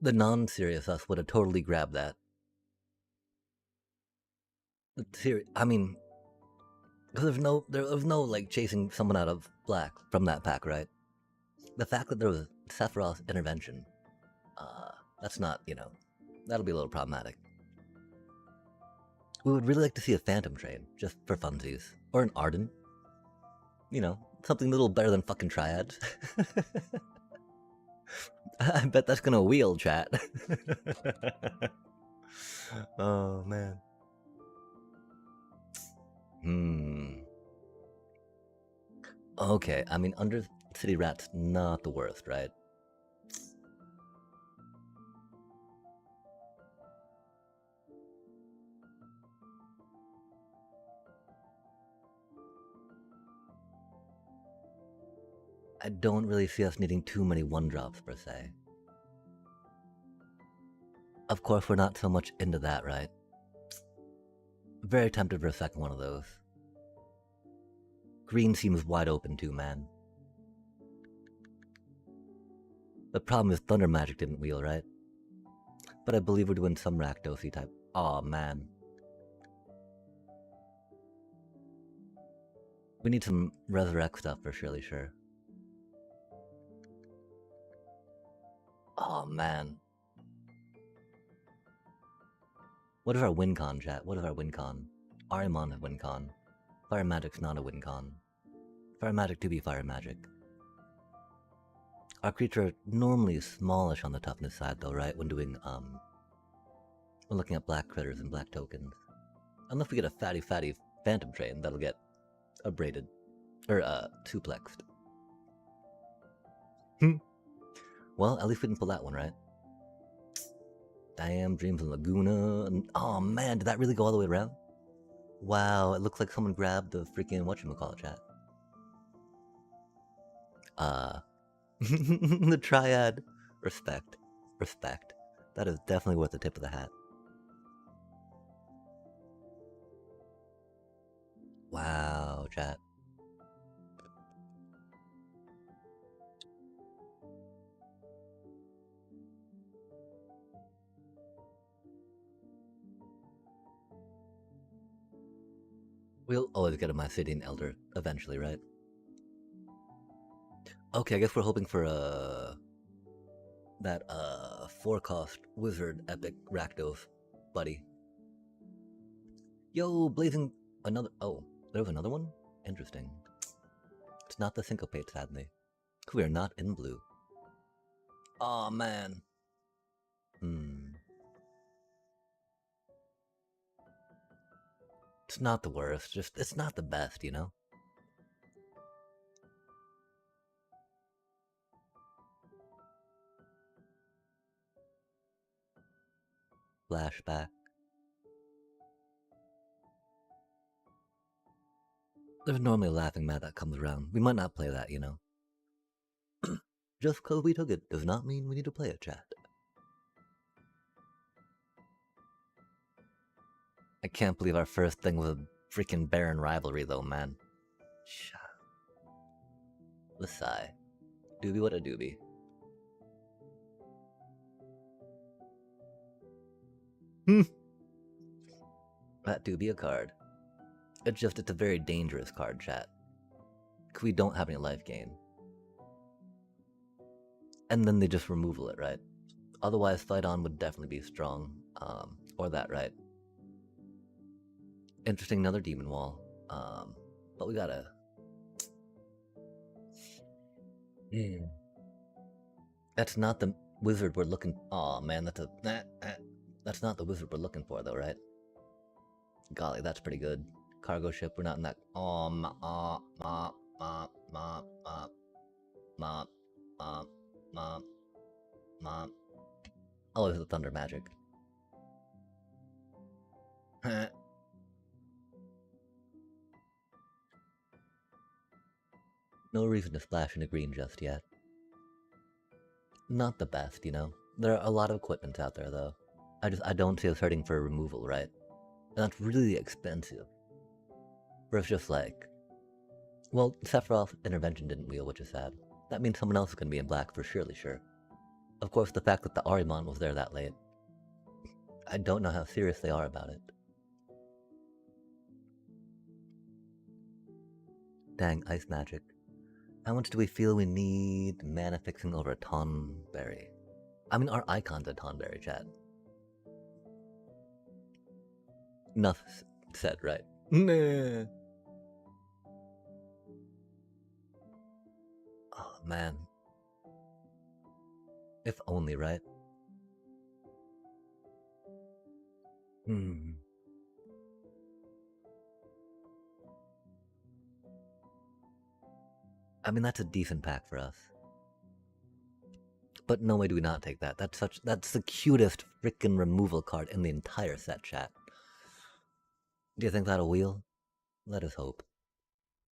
The non-serious us would have totally grabbed that. I mean, because there was no like chasing someone out of black from that pack, right? The fact that there was Sephiroth's intervention, that's not, that'll be a little problematic. We would really like to see a Phantom Train, just for funsies. Or an Arden. Something a little better than fucking Triads. I bet that's gonna wheel, chat. Oh, man. Okay, I mean, Undercity Rat's not the worst, right? I don't really see us needing too many one-drops, per se. Of course, we're not so much into that, right? Very tempted for a second one of those. Green seems wide open too, man. The problem is Thunder Magic didn't wheel, right? But I believe we're doing some Rakdos-y type. Aw, man. We need some Resurrect stuff for surely sure. Oh man. What is our win con, chat? What is our win con? Arimon have win con. Fire Magic's not a win con. Fire Magic to be Fire Magic. Our creature normally is smallish on the toughness side though, right? When doing, when looking at black critters and black tokens. Unless we get a fatty Phantom Train, that'll get abraded. Or, suplexed. Well, at least we didn't pull that one, right? Damn, Dreams of Laguna. Oh man, did that really go all the way around? Wow, it looks like someone grabbed the freaking whatchamacallit, chat. The Triad. Respect. Respect. That is definitely worth the tip of the hat. Wow, chat. We'll always get a Mycelian Elder eventually, right? Okay, I guess we're hoping for that 4-cost Wizard Epic Rakdos buddy? Yo, blazing another. Oh, there was another one? Interesting. It's not the syncopate, sadly. We are not in blue. Aw, man. It's not the worst, just it's not the best, you know? Flashback. There's normally a laughing mat that comes around. We might not play that, you know? Just because we took it does not mean we need to play it, chat. I can't believe our first thing was a freaking Baron rivalry, though, man. Let's sigh. Doobie what a doobie. That doobie a card. It's just, it's a very dangerous card, chat. We don't have any life gain. And then they just removal it, right? Otherwise, Fight On would definitely be strong. Or that, right? Interesting, another Demon Wall. But we gotta... That's not the wizard we're looking... Aw, man, that's a... That's not the wizard we're looking for, though, right? Golly, that's pretty good. Cargo ship, we're not in that... Oh, there's the thunder magic. No reason to splash into green just yet. Not the best, you know? There are a lot of equipment out there, though. I don't see us hurting for a removal, right? And that's really expensive. Where it's just like... Well, Sephiroth Intervention didn't wheel, which is sad. That means someone else is going to be in black for surely sure. Of course, the fact that the Arimon was there that late. I don't know how serious they are about it. Dang, ice magic. How much do we feel we need mana fixing over a Tonberry? I mean, our icon's a Tonberry, chat. Enough said, right? Nah. Oh, man. If only, right? I mean, that's a decent pack for us. But no way do we not take that. That's the cutest frickin' removal card in the entire set, chat. Do you think that'll wheel? Let us hope.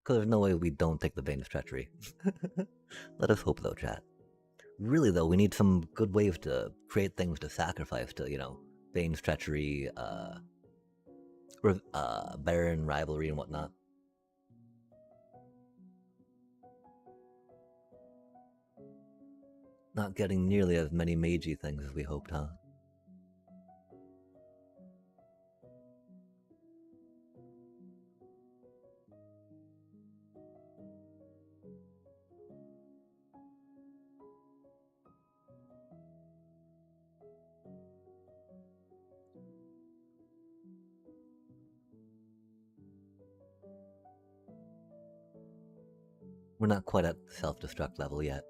Because there's no way we don't take the Bane's Treachery. Let us hope, though, chat. Really, though, we need some good ways to create things to sacrifice to, you know, Bane's Treachery, Baron Rivalry and whatnot. Not getting nearly as many magey things as we hoped, huh? We're not quite at self-destruct level yet.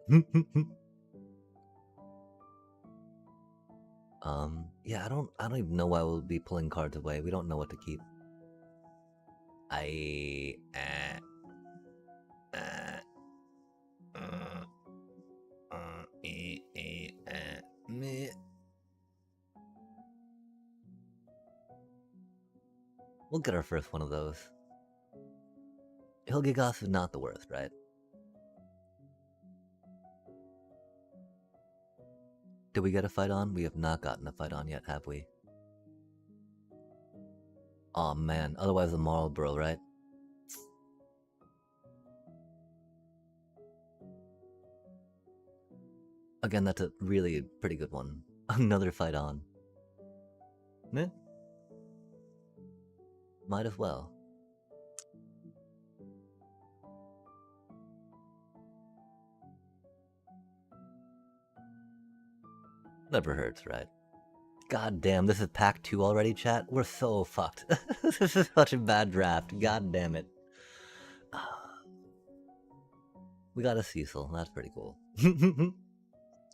Yeah, I don't even know why we'll be pulling cards away. We don't know what to keep. We'll get our first one of those. Hilgigas is not the worst, right? Did we get a fight on? We have not gotten a fight on yet, have we? Aw, oh, man. Otherwise the Marlboro, right? Again, that's a really pretty good one. Another fight on. Meh. Might as well. Never hurts, right? God damn, this is pack 2 already, chat? We're so fucked. This is such a bad draft. God damn it. We got a Cecil. That's pretty cool.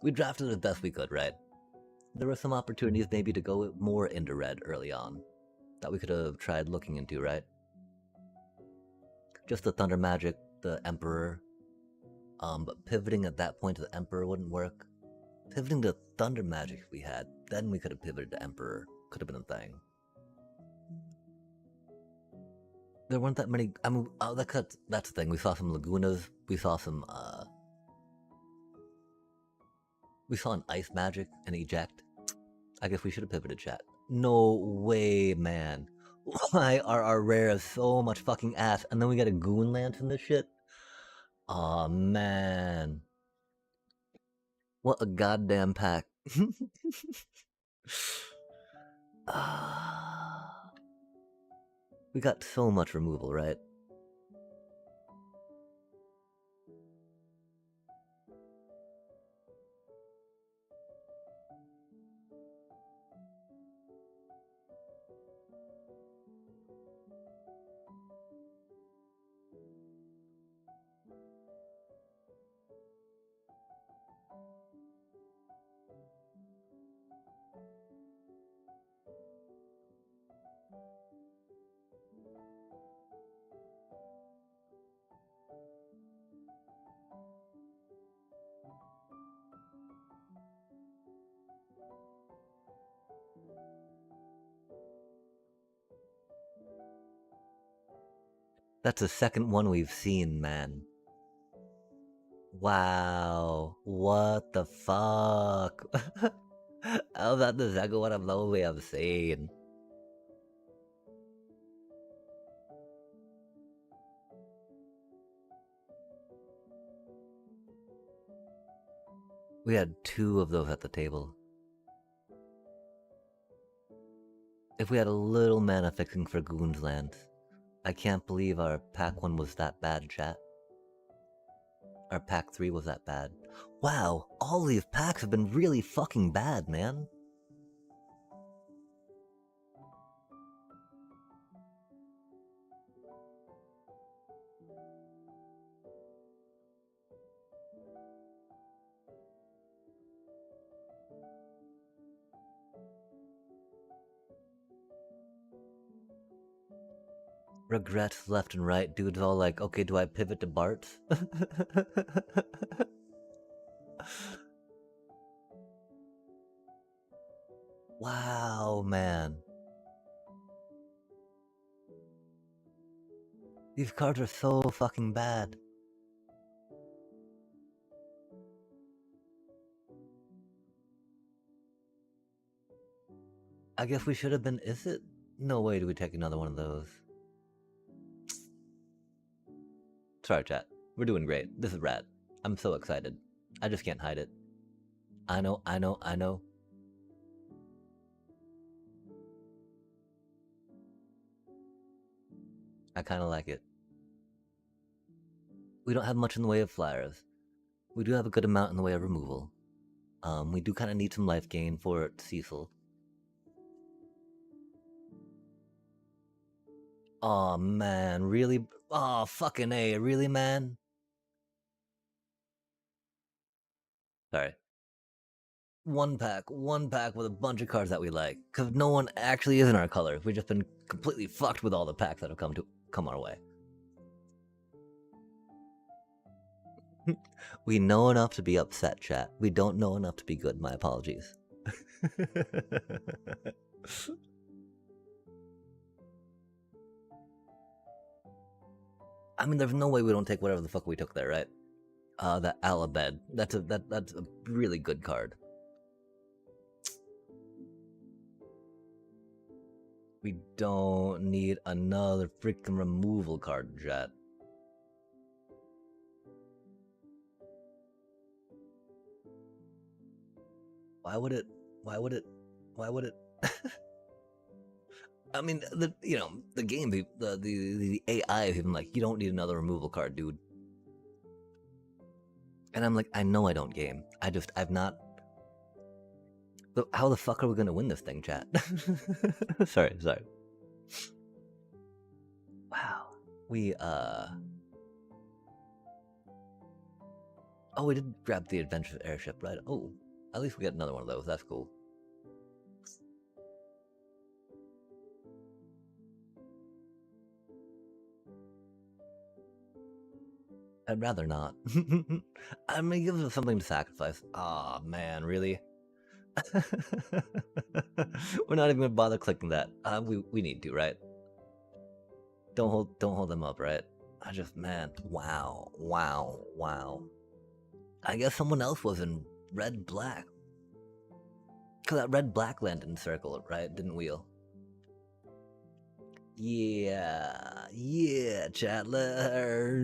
We drafted as best we could, right? There were some opportunities maybe to go more into red early on that we could have tried looking into, right? Just the Thunder Magic, the Emperor. But pivoting at that point to the Emperor wouldn't work. Pivoting to Thunder Magic if we had, then we could have pivoted to Emperor. Could have been a thing. There weren't that many. I mean, that's the thing. We saw some Lagunas. We saw some. We saw an Ice Magic and Eject. I guess we should have pivoted, chat. No way, man. Why are our rares so much fucking ass? And then we get a Goon Lance in this shit? Aw, man. What a goddamn pack. We got so much removal, right? That's the second one we've seen, man. Wow. What the fuck? How's that the second one of those we have seen? We had 2 of those at the table. If we had a little mana fixing for Goon's Land, I can't believe our pack 1 was that bad, chat. Our pack 3 was that bad. Wow, all these packs have been really fucking bad, man. Regrets left and right. Dude's all like, okay, do I pivot to Bart's? Wow, man. These cards are so fucking bad. I guess we should have been... Is it? No way do we take another one of those. Sorry, chat. We're doing great. This is rad. I'm so excited. I just can't hide it. I know. I kind of like it. We don't have much in the way of flyers. We do have a good amount in the way of removal. We do kind of need some life gain for Cecil. Aw, man, really? Aw, fucking A, really, man? Sorry. One pack with a bunch of cards that we like. Because no one actually is in our colors. We've just been completely fucked with all the packs that have come our way. We know enough to be upset, chat. We don't know enough to be good. My apologies. I mean, there's no way we don't take whatever the fuck we took there, right? That Alabed. That's a really good card. We don't need another freaking removal card, chat. Why would it? I mean, the game, the AI is even like, you don't need another removal card, dude. And I'm like, I know I don't game. I've not. So how the fuck are we gonna win this thing, chat? sorry. Wow. We oh, we did grab the adventure airship, right? Oh, at least we got another one of those. That's cool. I'd rather not. I mean, give us something to sacrifice. Aw, man, really? We're not even gonna bother clicking that. We need to, right? Don't hold them up, right? I just, man, wow. I guess someone else was in red black. Cause that red black landed in circle, right? Didn't wheel. Yeah, Chatler.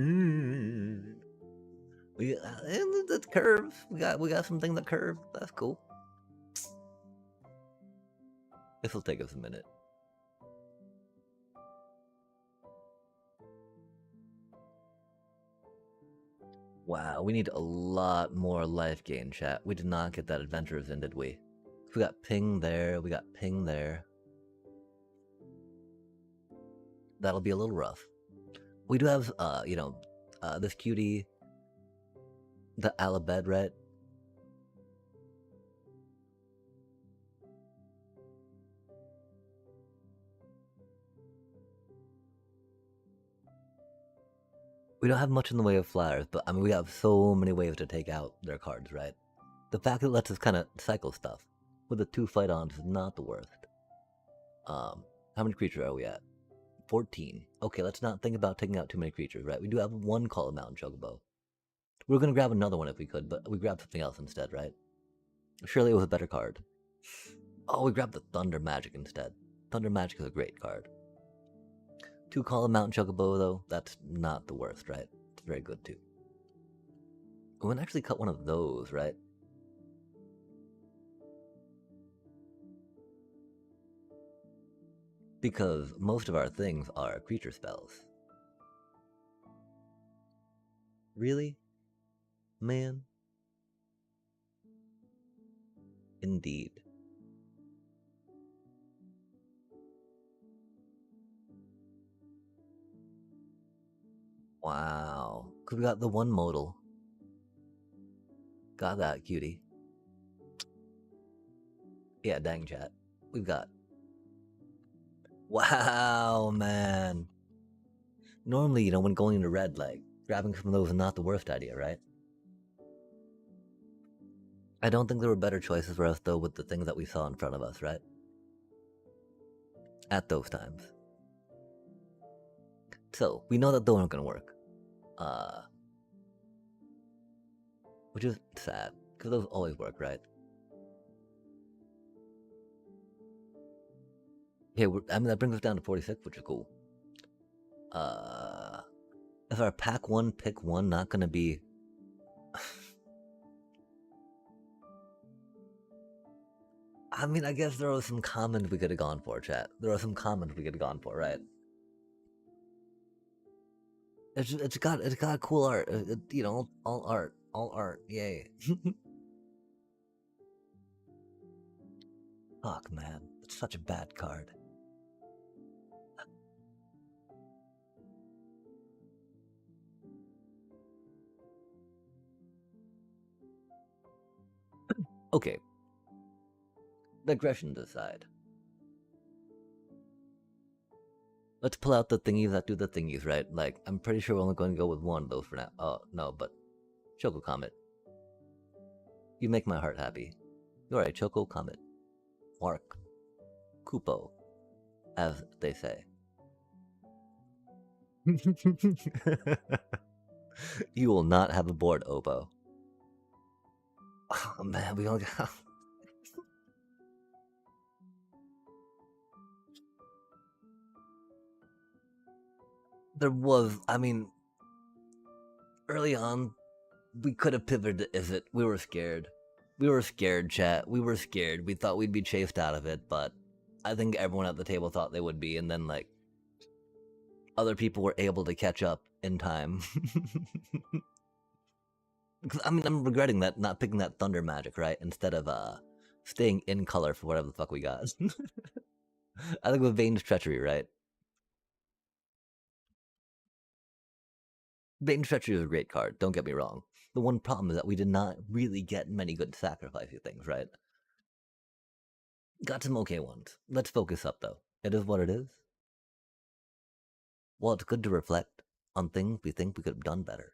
We and the curves. We got something that curved. That's cool. This will take us a minute. Wow, we need a lot more life gain, chat. We did not get that adventurers in, did we? We got ping there. We got ping there. That'll be a little rough. We do have, this cutie, the Alabed, right? We don't have much in the way of flyers, but I mean, we have so many ways to take out their cards, right? The fact that it lets us kind of cycle stuff with the 2 fight-ons is not the worst. How many creatures are we at? 14. Okay, let's not think about taking out too many creatures, right? We do have 1 Call of Mountain Chocobo. We were going to grab another one if we could, but we grabbed something else instead, right? Surely it was a better card. Oh, we grabbed the Thunder Magic instead. Thunder Magic is a great card. 2 Call of Mountain Chocobo, though, that's not the worst, right? It's very good, too. We can actually cut one of those, right? Because most of our things are creature spells. Really? Man? Indeed. Wow. Cause we got the 1 modal. Got that, cutie. Yeah, dang, chat. We've got... Wow, man. Normally, when going into red, like, grabbing some of those is not the worst idea, right? I don't think there were better choices for us, though, with the things that we saw in front of us, right? At those times. So, we know that those aren't gonna work. Which is sad, because those always work, right? Okay, I mean, that brings us down to 46, which is cool. Is our pack 1, pick 1 not gonna be... I mean, I guess there are some commons we could have gone for, chat. There are some commons we could have gone for, right? It's got cool art, all art, yay. Fuck, man, it's such a bad card. Okay. Digression aside. Let's pull out the thingies that do the thingies, right? Like, I'm pretty sure we're only going to go with 1 of those for now. Oh, no, but... Choco Comet. You make my heart happy. You're right, Choco Comet. Mark. Kupo. As they say. You will not have a board, Obo. Oh, man, we only got... There was, I mean, early on, we could have pivoted to Is It. We were scared. We were scared, chat. We were scared. We thought we'd be chased out of it, but I think everyone at the table thought they would be, and then, like, other people were able to catch up in time. I mean, I'm regretting that, not picking that Thunder Magic, right? Instead of, staying in color for whatever the fuck we got. I think with Vane's Treachery, right? Vane's Treachery is a great card, don't get me wrong. The one problem is that we did not really get many good sacrificey things, right? Got some okay ones. Let's focus up, though. It is what it is. Well, it's good to reflect on things we think we could have done better.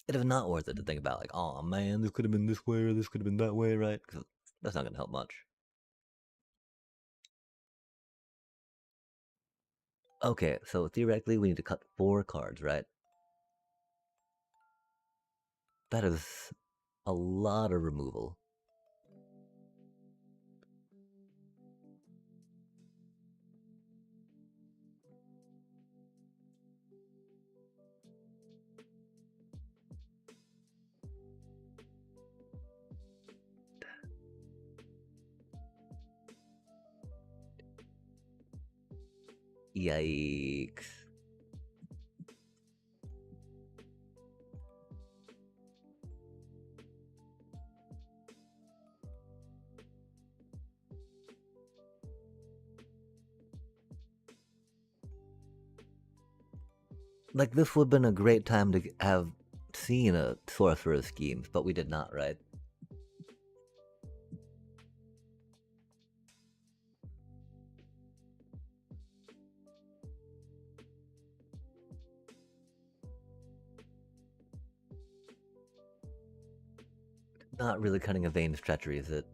It is not worth it to think about, like, oh man, this could have been this way or this could have been that way, right? Because that's not going to help much. Okay, so theoretically, we need to cut 4 cards, right? That is a lot of removal. Yikes. Like, this would have been a great time to have seen a Sorcerer's Schemes, but we did not, right? Not really cutting a Vane's Treachery, is it?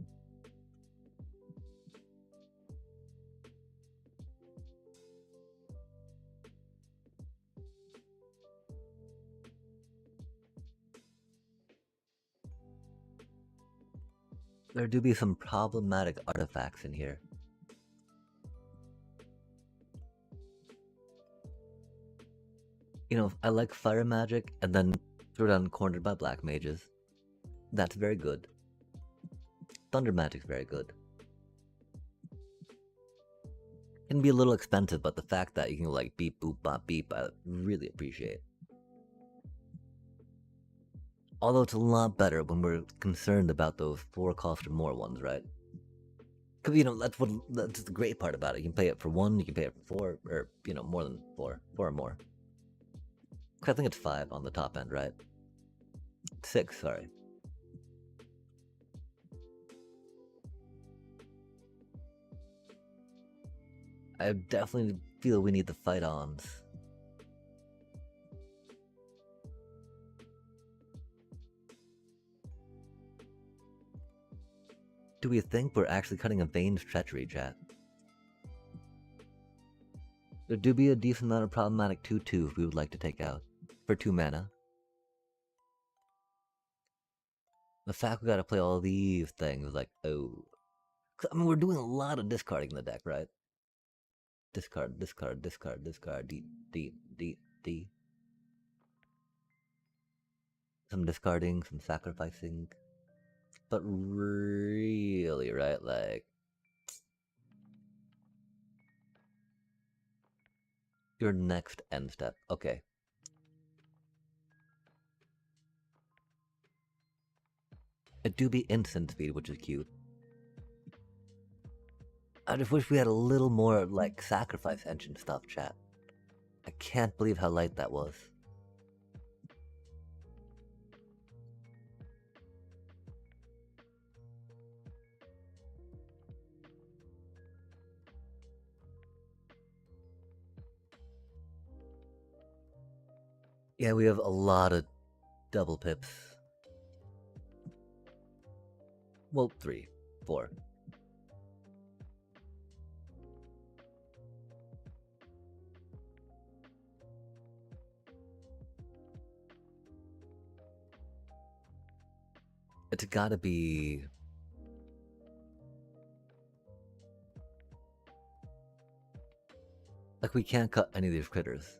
There do be some problematic artifacts in here. You know, I like Fire Magic, and then throw down Cornered by Black Mages. That's very good. Thunder Magic's very good. Can be a little expensive, but the fact that you can like beep, boop, bop, beep, I really appreciate. Although it's a lot better when we're concerned about those 4 cost or more ones, right? Because, you know, that's the great part about it. You can pay it for 1, you can pay it for 4, or, you know, more than 4 or more. I think it's 5 on the top end, right? 6, sorry. I definitely feel we need the fight-ons. Do we think we're actually cutting a Vane's Treachery, chat? There do be a decent amount of problematic 2/2s we would like to take out. For 2 mana. The fact we gotta play all these things, like, oh. I mean, we're doing a lot of discarding in the deck, right? Discard, discard, discard, discard, D. Some discarding, some sacrificing. But really, right, like... Your next end step, okay. It do be instant speed, which is cute. I just wish we had a little more, like, sacrifice engine stuff, chat. I can't believe how light that was. Yeah, we have a lot of double pips. Well, 3, 4. It's gotta be... Like, we can't cut any of these critters.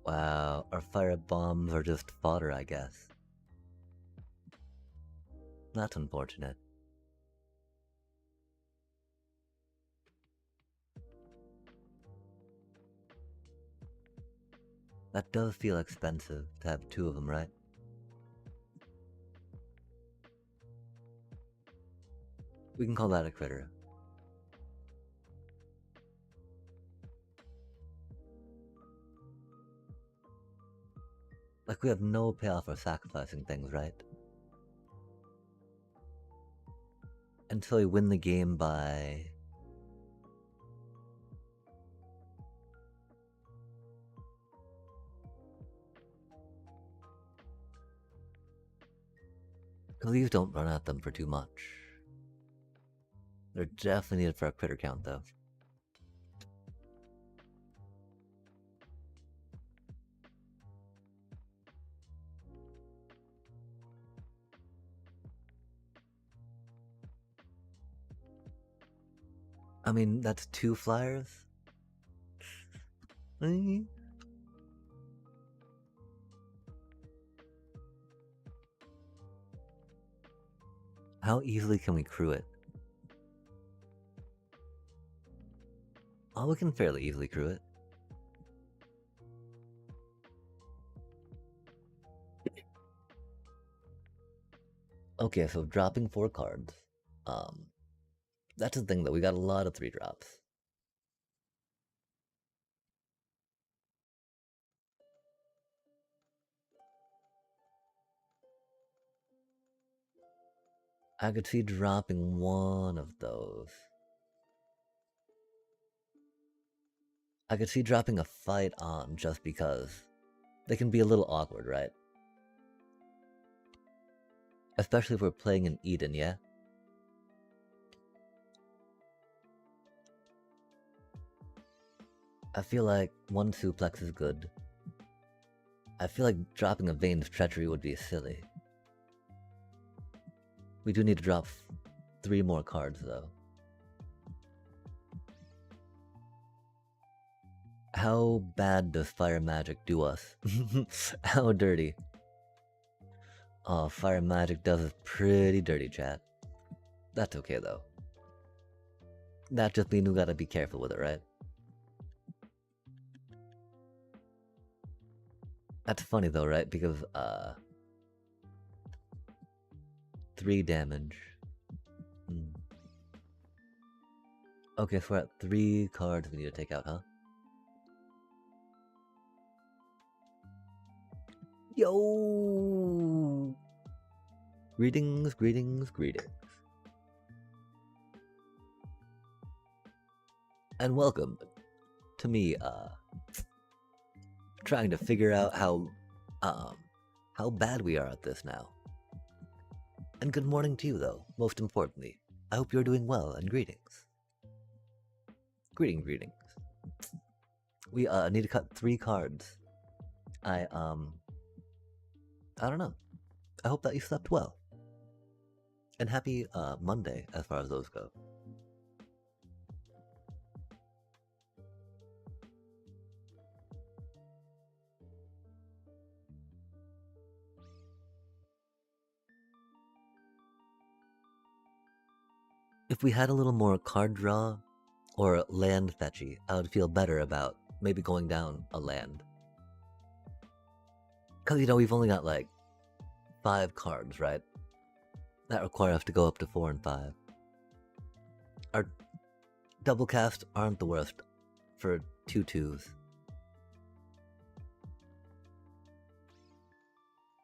Wow, our fire bombs are just fodder, I guess. That's unfortunate. That does feel expensive to have two of them, right? We can call that a critter. Like, we have no payoff for sacrificing things, right? Until we win the game by... Please don't run at them for too much. They're definitely needed for our critter count, though. I mean, that's 2 flyers? How easily can we crew it? Oh, we can fairly easily crew it. Okay, so dropping 4 cards. That's the thing though, we got a lot of 3 drops. I could see dropping 1 of those. I could see dropping a fight on just because. They can be a little awkward, right? Especially if we're playing in Eden, yeah? I feel like 1 suplex is good. I feel like dropping a Vane's Treachery would be silly. We do need to drop 3 more cards, though. How bad does fire magic do us? How dirty? Oh, fire magic does us pretty dirty, chat. That's okay, though. That just means we gotta be careful with it, right? That's funny though, right? Because 3 damage. Okay, so we're at 3 cards we need to take out, huh? Yo! Greetings, greetings, greetings. And welcome to me, trying to figure out how bad we are at this now. And good morning to you, though, most importantly. I hope you're doing well, and greetings. Greetings. We, need to cut 3 cards. I don't know. I hope that you slept well. And happy, Monday, as far as those go. If we had a little more card draw or land fetchy, I would feel better about maybe going down a land. Because, you know, we've only got like 5 cards, right? That require us to go up to 4 and 5. Our double cast aren't the worst for 2 2s.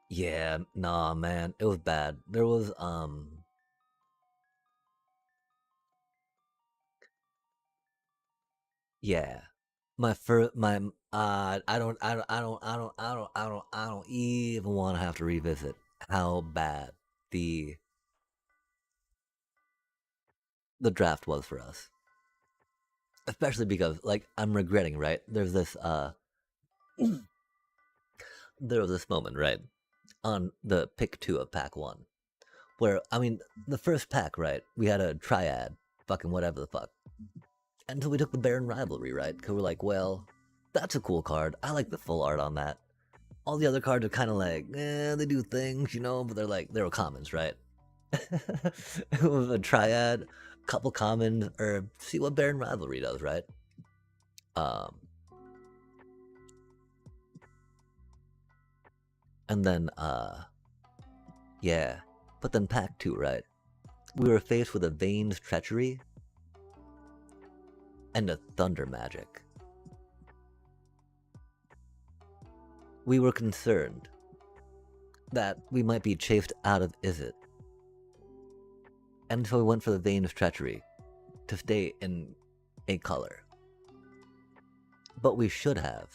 Yeah, nah, man, it was bad. There was, yeah. I don't even want to have to revisit how bad the draft was for us. Especially because, like, I'm regretting, right? There's this, there was this moment, right? On the pick 2 of pack 1. Where, I mean, the first pack, right? We had a triad, fucking whatever the fuck. Until we took the Baron rivalry, right? Because we're like, well, That's a cool card. I like the full art on that. All the other cards are kind of like, they do things, you know, but they're commons, right? With a triad, couple common, or see what Baron Rivalry does, right? And then, yeah. But then pack 2, right? We were faced with a Vane's Treachery and a Thunder Magic. We were concerned that we might be chased out of Izzet. And so we went for the Vane's Treachery to stay in a color. But we should have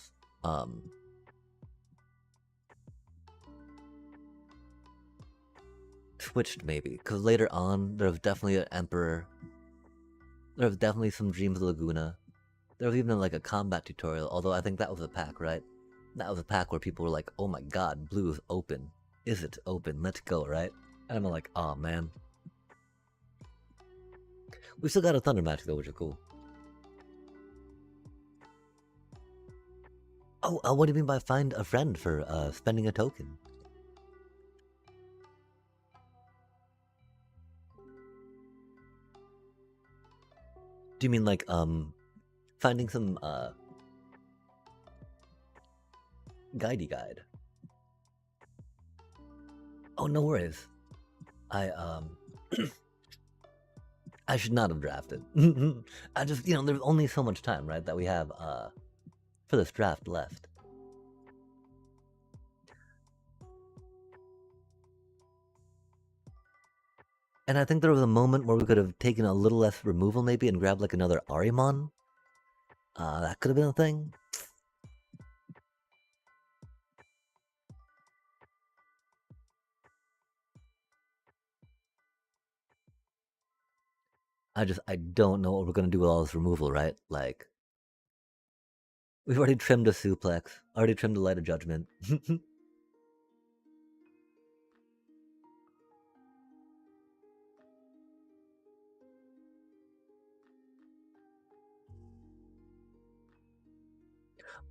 switched maybe, because later on there was definitely an Emperor. There was definitely some Dreams of Laguna. There was even like a combat tutorial, although I think that was a pack, right? That was a pack where people were like, oh my god, blue is open. Is it open? Let's go, right? And I'm like, oh man. We still got a Thunder Magic though, which is cool. Oh, what do you mean by find a friend for spending a token? Do you mean like finding some guide? Oh, no worries. I I should not have drafted. I just, you know, there's only so much time, right, that we have for this draft left. And I think there was a moment where we could have taken a little less removal maybe and grabbed like another Ahriman. That could have been a thing. I don't know what we're gonna do with all this removal, right? Like, we've already trimmed a suplex, already trimmed a light of judgment.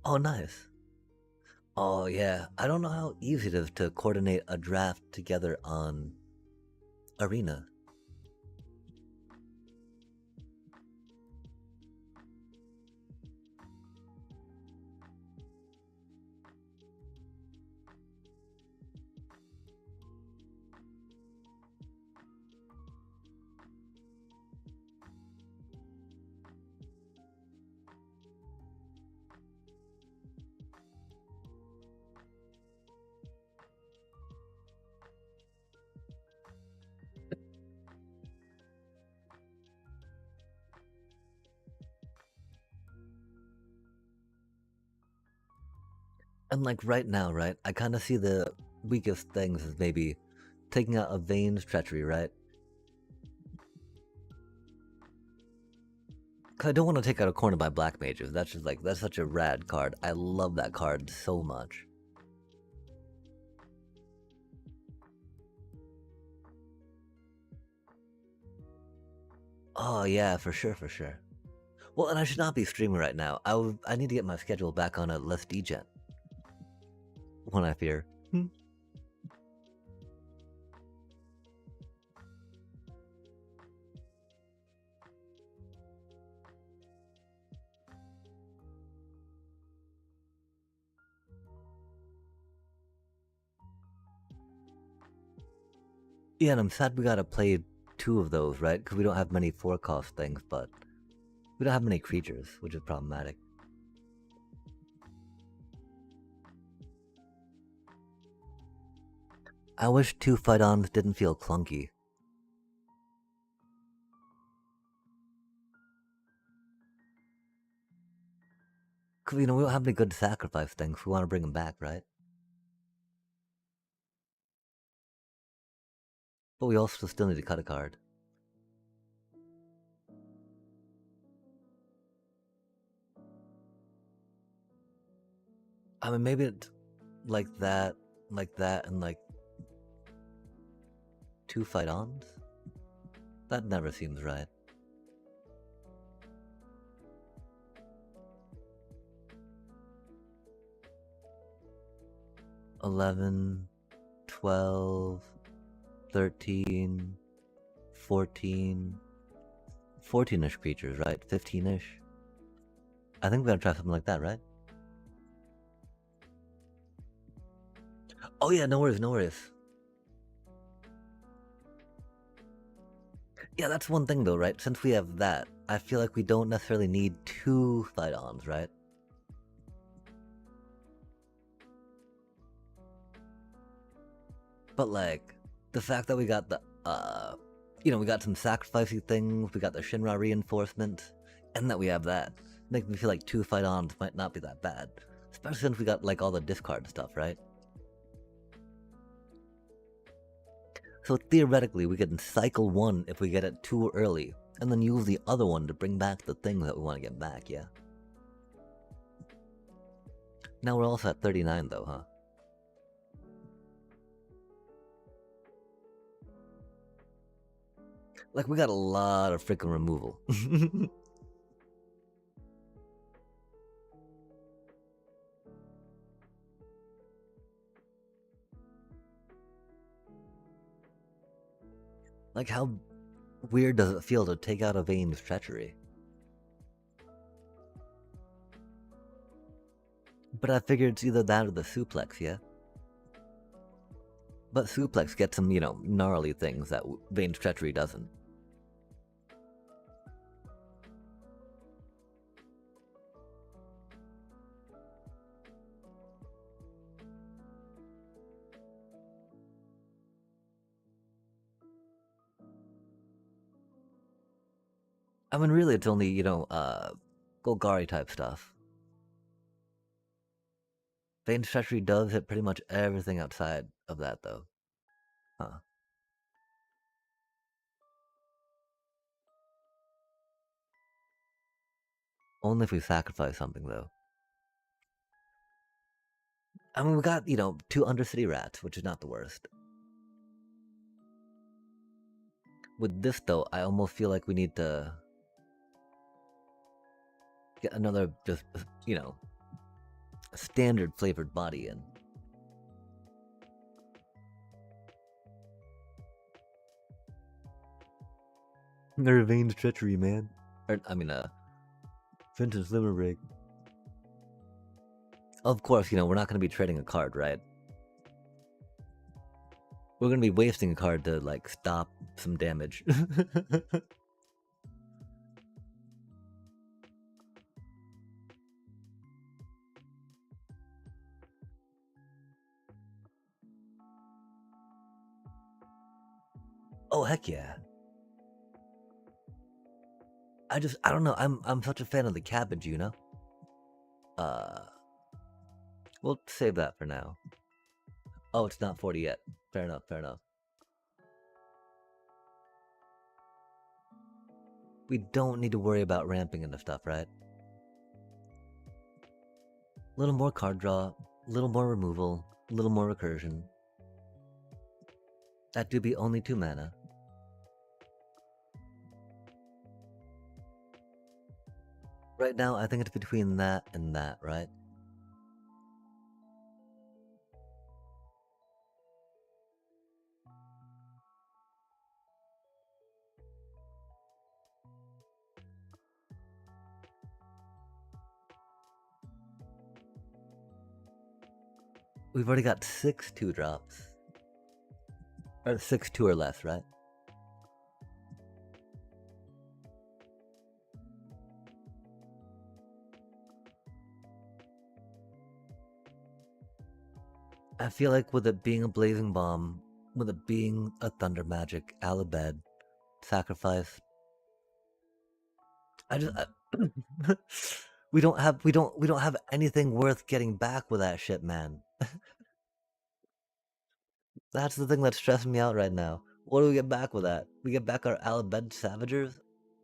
Oh, nice. Oh, yeah. I don't know how easy it is to coordinate a draft together on Arena. And like right now, right, I kind of see the weakest things as maybe taking out a Vane's Treachery, right? Cause I don't want to take out a corner by Black Mages. That's just like, that's such a rad card. I love that card so much. Oh yeah, for sure, for sure. Well, and I should not be streaming right now. I need to get my schedule back on a less degen. One I fear. Yeah, and I'm sad we gotta play 2 of those, right? Because we don't have many 4-cost things, but we don't have many creatures, which is problematic. I wish 2 fight-ons didn't feel clunky. Because, you know, we don't have any good sacrifice things. We want to bring them back, right? But we also still need to cut a card. I mean, maybe it's like that, and like 2 fight-ons? That never seems right. 11, 12, 13, 14, 14-ish creatures, right? 15-ish. I think we're gonna try something like that, right? Oh yeah, no worries, no worries. Yeah, that's one thing though, right? Since we have that, I feel like we don't necessarily need 2 Thydons, right? But like, the fact that we got the, we got some sacrificey things, we got the Shinra reinforcement, and that we have that, makes me feel like 2 Thydons might not be that bad. Especially since we got like all the discard stuff, right? So theoretically, we can cycle one if we get it too early, and then use the other one to bring back the thing that we want to get back, yeah? Now we're also at 39 though, huh? Like, we got a lot of freaking removal. Like, how weird does it feel to take out a Vane's treachery? But I figured it's either that or the suplex, yeah? But suplex gets some, gnarly things that Vane's treachery doesn't. I mean, really, it's only, Golgari type stuff. Vane's treachery does hit pretty much everything outside of that, though. Huh. Only if we sacrifice something, though. I mean, we got, 2 Undercity Rats, which is not the worst. With this, though, I almost feel like we need to get another, just, standard flavored body in. Their Vane's treachery, man. Vintage Limerick. Of course, we're not going to be trading a card, right? We're going to be wasting a card to, like, stop some damage. Oh, heck yeah. I don't know. I'm such a fan of the cabbage, We'll save that for now. Oh, it's not 40 yet. Fair enough, fair enough. We don't need to worry about ramping into stuff, right? A little more card draw, a little more removal, a little more recursion. That do be only 2 mana. Right now, I think it's between that and that, right? We've already got 6 2-drops. Or 6 2 or less, right? I feel like with it being a Blazing Bomb, with it being a Thunder Magic, Alabed, Sacrifice, we don't have anything worth getting back with that shit, man. That's the thing that's stressing me out right now. What do we get back with that? We get back our Alabed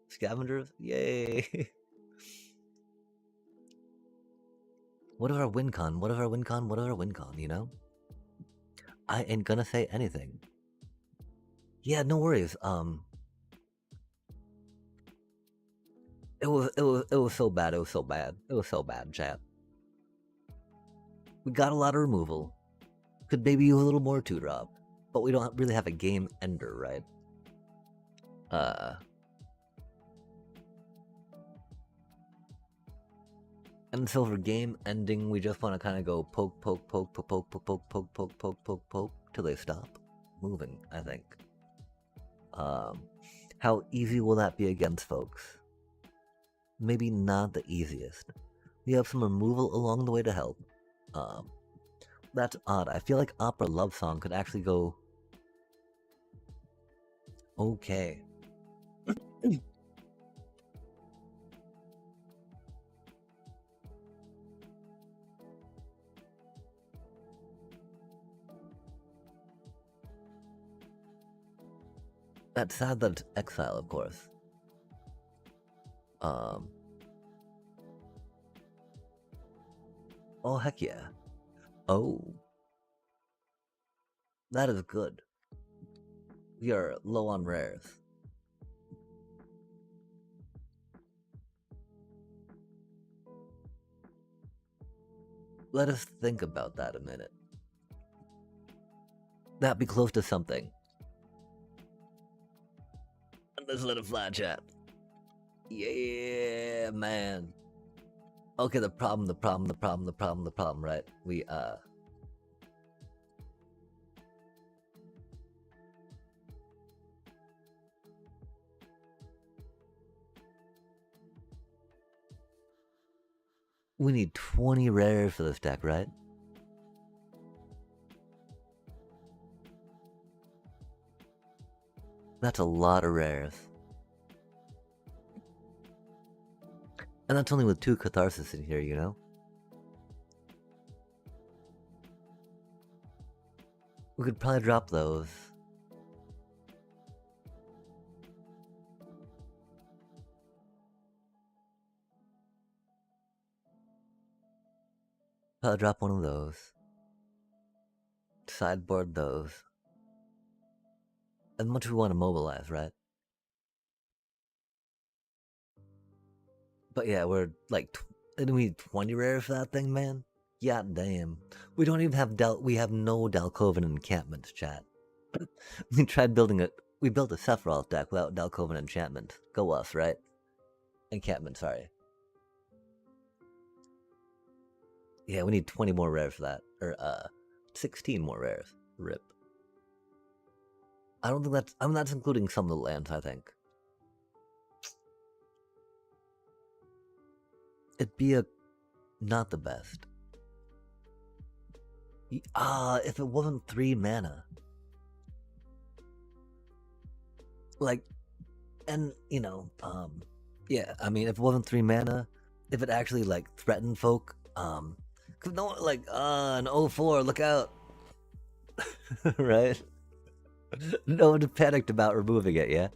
Scavengers? Yay! What of our win con? What of our win con? What of our win con, I ain't gonna say anything. Yeah, no worries. It was so bad. It was so bad. It was so bad, chat. We got a lot of removal. Could maybe use a little more 2-drop. But we don't really have a game ender, right? And so for game ending, we just want to kind of go poke, poke, poke, poke, poke, poke, poke, poke, poke, poke, poke, poke, till they stop moving, I think. How easy will that be against folks? Maybe not the easiest. We have some removal along the way to help. That's odd. I feel like Opera Love Song could actually go okay. That's sad that it's Exile, of course. Oh, heck yeah. Oh. That is good. We are low on rares. Let us think about that a minute. That'd be close to something. And let's let it fly, chat. Yeah, man. Okay, the problem, right? We need 20 rares for this deck, right? That's a lot of rares. And that's only with 2 Catharsis in here, you know? We could probably drop those. Probably drop one of those. Sideboard those. As much as we want to mobilize, right? But yeah, we're like, we need 20 rares for that thing, man? Yeah, damn. We don't even have we have no Dalkovan encampments, chat. We tried building it. We built a Sephiroth deck without Dalkovan enchantment. Go us, right? Encampment, sorry. Yeah, we need 20 more rares for that. Or 16 more rares. Rip. I don't think that's including some of the lands, I think. It'd be not the best. If it wasn't 3 mana. Like, and, you know, yeah, I mean, if it wasn't 3 mana, if it actually, like, threatened folk, cause no one, like, an 04, look out. Right? No one panicked about removing it, yeah?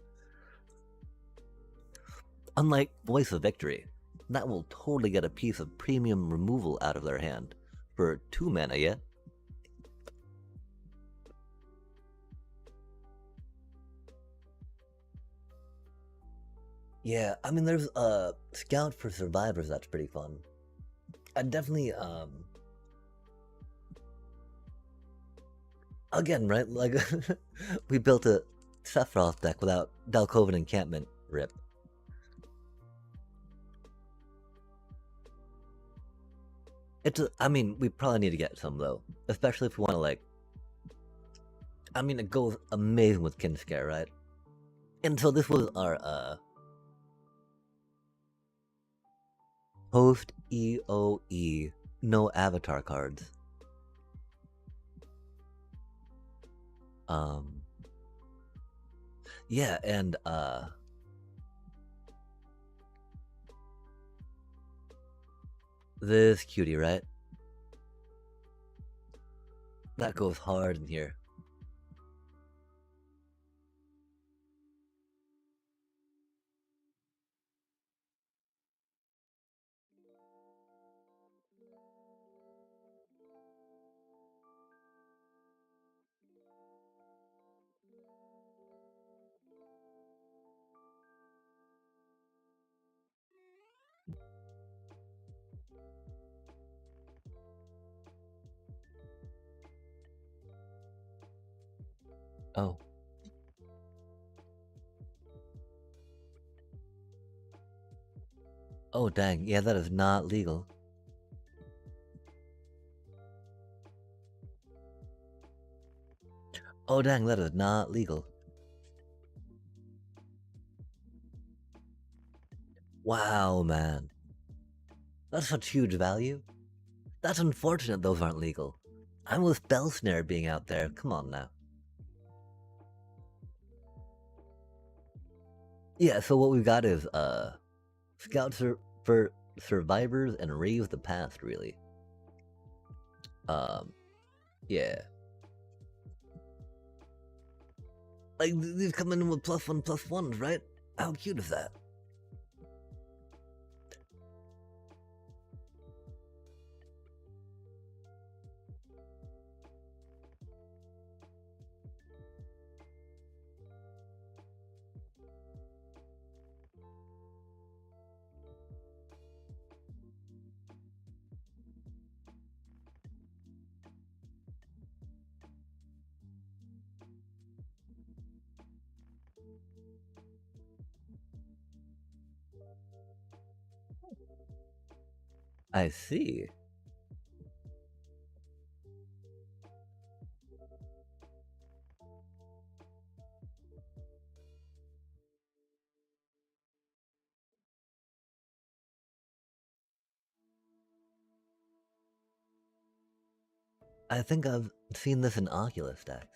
Unlike Voice of Victory, that will totally get a piece of premium removal out of their hand for 2 mana, yeah? Yeah, I mean, there's Scout for Survivors that's pretty fun. I definitely, again, right? Like, we built a Sephiroth deck without Dalkovan encampment. Rip. I mean, we probably need to get some, though. Especially if we want to, like... I mean, it goes amazing with Kinscare, right? And so this was our, post EOE, no avatar cards. Yeah, and, this cutie, right? That goes hard in here. Oh. Oh, dang. Yeah, that is not legal. Oh, dang, that is not legal. Wow, man. That's such huge value. That's unfortunate those aren't legal. I'm with Belsnare being out there. Come on now. Yeah, so what we've got is Scouts for Survivors and Rave the Past, really. Yeah. Like, these come in with +1/+1s, right? How cute is that? I see. I think I've seen this in Oculus decks.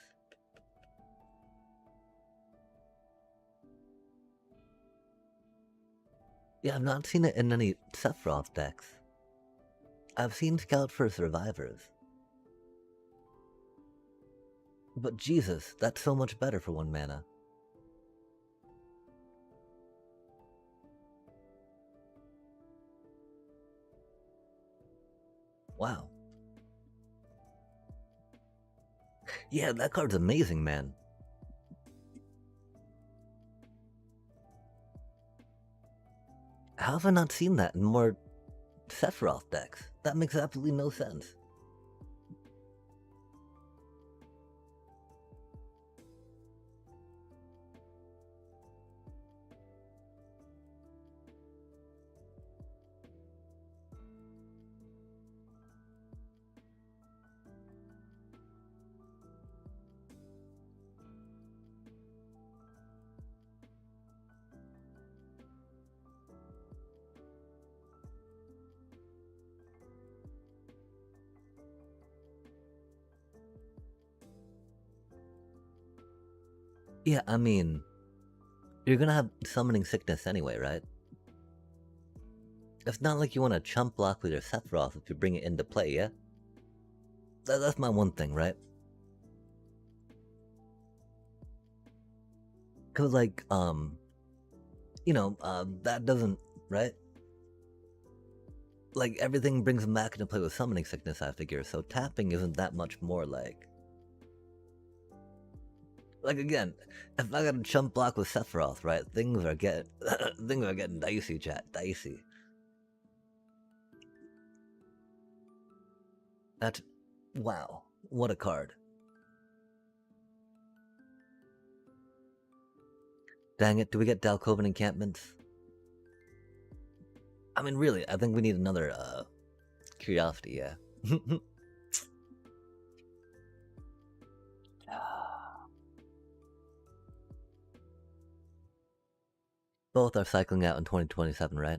Yeah, I've not seen it in any Sephiroth decks. I've seen Scout for Survivors. But Jesus, that's so much better for 1 mana. Wow. Yeah, that card's amazing, man. How have I not seen that in more Sephiroth decks? That makes absolutely no sense. Yeah, I mean, you're gonna have summoning sickness anyway, right? It's not like you want to chump block with your Sephiroth if you bring it into play, yeah? That's my one thing, right? Cause like, that doesn't, right? Like, everything brings them back into play with summoning sickness, I figure, so tapping isn't that much more like... Like, again, if I got a chump block with Sephiroth, right, things are getting... things are getting dicey, chat, dicey. That's... wow, what a card. Dang it, do we get Dalkovan encampments? I mean, really, I think we need another, curiosity, yeah. Both are cycling out in 2027, right?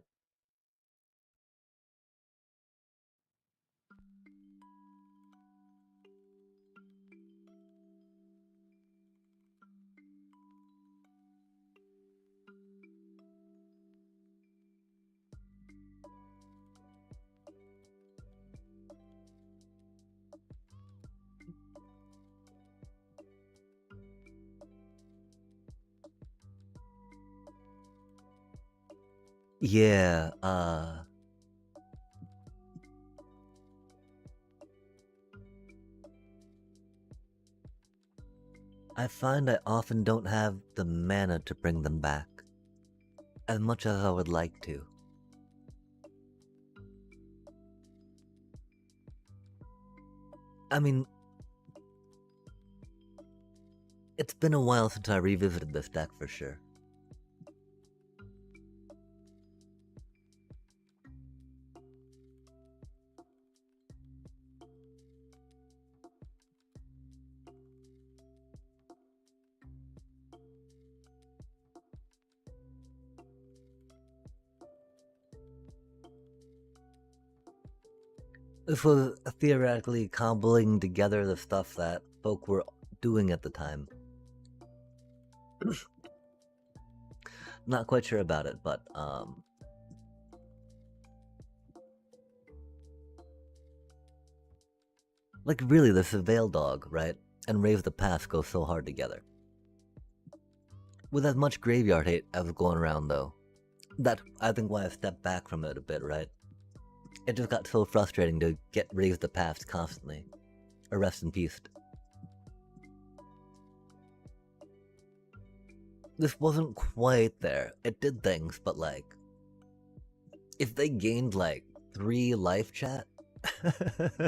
Yeah, I find I often don't have the mana to bring them back, as much as I would like to. I mean, It's been a while since I revisited this deck for sure. This was theoretically cobbling together the stuff that folk were doing at the time. Not quite sure about it, but like really, the Surveil Dog, right, and Rave the Past go so hard together. With as much graveyard hate as was going around, though, that I think why I stepped back from it a bit, right? It just got so frustrating to get Rave the Past constantly. Or rest in peace. This wasn't quite there. It did things, but like, if they gained like 3 life, chat, if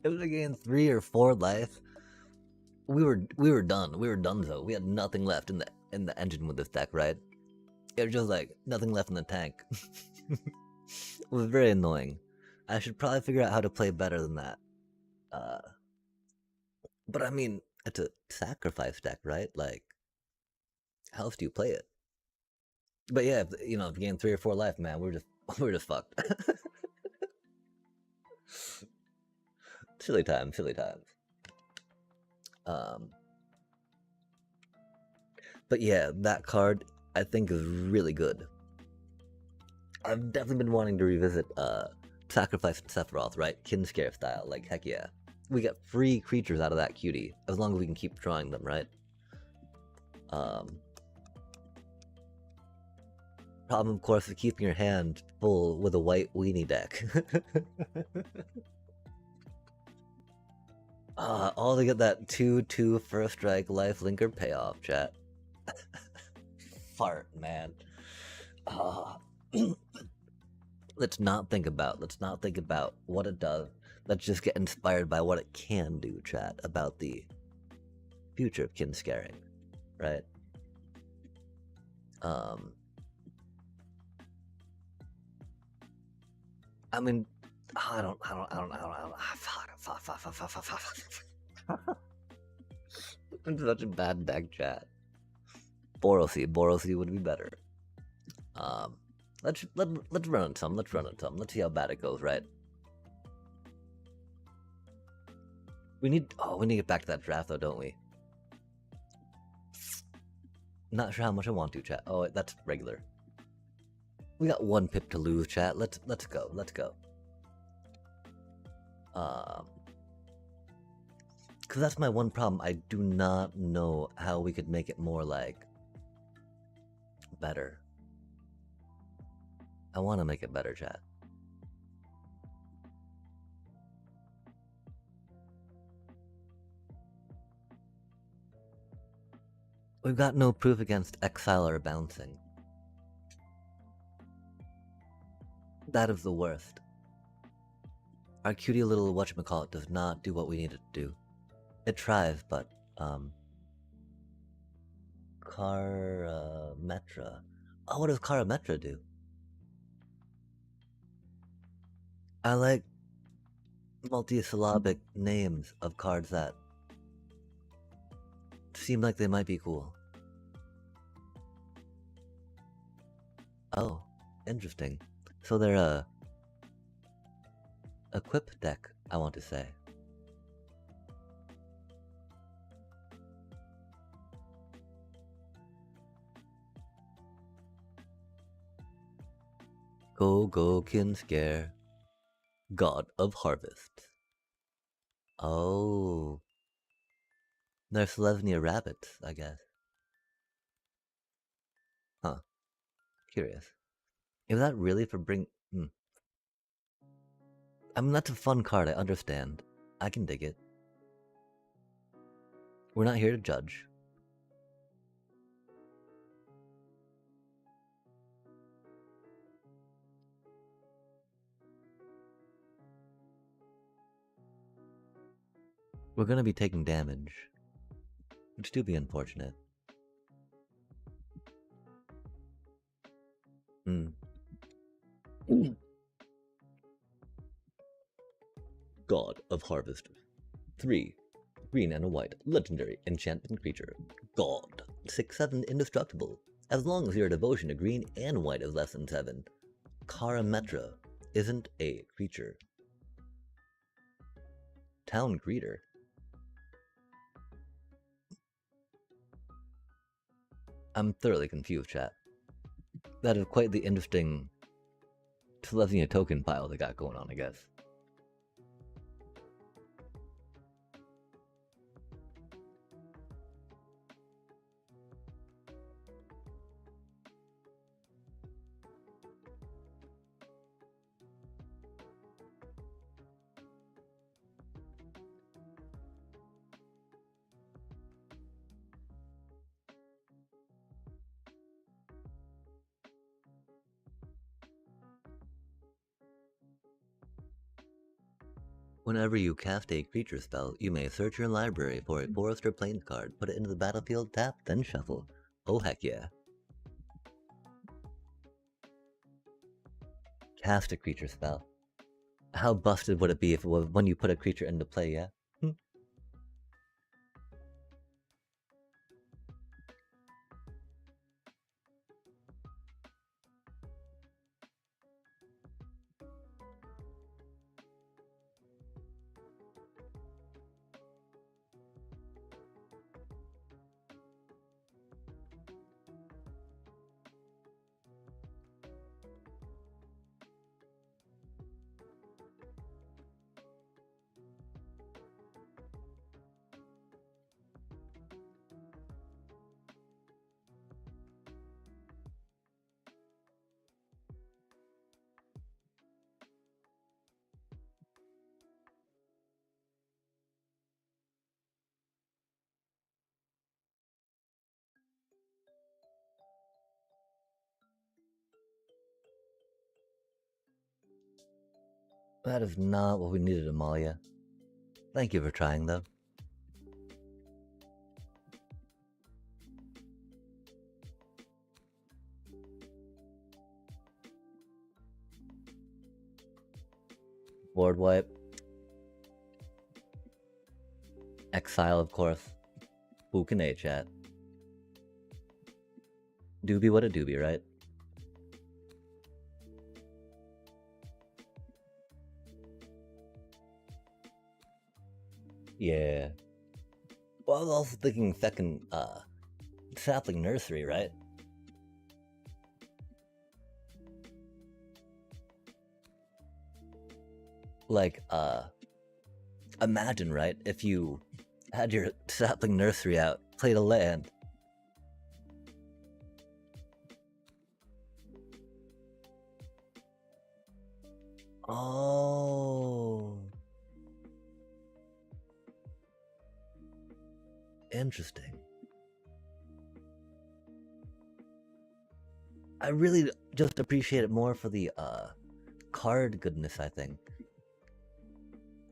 they gained 3 or 4 life, we were done. We were done though. We had nothing left in the engine with this deck, right? It was just like nothing left in the tank. It was very annoying. I should probably figure out how to play better than that. But I mean, it's a sacrifice deck, right? Like, how else do you play it? But yeah, if you gain 3 or 4 life, man, we're just fucked. Silly times. But yeah, that card I think is really good. I've definitely been wanting to revisit Sacrifice and Sephiroth, right? Kinscare style, like heck yeah. We get free creatures out of that cutie, as long as we can keep drawing them, right? Problem, of course, is keeping your hand full with a white weenie deck. All to get that 2/2 first strike life linker payoff, chat. Fart, man. Let's not think about what it does. Let's just get inspired by what it can do, chat, about the future of Kinscaring, right? I mean, I don't. I'm such a bad deck, chat. Borosy would be better. Let's run it some. Let's see how bad it goes, right? We need to get back to that draft though, don't we? Not sure how much I want to, chat. Oh, that's regular. We got 1 pip to lose, chat. Let's go. Cause that's my one problem. I do not know how we could make it more like better. I want to make it better, chat. We've got no proof against exile or bouncing. That is the worst. Our cutie little whatchamacallit does not do what we need it to do. It tries, but, Karametra. Oh, what does Karametra do? I like multi-syllabic names of cards that seem like they might be cool. Oh, interesting. So they're a equip deck, I want to say. Go Kinscare, God of Harvest. Oh, they're Selesnya rabbits, I guess. Huh. Curious. Is that really for bring? I mean, that's a fun card, I understand. I can dig it. We're not here to judge. We're gonna be taking damage. which do be unfortunate. God of Harvest. 3. Green and a white, legendary enchantment creature. God. 6/7 indestructible. As long as your devotion to green and white is less than 7. Karametra isn't a creature. Town Greeter. I'm thoroughly confused, chat. That is quite the interesting Selesnya token pile they got going on, I guess. Whenever you cast a creature spell, you may search your library for a forest or plains card, put it into the battlefield, tap, then shuffle. Oh heck yeah. Cast a creature spell. How busted would it be if it was when you put a creature into play, yeah? That is not what we needed, Amalia. Thank you for trying, though. Board wipe. Exile, of course. Who can A chat? Doobie what a doobie, right? Yeah. Well, I was also thinking second, sapling nursery, right? Like, imagine, right, if you had your sapling nursery out, played a land. Oh. Interesting. I really just appreciate it more for the card goodness, I think.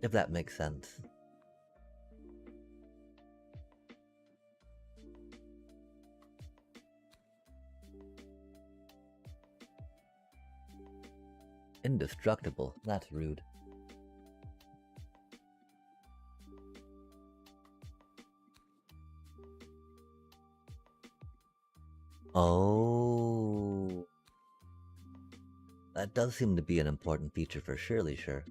If that makes sense. Indestructible. That's rude. Oh. That does seem to be an important feature for Shirley, sure.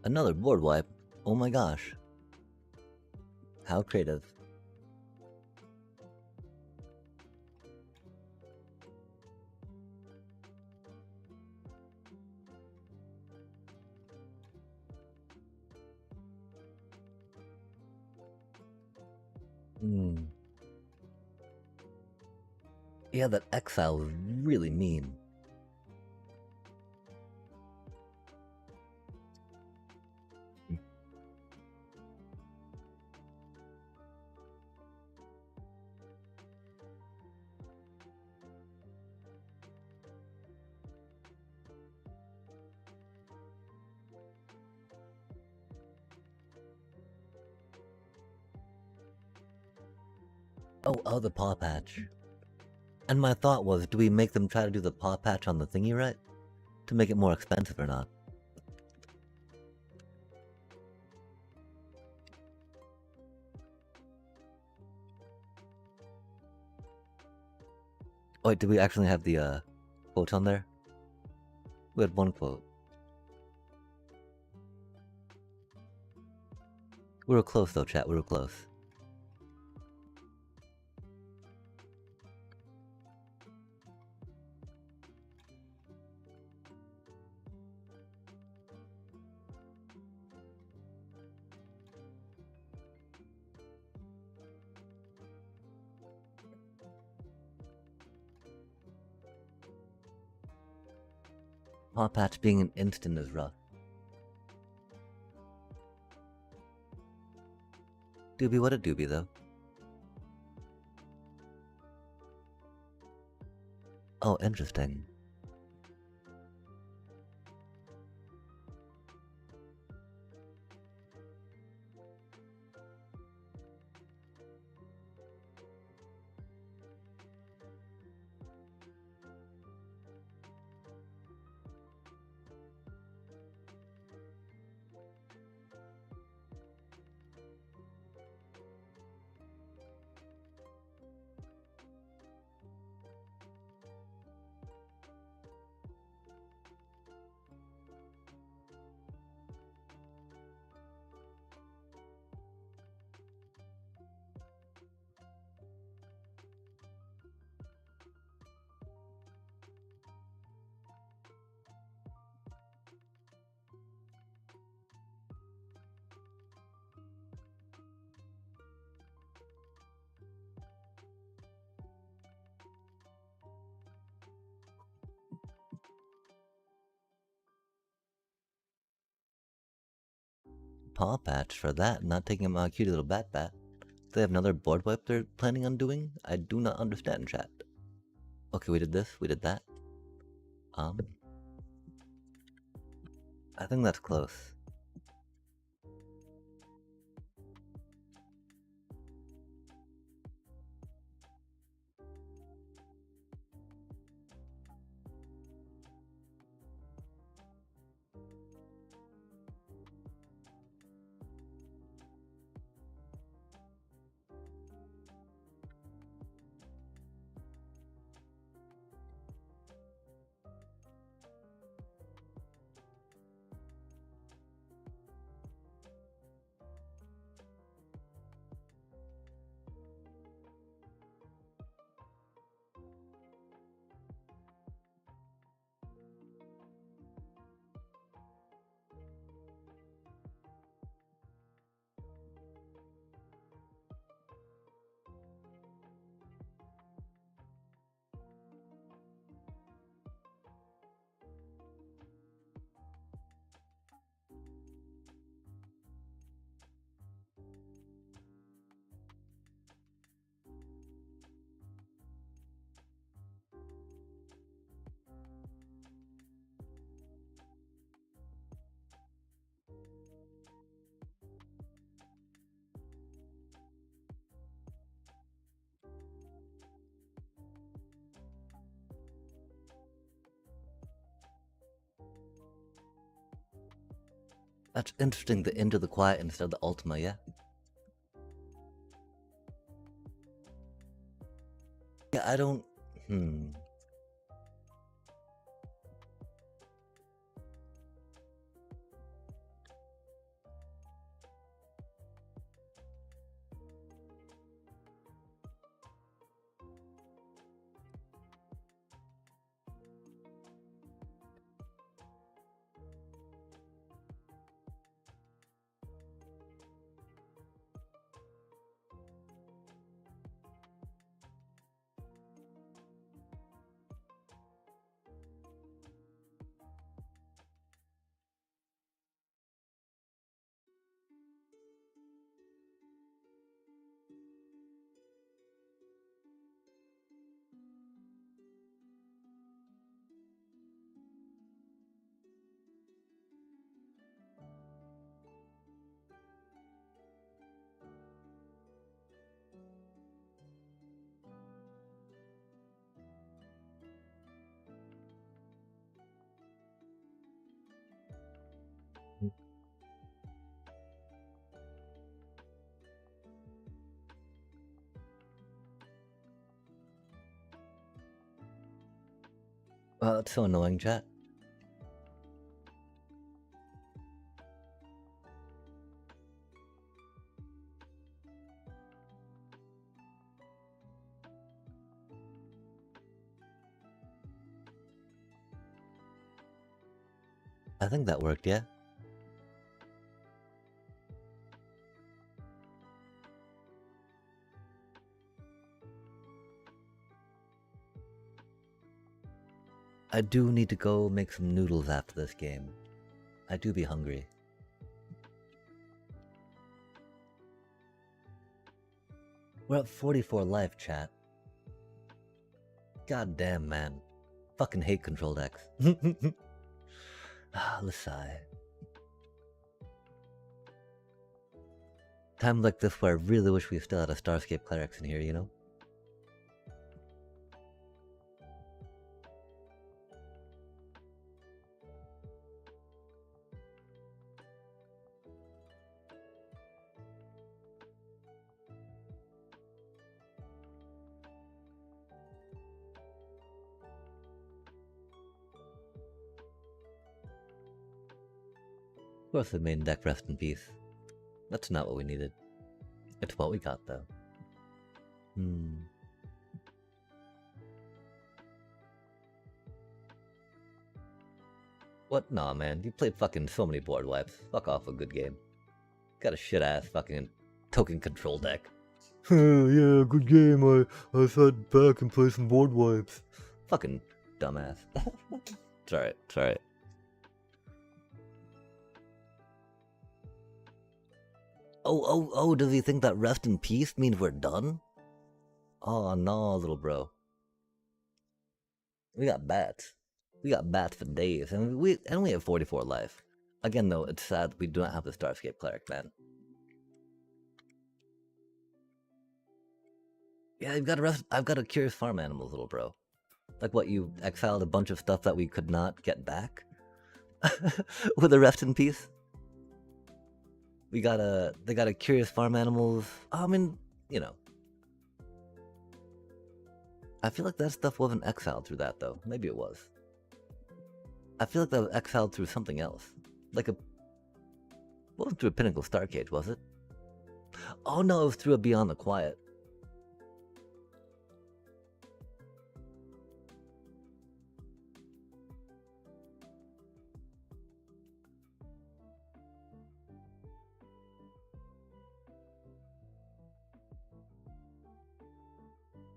Another board wipe. Oh my gosh. How creative. Hmm. Yeah, that exile is really mean. Oh, the paw patch. And my thought was, do we make them try to do the paw patch on the thingy right? To make it more expensive or not? Oh, wait, did we actually have the quote on there? We had one quote. We were close though, chat. We were close. Paw patch being an instant is rough. Doobie, what a doobie though. Oh, interesting. Paw patch for that, not taking my cute little bat. Do they have another board wipe they're planning on doing? I do not understand, chat. Okay, we did this, we did that. I think that's close. That's interesting, the Into the Quiet instead of the Ultima, yeah? Yeah, I don't... Oh, that's so annoying, chat. I think that worked, yeah. I do need to go make some noodles after this game. I do be hungry. We're at 44 life, chat. God damn, man. Fucking hate Control X. Let's sigh. Time like this where I really wish we still had a Starscape Clerics in here, you know? Of course the main deck rest in peace. That's not what we needed. It's what we got, though. What? Nah, man. You played fucking so many board wipes. Fuck off a good game. Got a shit-ass fucking token control deck. Yeah, good game. I sat back and played some board wipes. Fucking dumbass. It's alright, it's alright. Oh, does he think that rest in peace means we're done? Oh no, little bro. We got bats. We got bats for days, and we have 44 life. Again though, it's sad we do not have the Starscape Cleric, man. Yeah, I've got a Curious Farm Animals, little bro. Like what, you exiled a bunch of stuff that we could not get back? With a rest in peace? They got a Curious Farm Animals. I mean, you know. I feel like that stuff wasn't exiled through that though. Maybe it was. I feel like that was exiled through something else. Like a... wasn't through a Pinnacle Starcade, was it? Oh no, it was through a Beyond the Quiet.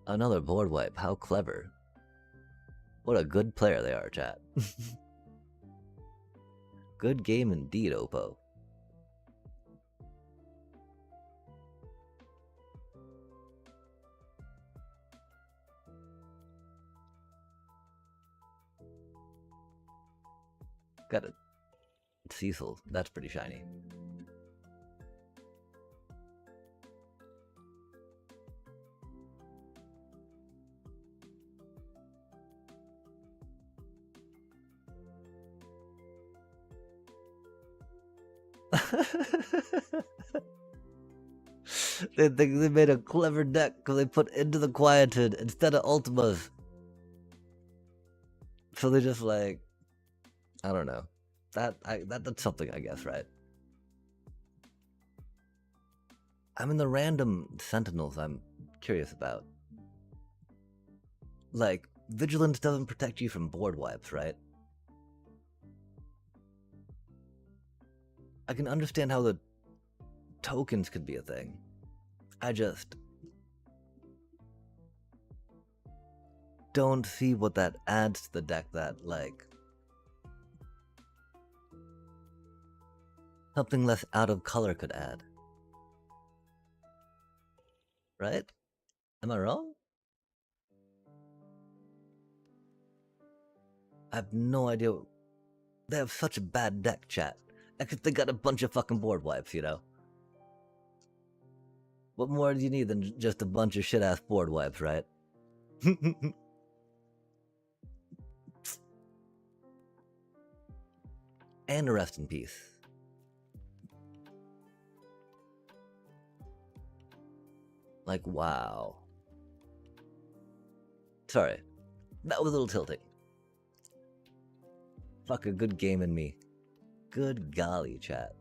Another board wipe, how clever. What a good player they are, chat. Good game indeed, Oppo. Got it. Cecil, that's pretty shiny. They think they made a clever deck because they put Into the Quietude instead of Ultimas. So they just like, I don't know. That's something, I guess, right? I mean, the random Sentinels I'm curious about. Like, Vigilance doesn't protect you from board wipes, right? I can understand how the tokens could be a thing. I just don't see what that adds to the deck that, like, something less out of color could add. Right? Am I wrong? I have no idea. They have such a bad deck, chat. Because they got a bunch of fucking board wipes, you know? What more do you need than just a bunch of shit-ass board wipes, right? And a rest in peace. Like, wow. Sorry. That was a little tilting. Fuck a good game in me. Good golly, chat.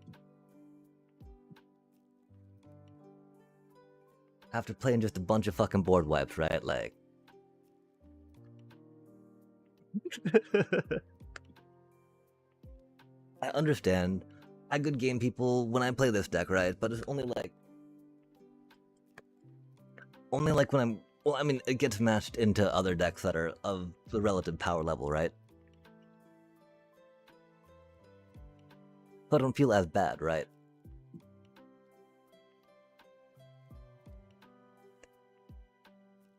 After playing just a bunch of fucking board wipes, right? Like. I understand. I good game people when I play this deck, right? But it's only like when I'm. Well, I mean, it gets matched into other decks that are of the relative power level, right? So I don't feel as bad, right?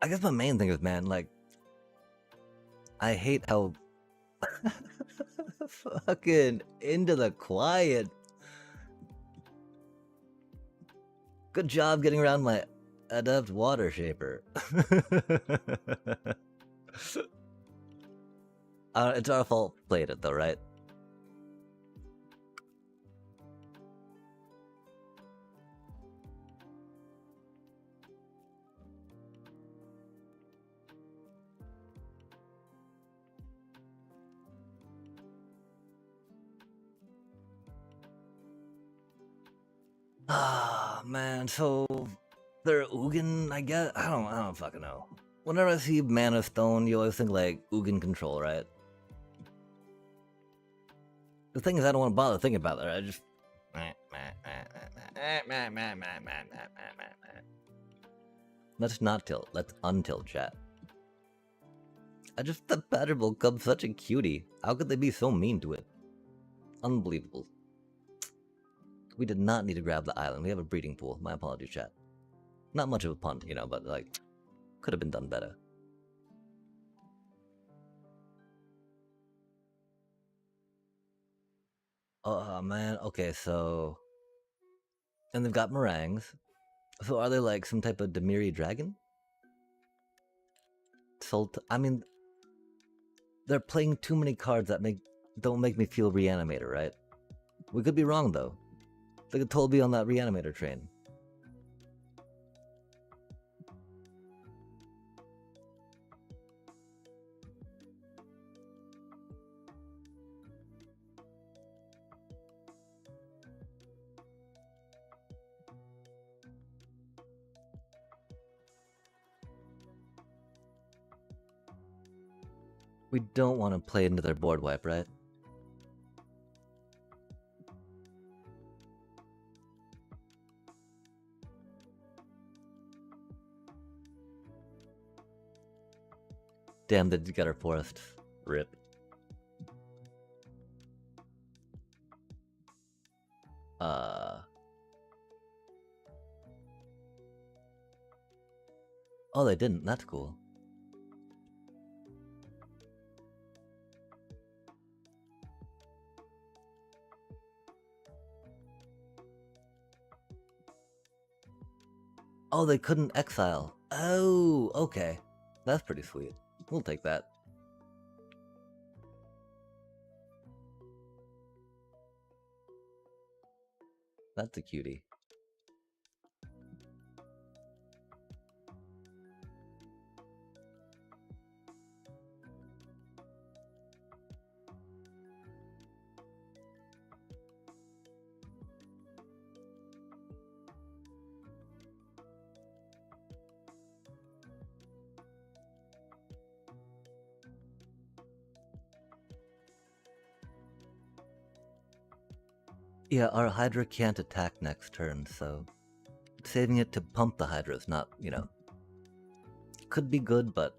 I guess my main thing is, man, like, I hate how fucking into the quiet. Good job getting around my adept water shaper. It's our fault played it though, right? Ah, man, so they're Ugin, I guess. I don't fucking know. Whenever I see Mana Stone, you always think like Ugin control, right? The thing is, I don't want to bother thinking about that. I just. Let's not tilt. Let's untilt, chat. I just the pattern will come such a cutie. How could they be so mean to it? Unbelievable. We did not need to grab the island. We have a breeding pool. My apologies, chat. Not much of a pun, you know, but like, could have been done better. Oh man, okay, so. And they've got meringues. So are they like some type of Demiri dragon? I mean, they're playing too many cards that don't make me feel Reanimator, right? We could be wrong though. They could totally be on that Reanimator train. We don't want to play into their board wipe, right? Damn, they got our forest. Rip. Oh, they didn't. That's cool. Oh, they couldn't exile. Oh, okay. That's pretty sweet. We'll take that. That's a cutie. Yeah, our Hydra can't attack next turn, so saving it to pump the Hydras, not, you know, could be good, but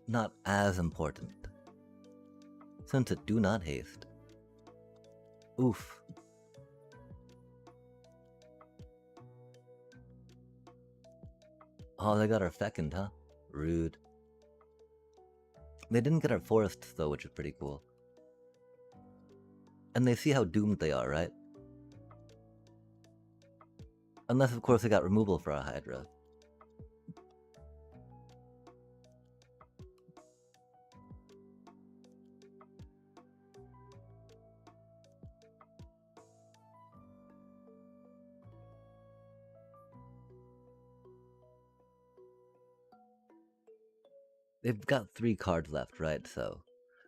not as important. Since it do not haste. Oof. Oh, they got our Fecund, huh? Rude. They didn't get our forests, though, which is pretty cool. And they see how doomed they are, right? Unless, of course, they got removal for our Hydra. They've got 3 cards left, right? So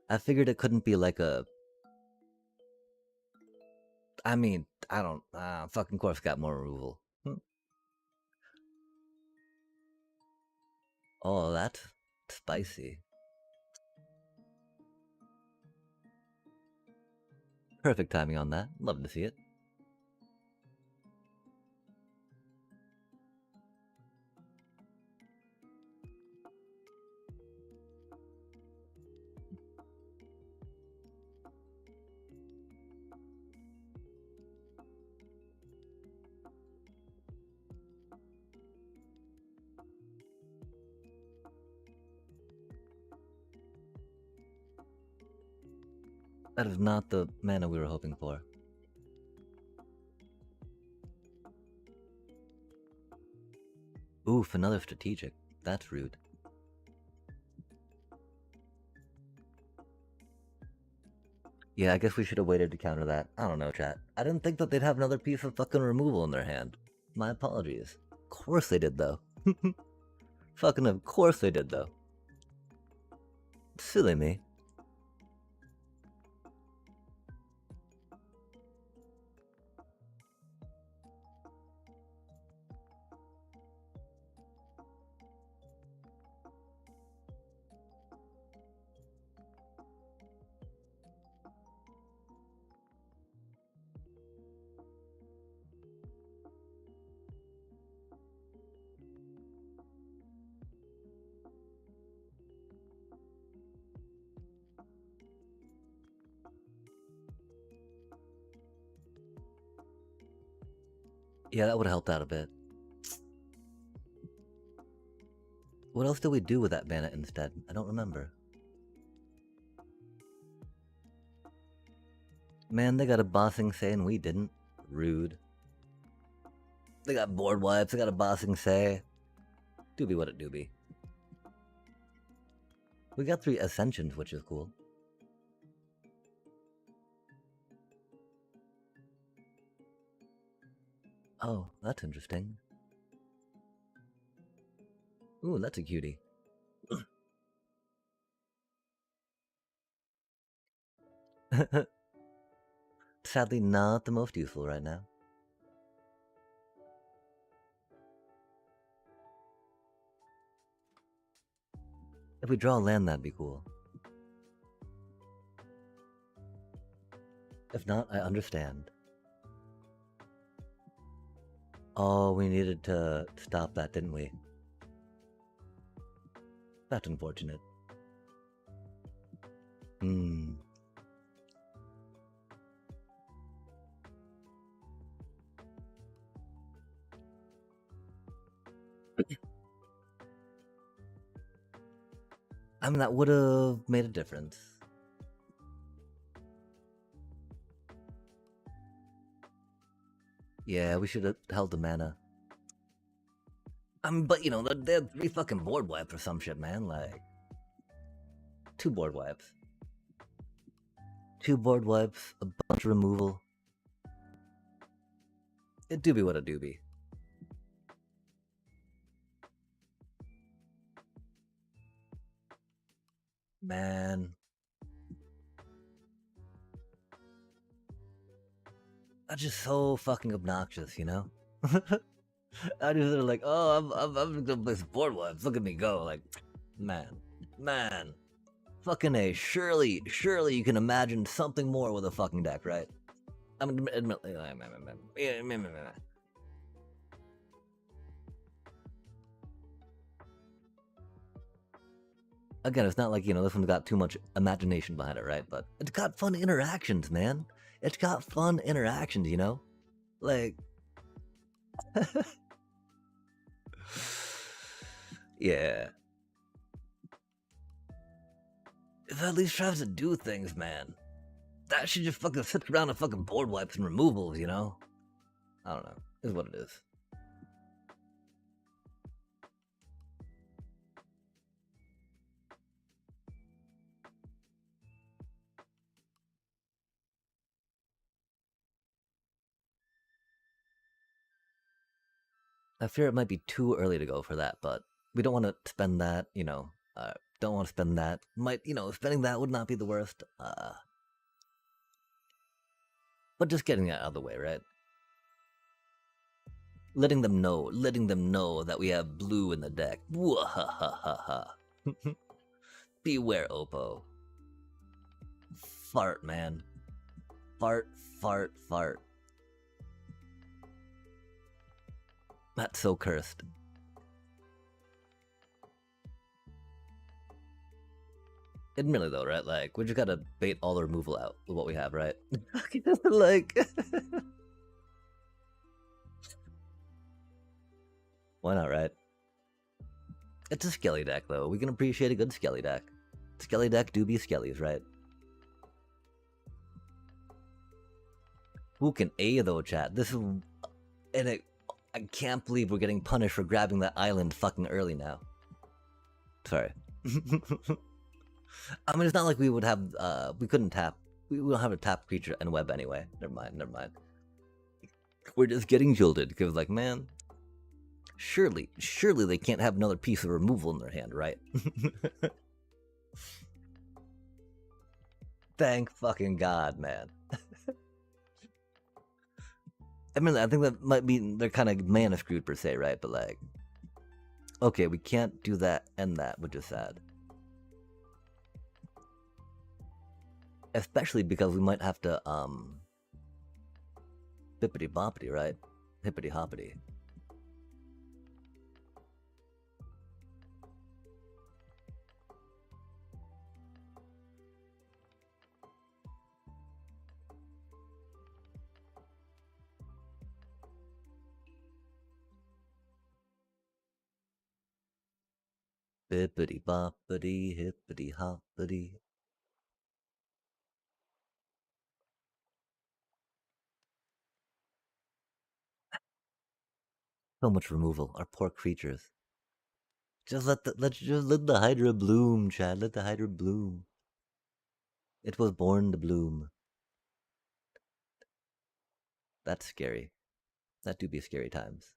I figured it couldn't be like a I mean, I don't. Fucking course got more removal. Oh, that's spicy. Perfect timing on that. Love to see it. That is not the mana we were hoping for. Oof, another strategic. That's rude. Yeah, I guess we should have waited to counter that. I don't know, chat. I didn't think that they'd have another piece of fucking removal in their hand. My apologies. Of course they did, though. Fucking of course they did, though. Silly me. Yeah, that would have helped out a bit. What else did we do with that mana instead? I don't remember. Man, they got a bossing say and we didn't. Rude. They got board wipes, they got a bossing say. Doobie what it doobie. We got 3 ascensions, which is cool. Oh, that's interesting. Ooh, that's a cutie. Sadly not the most useful right now. If we draw a land, that'd be cool. If not, I understand. Oh, we needed to stop that, didn't we? That's unfortunate. Hmm. I mean, that would have made a difference. Yeah, we should have held the mana. I mean, but you know, they had 3 fucking board wipes or some shit, man. Like, 2 board wipes. 2 board wipes, a bunch of removal. It do be what it do be. Man. That's just so fucking obnoxious, you know? I just like, oh, I'm gonna play some board wipes. Look at me go. Like, man. Fucking A. Surely you can imagine something more with a fucking deck, right? I mean, admittedly, again, it's not like, you know, this one's got too much imagination behind it, right? But it's got fun interactions, man. It's got fun interactions, you know? Like, yeah. If at least tries to do things, man. That should just fucking sit around and fucking board wipes and removals, you know? I don't know. Is what it is. I fear it might be too early to go for that, but we don't want to spend that, you know. Don't want to spend that. Might, you know, spending that would not be the worst. But just getting that out of the way, right? Letting them know that we have blue in the deck. Wahahaha. Beware, Oppo. Fart, man. Fart, fart, fart. That's so cursed. Admittedly, though, right? Like, we just gotta bait all the removal out with what we have, right? Like, why not, right? It's a Skelly deck, though. We can appreciate a good Skelly deck. Skelly deck do be Skellies, right? Who can A, though, chat? This is... And I can't believe we're getting punished for grabbing that island fucking early now. Sorry. I mean, it's not like we would have... we couldn't tap. We don't have a tap creature and web anyway. Never mind. We're just getting jilted, because, like, man... Surely they can't have another piece of removal in their hand, right? Thank fucking God, man. I mean, I think that might be, they're kind of mana screwed per se, right? But like, okay, we can't do that and that, which is sad. Especially because we might have to, bippity boppity, right? Hippity hoppity. Bippity boppity, hippity hoppity. So much removal, our poor creatures. Just let the Hydra bloom, Chad. Let the Hydra bloom. It was born to bloom. That's scary. That do be scary times.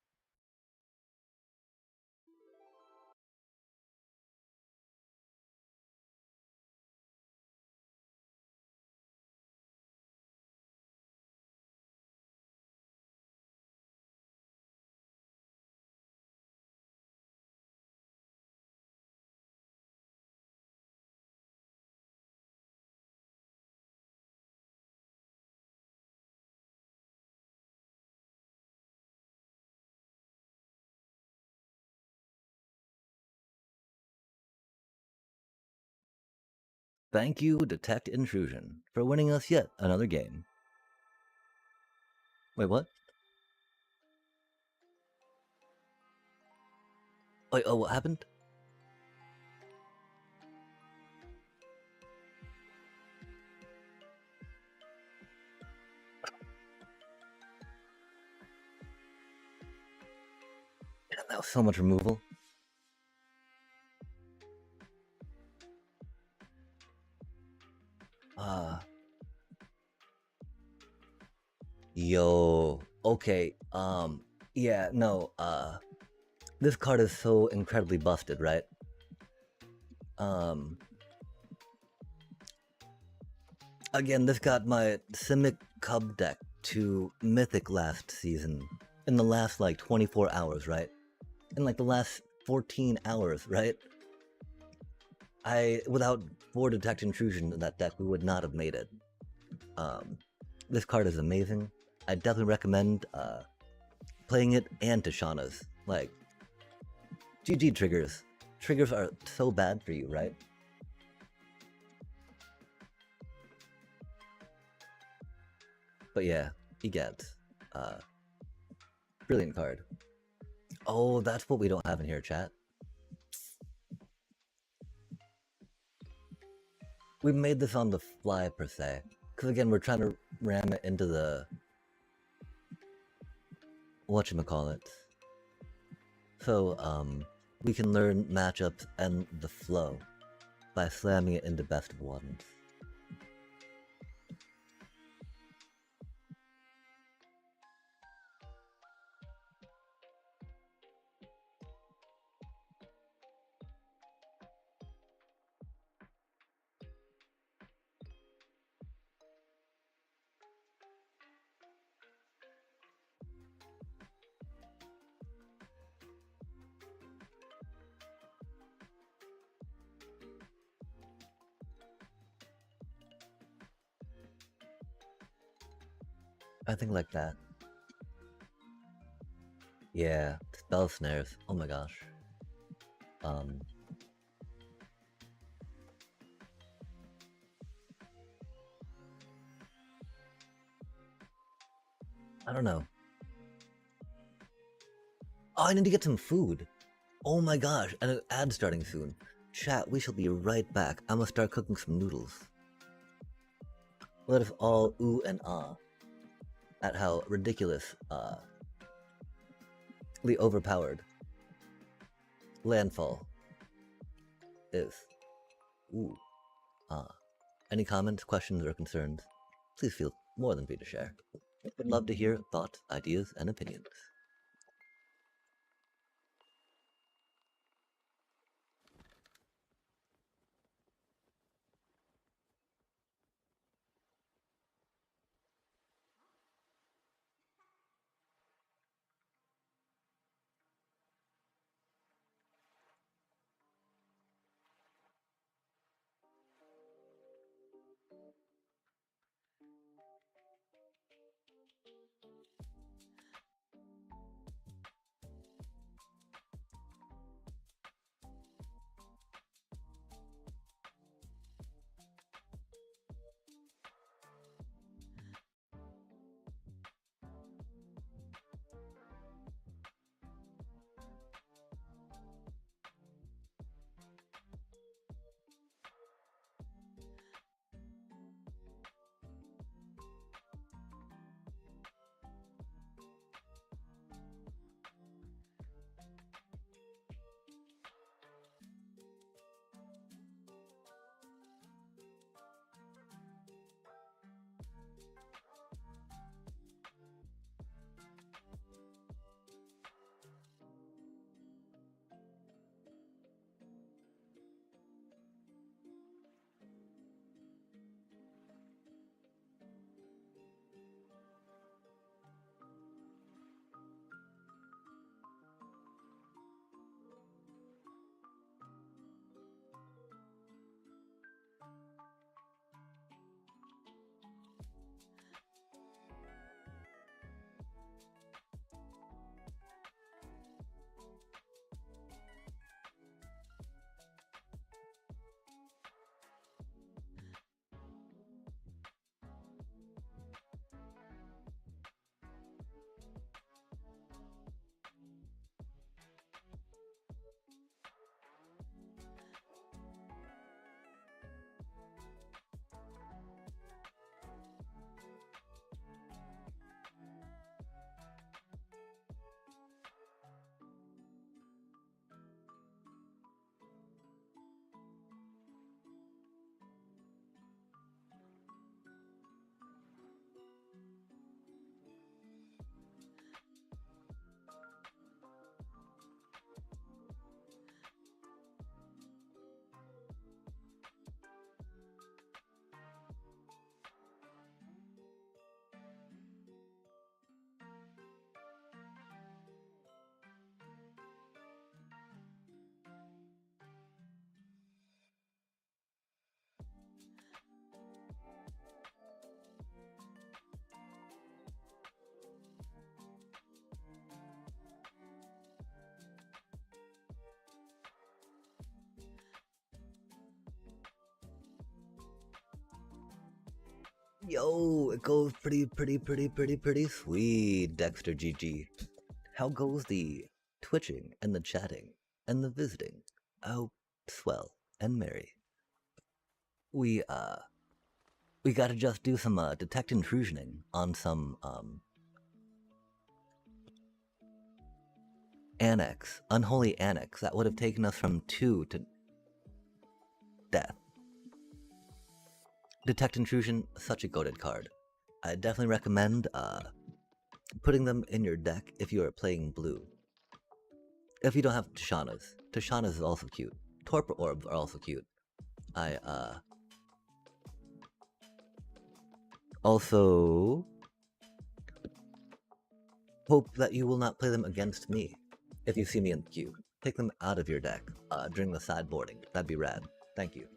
Thank you, Detect Intrusion, for winning us yet another game. Wait, what? Wait, oh, what happened? Man, that was so much removal. Yo, okay, yeah, no, this card is so incredibly busted, right? Again, this got my Simic Cub deck to Mythic last season, in the last, like, 24 hours, right? In, like, the last 14 hours, right? Without 4 Detect Intrusion in that deck, we would not have made it. This card is amazing. I definitely recommend playing it and Tishana's. Like, GG triggers. Triggers are so bad for you, right? But yeah, Egads. Brilliant card. Oh, that's what we don't have in here, chat. We made this on the fly, per se. Because again, we're trying to ram it into the... whatchamacallit. So, we can learn matchups and the flow by slamming it into Best of Ones. I think like that. Yeah, spell snares. Oh my gosh. I don't know. Oh, I need to get some food. Oh my gosh, and an ad starting soon. Chat, we shall be right back. I'm gonna start cooking some noodles. Let us all ooh and ah at how ridiculous, overpowered Landfall is. Ooh, ah. Any comments, questions, or concerns? Please feel more than free to share. Would love to hear thoughts, ideas, and opinions. Yo, it goes pretty sweet, Dexter GG. How goes the twitching and the chatting and the visiting? Oh, swell and merry. We gotta just do some detect intrusioning on some annex, unholy annex that would have taken us from 2 to death. Detect intrusion, such a goated card. I definitely recommend putting them in your deck if you are playing blue. If you don't have Tishana's. Tishana's is also cute. Torpor Orbs are also cute. I also hope that you will not play them against me if you see me in the queue. Take them out of your deck during the sideboarding. That'd be rad. Thank you.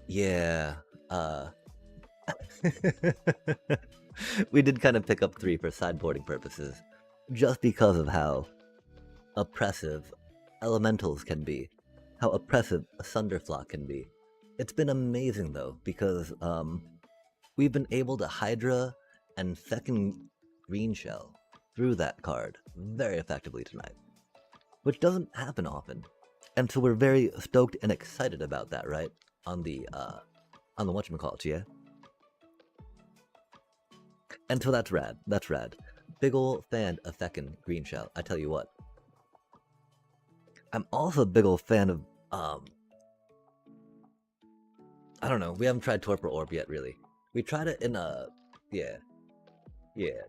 Yeah, We did kind of pick up 3 for sideboarding purposes, just because of how oppressive elementals can be, how oppressive a Sunderflock can be. It's been amazing though, because we've been able to Hydra and feckin' Green Shell through that card very effectively tonight, which doesn't happen often, and so we're very stoked and excited about that, right? On the whatchamacallit, yeah? And so that's rad, that's rad. Big ol' fan of feckin' Green Shell, I tell you what. I'm also a big ol' fan of, I don't know, we haven't tried Torpor Orb yet, really. We tried it in, yeah,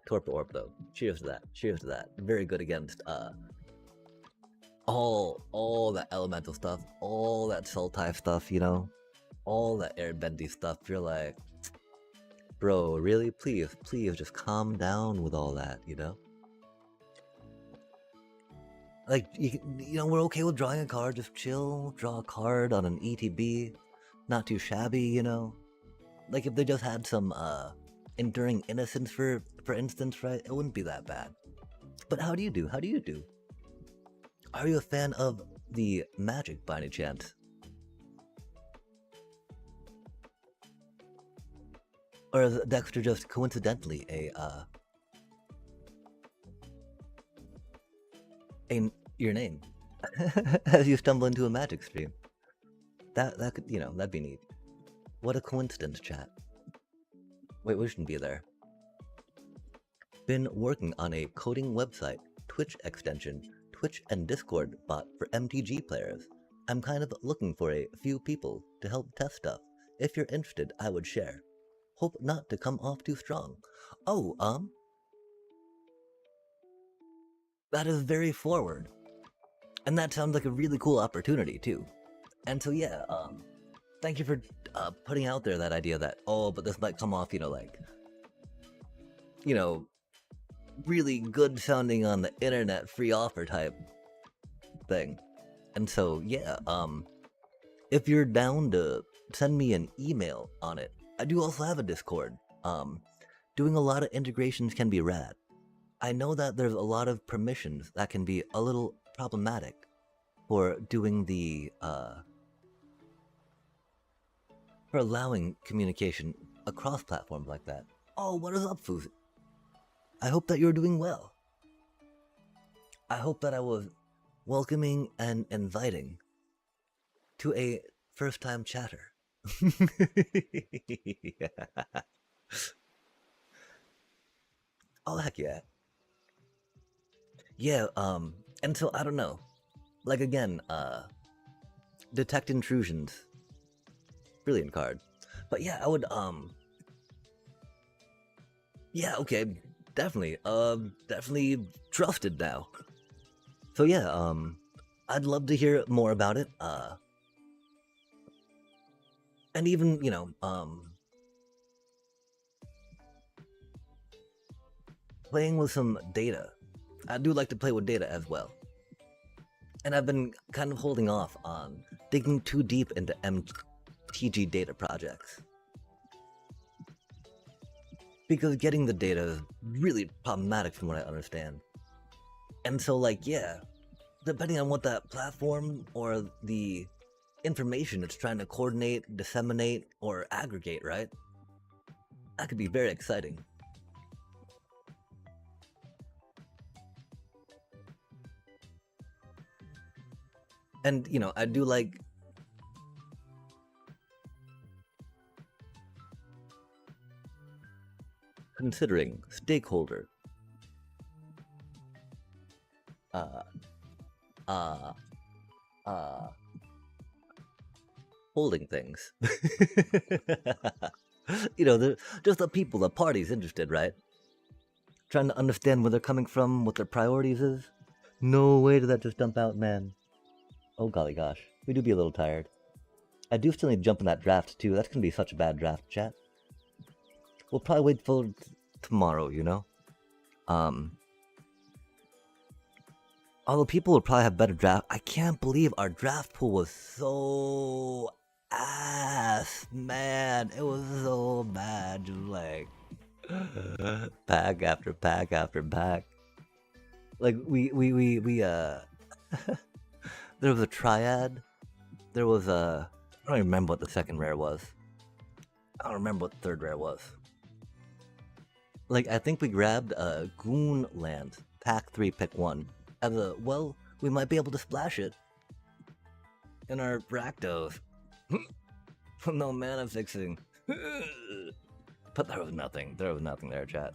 Torpor Orb, though. Cheers to that. Very good against, all that elemental stuff, all that Sultai stuff, you know? All that airbendy stuff. You're like, bro, really? Please just calm down with all that, you know? Like, you know, we're okay with drawing a card, just chill, draw a card on an ETB, not too shabby, you know? Like, if they just had some, Enduring Innocence, for instance, right? It wouldn't be that bad. But how do you do? Are you a fan of the Magic, by any chance? Or is Dexter just coincidentally your name as you stumble into a Magic stream? That could, you know, that'd be neat. What a coincidence, chat. Wait, we shouldn't be there. Been working on a coding website, Twitch extension, Twitch and Discord bot for MTG players. I'm kind of looking for a few people to help test stuff. If you're interested, I would share. Hope not to come off too strong. Oh, that is very forward. And that sounds like a really cool opportunity, too. And so, yeah, thank you for putting out there that idea that, oh, but this might come off, you know, like, you know, really good sounding on the internet free offer type thing. And so, yeah, if you're down to send me an email on it, I do also have a Discord. Doing a lot of integrations can be rad. I know that there's a lot of permissions that can be a little problematic for doing the, for allowing communication across platforms like that. Oh, what is up, Fuz? I hope that you're doing well. I hope that I was welcoming and inviting to a first-time chatter. Yeah. Oh, heck yeah. Yeah, and so, I don't know. Like, again, Detect Intrusions. Brilliant card. But yeah, I would, yeah, okay, definitely, definitely trusted now. So yeah, I'd love to hear more about it, and even, you know, playing with some data. I do like to play with data as well. And I've been kind of holding off on digging too deep into MTG data projects. Because getting the data is really problematic from what I understand. And so, like, yeah, depending on what that platform or the information it's trying to coordinate, disseminate, or aggregate, right? That could be very exciting. And, you know, I do like considering stakeholder holding things. You know, just the people, the parties interested, right? Trying to understand where they're coming from, what their priorities is. No way did that just dump out, man. Oh golly gosh, we do be a little tired. I do still need to jump in that draft too. That's gonna be such a bad draft, chat. We'll probably wait for tomorrow, you know? Although people will probably have better draft. I can't believe our draft pool was so ass, man. It was so bad. Just pack after pack after pack. Like we there was a triad. There was a I don't even remember what the second rare was. I don't remember what the third rare was. Like I think we grabbed a Goon Land, pack 3, pick 1. As a well, we might be able to splash it in our Rakdos. No mana fixing. But there was nothing. There was nothing there, chat.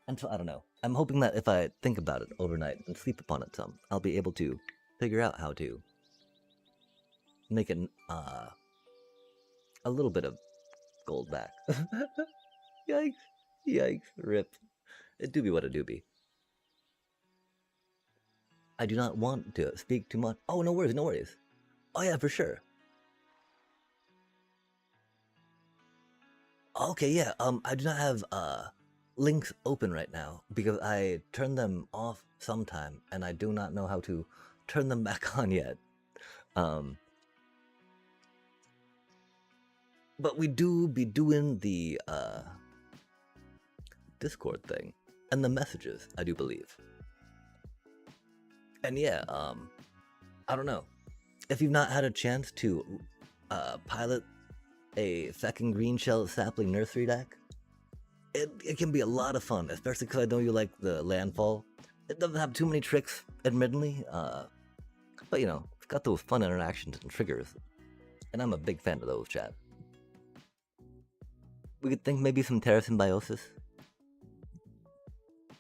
And so I don't know. I'm hoping that if I think about it overnight and sleep upon it some, I'll be able to figure out how to make it a little bit of gold back. Yikes. Yikes. Rip. It do be what it do be. I do not want to speak too much. Oh, no worries, no worries. Oh yeah, for sure. Okay, yeah. I do not have links open right now because I turned them off sometime and I do not know how to turn them back on yet. But we do be doing the Discord thing and the messages, I do believe. And yeah, I don't know. If you've not had a chance to pilot a feckin' green shell sapling nursery deck, it can be a lot of fun, especially because I know you like the landfall. It doesn't have too many tricks, admittedly, but you know, it's got those fun interactions and triggers, and I'm a big fan of those, chat. We could think maybe some Terra Symbiosis.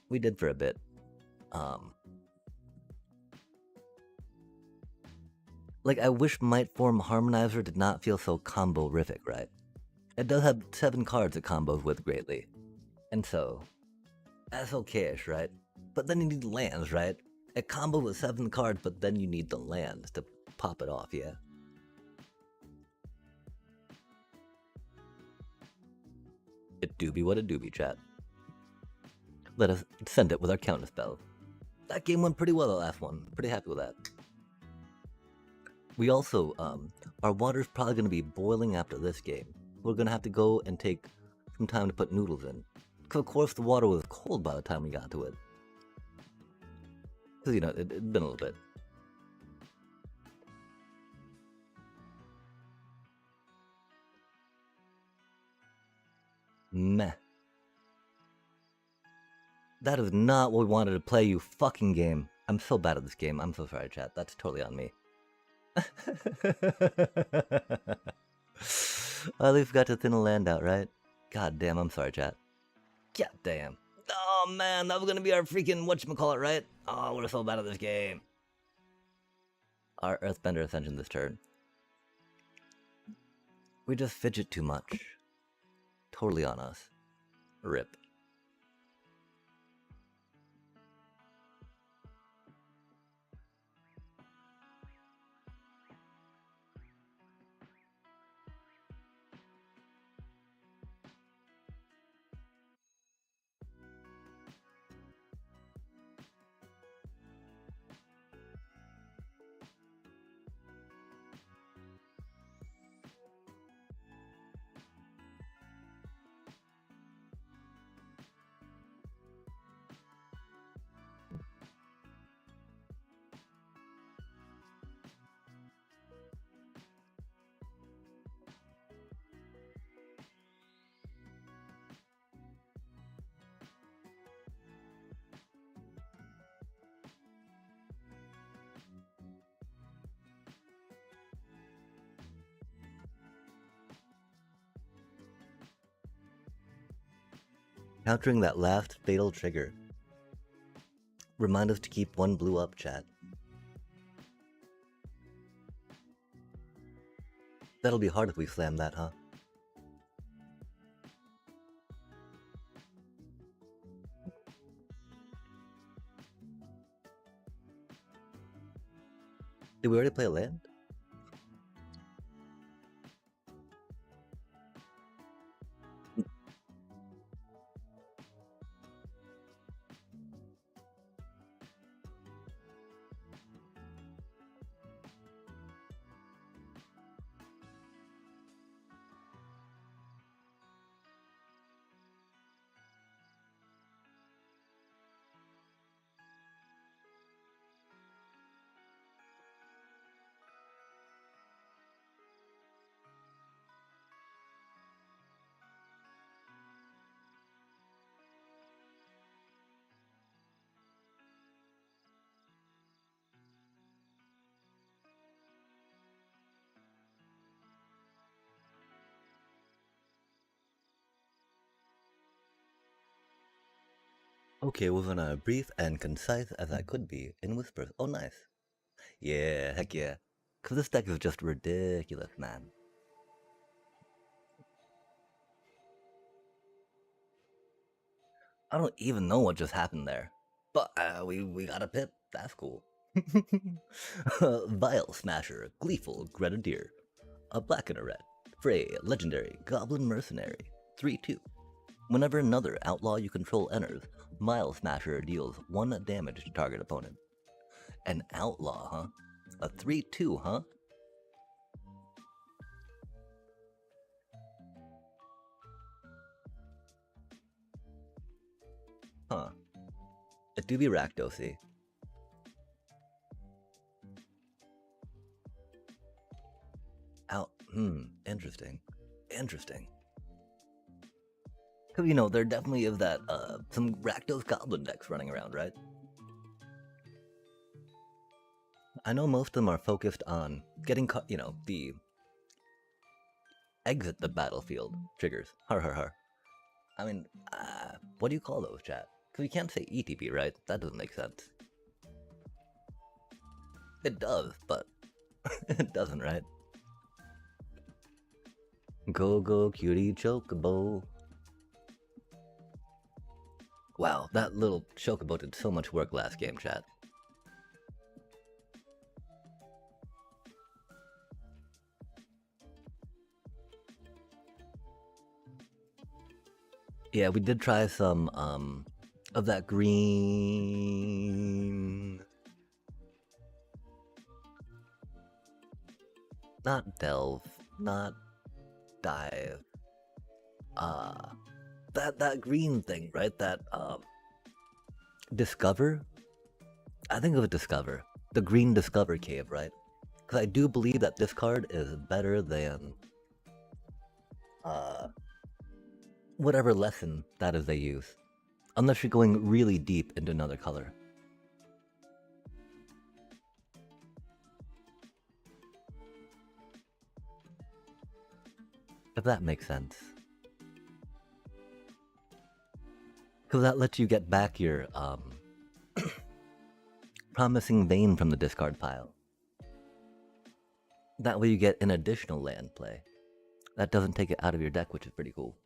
We did for a bit. Like, I wish Might Form Harmonizer did not feel so combo-rific, right? It does have 7 cards it combos with greatly. And so, that's okay-ish, right? But then you need lands, right? It combos with 7 cards, but then you need the lands to pop it off, yeah? It do be what it do be, chat. Let us send it with our counterspell. That game went pretty well, the last one. Pretty happy with that. We also, our water's probably going to be boiling after this game. We're going to have to go and take some time to put noodles in. Because of course the water was cold by the time we got to it. Because, you know, it'd been a little bit. Meh. That is not what we wanted to play, you fucking game. I'm so bad at this game. I'm so sorry, chat. That's totally on me. At least we got to thin a land out, right? God damn, I'm sorry, chat. God damn. Oh man, that was gonna be our freaking whatchamacallit, right? Oh, we're so bad at this game. Our Earthbender Ascension this turn. We just fidget too much. Totally on us. Rip. Countering that last fatal trigger. Remind us to keep 1 blue up, chat. That'll be hard if we slam that, huh? Did we already play a land? Okay, wasn't as brief and concise as I could be in whispers. Oh, nice. Yeah, heck yeah. Because this deck is just ridiculous, man. I don't even know what just happened there. But we got a pip. That's cool. Vile Smasher, Gleeful Grenadier. A black and a red. Frey, Legendary, Goblin Mercenary. 3-2. Whenever another outlaw you control enters, Vile Smasher deals 1 damage to target opponent. An outlaw, huh? A 3-2, huh? Huh. It do be Rakdosi. Interesting. Interesting. Cause you know, there definitely is that some Rakdos Goblin decks running around, right? I know most of them are focused on getting, you know, the exit the battlefield triggers. Har har har. I mean, what do you call those, chat? Because you can't say ETB, right? That doesn't make sense. It does, but it doesn't, right? Go go cutie chocobo. Wow, that little chocobo did so much work last game, chat. Yeah, we did try some of that green. Not delve, not dive. That green thing, right? That discover. I think of it discover the green discover cave, right? Because I do believe that this card is better than whatever lesson that is they use, unless you're going really deep into another color. If that makes sense. Because that lets you get back your promising vein from the discard pile. That way you get an additional land play. That doesn't take it out of your deck, which is pretty cool.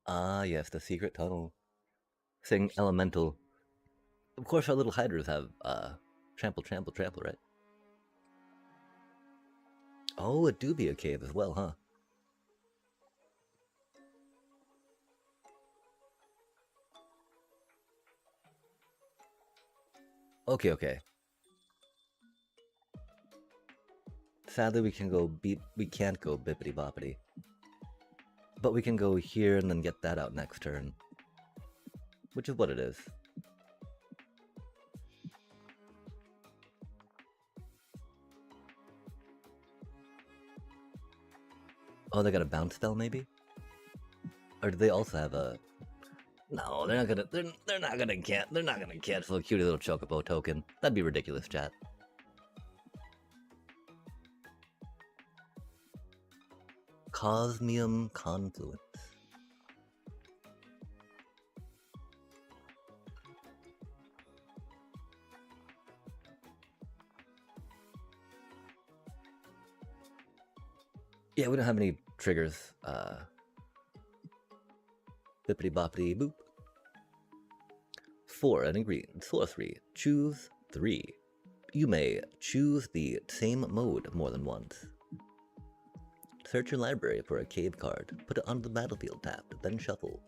Ah, yes, the secret tunnel. Saying elemental. Of course, our little hydras have trample, trample, trample, right? Oh, it do be a cave as well, huh? Okay, okay. Sadly, we can't go bippity boppity. But we can go here and then get that out next turn. Which is what it is. Oh, they got a bounce spell maybe? Or do they also have a... No, they're not gonna cancel a cutie little chocobo token. That'd be ridiculous, chat. Cosmium Confluence. Yeah, we don't have any triggers. Bippity boppity boop. 4 and a green. Sorcery. Choose 3. You may choose the same mode more than once. Search your library for a cave card. Put it onto the battlefield tapped, then shuffle.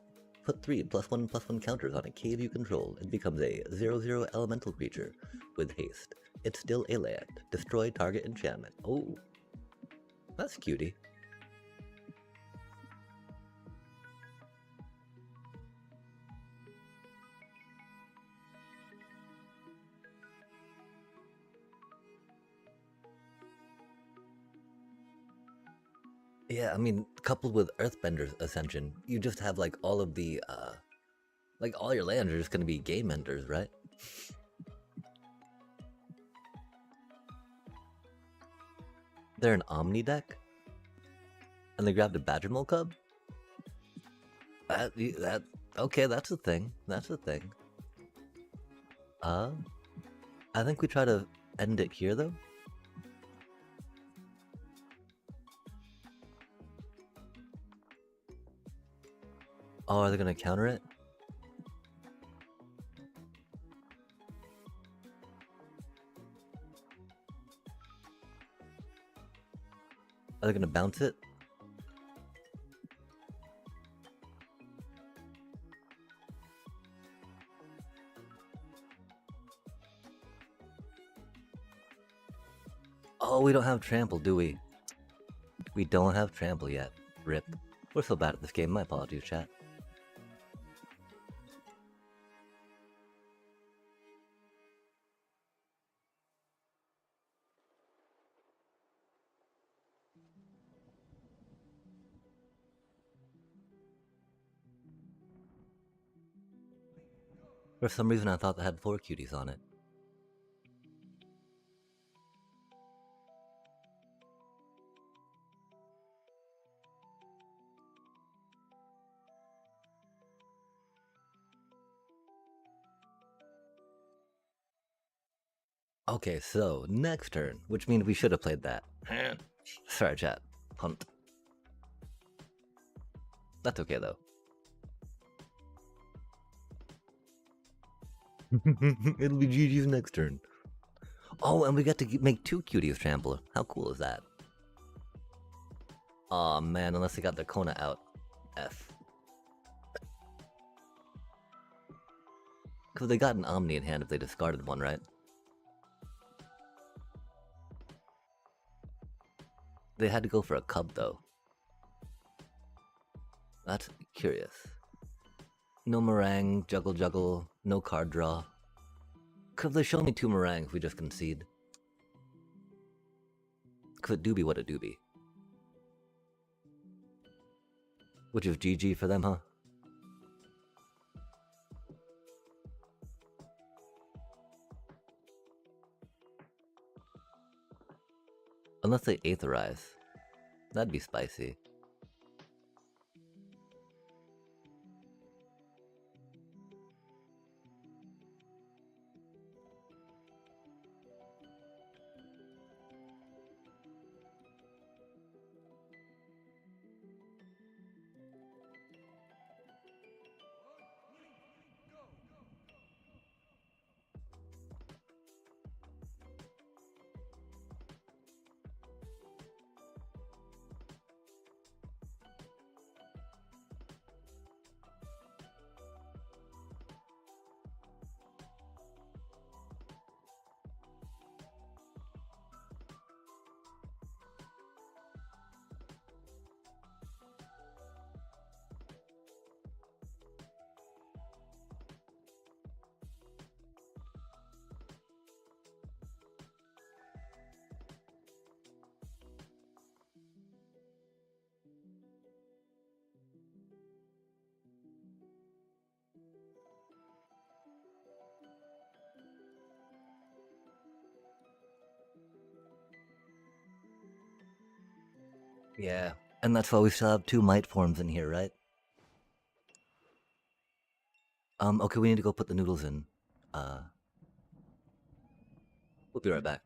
Put 3 +1/+1 counters on a cave you control. It becomes a 0/0 elemental creature with haste. It's still a land. Destroy target enchantment. Oh, that's cutie. Yeah, I mean, coupled with Earthbender's Ascension, you just have like all of the, like all your lands are just gonna be game enders, right? They're an Omni deck? And they grabbed a badger mole cub? Okay, that's a thing. That's a thing. I think we try to end it here, though. Oh, are they gonna counter it? Are they gonna bounce it? Oh, we don't have trample, do we? We don't have trample yet. Rip. We're so bad at this game. My apologies, chat. For some reason, I thought they had 4 cuties on it. Okay, so next turn, which means we should have played that. Sorry, chat. Punt. That's okay, though. It'll be GG's next turn. Oh, and we get to make 2 cuties trample. How cool is that? Aw, man, unless they got their Kona out. F. Because they got an Omni in hand if they discarded one, right? They had to go for a cub, though. That's curious. No meringue, juggle juggle, no card draw. Could they show me 2 meringues, we just concede. Could it do be what it do be? Which is GG for them, huh? Unless they Aetherize. That'd be spicy. Yeah, and that's why we still have 2 might forms in here, right? Okay, we need to go put the noodles in. We'll be right back.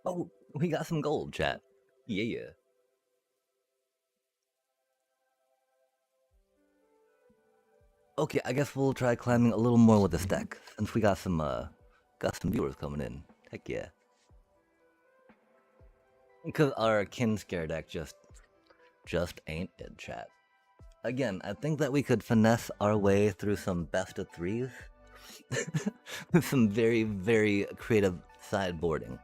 Oh, we got some gold, chat. Yeah. Okay, I guess we'll try climbing a little more with this deck since we got some viewers coming in. Heck yeah. Because our Kinscare deck just ain't it, chat. Again, I think that we could finesse our way through some best of threes with some very, very creative sideboarding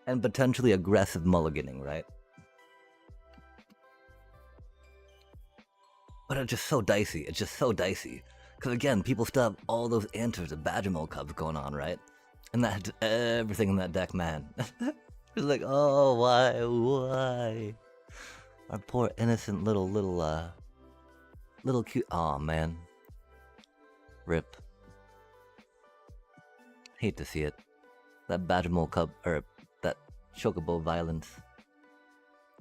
and potentially aggressive mulliganing, right? But it's just so dicey. It's just so dicey. Because again, people still have all those answers of Badgermole Cubs going on, right? And that's everything in that deck, man. It's like, oh, why? Our poor innocent little cute. Aw, man. Rip. Hate to see it. That Badgermole Cub, or that Chocobo violence.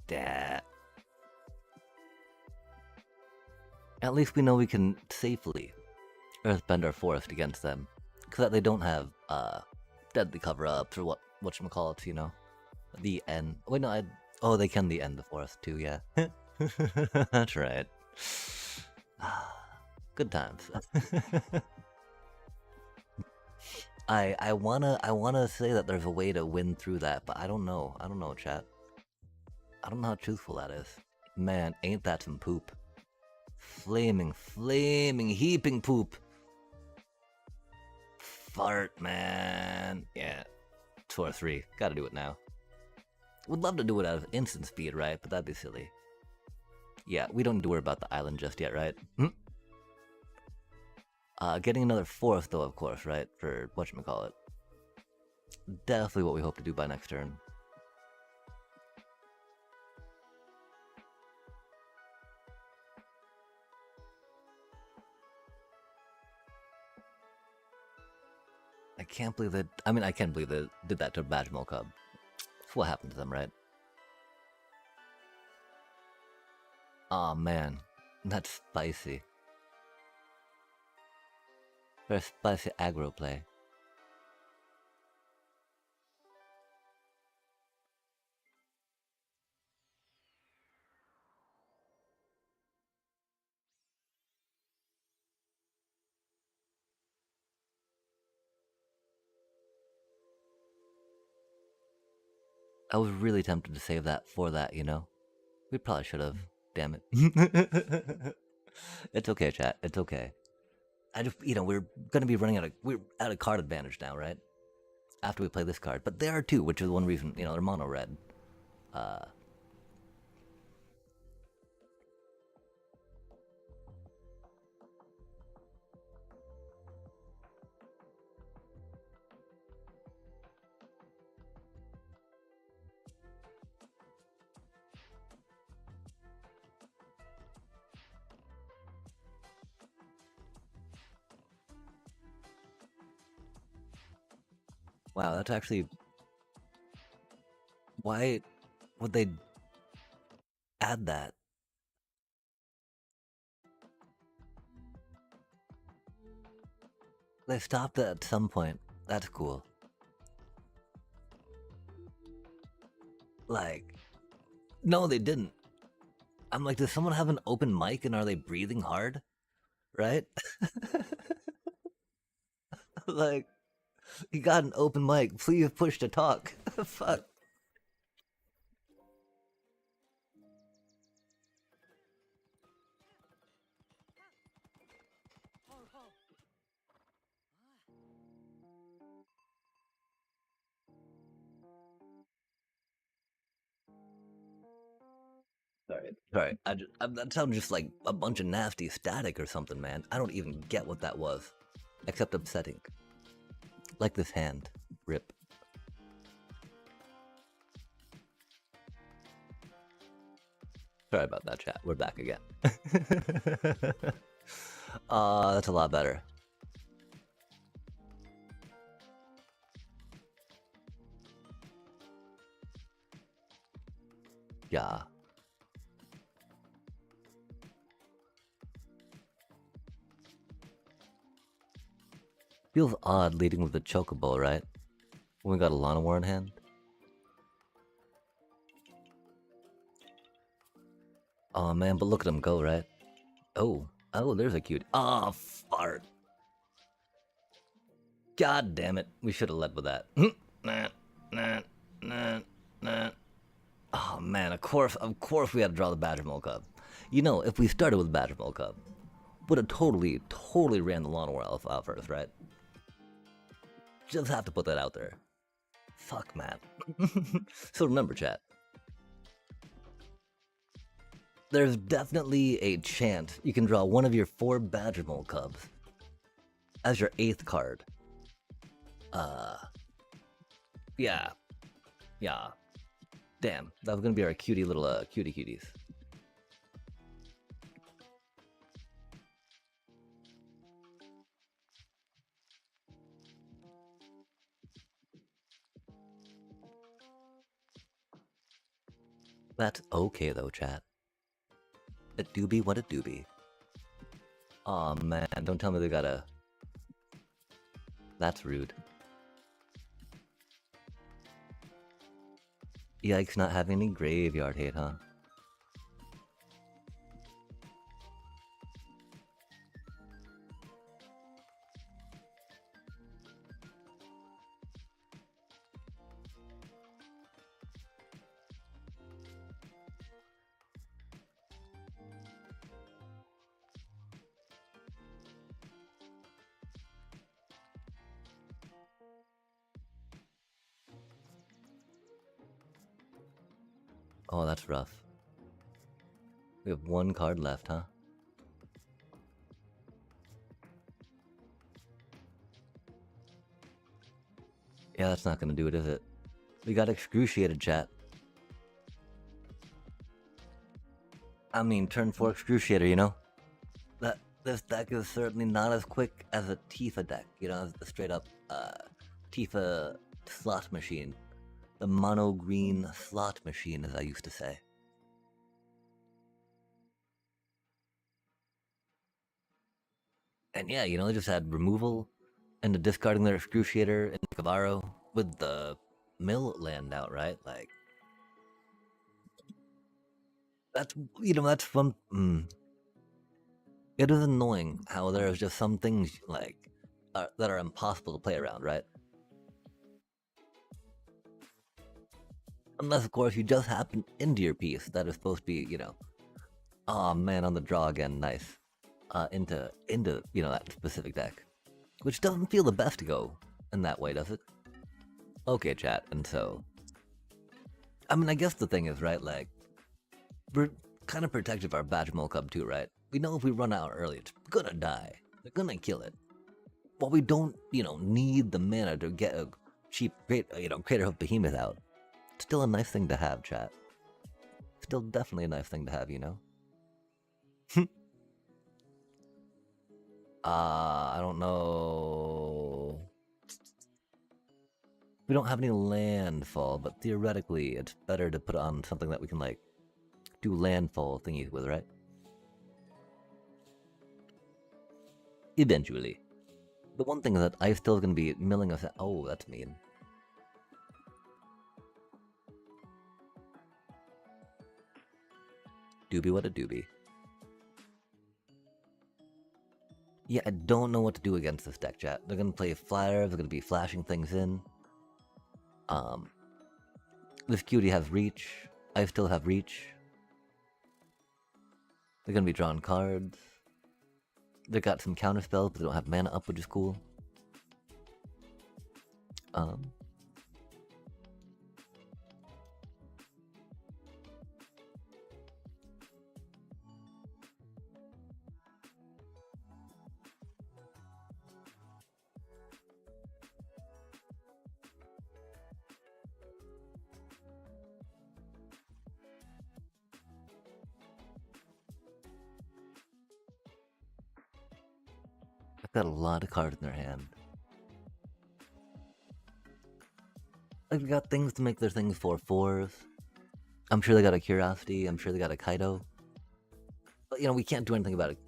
That. At least we know we can safely earthbend our forest against them. Because they don't have deadly cover-ups or whatchamacallits, you know? The end. Wait, no, oh, they can the end the forest too, yeah. That's right. Good times. I wanna say that there's a way to win through that, but I don't know. I don't know, chat. I don't know how truthful that is. Man, ain't that some poop. Flaming, heaping poop. Fart, man. Yeah. 4-3. Gotta do it now. Would love to do it out of instant speed, right? But that'd be silly. Yeah, we don't need to worry about the island just yet, right? Getting another forest, though, of course, right? For whatchamacallit. Definitely what we hope to do by next turn. I can't believe that. I mean, I can't believe they did that to Badgermole Cub. That's what happened to them, right? Aw, man. That's spicy. Very spicy aggro play. I was really tempted to save that for that, you know? We probably should have. Damn it. It's okay, chat. It's okay. I just, we're gonna be we're at a card advantage now, right? After we play this card. But there are two, which is one reason, they're mono red. Wow, that's actually... Why would they add that? They stopped it at some point. That's cool. Like, no, they didn't. I'm like, does someone have an open mic and are they breathing hard? Right? Like, you got an open mic. Please push to talk. Fuck. Sorry. That sounds just like a bunch of nasty static or something, man. I don't even get what that was. Except upsetting. Like this hand. Rip. Sorry about that, chat. We're back again. That's a lot better. Yeah. Feels odd leading with the Chocobo, right? When we got a Llanowar in hand. Oh man, but look at him go, right? Oh, there's a cute. Oh, fart. God damn it. We should have led with that. Nah, nah, nah, nah. Oh man, of course we had to draw the Badger Mole Cub. You know, if we started with Badger Mole Cub, would have totally ran the Lawnmower Elf out first, right? Just have to put that out there. Fuck, man. So remember, chat. There's definitely a chance you can draw one of your 4 Badger Mole Cubs as your 8th card. Yeah. Yeah. Damn, that was gonna be our cutie little cuties. That's okay though, chat. It do be what it do be. Aw, man, don't tell me they got a... That's rude. Yikes, not having any graveyard hate, huh? Oh, that's rough. We have 1 card left, huh? Yeah, that's not gonna do it, is it? We got Excruciated, chat. I mean, turn 4 Excruciator, you know? This deck is certainly not as quick as a Tifa deck, you know, as the straight up Tifa slot machine. The mono green slot machine, as I used to say. And yeah, you know, they just had removal and the discarding their Excruciator and Cavarro with the mill land out, right? Like, that's, you know, that's fun. It is annoying how there's just some things, like, that are impossible to play around, right? Unless, of course, you just happen into your piece that is supposed to be, you know, oh man, on the draw again, nice. Into you know, that specific deck. Which doesn't feel the best to go in that way, does it? Okay, chat, and so... I mean, I guess the thing is, right, like... We're kind of protective of our Badger Mole Cub too, right? We know if we run out early, it's gonna die. They're gonna kill it. But we don't, you know, need the mana to get a cheap, Craterhoof Behemoth out. Still a nice thing to have, chat. Still definitely a nice thing to have, you know? I don't know. We don't have any landfall, but theoretically, it's better to put on something that we can, like, do landfall thingies with, right? Eventually. The one thing is that I still gonna be milling us. Oh, that's mean. Doobie what a doobie. Yeah, I don't know what to do against this deck, chat. They're gonna play flyers, they're gonna be flashing things in. This cutie has reach. I still have reach. They're gonna be drawing cards. They got some counter spells, but they don't have mana up, which is cool. They've got a lot of cards in their hand. Like, they got things to make their things 4/4s. I'm sure they got a Curiosity. I'm sure they got a Kaido. But, you know, we can't do anything about it.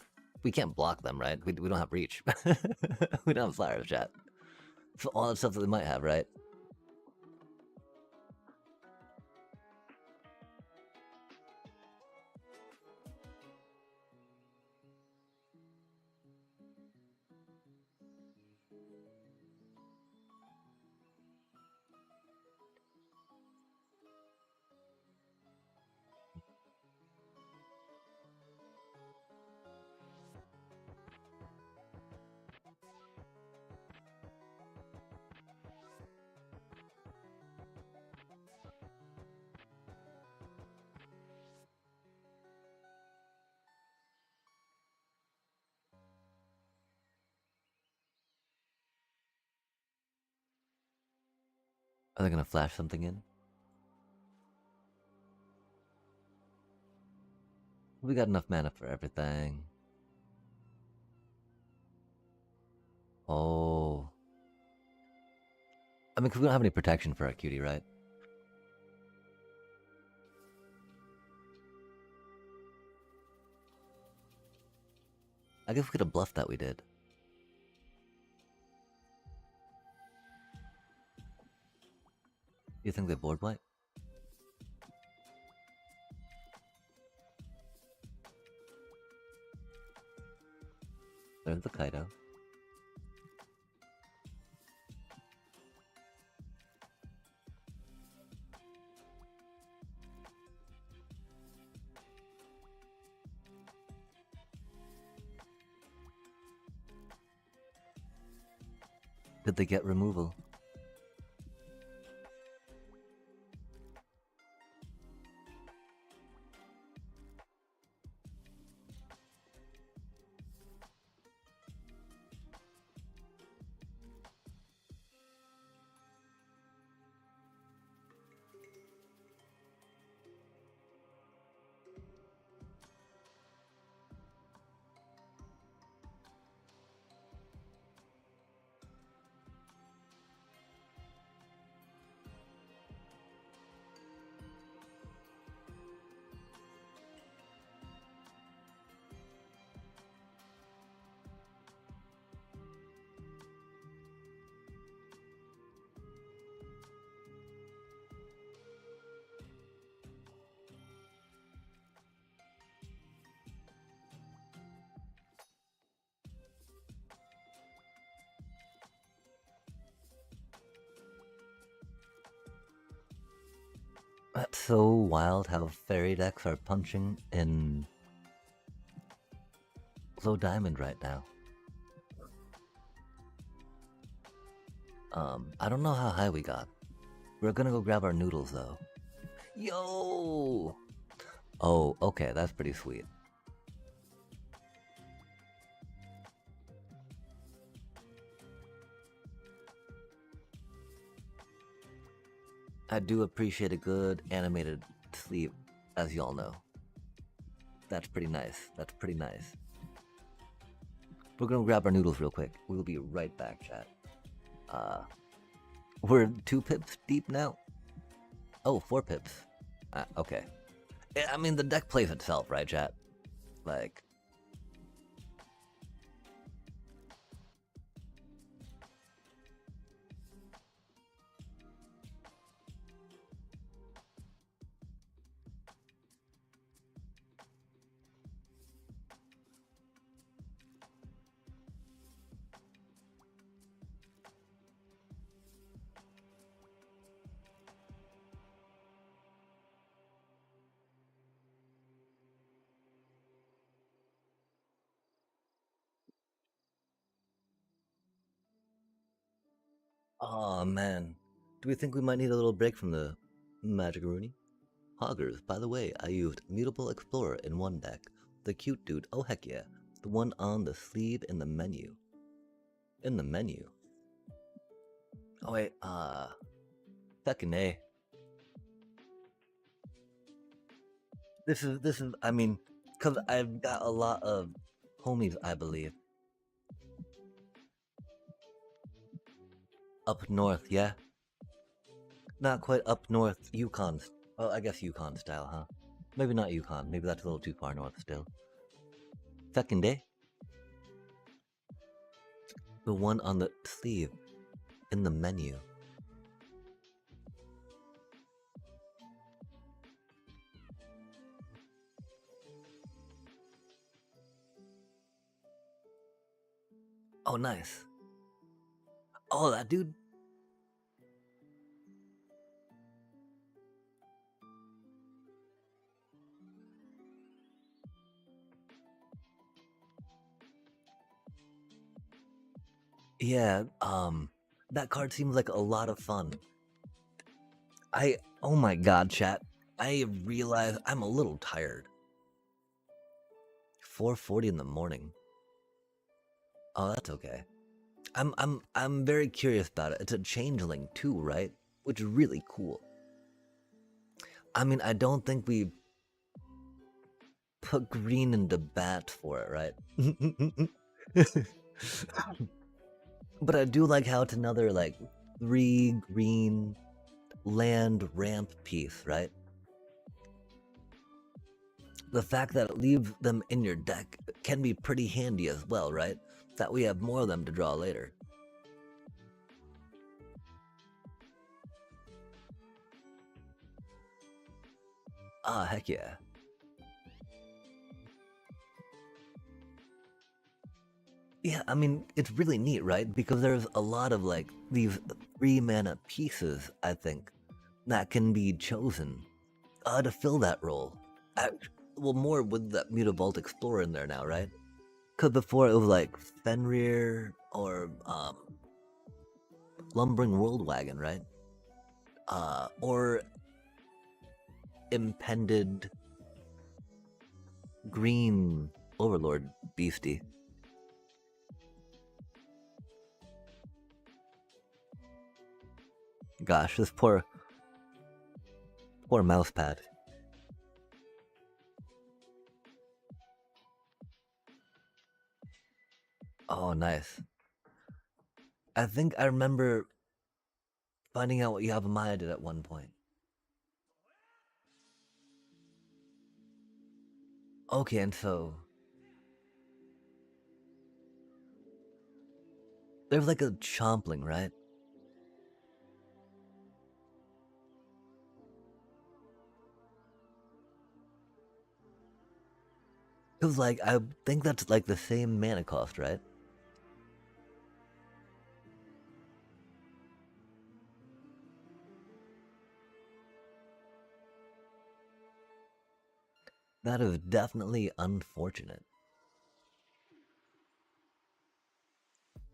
We can't block them, right? We don't have reach. We don't have flyers, chat. So all that stuff that they might have, right? Are they gonna flash something in? We got enough mana for everything. Oh. I mean, 'cause we don't have any protection for our cutie, right? I guess we could have bluffed that we did. You think they board wipe? There's the Kaido. Did they get removal? That's so wild how fairy decks are punching in low diamond right now. I don't know how high we got. We're gonna go grab our noodles though. Yo! Oh, okay, that's pretty sweet. I do appreciate a good animated sleeve, as y'all know. That's pretty nice. That's pretty nice. We're gonna grab our noodles real quick. We'll be right back, chat. We're 2 pips deep now. Oh, 4 pips. Okay. I mean, the deck plays itself, right, chat? Like... Oh man, do we think we might need a little break from the Magic-a-Rooney? Hoggers, by the way, I used Mutable Explorer in one deck. The cute dude, oh heck yeah. The one on the sleeve in the menu. In the menu? Oh wait, fucking A. This is, I mean, cause I've got a lot of homies, I believe. Up north, yeah? Not quite up north, Yukon. Well, I guess Yukon style, huh? Maybe not Yukon. Maybe that's a little too far north still. Second day? The one on the sleeve. In the menu. Oh, nice. Oh, that dude. Yeah, that card seems like a lot of fun. Oh my god, chat. I realize I'm a little tired. 4:40 in the morning. Oh, that's okay. I'm very curious about it. It's a changeling too, right? Which is really cool. I mean, I don't think we put green into bat for it, right? But I do like how it's another like 3 green land ramp piece, right? The fact that it leaves them in your deck can be pretty handy as well, right? That we have more of them to draw later. Ah, heck yeah. Yeah, I mean, it's really neat, right? Because there's a lot of like these 3 mana pieces, I think, that can be chosen to fill that role. Well, more with that Mutavault Explorer in there now, right? Because before it was like Fenrir or Lumbering World Wagon, right? Or Impended Green Overlord Beastie. Gosh, this poor mousepad. Oh, nice. I think I remember finding out what Yavimaya did at one point. Okay, and so there's like a Chompling, right? Cause like I think that's like the same mana cost, right? That is definitely unfortunate.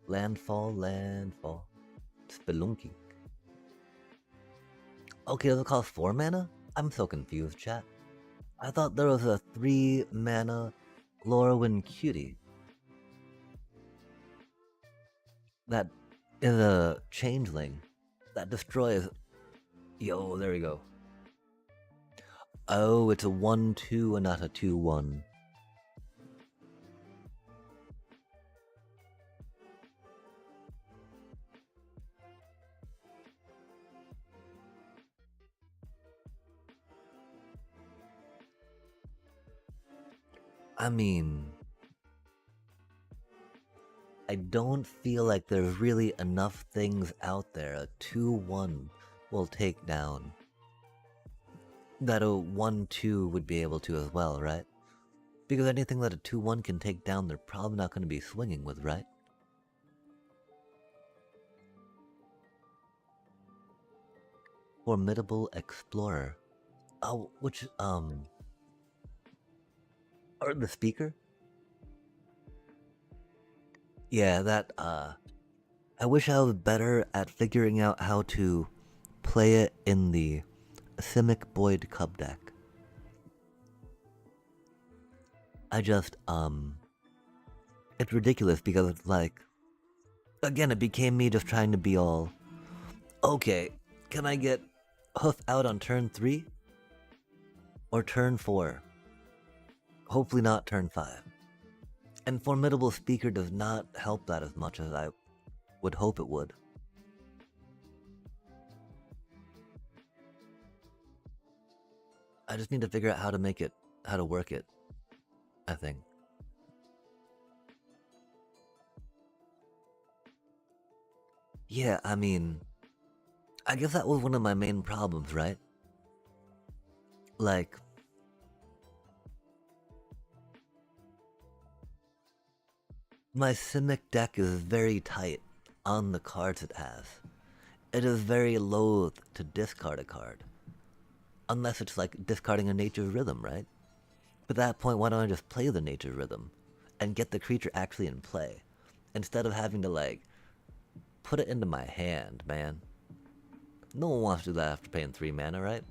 Landfall. Spelunky. Okay, does it cost 4 mana? I'm so confused, chat. I thought there was a 3 mana Lorwyn Cutie. That is a changeling that destroys. Yo, there we go. Oh, it's a 1/2 and not a 2/1. I mean, I don't feel like there's really enough things out there a 2/1 will take down that a 1/2 would be able to as well, right? Because anything that a 2/1 can take down, they're probably not going to be swinging with, right? Formidable Explorer. Oh, which, or the speaker? Yeah, that, I wish I was better at figuring out how to play it in the Simic Boyd Cub deck. I just, it's ridiculous because it's like, again, it became me just trying to be all, okay, can I get Hoof out on turn 3? Or turn 4? Hopefully not turn 5. And Formidable Speaker does not help that as much as I would hope it would. I just need to figure out how to make it, how to work it, I think. Yeah, I mean, I guess that was one of my main problems, right? Like, My Simic deck is very tight on the cards it has. It is very loath to discard a card. Unless it's like discarding a Nature's Rhythm, right? But at that point, why don't I just play the Nature's Rhythm and get the creature actually in play? Instead of having to, like, put it into my hand, man. No one wants to do that after paying 3 mana, right?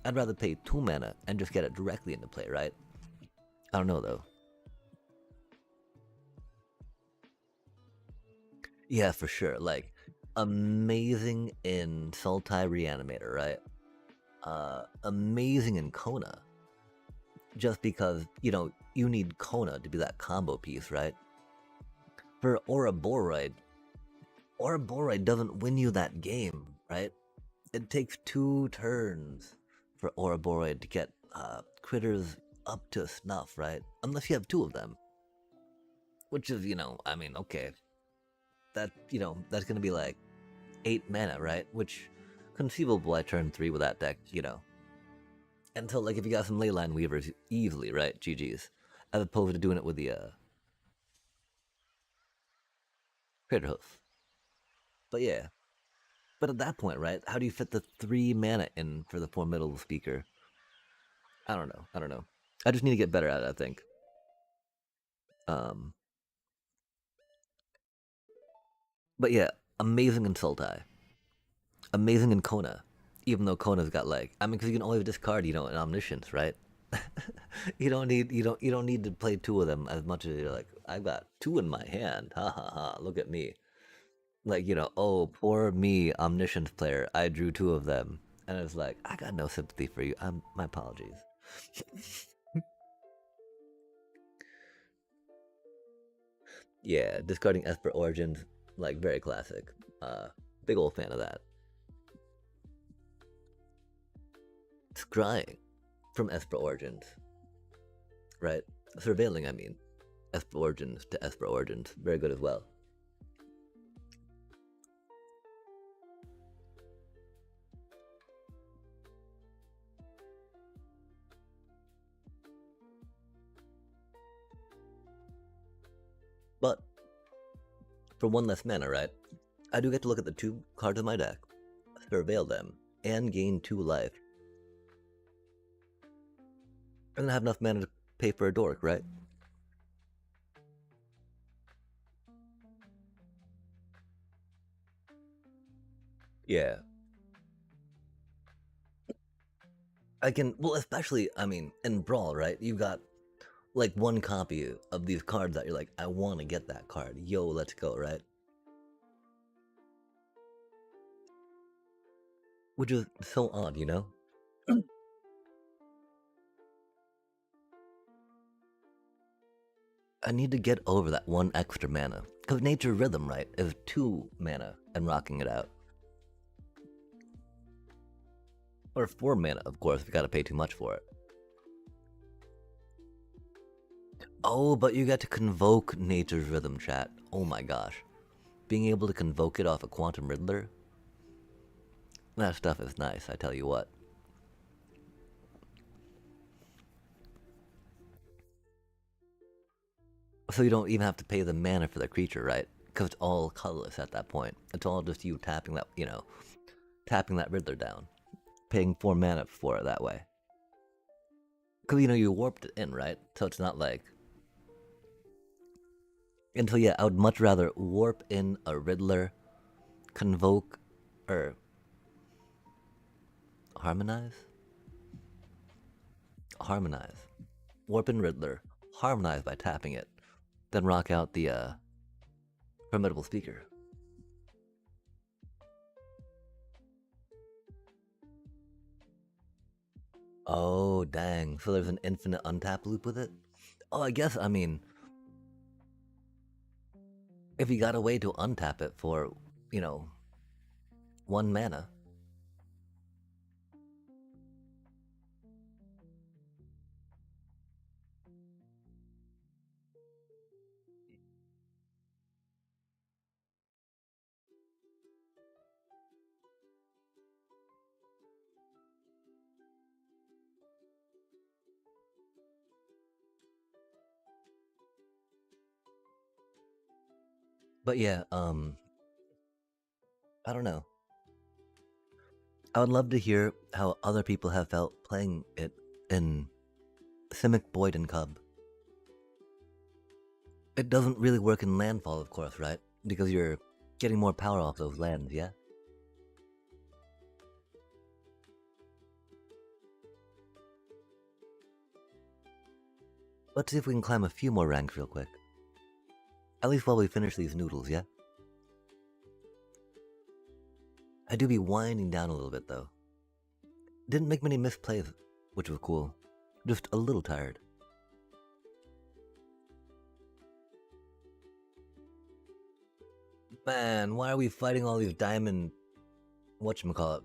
I'd rather pay 2 mana and just get it directly into play, right? I don't know, though. Yeah, for sure. Like, amazing in Sultai Reanimator, right? Amazing in Kona. Just because, you need Kona to be that combo piece, right? For Ouroboros doesn't win you that game, right? It takes 2 turns for Ouroboros to get critters up to snuff, right? Unless you have 2 of them. Which is, okay. That's gonna be like 8 mana, right? Which, conceivable I turn 3 with that deck, Until, like, if you got some Leyline Weavers, easily, right? GG's. As opposed to doing it with the, Critterhoof. But yeah. But at that point, right? How do you fit the 3 mana in for the Formidable Speaker? I don't know. I just need to get better at it, I think. But yeah, amazing in Sultai. Amazing in Kona. Even though Kona's got, like, because you can always discard, an Omniscience, right? you don't need to play 2 of them as much as you're like, I've got 2 in my hand. Ha ha ha. Look at me. Like, oh, poor me, Omniscience player. I drew 2 of them. And it's like, I got no sympathy for you. My apologies. Yeah, discarding Esper Origins, like, very classic. Big old fan of that. Scrying from Esper Origins. Right? Surveilling, I mean. Esper Origins to Esper Origins. Very good as well. But for 1 less mana, right? I do get to look at the 2 cards in my deck, surveil them, and gain 2 life. And then have enough mana to pay for a dork, right? Yeah. I can, well, especially, in Brawl, right? You got, like, 1 copy of these cards that you're like, I want to get that card. Yo, let's go, right? Which is so odd, I need to get over that 1 extra mana. Because Nature Rhythm, right, is 2 mana and rocking it out. Or 4 mana, of course, if you gotta pay too much for it. Oh, but you get to convoke Nature's Rhythm, chat. Oh my gosh. Being able to convoke it off a Quantum Riddler? That stuff is nice, I tell you what. So you don't even have to pay the mana for the creature, right? Because it's all colorless at that point. It's all just you tapping that, tapping that Riddler down. Paying 4 mana for it that way. Because, you warped it in, right? So it's not like... And so, yeah, I would much rather warp in a Riddler, convoke, or... Harmonize? Harmonize. Warp in Riddler, harmonize by tapping it, then rock out the, Formidable Speaker. Oh, dang. So there's an infinite untap loop with it? Oh, I guess, if you got a way to untap it for, 1 mana. But yeah, I don't know. I would love to hear how other people have felt playing it in Simic, Boyd, and Cub. It doesn't really work in Landfall, of course, right? Because you're getting more power off those lands, yeah? Let's see if we can climb a few more ranks real quick. At least while we finish these noodles, yeah? I do be winding down a little bit, though. Didn't make many misplays, which was cool. Just a little tired. Man, why are we fighting all these diamond... whatchamacallit?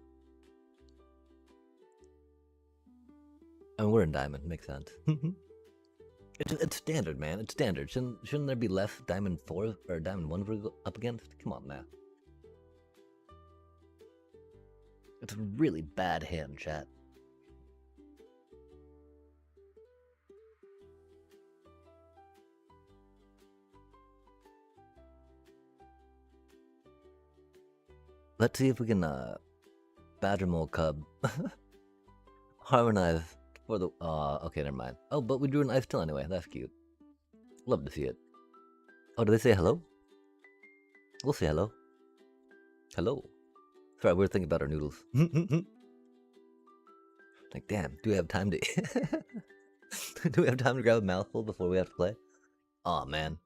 I mean, we're in diamond, makes sense. It's standard, man. It's standard. Shouldn't there be less diamond 4s or diamond 1s we're up against? Come on now. It's a really bad hand, chat. Let's see if we can, Badger Mole Cub. Harmonize for the, okay, never mind. Oh, but we drew an ice still anyway. That's cute. Love to see it. Oh, did they say hello? We'll say hello. Hello. Sorry, we were thinking about our noodles. Like, damn, do we have time to... do we have time to grab a mouthful before we have to play? Aw, man.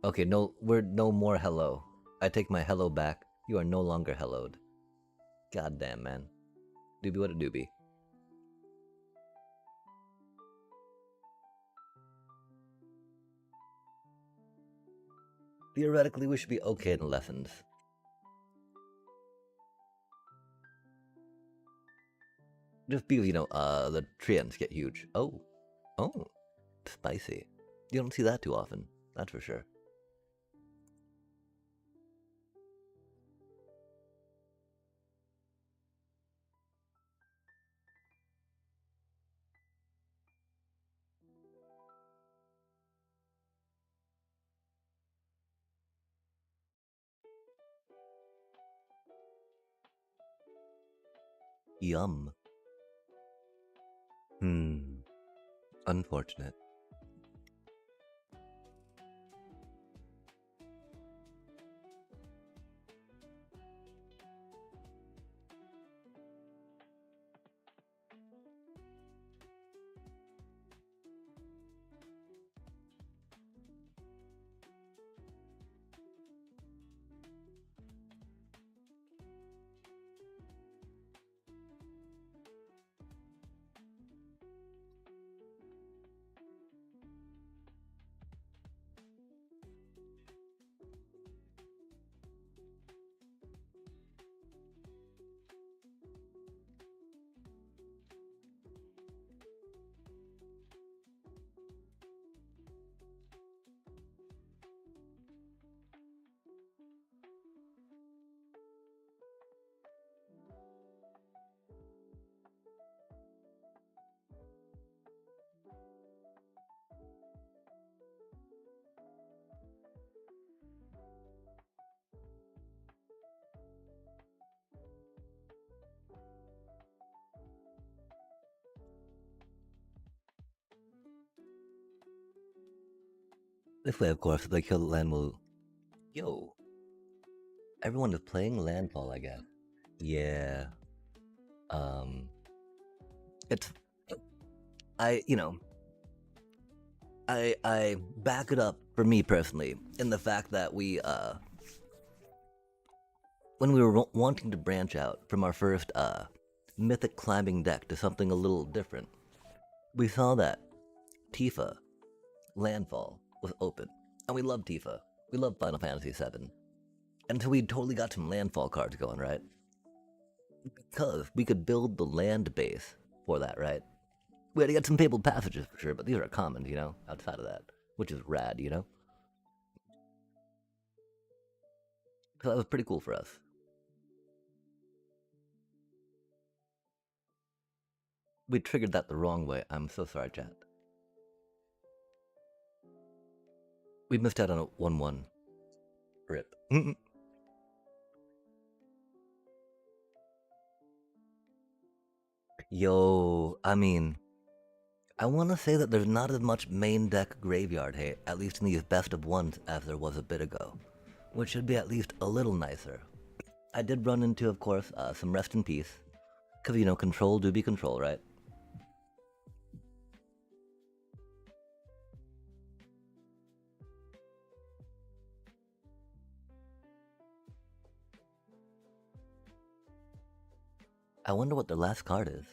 Okay, no, we're no more hello. I take my hello back. You are no longer helloed. God damn, man. Doobie what a doobie. Theoretically, we should be okay in lessons. Just because, you know, the treants get huge. Oh. Oh. Spicy. You don't see that too often. That's for sure. Yum. Unfortunate. This way, of course, if they kill the land will... Yo. Everyone is playing Landfall, I guess. Yeah. It's... you know... I back it up for me personally in the fact that we, when we were wanting to branch out from our first, mythic climbing deck to something a little different, we saw that Tifa, Landfall, was open. And we love Tifa. We love Final Fantasy VII. And so we totally got some Landfall cards going, right? Because we could build the land base for that, right? We had to get some Fabled Passages for sure, but these are commons, you know, outside of that. Which is rad, you know? So that was pretty cool for us. We triggered that the wrong way. I'm so sorry, chat. We missed out on a 1-1. Rip. Yo, I mean, I want to say that there's not as much main deck graveyard hate, at least in these best of ones, as there was a bit ago, which should be at least a little nicer. I did run into, of course, some rest in peace, because, you know, control do be control, right? I wonder what their last card is.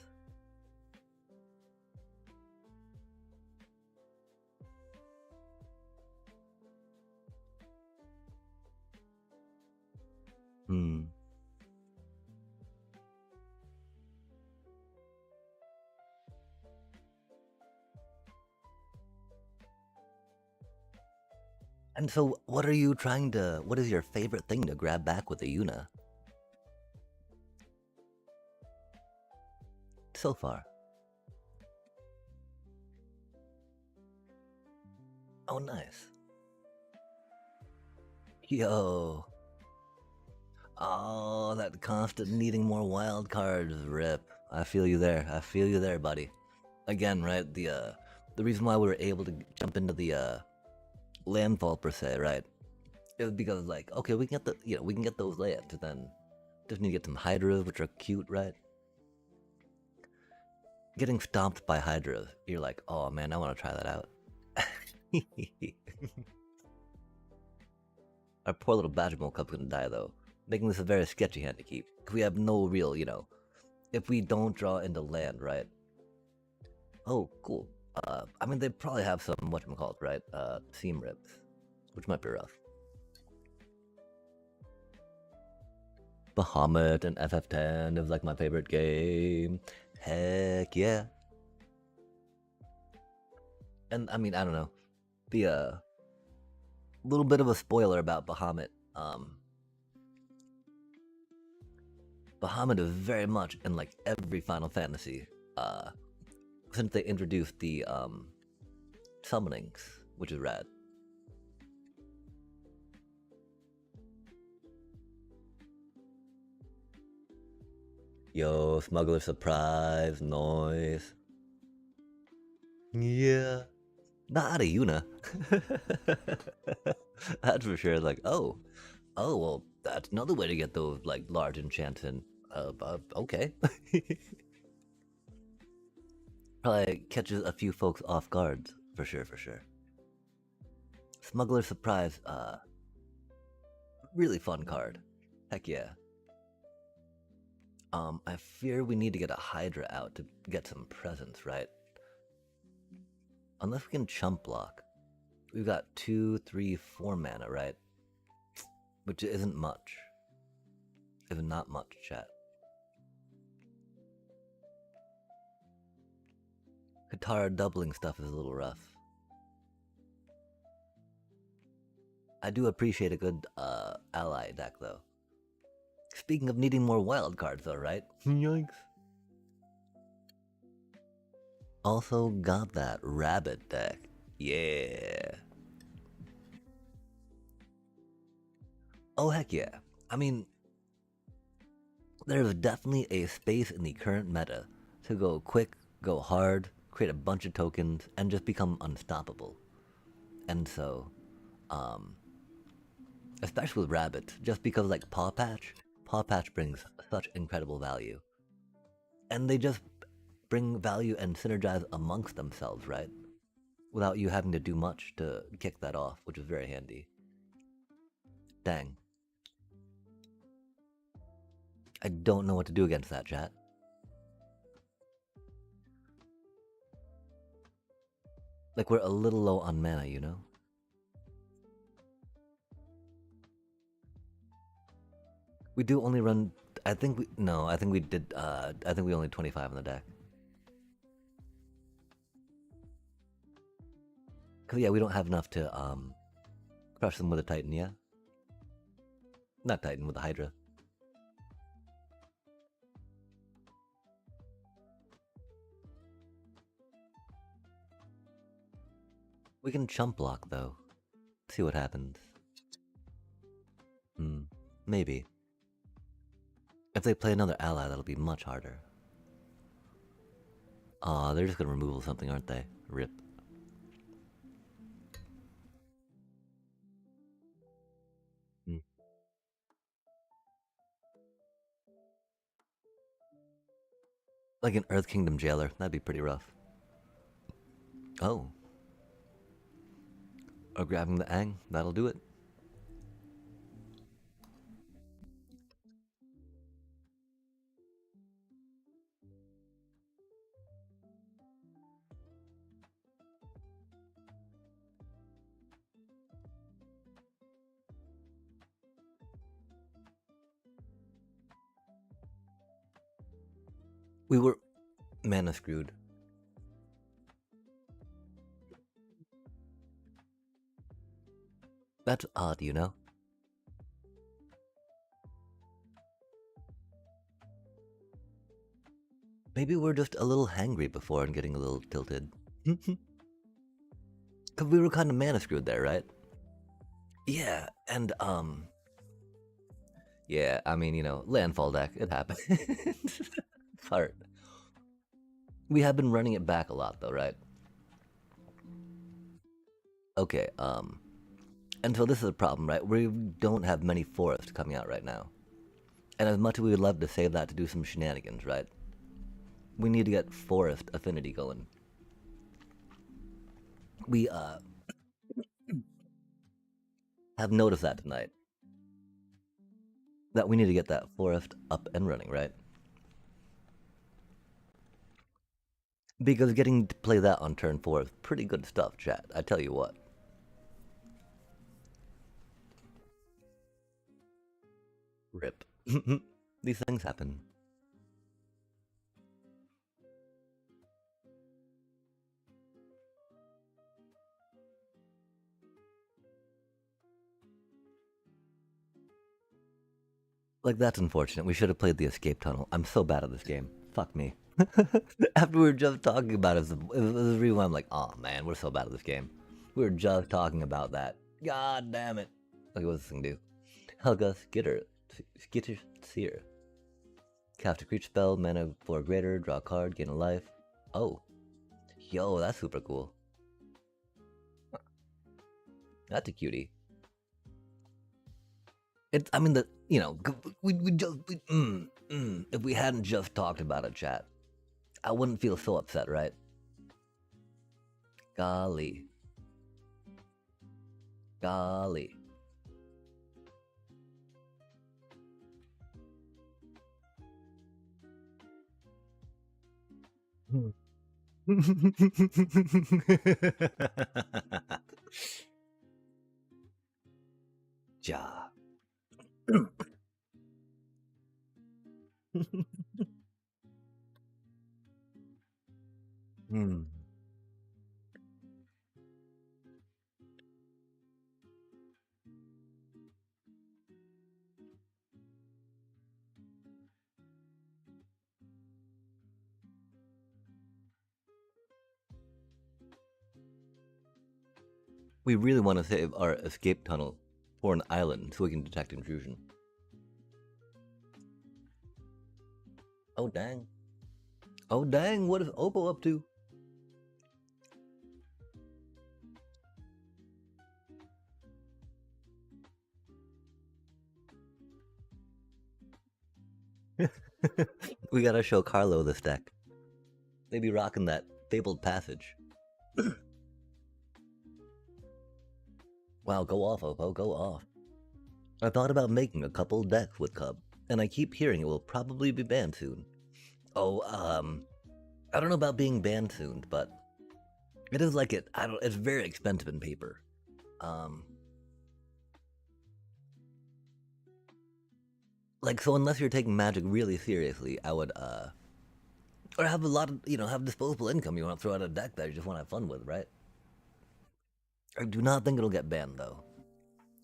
Hmm. And so, what are you trying to? What is your favorite thing to grab back with a Yuna? So far. Oh, nice. Yo. Oh, that constant needing more wild cards. Rip. I feel you there. I feel you there, buddy. Again, right? The reason why we were able to jump into the landfall per se, right? It was because like, okay, we can get we can get those lands, and then just need to get some hydras, which are cute, right? Getting stomped by hydras, you're like, oh man, I want to try that out. Our poor little Badgermole Cub's gonna die though, making this a very sketchy hand to keep. We have no real, if we don't draw into land, right? Oh, cool. I mean, they probably have some whatchamacallit, right? Seam rips, which might be rough. Bahamut and FF10 is like my favorite game. Heck yeah. And I mean, I don't know. The little bit of a spoiler about Bahamut. Bahamut is very much in like every Final Fantasy. Since they introduced the summonings, which is rad. Yo, Smuggler Surprise, noise. Yeah. Not a Yuna. That's for sure. Like, oh, well, that's another way to get those like large enchants in. Okay. Probably catches a few folks off guard, for sure, for sure. Smuggler Surprise, really fun card. Heck yeah. I fear we need to get a Hydra out to get some presence, right? Unless we can chump block. We've got 2, 3, 4 mana, right? Which isn't much. Is not much, chat. Katara doubling stuff is a little rough. I do appreciate a good ally deck, though. Speaking of needing more wild cards, though, right? Yikes. Also got that rabbit deck. Yeah. Oh, heck yeah. I mean, there's definitely a space in the current meta to go quick, go hard, create a bunch of tokens, and just become unstoppable. And so, especially with rabbits, just because like Paw Patch brings such incredible value. And they just bring value and synergize amongst themselves, right? Without you having to do much to kick that off, which is very handy. Dang. I don't know what to do against that, chat. Like, we're a little low on mana, you know? We do only run... I think we did... I think we only 25 on the deck. Cause yeah, we don't have enough to, crush them with a Titan, yeah? Not Titan, with a Hydra. We can chump block, though. See what happens. Maybe. If they play another ally, that'll be much harder. Aw, they're just gonna remove something, aren't they? Rip. Hmm. Like an Earth Kingdom jailer, that'd be pretty rough. Oh. Or grabbing the Aang, that'll do it. We were mana screwed. That's odd, you know? Maybe we're just a little hangry before and getting a little tilted. Because we were kind of mana screwed there, right? Yeah, and, yeah, I mean, you know, landfall deck, it happened. Fart. We have been running it back a lot, though, right? Okay, and so this is a problem, right? We don't have many forests coming out right now. And as much as we would love to save that to do some shenanigans, right? We need to get forest affinity going. We, have noticed that tonight. That we need to get that forest up and running, right? Because getting to play that on turn 4 is pretty good stuff, chat. I tell you what. Rip. These things happen. Like, that's unfortunate. We should have played the escape tunnel. I'm so bad at this game. Fuck me. After we were just talking about it, it was a rewind. I'm like, oh man, we're so bad at this game. We were just talking about that. God damn it. Okay, what's this thing do? Helga Skitter Seer. Cast a creature spell, mana 4 greater, draw a card, gain a life. Oh. Yo, that's super cool. That's a cutie. It's, I mean, the, you know, if we hadn't just talked about it, chat, I wouldn't feel so upset, right? Golly. Golly. Ja. We really want to save our escape tunnel for an island so we can detect intrusion. Oh dang. Oh dang, what is Oppo up to? We gotta show Carlo this deck. They be rocking that Fabled Passage. Wow, go off, Oppo, go off. I thought about making a couple decks with Cub, and I keep hearing it will probably be banned soon. Oh, I don't know about being banned soon, but it is like it's very expensive in paper. Like, so unless you're taking Magic really seriously, I would, or have a lot of, you know, have disposable income you want to throw out a deck that you just want to have fun with, right? I do not think it'll get banned, though.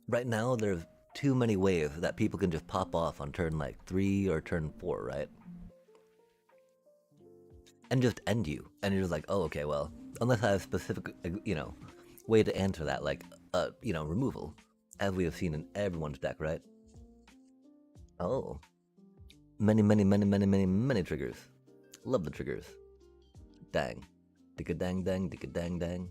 Right now, there's too many ways that people can just pop off on turn, like, 3 or turn 4, right? And just end you. And you're just like, oh, okay, well, unless I have a specific, you know, way to answer that, like, you know, removal, as we have seen in everyone's deck, right? Oh. Many triggers. Love the triggers. Dang. Dicka dang dang, dicka dang dang.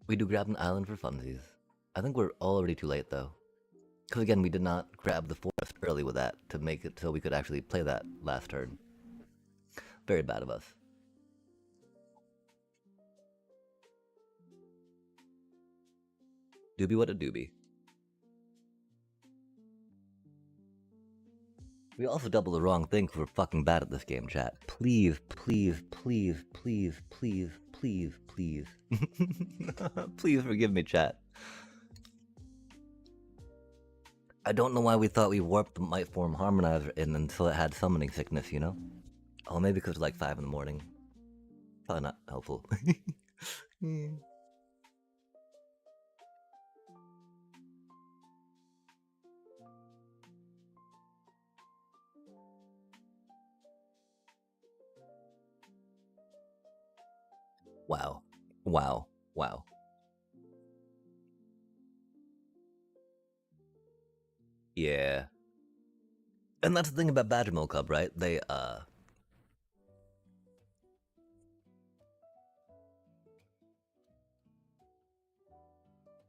We do grab an island for funsies. I think we're already too late though. Because again, we did not grab the forest early with that to make it so we could actually play that last turn. Very bad of us. Doobie what a doobie. We also doubled the wrong thing because we're fucking bad at this game, chat. Please, please, please, please, please, please, please. Please forgive me, chat. I don't know why we thought we warped the Might Form Harmonizer in until it had summoning sickness, you know? Oh, maybe because it's like 5 in the morning. Probably not helpful. Wow. Wow. Wow. Yeah. And that's the thing about Badgermill Club, right? They,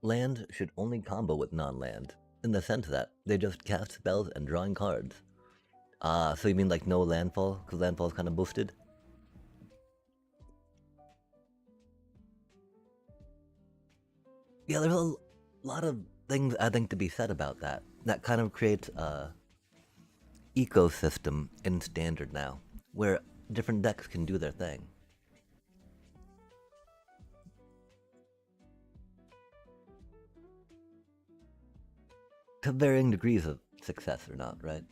land should only combo with non-land, in the sense that they just cast spells and drawing cards. Ah, so you mean like no landfall? Because landfall's kind of boosted? Yeah, there's a lot of things I think to be said about that. That kind of creates a ecosystem in Standard now, where different decks can do their thing. To varying degrees of success or not, right?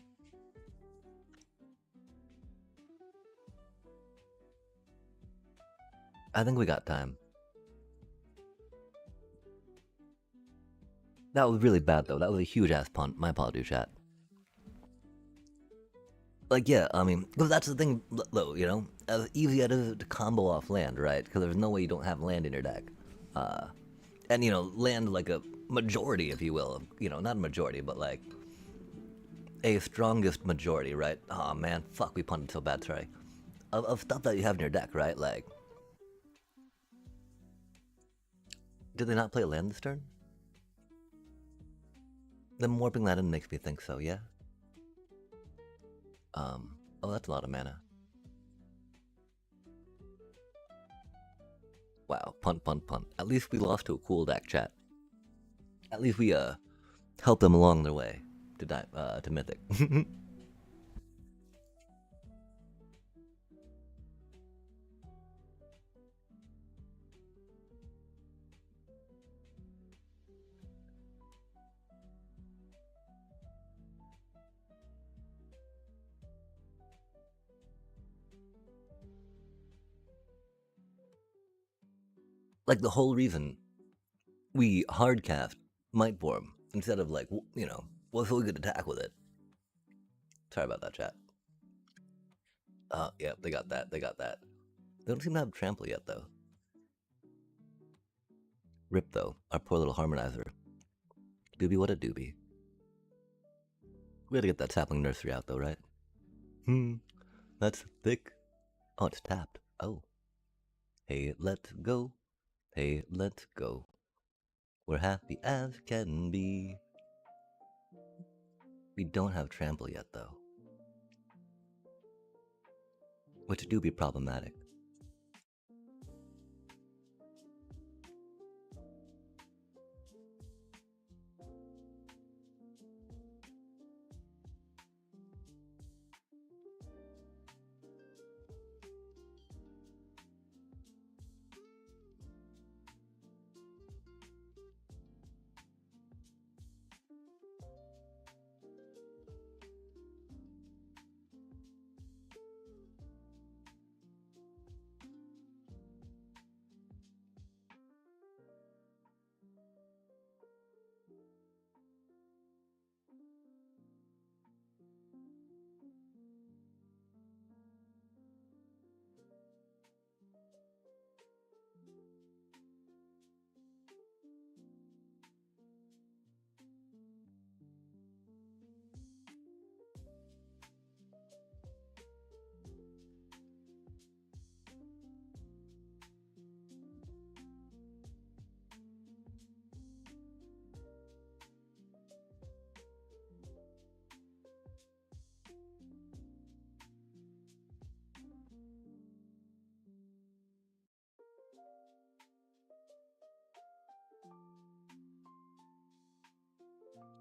I think we got time. That was really bad though. That was a huge ass punt. My apologies, chat. Like, yeah, I mean, because that's the thing, though, you know? As easy as it is to combo off land, right? Because there's no way you don't have land in your deck. And, you know, land like a majority, if you will. You know, not a majority, but like a strongest majority, right? Oh man, fuck, we punted so bad, sorry. Of stuff that you have in your deck, right? Like, did they not play land this turn? Them warping that in makes me think so, yeah? Oh, that's a lot of mana. Wow, punt, punt, punt. At least we lost to a cool deck, chat. At least we, helped them along their way to Mythic. Like, the whole reason we hardcast Might Form instead of, like, you know, what's a good attack with it? Sorry about that, chat. Yeah, they got that. They got that. They don't seem to have trample yet, though. Rip, though. Our poor little harmonizer. Doobie, what a doobie. We gotta get that sapling nursery out, though, right? That's thick. Oh, it's tapped. Oh. Hey, let's go. Hey, let's go. We're happy as can be. We don't have trample yet, though. Which do be problematic.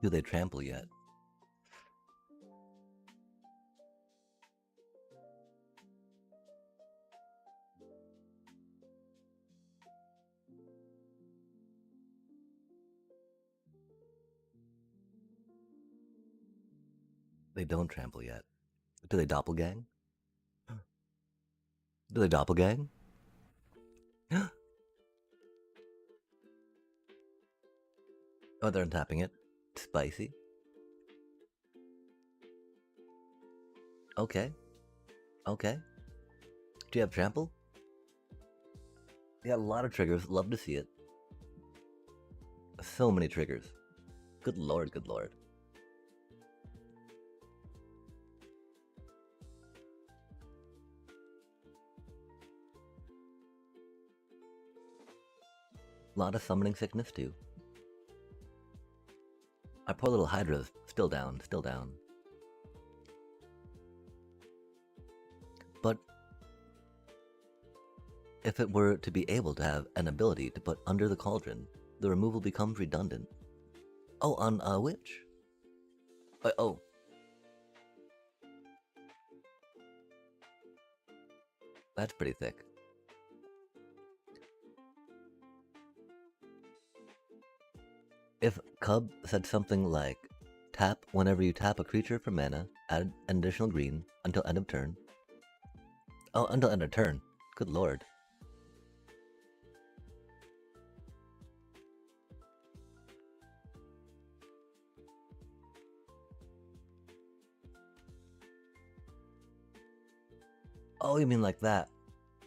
Do they trample yet? They don't trample yet. Do they doppelgang? Do they doppelgang? Oh, they're untapping it. Spicy. Okay. Okay. Do you have trample? Yeah, a lot of triggers. Love to see it. So many triggers. Good lord, good lord. A lot of summoning sickness too. Our poor little Hydra's still down, still down. But if it were to be able to have an ability to put under the cauldron, the removal becomes redundant. Oh, on which? Oh. That's pretty thick. If Cub said something like, tap whenever you tap a creature for mana, add an additional green until end of turn. Oh, until end of turn. Good lord. Oh, you mean like that?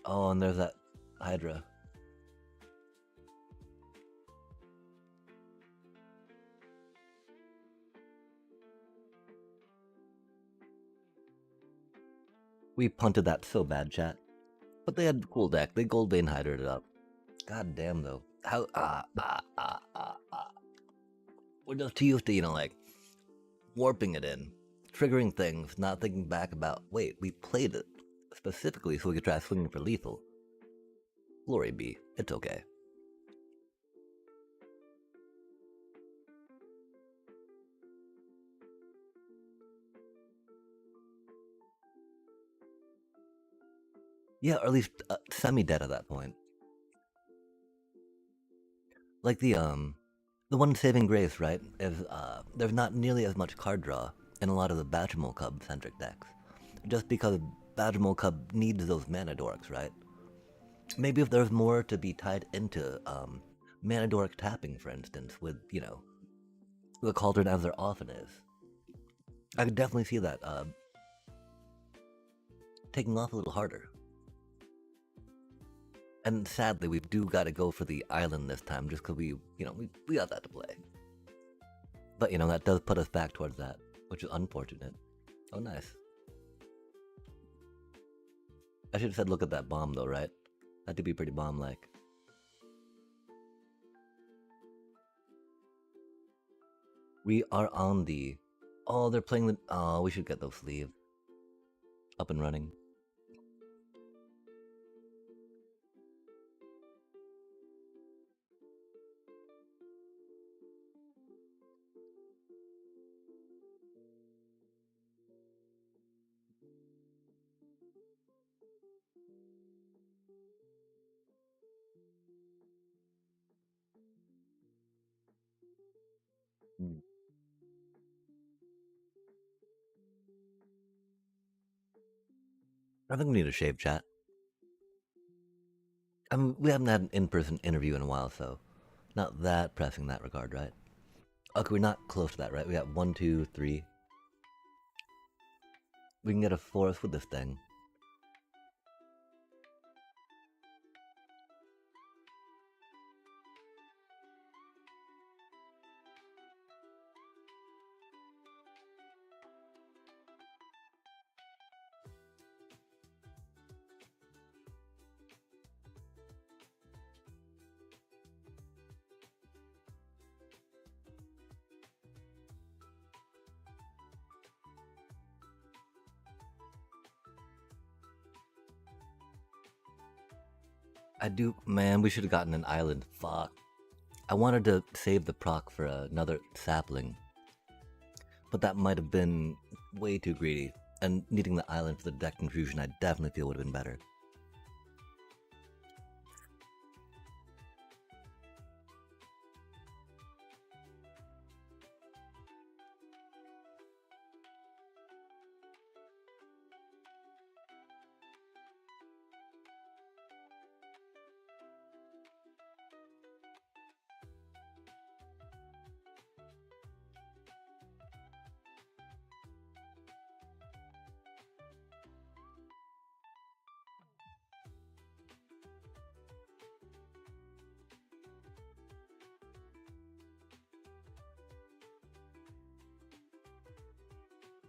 Oh, and there's that Hydra. We punted that so bad, chat. But they had a cool deck. They Goldbane Hydra'd it up. God damn, though. How, We're just too used to, you know, like, warping it in. Triggering things, not thinking back about, wait, we played it specifically so we could try swinging for lethal. Glory be. It's okay. Yeah, or at least semi-dead at that point. Like the one saving grace, right, is there's not nearly as much card draw in a lot of the Badgermole Cub-centric decks. Just because Badgermole Cub needs those mana dorks, right? Maybe if there's more to be tied into mana dork tapping, for instance, with, you know, the Cauldron as there often is. I could definitely see that taking off a little harder. And sadly, we do gotta go for the island this time, just because we, you know, we got that to play. But, you know, that does put us back towards that, which is unfortunate. Oh, nice. I should have said look at that bomb, though, right? That could be pretty bomb-like. We are on the... Oh, they're playing the... Oh, we should get those sleeves up and running. I think we need a shave, chat. I mean, we haven't had an in-person interview in a while, so not that pressing in that regard, right? Okay, we're not close to that, right? We got 1, 2, 3. We can get a forest with this thing. I do, man, we should have gotten an island. Fuck. I wanted to save the proc for another sapling. But that might have been way too greedy. And needing the island for the deck intrusion, I definitely feel would have been better.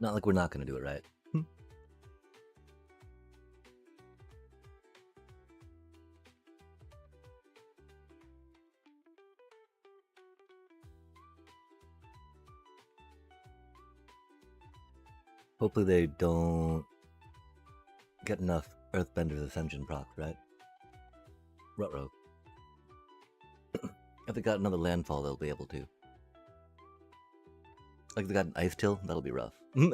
Not like we're not gonna do it, right? Hopefully they don't get enough Earthbender's Ascension proc, right? Ruh-roh. If they got another landfall, they'll be able to. Like they got an Ice Till, that'll be rough. Hmm.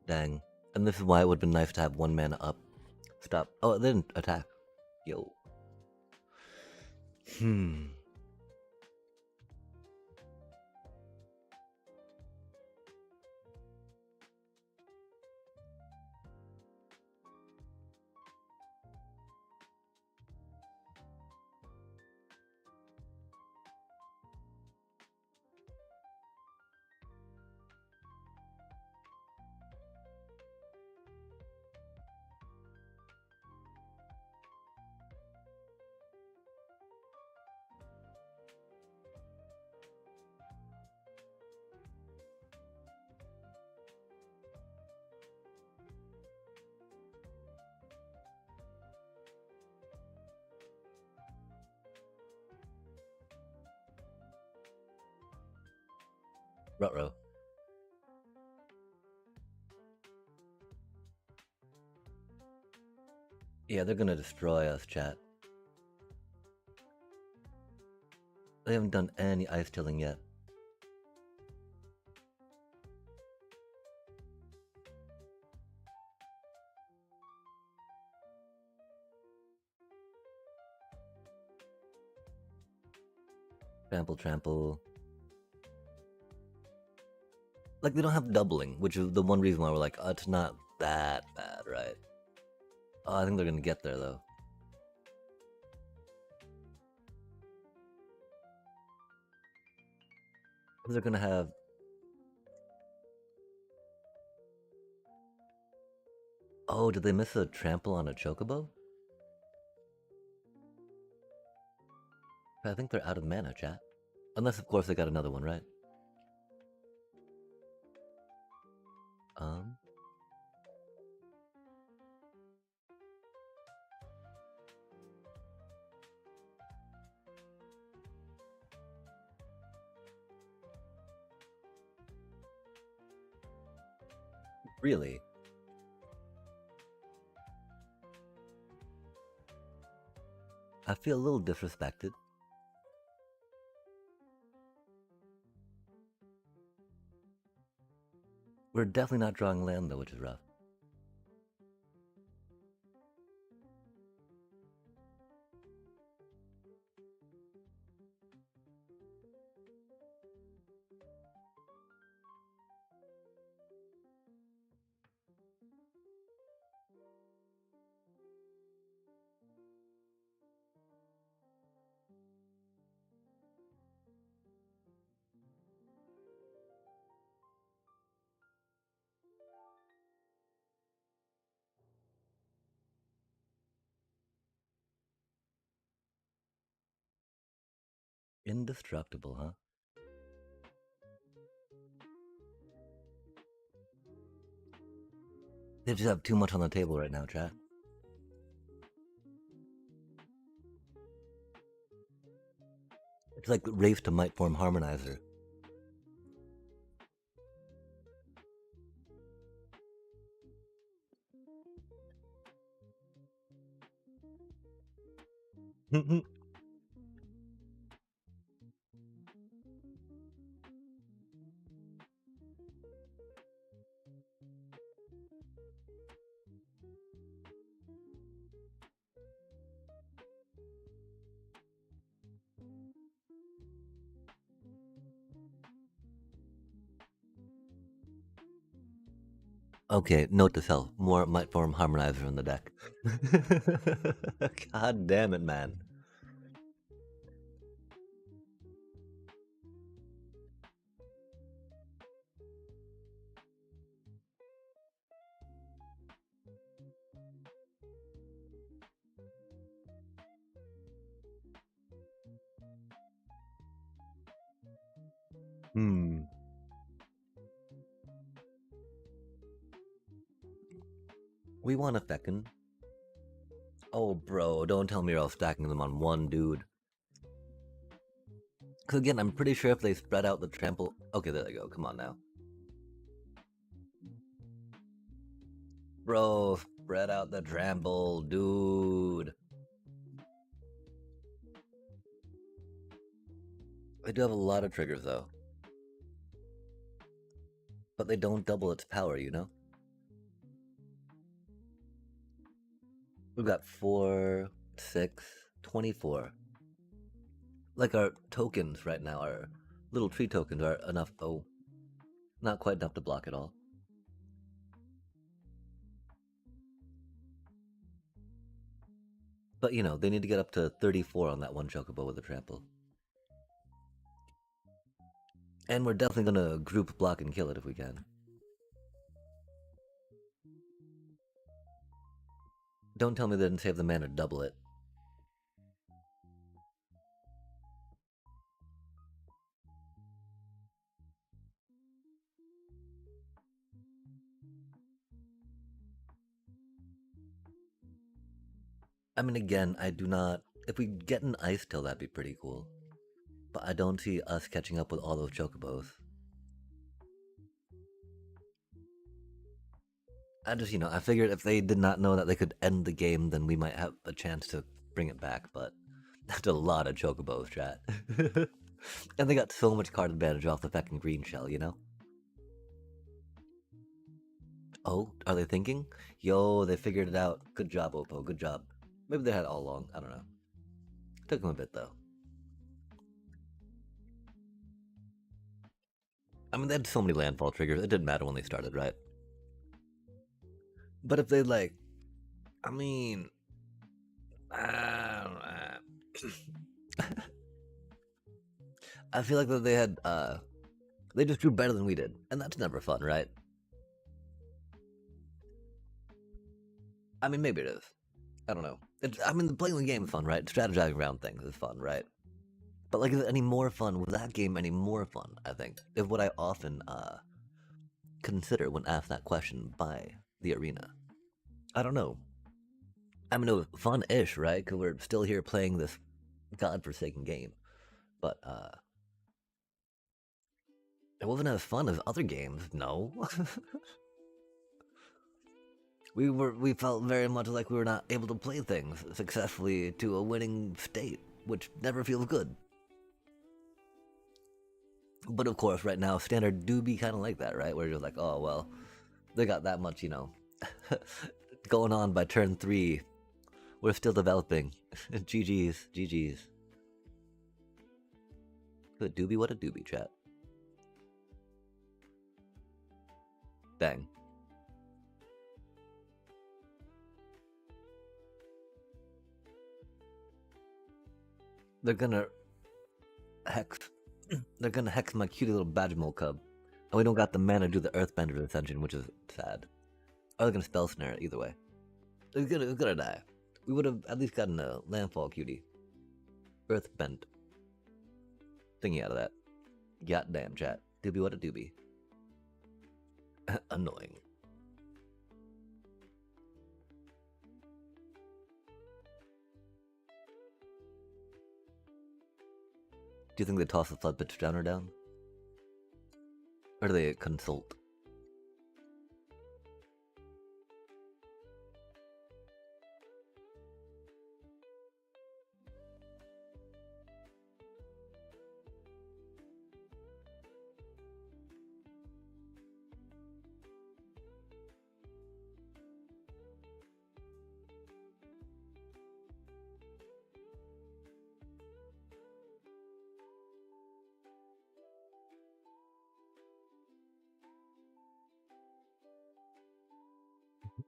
Dang. And this is why it would have been nice to have 1 mana up. Stop. Oh, it didn't attack. Yo. Ruh-roh. Yeah, they're gonna destroy us, chat. They haven't done any Ice Tilling yet. Trample. Like, they don't have doubling, which is the one reason why we're like, oh, it's not that bad, right? Oh, I think they're gonna get there, though. They're gonna have... Oh, did they miss a trample on a Chocobo? I think they're out of mana, chat. Unless, of course, they got another one, right? Really? I feel a little disrespected. We're definitely not drawing land, though, which is rough. Indestructible, huh? They just have too much on the table right now, chat. It's like race to might form harmonizer. Okay, note to self: more might form harmonizer in the deck. God damn it, man. We want a feckin'. Oh, bro, don't tell me you're all stacking them on one dude. Because again, I'm pretty sure if they spread out the trample... Okay, there they go. Come on now. Bro, spread out the trample, dude. They do have a lot of triggers, though. But they don't double its power, you know? We've got 4, 6, 24. Like our tokens right now, our little tree tokens are enough. Oh, not quite enough to block it all. But you know, they need to get up to 34 on that one chocobo with a trample. And we're definitely gonna group block and kill it if we can. Don't tell me they didn't save the mana to double it. I mean, again, I do not... If we get an ice tail, that'd be pretty cool. But I don't see us catching up with all those chocobos. I just, you know, I figured if they did not know that they could end the game, then we might have a chance to bring it back, but that's a lot of chocobos, chat. And they got so much card advantage off the fucking green shell, you know? Oh, are they thinking? Yo, they figured it out. Good job, Oppo, good job. Maybe they had it all along, I don't know. Took them a bit, though. I mean, they had so many landfall triggers, it didn't matter when they started, right? But if they, like... I mean... I feel like that they had, they just drew better than we did, and that's never fun, right? I mean, maybe it is. I don't know. I mean, playing the game is fun, right? Strategizing around things is fun, right? But like, is it any more fun? Was that game any more fun? I think is what I often consider when asked that question by the arena. I don't know. I mean, it was fun-ish, right? Because we're still here playing this godforsaken game, but it wasn't as fun as other games. No. we felt very much like we were not able to play things successfully to a winning state, which never feels good. But of course, right now, standard do be kind of like that, right? Where you're like, oh well, they got that much, you know, going on by turn 3. We're still developing. GG's, GG's. Good doobie, what a doobie, chat. Dang. They're gonna hex. They're gonna hex my cutie little Badgermole cub. And we don't got the mana to do the Earthbender Ascension, which is sad. Or they're gonna spell snare it, either way. It's gonna die. We would have at least gotten a landfall cutie. Earthbend. Thingy out of that. Goddamn, chat. Doobie, what a doobie. Annoying. Do you think they toss the flood pitch down or down? Or do they consult?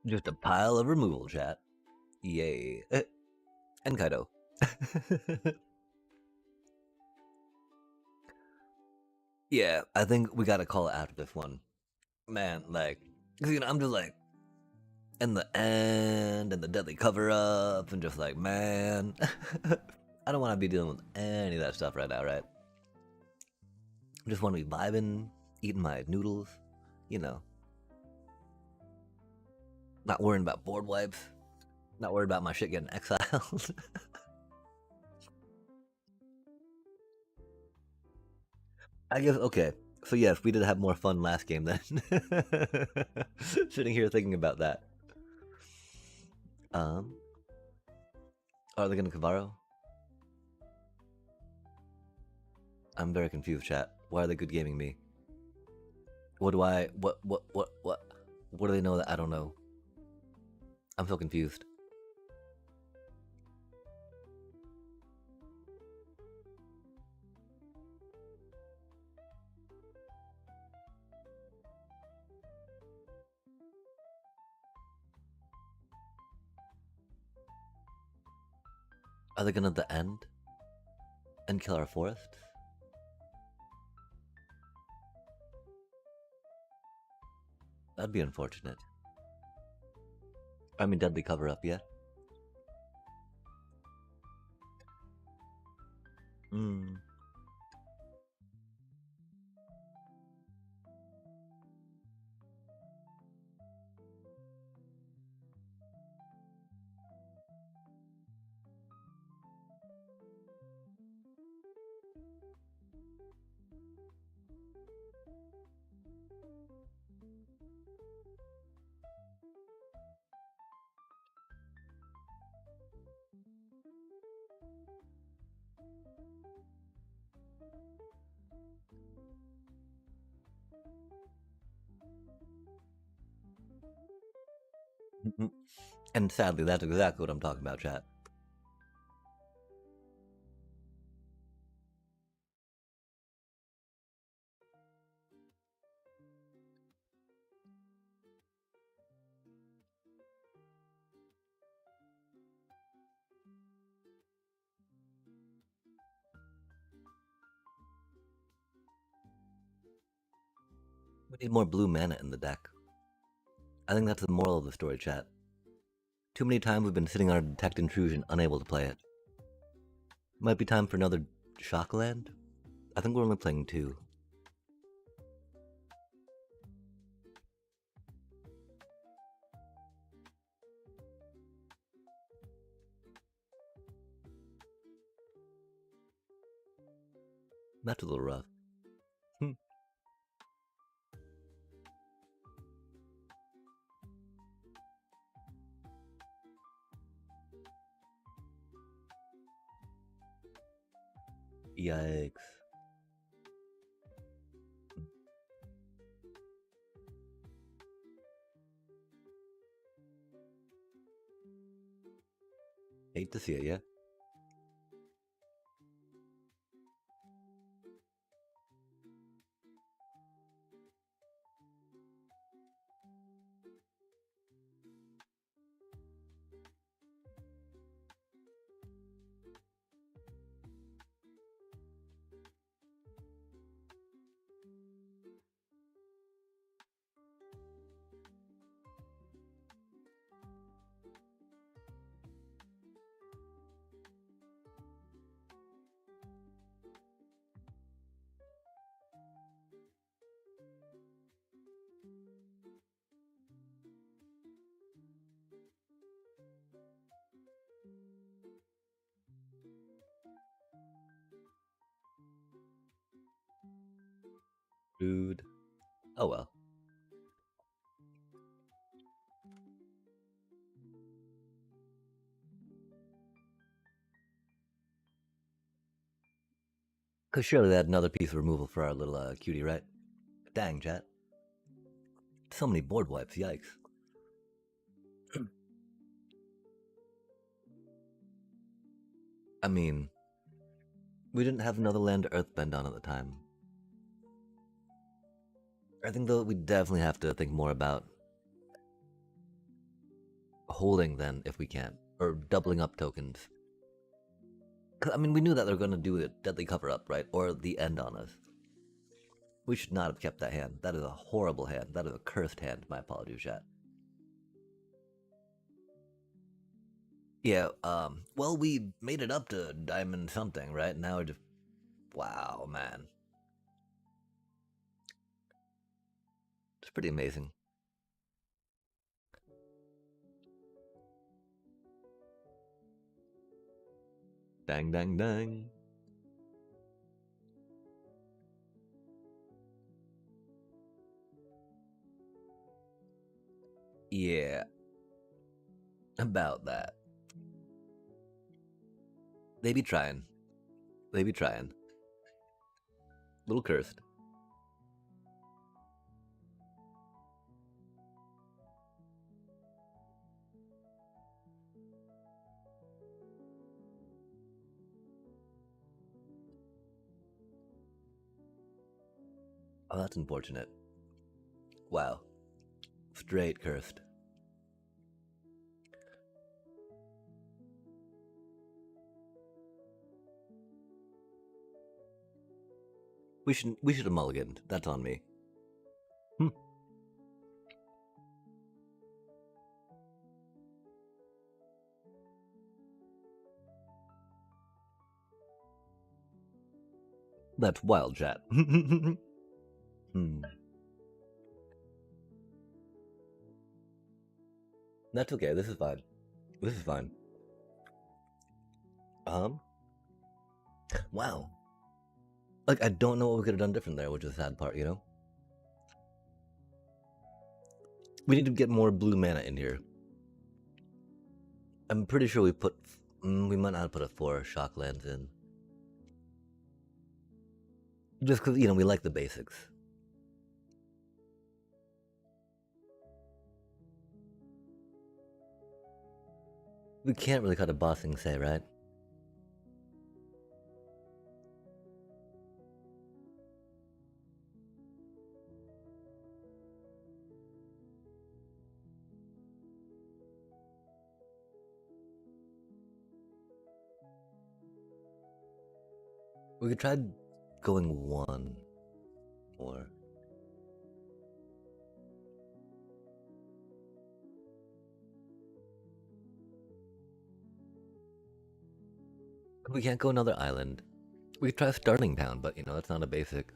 Just a pile of removal, chat. Yay. And Kaido. Yeah, I think we gotta call it after this one. Man, like, 'cause, you know, I'm just like, in the end, and the deadly cover up, and just like, man, I don't want to be dealing with any of that stuff right now, right? I just want to be vibing, eating my noodles, you know, not worrying about board wipes, not worried about my shit getting exiled. I guess, okay, so yes, we did have more fun last game then. Sitting here thinking about that. Are they gonna Kavaro? I'm very confused, chat. Why are they good gaming me? What do I, what do they know that I don't know? I'm so confused. Are they gonna the end? And kill our forests? That'd be unfortunate. I mean, deadly cover up, yeah? Hmm. And sadly, that's exactly what I'm talking about, chat. We need more blue mana in the deck. I think that's the moral of the story, chat. Too many times we've been sitting on a Detect Intrusion, unable to play it. Might be time for another Shockland? I think we're only playing 2. That's a little rough. Yikes. Hate to see it, yeah? Dude. Oh well. Cause surely they had another piece of removal for our little cutie, right? Dang, chat. So many board wipes, yikes. I mean, we didn't have another land to earthbend on at the time. I think though we definitely have to think more about holding then if we can, or doubling up tokens. 'Cause, I mean, we knew that they were going to do a deadly cover up, right? Or the end on us. We should not have kept that hand. That is a horrible hand. That is a cursed hand. My apologies, chat. Yeah, well, we made it up to diamond something, right? Now we're just. Wow, man. It's pretty amazing. Dang, dang, dang. Yeah. About that. They be trying. They be trying. Little cursed. Oh, that's unfortunate. Wow. Straight cursed. We should have mulliganed. That's on me. Hmm. That's wild, chat. Hmm. That's okay. This is fine. This is fine. Wow. Like, I don't know what we could have done different there, which is the sad part, you know? We need to get more blue mana in here. I'm pretty sure we put. We might not have put a 4 shock lands in. Just because, you know, we like the basics. We can't really cut a bossing say, right? We could try going 1 more. We can't go another island. We could try Starling Town, but you know, that's not a basic.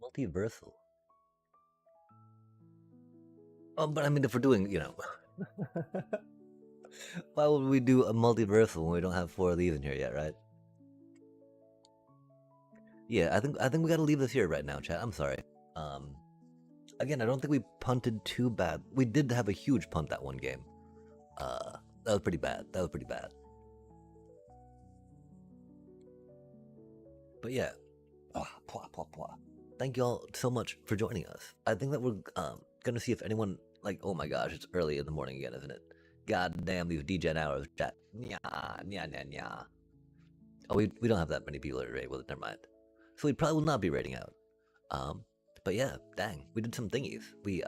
Multiversal. Oh, but I mean, if we're doing, you know. Why would we do a multiversal when we don't have 4 of these in here yet, right? Yeah, I think we gotta leave this here right now, chat. I'm sorry. Again, I don't think we punted too bad. We did have a huge punt that one game. That was pretty bad. That was pretty bad. But yeah, thank you all so much for joining us. I think that we're gonna see if anyone like. Oh my gosh, it's early in the morning again, isn't it? God damn these DGen hours, chat. Nya, nya, nya, nya. Oh, we don't have that many people to raid with it. Never mind. So we probably will not be raiding out. But yeah, dang, we did some thingies. We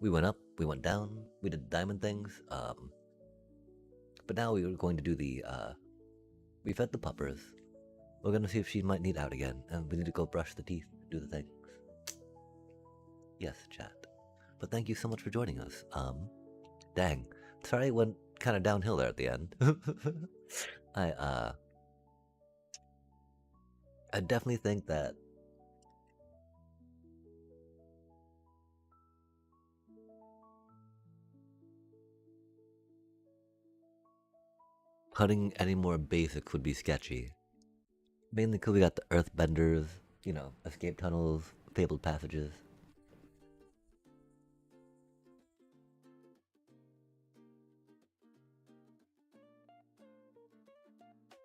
went up, we went down, we did diamond things. But now we were going to do the we fed the puppers. We're gonna see if she might need out again, and we need to go brush the teeth, do the things. Yes, chat. But thank you so much for joining us. Dang, sorry I went kind of downhill there at the end. I definitely think that Cutting any more basics would be sketchy. Mainly because we got the earthbenders, escape tunnels, fabled passages.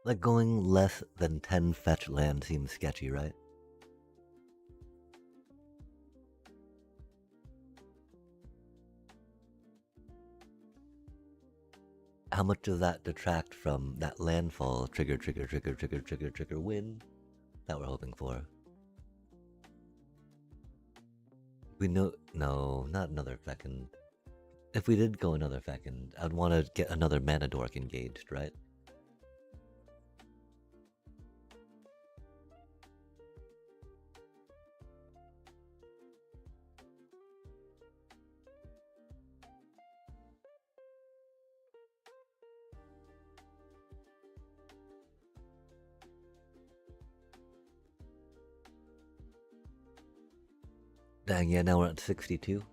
Like going less than 10 fetch land seems sketchy, right? How much does that detract from that landfall trigger win that we're hoping for? We know, no, not another Fecund. If we did go another Fecund, I'd want to get another Mana Dork engaged, right? Dang, yeah, now we're at 62.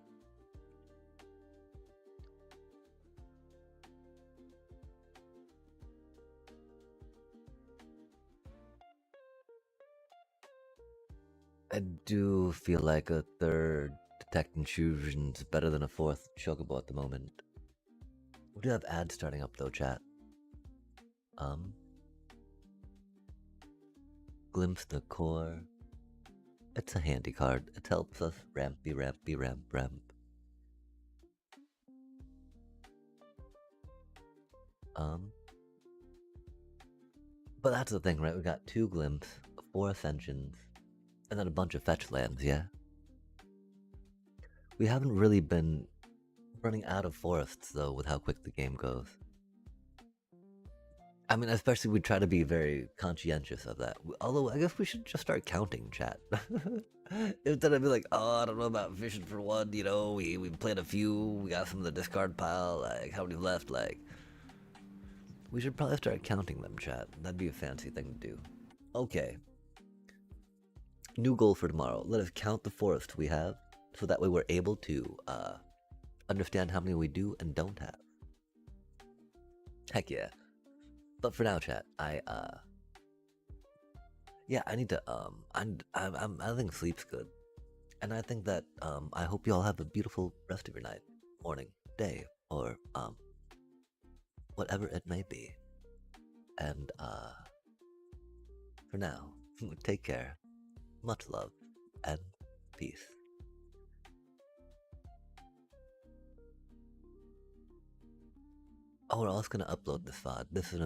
I do feel like a third Detect Intrusion's better than a fourth Chocobo at the moment. We do have ads starting up though, chat. Glimpse the Core. It's a handy card. It helps us rampy ramp. But that's the thing, right? We got 2 Glimpse, 4 Ascensions, and then a bunch of fetch lands, yeah? We haven't really been running out of forests, though, with how quick the game goes. I mean, especially we try to be very conscientious of that. Although, I guess we should just start counting, chat. Instead of be like, oh, I don't know about fishing for one, we played a few, we got some of the discard pile, like, how many left, like... We should probably start counting them, chat. That'd be a fancy thing to do. Okay. New goal for tomorrow. Let us count the forests we have, so that way we're able to, understand how many we do and don't have. Heck yeah. But for now, chat, yeah, I need to, I think sleep's good. And I think that, I hope you all have a beautiful rest of your night, morning, day, or, whatever it may be. And, for now, take care, much love, and peace. Oh, we're also gonna upload this VOD. This is an